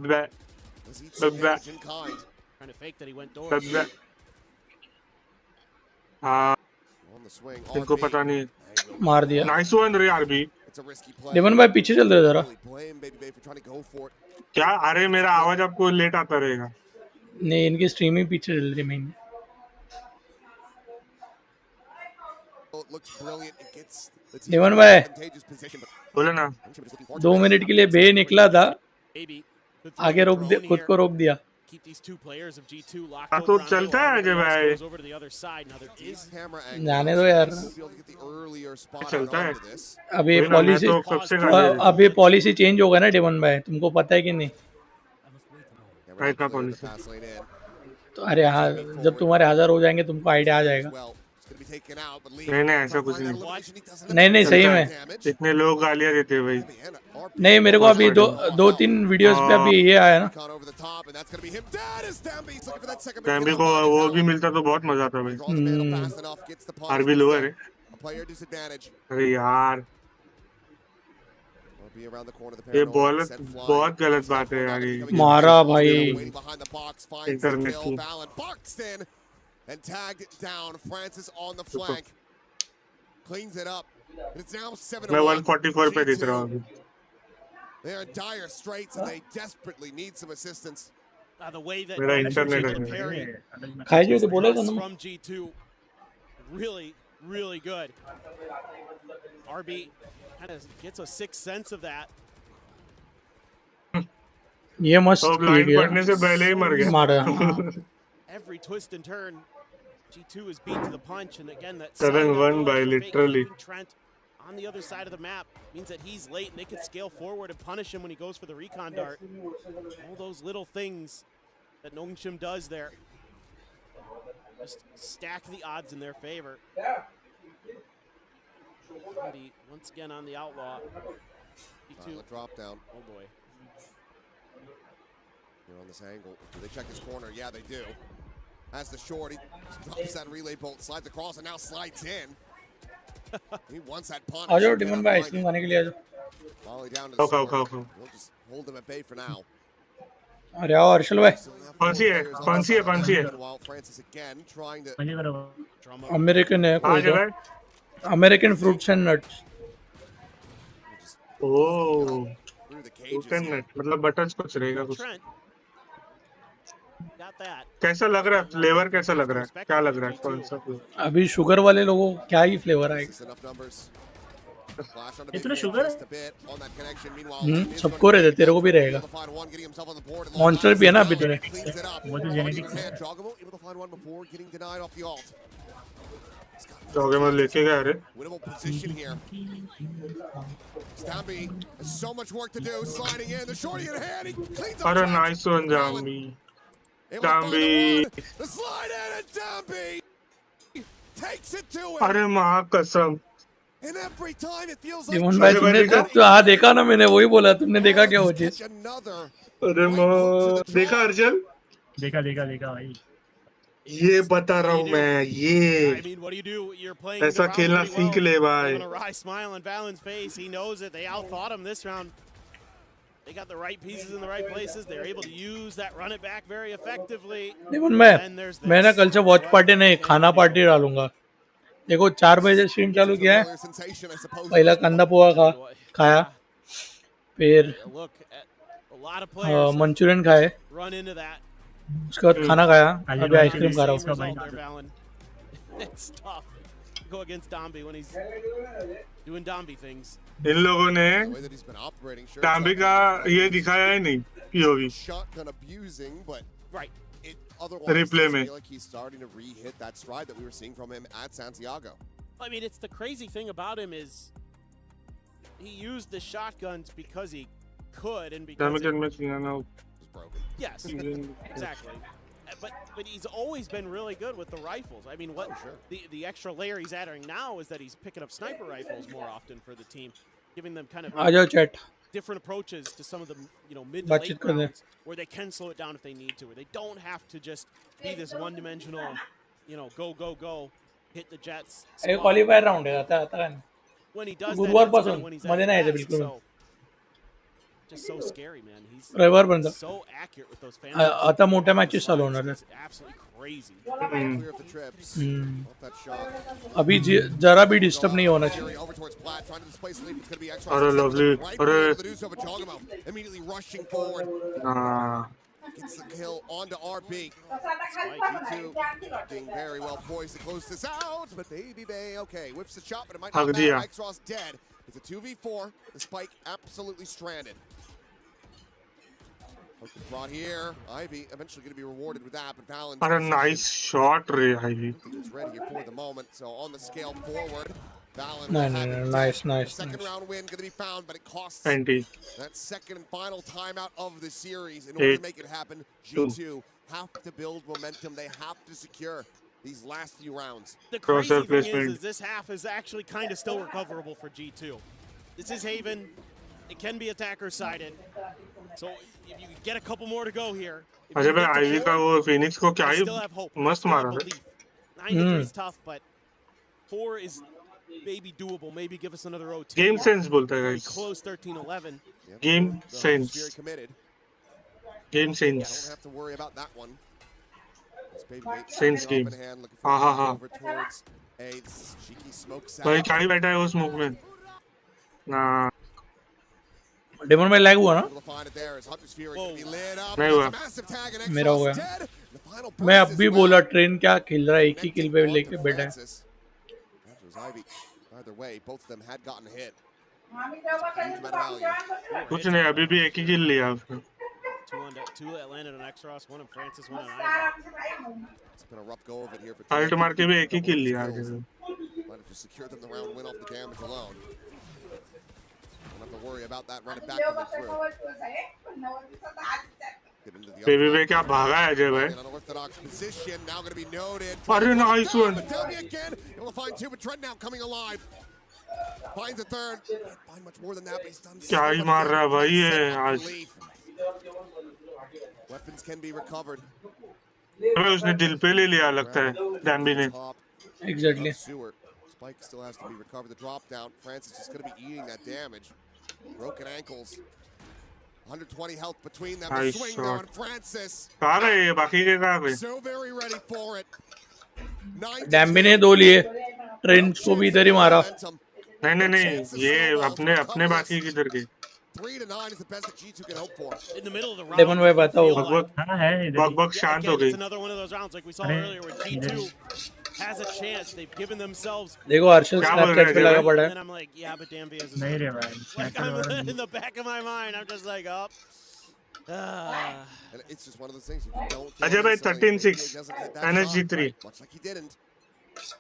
to fake that he went door. हाँ On the swing. इनको पता नहीं मार दिया नाइस वन रे आरबी डेमन भाई पीछे चल रहे जरा क्या अरे मेरा आवाज आपको लेट आता रहेगा नहीं इनकी स्ट्रीमिंग पीछे चल रही मेन देवन भाई बोले ना 2 मिनट के लिए बे निकला था, आगे रोक दे, खुद को रोक दिया। Keep these two players of G2 locked हाँ over तो on A. चलता है अजय Everybody else भाई, goes over to the other side. Now there is camera जाने दो यार, चलता है। अभी वही ना, मैं पॉलिसी तो कब से गाली दे अभी पॉलिसी चेंज होगा ना डेवन भाई, तुमको पता है कि नहीं? भाई का पॉलिसी तो अरे हाँ, जब तुम्हारे 1000 हो जाएंगे तुमको आइडिया आ जाएगा। नहीं नहीं ऐसा कुछ नहीं। नहीं सही में इतने लोग गालियाँ देते हैं भाई। नहीं, मेरे को अभी दो तीन वीडियोस पे अभी ये आया ना, डैम्बी को वो भी मिलता तो बहुत मजा आता भाई। आरबी लोअर है। अरे यार ये बहुत गलत बात है यार, ये मारा भाई। इंटरनेट की। And tagged down. Francis on the flank. Cleans it up. It's now 7-1. मैं 144 पे दिख रहा हूँ अभी। They're in dire straits and they desperately need some assistance. The way that मेरा इंटरनेट parry खाई जो तो बोले तो from G2 really good. RB kind of gets a sixth sense of that. ये मस्त तो ब्लाइंड पड़ने से पहले ही मर गया। मारा। Every twist and turn, G2 is beat to the punch, and again that 7-1 by literally. Trent on the other side of the map means that he's late, and they can scale forward and punish him when he goes for the recon dart. All those little things that Nongshim does there just stack the odds in their favor. Once again on the outlaw. G2 drop down. Oh boy. Here on this angle. Do they check his corner? Yeah, they do. As the short, he drops that relay bolt, slides across, and now slides in. He wants that punish. आ जाओ demon भाई, ice cream खाने के लिए आ जाओ। Volley down to the खाओ। We'll just hold them at bay for now. अरे आओ अर्शल भाई। कौन सी है? Francis again trying to American है कोई तो, American fruits and nuts. Oh fruit and nut मतलब बटर स्कॉच रहेगा कुछ। कैसा लग रहा है फ्लेवर? कैसा लग रहा है? क्या लग रहा है? कौन सा फ्लेवर? अभी शुगर वाले लोगों को क्या ही फ्लेवर आएगा। इतना शुगर सबको रहता, तेरे को भी रहेगा। मॉन्स्टर भी है ना अभी तेरे। वो तो जेनेटिक्स है। जॉगेमल लेके गया रे। अरे नाइस वन जाम्बी। अरे माँ कसम। डिमन भाई तुमने तो हाँ देखा ना, मैंने वही बोला, तुमने देखा क्या वो चीज? अरे माँ देखा अर्जल? देखा भाई। ये बता रहा हूँ मैं, ये ऐसा खेलना सीख ले भाई। They got the right pieces in the right places. They're able to use that run it back very effectively. Demon मैं ना कल से वॉच पार्टी नहीं खाना पार्टी डालूंगा। देखो 4 बजे स्ट्रीम चालू किया है, पहला कंदा पोहा खाया, फिर मंचूरियन खाए, उसके बाद खाना खाया, अभी आइसक्रीम खा रहा हूँ। इन लोगों ने डाम्बी का ये दिखाया ही नहीं पीओवी रिप्ले में। I mean, it's the crazy thing about him is he used the shotguns because he could and because it was broken. Yes, exactly. But he's always been really good with the rifles. I mean, the extra layer he's adding now is that he's picking up sniper rifles more often for the team, giving them kind of different approaches to some of the mid to late rounds where they can slow it down if they need to, where they don't have to just be this one-dimensional, go, hit the jets. Qualifier round है, आता है गुरुवार पासून मध्ये नाही यायचं बिलकुल। Just so scary, man. He's रविवार पर्यंत so accurate with those phantoms. आता मोठ्या मॅचेस चालू होणार आहे। Absolutely crazy. Clear of the trips. Off that shot. अभी जरा भी डिस्टर्ब नहीं होना चाहिए। अरे लवली, अरे immediately rushing forward. Gets the kill onto RB. G2 being very well poised to close this out, but Baby Bay, okay, whips the shot, but it might not matter. X-Ross dead. It's a 2v4. The Spike absolutely stranded. Hook is brought here. Ivy eventually going to be rewarded with that, but Valent's nice shot, Ray Ivy. I think it's ready here for the moment. So on the scale forward, Valen No, will no, have no, it nice, dead. nice, The second nice. round win going to be found, but it costs Anti. that second and final timeout of the series. In order to make it happen, G2 have to build momentum. They have to secure these last few rounds. The crazy thing is this half is actually kind of still recoverable for G2. This is Haven. It can be attacker-sided. So if you get a couple more to go here, Ajay भाई ivy का वो Phoenix को क्या ही मस्त मारा है. 9-3 is tough, but 4 is maybe doable. Maybe give us another OT. Game sense बोलता है guys. Close 13-11. Game sense. Very committed. Game sense. Don't have to worry about that one. Sense game. हाँ हाँ. भाई क्या ही बैठा है उस स्मोक में. ना. डेमन में लैग हुआ ना? नहीं हुआ. मेरा हो गया. मैं अब भी बोला ट्रेन क्या खेल रहा है, एक ही किल पे लेके बैठा है. कुछ नहीं, अभी भी एक ही किल लिया उसने. Two that landed on X-Ross, one on Francis, one on Ivy. It's been a rough go of it here for ult मार के भी एक ही किल लिया. Might have just secured them the round win off the damage alone. Don't have to worry about that running back coming through. Baby बे क्या भागा है अजय भाई. Unorthodox position, now going to be noted. अरे nice one. Again, able to find two, but Trent now coming alive. Finds a third. Can't find much more than that, but he's done क्या ही मार रहा है भाई ये आज. Weapons can be recovered. अबे उसने दिल पे ले लिया लगता है डैम्बी ने. Exactly. Spike still has to be recovered. The drop down. Francis is going to be eating that damage. Broken ankles. 120 health between them. The swing now on Francis. कहाँ गए ये बाकी के कहाँ गए? So very ready for it. डैम्बी ने 2 लिए. Trench को भी इधर ही मारा. नहीं ये अपने बाकी किधर गए? 3-9 is the best that G2 can hope for. In the middle of the round. Demon भाई बताओ. बग शांत हो गई. It's another one of those rounds like we saw earlier where G2 has a chance. They've given themselves. देखो अर्शल Snapchat पे लगा पड़ा है. And I'm like, yeah, but Danby has a like I'm in the back of my mind. I'm just like, up. And it's just one of those things you don't. Ajay भाई 13-6 NSG3. Much like he didn't.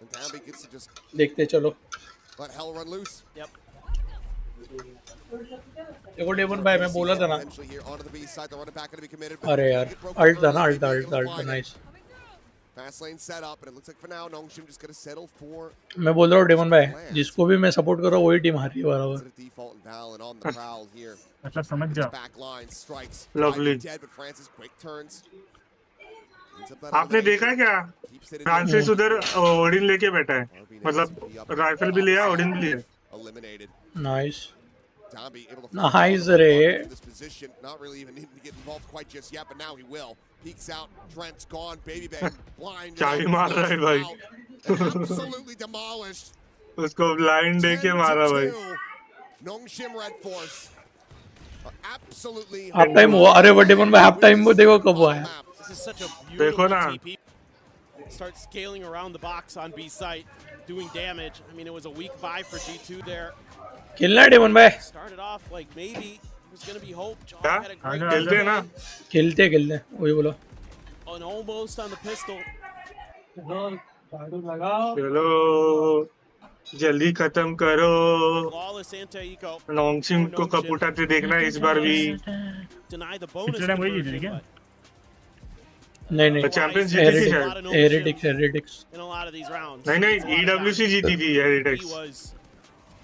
And Danby gets to just देखते चलो. let hell run loose. Yep. देखो daemon भाई मैं बोला था ना. अरे यार अल्ट था ना, ult nice. Fast lane set up, and it looks like for now Nongshim just going to settle for. मैं बोल रहा हूँ डेमन भाई, जिसको भी मैं सपोर्ट कर रहा हूँ वही टीम हारी है बराबर. Default and Valorant on the prowl here. मतलब समझ जाओ. Back line strikes. Lovely. Dead, but Francis quick turns. आपने देखा क्या? फ्रांसिस उधर ओडिन लेके बैठा है. मतलब राइफल भी लिया, ओडिन भी लिया. Eliminated. Nice. Nice, Ray. This position, not really even needing to get involved quite just yet, but now he will. Peeks out. Trent's gone. Baby Bang blind. क्या ही मार रहा है भाई. Absolutely demolished. उसको ब्लाइंड दे के मारा भाई. Nongshim Red Force. Absolutely. Half time हुआ. अरे वो डेमन भाई हाफ टाइम वो देखो कब हुआ है. This is such a beautiful TP. Start scaling around the box on B site, doing damage. I mean, it was a weak buy for G2 there. खेलना है डेमन भाई. Started off like maybe there's gonna be hope. क्या? खेलते हैं ना? खेलते वही बोलो. And almost on the pistol. चलो जल्दी खत्म करो. Flawless anti-eco. नोंगशिम को कब उठाते देखना इस बार भी. Deny the bonus. नहीं चैंपियंस जीती थी शायद. Heretics In a lot of these rounds. नहीं EWC जीती थी हेरेटिक्स.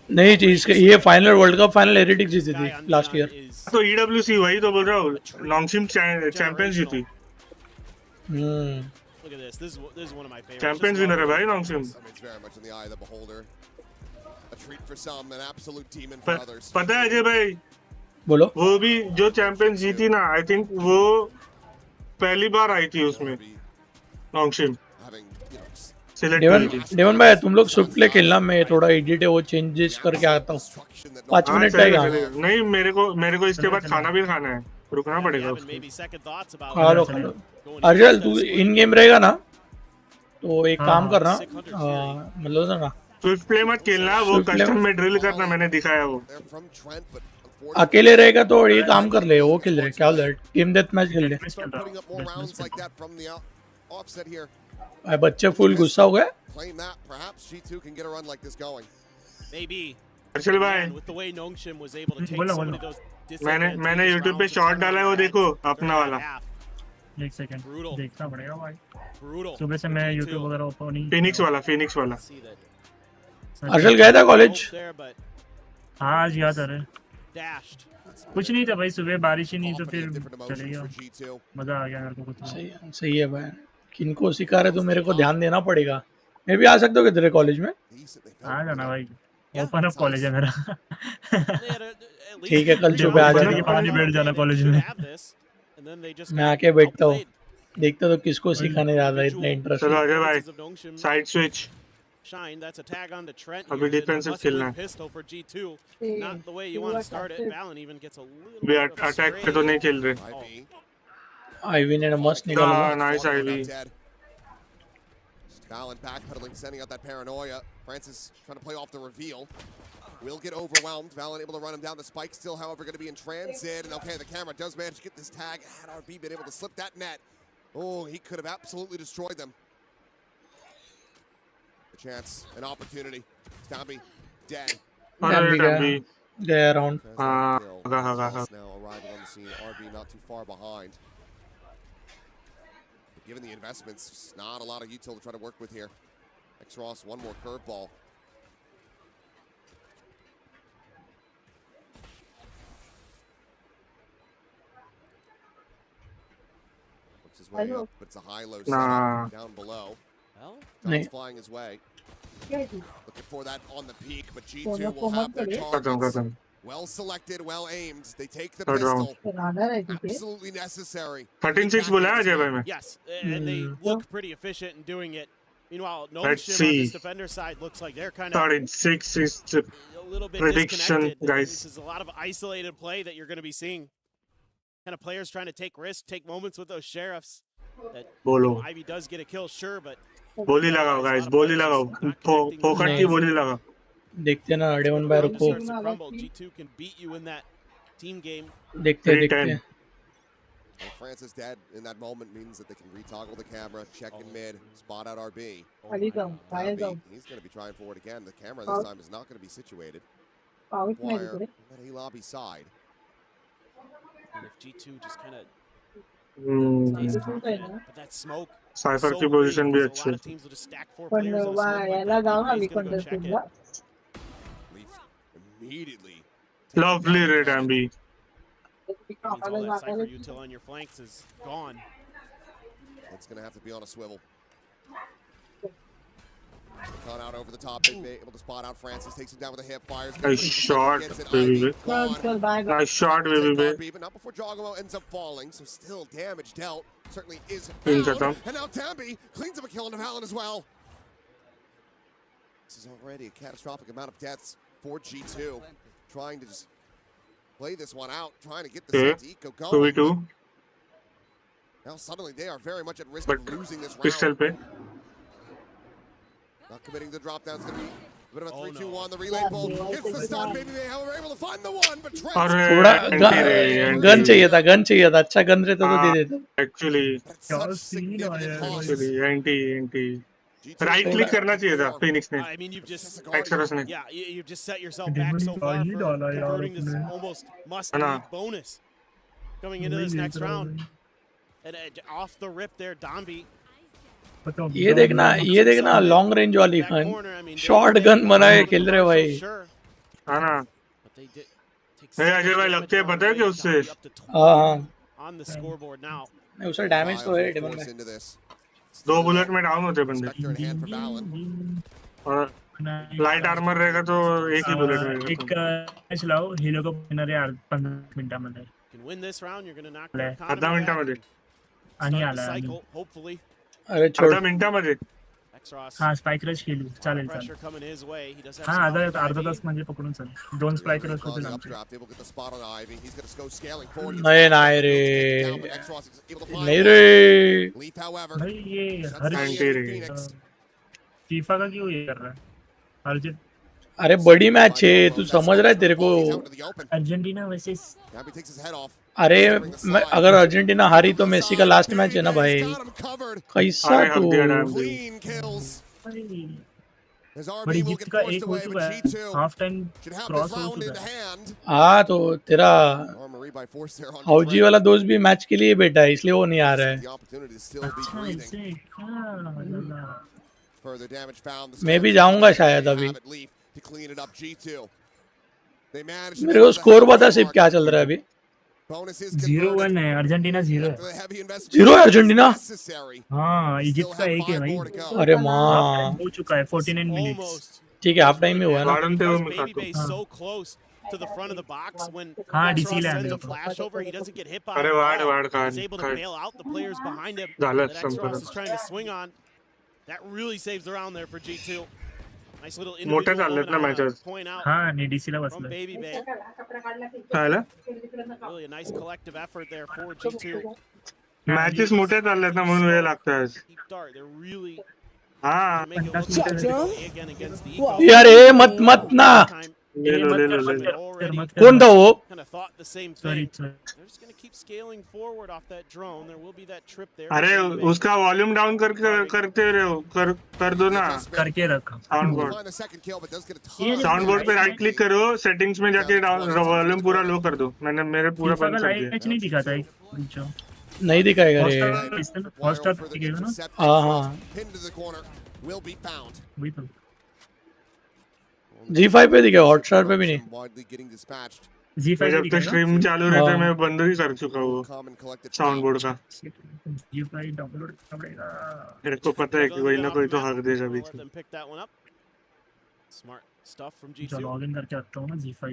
नहीं चीज ये final world cup final heretics जीती थी लास्ट ईयर. तो EWC वही तो बोल रहा हूँ. नोंगशिम चैंपियंस जीती. Look at this. This is one of my favorites. Champions winner है भाई नोंगशिम. It's very much in the eye of the beholder. A treat for some, an absolute demon for others. पता है अजय भाई. बोलो. वो भी जो चैंपियंस जीती ना, आई थिंक वो पहली बार आई थी उसमें नोंगशिम. डेवन भाई तुम लोग स्विफ्ट ले खेलना. मैं थोड़ा एडिट है वो चेंजेस करके आता हूँ. 5 मिनट लगेगा. नहीं मेरे को इसके बाद खाना भी खाना है. रुकना पड़ेगा having उसको। maybe second thoughts about खा लो going अर्जल, instead तू of splitting in it. Game रहेगा ना तो एक हाँ, काम हाँ। करना, 600 Fury. मतलब ना स्विफ्ट प्ले मत खेलना, वो स्विफ्ट प्ले कस्टम में ड्रिल करना मैंने दिखाया वो। They're from Trent, but अकेले unfortunately, रहेगा तो ये काम कर ले, वो It's खेल far रहे too क्या late. बोल टीम डेथ मैच खेल ले। Start putting up more rounds like that from the offset here. भाई बच्चे फुल गुस्सा हो गए। Claim that. Perhaps G2 can get a run like this going. Maybe. अर्शल भाई, Man, with the way Nongshim was able to take बोलो, so बोलो। many of those मैंने disadvantageous YouTube पे rounds and शॉट turn डाला है, on वो their देखो heads during अपना that वाला। half. एक सेकंड Brutal. देखना पड़ेगा भाई। Brutal. सुबह से for मैं G2. यूट्यूब वगैरह ओपन नहीं फिनिक्स वाला, फिनिक्स वाला। See that अर्जल गया था कॉलेज? there, but हाँ आज गया था रे। dashed. कुछ नहीं था भाई, सुबह बारिश ही नहीं तो Company फिर of different चले emotions गया। for G2. मजा आ गया मेरे को कुछ। सही है भाई, किनको सिखा रहे तो मेरे को ध्यान देना पड़ेगा। मैं भी आ सकता हूँ तेरे कॉलेज में? आ जाना भाई, ओपन अप कॉलेज है मेरा। They had at least ठीक है, कल सुबह आ डिपॉजिट जाना। के बाद ही बैठ जाना कॉलेज should में। have this, and then they just मैं got आके बैठता हूँ, outplayed. देखता तो किसको सिखाने जा रहा है इतना इंटरेस्ट। चलो अजय भाई, Performances of Nongshim side switch. shine. That's a tag on to Trent. अभी Here, and a defensive must-win खेलना है। pistol for G2. Not the way you want to start it. Valen even gets a little भी bit of a attack पे तो नहीं खेल रहे। IB. Ivy ने मस्त निकाला था। Nice Ivy. Dead. Valen backpedaling, sending out that paranoia. Francis trying to play off the reveal. Will get overwhelmed. Valen able to run him down. The spike still, however, going to be in transit. And okay, the camera does manage to get this tag. Had RB been able to slip that net, oh, he could have absolutely destroyed them. A chance, an opportunity. Stabby, dead. गया around. Loss now arriving on the scene. RB not too far behind. But given the investments, not a lot of util to try to work with here. X-Ross, one more curveball. Works his way up, but it's a high-low setup down below. Well, Don's flying his way. Looking for that on the peak, but G2 will have their targets. Well selected, well aimed. They take the pistol. Absolutely necessary. 13-6 बोला है अजय भाई मैं। yes, and they look pretty efficient in doing it. Meanwhile, Let's Nongshim on see. this defender side looks like they're kind of 13-6 is the a little bit prediction, disconnected. guys. This is a lot of isolated play that you're going to be seeing. Kind of players trying to take risks, take moments with those sheriffs. That, बोलो। Ivy does get a kill, sure, but बोली लगाओ guys, बोली लगाओ। फोकट की बोली लगाओ। देखते ना अडेवन बाय रुको। starts to crumble. G2 can beat you in that team game. देखते। Well, Francis dead in that moment means that they can retoggle the camera, check in mid, spot out RB. He's going to be trying for it again. The camera this time is not going to be situated. Wire on that A lobby side. And if G2 just kind of stays confident, but that smoke. Cipher so की green position भी because अच्छी a lot है। of teams will just stack 4 players in a smoke like that. He's going to go check it. Leaf immediately. Lovely red ambi. Means all that Cypher util on your flanks is gone. It's going to have to be on a swivel. Con out over the top, big able to spot out Francis, takes him down with a hip, fires. Nice shot, baby. Nice shot, baby. But not before Jogamo ends up falling, so still damage dealt. Certainly is Found. And now Tambi cleans up a kill into Valen as well. This is already a catastrophic amount of deaths for G2. Trying to just play this one out, trying to get the set to Eco going. 2v2. Now suddenly they are very much at risk But of losing this round. pistol pe. Not committing the drop down. It's going to be a bit of a 3-2-1. The relay pull hits the stun. Maybe they were able to find the one, but Trent. थोड़ा gun चाहिए था, अच्छा gun रहता तो दे देता। Actually, anti. Right click करना चाहिए था Phoenix ने। I mean, you've just Exodus ने। yeah, you've just set yourself back so far for converting this almost must-win bonus coming into this next round. And off the rip there, Dombi. ये देखना long range वाली gun, short gun बनाए खेल रहे भाई। हाँ ना। अजय भाई लगते हैं पता है क्या उससे? हाँ। On the scoreboard now. नहीं उसका डैमेज तो है डेमन में। 2 बुलेट में डाउन होते बंदे। और लाइट आर्मर रहेगा तो एक ही बुलेट रहेगा। एक मैच लाओ हीरो को विनर यार 15 मिनिटामध्ये। Can win this round, you're going to knock the आधा मिनिटामध्ये। आणि आला cycle, hopefully. अरे छोड़। आधा मिनिटामध्ये। हाँ स्पाइक रश खेलू चालेल Pressure चालेल coming his way. He does have हाँ some अर्धा तास म्हणजे पकडून चाल 2 स्पाइक रश होते the आमचे updraft, able to get the spot on Ivy. He's going to go scaling forward. नहीं नहीं रे नहीं रे Leaf, however, भाई ये shuts her down the Anti enemy रे Phoenix. फीफा का क्यों ये कर रहा है अर्जेंट अरे बड़ी मैच है तू समझ रहा है तेरे को Argentina versus Gabby takes his head off. अरे अगर अर्जेंटीना हारी तो मेसी का लास्ट मैच है ना भाई कैसा अरे तू हक दिया डैम दे Clean kills. As बड़ी RB will जीत get का forced एक हो away, चुका but है G2 half time should have cross this हो round in चुका है hand. हाँ तो तेरा Armory by force there on housie वाला दोस्त भी मैच के लिए बैठा है इसलिए वो नहीं आ रहा है the opportunity to still be अच्छा breathing. इसे क्या Further damage found. The मैं भी Spurs जाऊंगा have शायद अभी it. Leaf to clean it up. G2. They managed to मेरे make को it to the स्कोर बता halfway सिर्फ mark. क्या चल रहा है अभी Bonus is 0-1 converted. है अर्जेंटीना 0 After है the heavy investment, जीरो है अर्जेंटीना necessary. हाँ इजिप्ट का एक है भाई More to go. अरे हाफ माँ टाइम हो चुका है 49 मिनट्स Almost. ठीक है हाफ टाइम में हुआ है ना वार्डन थे वो मैं Baby खाता Bay हाँ so close to the front of the box when हाँ Cross डीसी ले sends आने a flash over, he doesn't get hit by अरे it wad at all. Wad He's able to bail out the players behind him झालं that X-Ross संपलं is trying to swing on. That really saves the round there for G2. Nice little मोठे individual चाललेत moment ना I wanna matches point out हाँ नाही DC La from बसलाय Baby Bay. चालेल Really a nice collective effort there for G2. Matches मोठे चाललेत ना म्हणून वेळ लागतोय आज. Deep dart. They're really हा make it look like they're going to go again against the Eco. यार ए मत मत ना ले ये लो मत ले कर लो ले मत लो कर Already मत कर कौन था वो kind of thought the same sorry thing. They're just going to keep scaling forward off that drone. There will be that trip there. अरे उसका वॉल्यूम डाउन करते रहो कर दो ना करके रखा sound Will board find the second kill, but does get a ton. Sound board पे राइट क्लिक करो सेटिंग्स में जाके वॉल्यूम पूरा लो कर दो मैंने मेरे पूरा फीफा बंद का कर लाइव दिया मैच नहीं दिखाता है जो नहीं दिखाएगा रे हॉटस्टार पे दिखेगा ना हाँ हाँ Pinned to the corner. Will be found. वही तो G5 पे दिखेगा हॉटस्टार पे भी नहीं Widely getting dispatched. मैं G5 जब तक स्ट्रीम चालू रहता है हाँ। मैं बंद ही कर चुका वो Common collected साउंड बोर्ड का G5 डाउनलोड करना पड़ेगा मेरे को पता है कि कोई ना कोई तो हक देगा Let बीच में them pick that one up. Smart stuff from जो G2. लॉगिन करके आता हूँ ना G5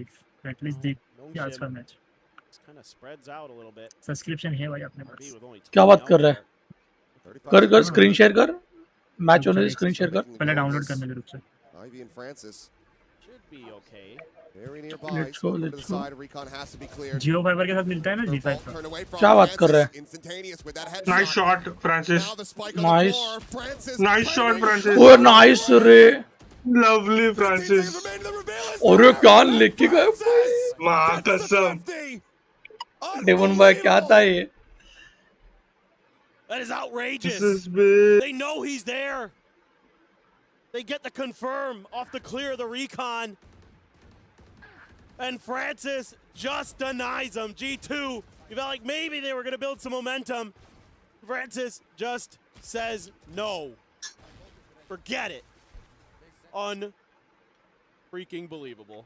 एटलीस्ट देख कि आज का match This kind of spreads out a little bit. Subscription है भाई अपने RB पास with only क्या 20 बात कर out रहा है there. कर कर स्क्रीन शेयर कर मैच होने से स्क्रीन शेयर कर पहले डाउनलोड करने के रुक से Ivy and Francis Should be okay. very nearby. Let's go, Over to let's the go. side. Recon has to be cleared. Jio fibre के साथ मिलता है ना Bolt G5 का turned away from क्या बात कर रहा है Francis. Instantaneous with that headshot. Nice shot Francis Now the spike on Nice. the floor. Francis nice shot claiming Francis oh nice रे lovely 15 Francis seconds remain to the reveal is और there. क्या लेके गए Francis माँ gets the कसम 50. Devon भाई क्या था ये That is outrageous. This is big. They know he's there. They get the confirm off the clear of the recon. And Francis just denies him. G2, you felt like maybe they were going to build some momentum. Francis just says no. Forget it. Un-freaking believable.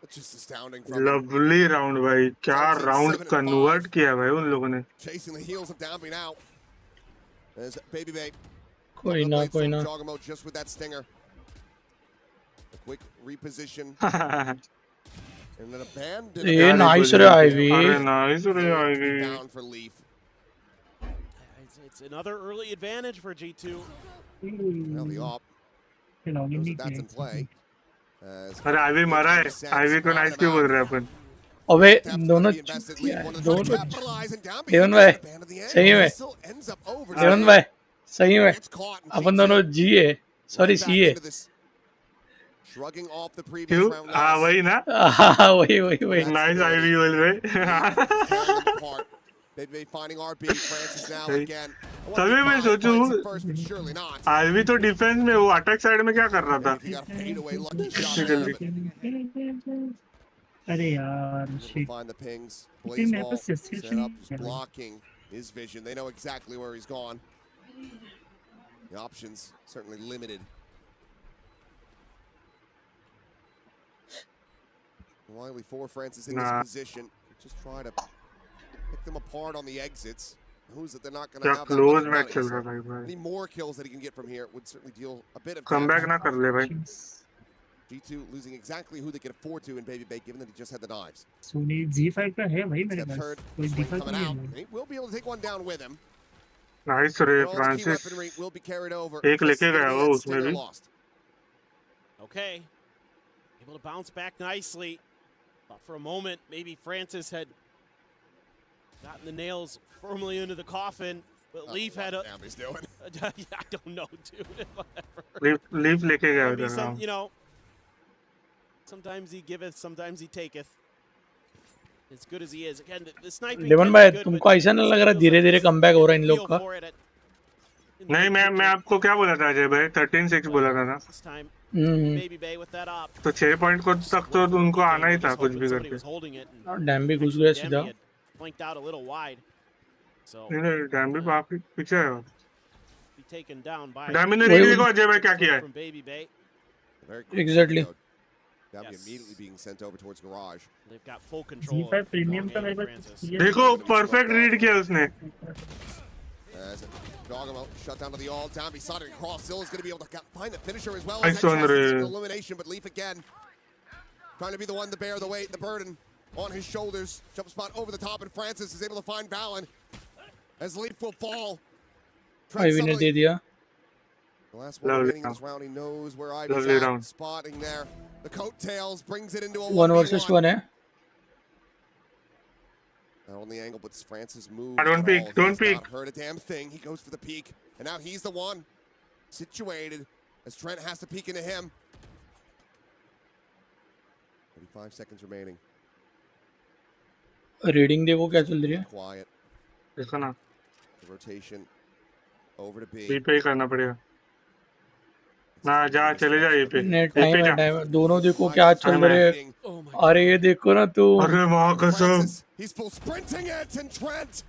It's just astounding from him. Lovely round भाई क्या round convert किया भाई उन लोगों ने Chasing the heels of Downby now. There's Baby Bay. कोई ना कोई ना Jogamo just with that stinger. A quick reposition and then abandon. ये नाइस रे आईवी अरे नाइस रे ivy Down for Leaf. It's another early advantage for G2. Now the op. Login Knows नहीं that that's in किया play. As अरे ivy मरा है ivy को नाइस क्यों बोल रहे हैं अपन अबे definitely दोनों invested Leaf. One of the दोनों trying to capitalize and Downby Devan gets भाई the ban of the end. सही में Still ends up over. देवन भाई सही में Gets caught and upon cheats दोनों it. जी है सॉरी Right back सी है into this. Shrugging off the previous क्यों round हाँ loss. वही ना हाँ वही वही वही नाइस आईवी बोल रहे Tearing them apart. They've been finding RB. Francis now सही again. तभी मैं सोचूं First, but surely not. Ivy तो डिफेंस में वो अटैक साइड में क्या कर रहा था If you got a fadeaway lucky इतनी shot, जल्दी अरे यार able to shit find the pings. इसी Blaze में ball बस set subscription up, just नहीं है। blocking his vision. They know exactly where he's gone. The options certainly limited. Wiley for Francis in this Nah. position. Just try to pick them apart on the exits. Who's that they're not going to क्या have that close much match money, चल so रहा था भाई any more kills that he can get from here would certainly deal a bit of comeback damage. ना कर ले भाई G2 losing exactly who they can afford to in Baby Bay, given that he just had the knives. Soni G5 का है भाई मेरे Steps पास hurt, कोई swing दिखा coming नहीं out. है And he will be able to take one down with him. Nice रे Francis एक लेके गया वो उसमें भी Okay, able to bounce back nicely. But for a moment, maybe Francis had gotten the nails firmly into the coffin, but Leaf had a. He's doing. I don't know, dude. Whatever. Leaf लेके गया Maybe उधर some, हाँ. you know. Sometimes he giveth, sometimes he taketh. As good as he is, again, the sniping. लेवन भाई तुमको ऐसा नहीं लग रहा धीरे धीरे कमबैक हो रहा है इन लोग का? नहीं मैं आपको क्या बोला था अजय भाई 13-6 बोला था ना. तो 6 पॉइंट को तक तो उनको आना ही था कुछ भी करके. डैम भी घुस गया सीधा. नहीं डैम भी पीछे है. डैम ने वही देखो अजय भाई क्या किया है. Exactly. Immediately being sent over towards garage. They've got full control. G5 premium का मेरे पास देखो परफेक्ट रीड किया उसने. As Dogamo shut down to the all down. He saw it across. Still is going to be able to find a finisher as well. Nice one, elimination, but Leaf again trying to be the one to bear the weight, the burden on his shoulders. Jump spot over the top, and Francis is able to find Valen as Leaf will fall. Ivy ने दे दिया. The last one getting this round, he knows where Ivy's at. Spotting there. The coattails brings it into a 1 versus 1 है. Not on the angle, but Francis moves. Don't peek. Don't peek. Not hurt a damn thing. He goes for the peek, and now he's the one situated as Trent has to peek into him. 35 seconds remaining. Reading देखो क्या चल रही है. Quiet. देखो ना. The rotation over to B. B पे ही करना पड़ेगा. ना जा चले जा ये पे. नेट टाइम है दोनों देखो क्या चल रहे हैं. अरे ये देखो ना तो. अरे माँ कसम. He's full sprinting it, and Trent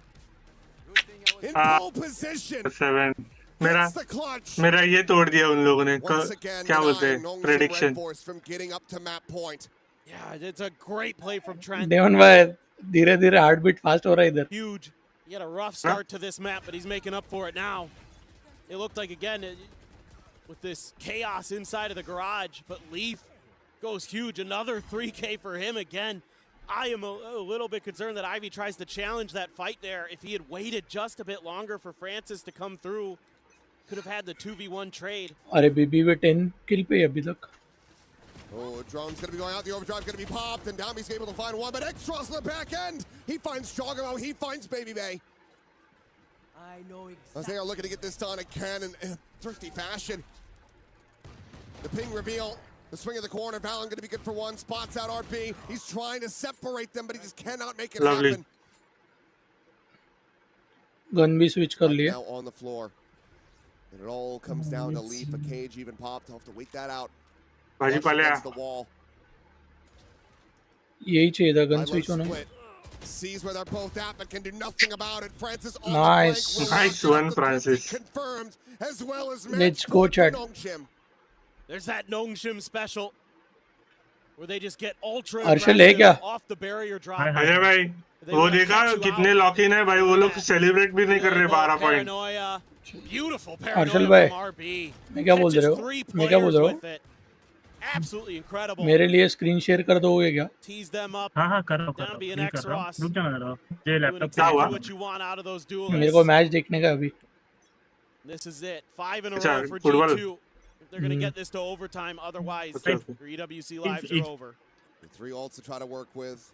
in pole position. 7 मेरा ये तोड़ दिया उन लोगों ने. क्या बोलते हैं prediction. From getting up to map point. Yeah, it's a great play from Trent. देवन भाई धीरे धीरे हार्ट बीट फास्ट हो रहा है इधर. Huge. He had a rough start to this map, but he's making up for it now. It looked like again with this chaos inside of the garage, but Leaf goes huge. Another 3K for him again. I am a little bit concerned that Ivy tries to challenge that fight there. If he had waited just a bit longer for Francis to come through, could have had the 2v1 trade. अरे बीबी वे 10 किल पे अभी तक. Oh, drone's going to be going out. The overdrive's going to be popped, and Dami's able to find one, but Extros on the back end. He finds Jogamo. He finds Baby Bay. I know exactly. As they are looking to get this done again in a thrifty fashion. The ping reveal. The swing of the corner. Valen going to be good for one. Spots out RP. He's trying to separate them, but he just cannot make it happen. Gun भी switch कर लिया. Now on the floor. And it all comes down to Leaf. A cage even popped. I'll have to wait that out. Against the wall. यही चाहिए था gun switch होना. Sees where they're both at, but can do nothing about it. Francis on nice. the Nice one, Francis. Confirmed, as well as let's go, chat. There's that Nongshim special where they just get ultra off the barrier drop. Ajay भाई वो देखा कितने lock in है भाई. वो लोग celebrate भी नहीं कर रहे 12 पॉइंट. Beautiful हर्षल paranoia भाई from RB. मैं क्या बोल रहे हो. मैं क्या बोल रहा हूँ. Absolutely incredible. मेरे लिए स्क्रीन शेयर कर दोगे क्या? Tease them up. हाँ कर रहा हूँ. रुक जाना ये लैपटॉप क्या हुआ? What you want out of those duels. मेरे को मैच देखने का अभी. This is it. 5 in a row for G2. If they're going to get this to overtime, otherwise your EWC lives are over. 3 ults to try to work with.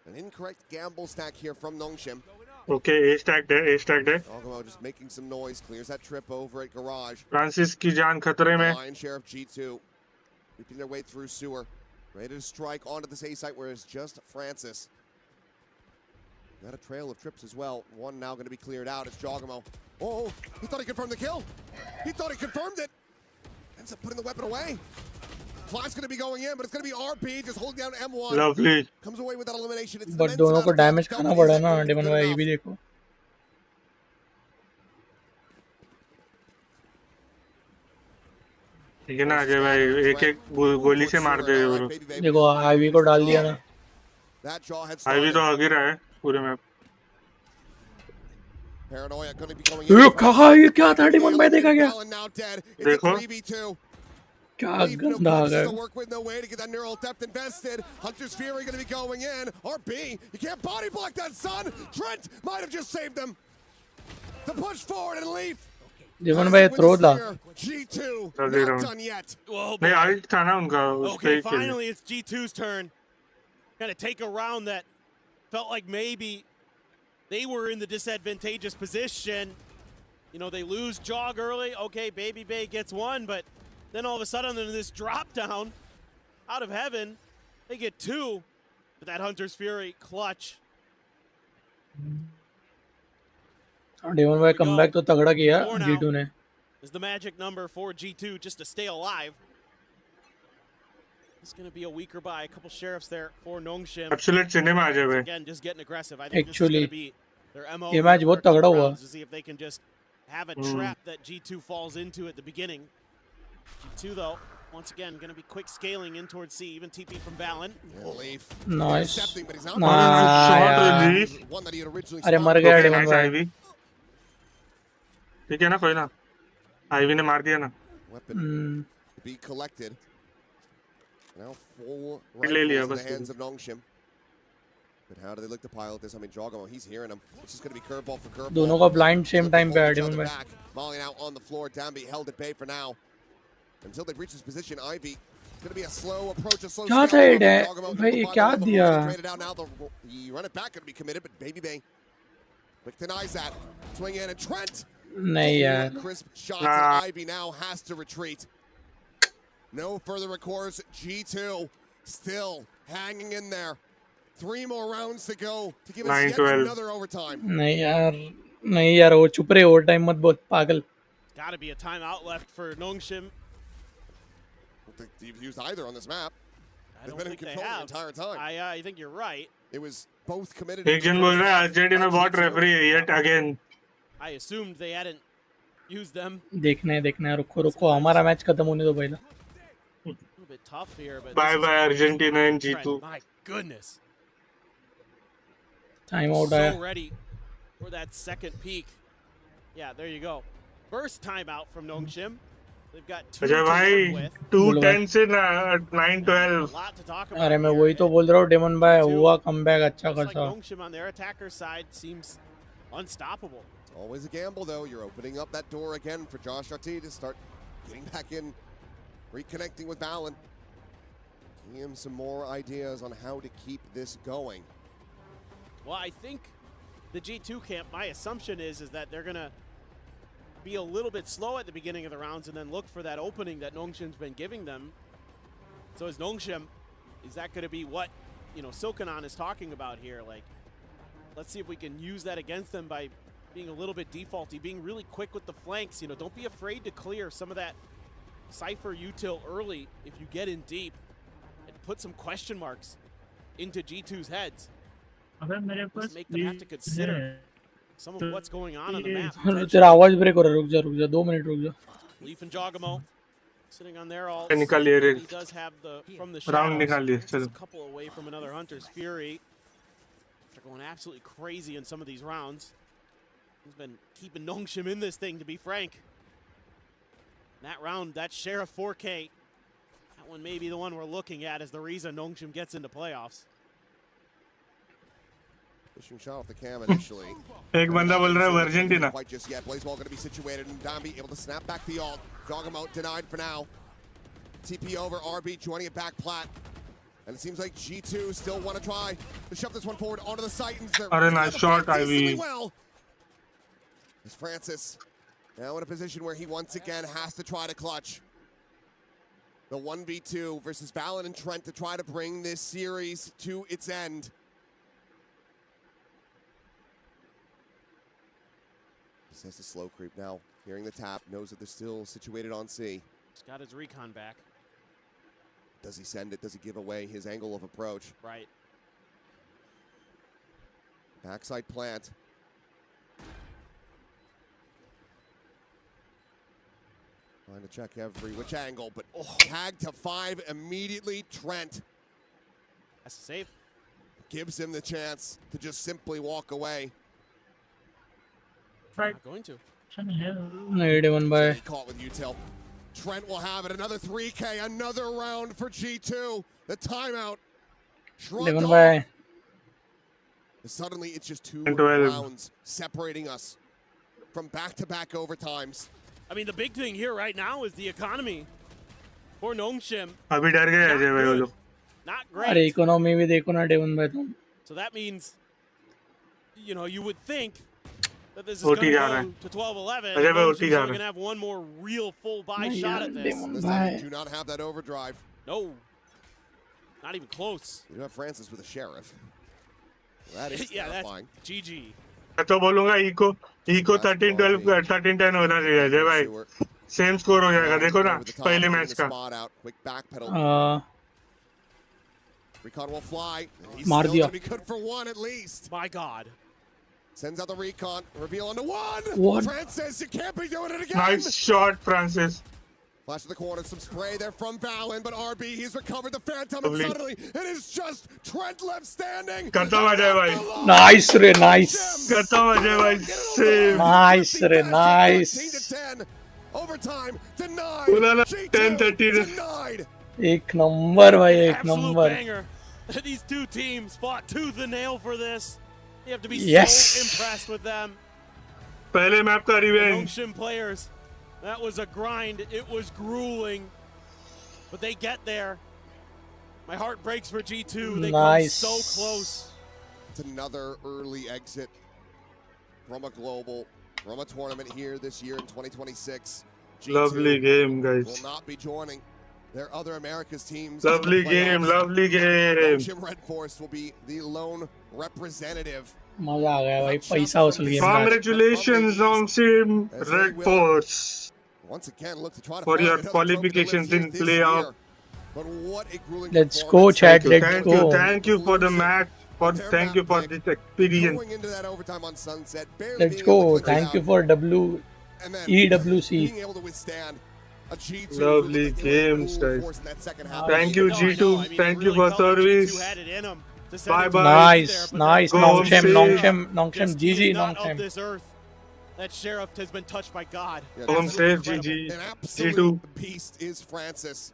An incorrect gamble stack here from Nongshim. Okay, A stacked है. Ogamo just making some noise, clears that trip over at garage. Francis की जान खतरे में. Lion share of G2. Reaping their way through sewer. Ready to strike onto this A site where it's just Francis. Got a trail of trips as well. One now going to be cleared out. It's Jogamo. Oh, he thought he confirmed the kill. He thought he confirmed it. Ends up putting the weapon away. Flash's going to be going in, but it's going to be RP just holding down M1. Lovely. Comes away with that elimination. It's but दोनों को damage खाना पड़ा ना. Demon भाई ये भी देखो. ठीक है ना अजय भाई एक गोली से मार दे. देखो आईवी को डाल दिया ना. आईवी तो आगे रहा है पूरे मैप. ये कहा ये क्या था. डेमन भाई देखा क्या. देखो क्या गंदा आ गया. Work with no way to get that neural depth invested. Hunter's Fury going to be going in. RP, you can't body block that, son. Trent might have just saved them. The push forward and leap. Devon भाई throw ला. G2 Early not round. done yet. Oh, नहीं boy. Ult था ना उनका उस पे Okay, ही खेले. finally it's G2's turn. Gonna take a round that felt like maybe they were in the disadvantageous position. You know, they lose Jog early. Okay, Baby Bay gets one, but then all of a sudden in this drop down out of heaven, they get two. But that Hunter's Fury clutch. Devon भाई comeback तो तगड़ा किया G2 ने. Is the magic number for G2 just to stay alive. It's going to be a weaker buy. A couple sheriffs there for Nongshim. Absolute cinema आ जाए भाई. Again, just getting aggressive. I think Actually, this is going to be their MO ये match बहुत तगड़ा हुआ. to see if they can just have a trap that G2 falls into at the beginning. G2 though, once again, going to be quick scaling in towards C, even TP from Valen. Nice. अरे मर गया Devon भाई. ठीक है ना कोई ना. Ivy ने मार दिया ना. Weapon be collected. Now full ले लिया rifles in बस. the hands of Nongshim. But how do they look to pilot this? I mean, Jogamo, he's hearing him. It's just going to be curveball for curveball. दोनों का blind same time पे है Devon भाई. Molly now on the floor. Dambi held at bay for now. Until they reach this position, Ivy. It's going to be a slow approach, a slow क्या था ये day? भाई क्या दिया? You run it back, going to be committed, but Baby Bay quick denies that. Swing in, and Trent. नहीं यार. Crisp shots, and Ivy now has to retreat. No further recourse. G2 still hanging in there. 3 more rounds to go to give us yet another overtime. नहीं यार वो चुप रहे overtime मत बोल पागल. Got to be a timeout left for Nongshim. I don't think they've used either on this map. I don't think they have. The entire time. I think you're right. It was both committed. एक जन बोल रहा है Argentina बहुत referee है yet again. I assumed they hadn't used them. देखना है रुको हमारा मैच खत्म होने दो पहले. A little bit tough here, but bye bye Argentina and G2. My goodness. Time out so आया. ready for that second peak. Yeah, there you go. First timeout from Nongshim. They've got 2 अच्छा भाई 2-10 से 9-12. अरे मैं वही तो बोल रहा हूँ Devon भाई हुआ comeback अच्छा Like खासा. Nongshim on their attacker side seems unstoppable. It's always a gamble, though. You're opening up that door again for Josh Artie to start getting back in, reconnecting with Valen. Give him some more ideas on how to keep this going. Well, I think the G2 camp, my assumption is that they're going to be a little bit slow at the beginning of the rounds and then look for that opening that Nongshim's been giving them. So is Nongshim, is that going to be what, Silkanon is talking about here? Like, let's see if we can use that against them by being a little bit defaulty, being really quick with the flanks. Don't be afraid to clear some of that Cypher util early if you get in deep and put some question marks into G2's heads. Just make them have to consider some of what's going on the map. तेरा आवाज break हो रहा है. रुक जा 2 minute रुक जा. Leaf and Jogamo sitting on their all. निकाल लिए रे. He does have from the round निकाल लिए. Just a couple away from another Hunter's Fury. They're going absolutely crazy in some of these rounds. He's been keeping Nongshim in this thing, to be frank. That round, that Sheriff 4K, that one may be the one we're looking at as the reason Nongshim gets into playoffs. Pushing shot off the cam initially. एक बंदा बोल रहा है Argentina. Quite just yet. Blazeball going to be situated, and Dambi able to snap back the ult. Jogamo denied for now. TP over, RB joining it back plat. And it seems like G2 still want to try to shove this one forward onto the site. अरे nice shot Ivy. Well, as Francis now in a position where he once again has to try to clutch. The 1v2 versus Valen and Trent to try to bring this series to its end. Says the slow creep now. Hearing the tap, knows that they're still situated on C. He's got his recon back. Does he send it? Does he give away his angle of approach? Right. Backside plant. Trying to check which angle, but tag to 5 immediately. Trent. That's a save. Gives him the chance to just simply walk away. Not going to. Devon by. Caught with util. Trent will have it. Another 3K. Another round for G2. The timeout. Devon by. Suddenly, it's just 2 rounds separating us. from back-to-back overtimes. I mean, the big thing here right now is the economy for Nongshim. अभी डर गए अजय भाई वो लोग. Not अरे great. Economy भी देखो ना डेवन भाई तुम. So that means, you know, you would think that this is going to go to 12-11. And Nongshim's going to have one more real full buy shot at this. This time you do not have that overdrive. No. Not even close. You have Francis with a sheriff. That is yeah, terrifying. That's GG. मैं तो बोलूँगा eco 13-12 13-10 होना चाहिए अजय भाई. Same score हो जाएगा देखो ना पहले मैच का. Recon will fly. He's मार still दिया. gonna be good for one at least. My God. Sends out the recon. Reveal onto one. What? Francis, you can't be doing it again. Nice shot, Francis. Flash to the corner, some spray there from Valen, but RB, he's recovered the Phantom, and suddenly it is just Trent left standing. खत्म अजय भाई. Nice रे nice. खत्म अजय भाई. Save. Nice रे nice. 10. Overtime denied. उलाला G2 denied. एक number भाई एक Absolute number. banger. These two teams fought tooth and nail for this. You have to be Yes. so impressed with them. पहले map का The revenge. Nongshim players. That was a grind. It was grueling. But they get there. My heart breaks for G2. They Nice. come so close. It's another early exit from a global, from a tournament here this year in 2026. G2 Lovely game, guys. will not be joining their other Americas teams. Lovely game, lovely game. Nongshim Red Force will be the lone representative. मजा आ गया भाई पैसा वसूल गया. Congratulations, Nongshim Red Force. Once again, look to try to For find your another qualifications trophy to in lift this playoff. year. But what a grueling Let's go, performance. chat. Let's go. Thank you for the match. Thank you for this experience. Going into that overtime on Sunset, barely Let's being able go. to close Thank you out, for and then EWC. being able to withstand a G2 Lovely who looked like they were games, full guys. force in that second half. Thank you, No, I know. G2. I mean, Thank it you really for felt like G2 service. had it in 'em to send Bye it to bye. Nice, there, but nice. that Go Nongshim, safe. Nongshim, just, he GG, is not of Nongshim. this earth. That sheriff has been touched by God. Yeah, Home that's safe, incredible. GG. An absolute G2. beast is Francis.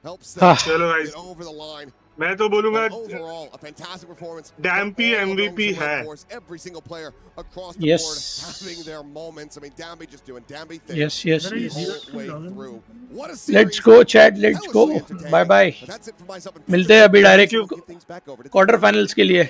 Helps Ah. them चलो guys. get over the line. मैं तो बोलूँगा But overall, a fantastic performance. Dampy from all of MVP Nongshim Red है. Force. Every single player across the Yes. board having their moments. I mean, Dampy just doing Dampy things Yes, yes, the yes. whole way through. What a Let's series. go, chat. Let's go. Hellishly entertaining. Bye bye. But that's it for myself and मिलते हैं अभी direct We'll give things back over to quarter finals के लिए.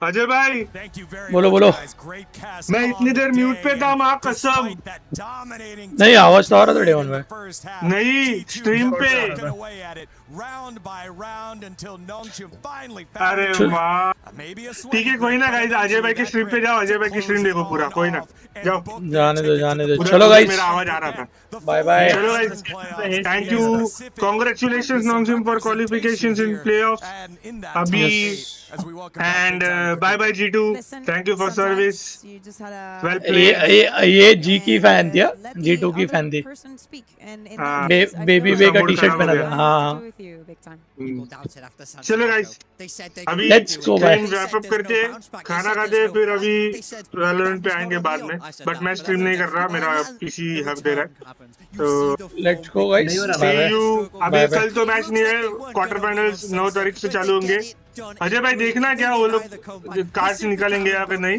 अजय भाई. Thank you very बोलो much, बोलो. guys. Great cast मैं on इतनी the देर म्यूट day, पे था and माँ कसम. despite that dominating नहीं आवाज तो आ रहा था डेवन में. first half, नहीं, G2 stream kept पे. chugging away at it, round by round until Nongshim finally found अरे it. वाह. Maybe a ठीक है कोई ना गाइस अजय भाई की स्ट्रीम पे जाओ अजय भाई की स्ट्रीम देखो पूरा कोई ना जाओ. जाने दो जाने दो. उधर चलो गाइस. मेरा आवाज आ रहा था. Bye bye. चलो guys. Thank you. Congratulations Nongshim for qualifications in playoffs. अभी and bye bye G2. Thank you for service. You just had a Well played. ये जी की फैन थी. G2 की फैन थी. बेबी वे का टी-शर्ट पहना था. हाँ. चलो गाइस अभी Let's go, stream bye. Wrap up करके खाना खाते फिर अभी Valorant पे आएंगे बाद में बट मैं स्ट्रीम नहीं कर रहा मेरा पीसी हक दे रहा है तो let's go guys. see you अभी कल तो मैच नहीं है क्वार्टर फाइनल्स 9 तारीख से चालू होंगे. अजय भाई देखना क्या वो लोग कार्ड्स निकालेंगे या फिर नहीं.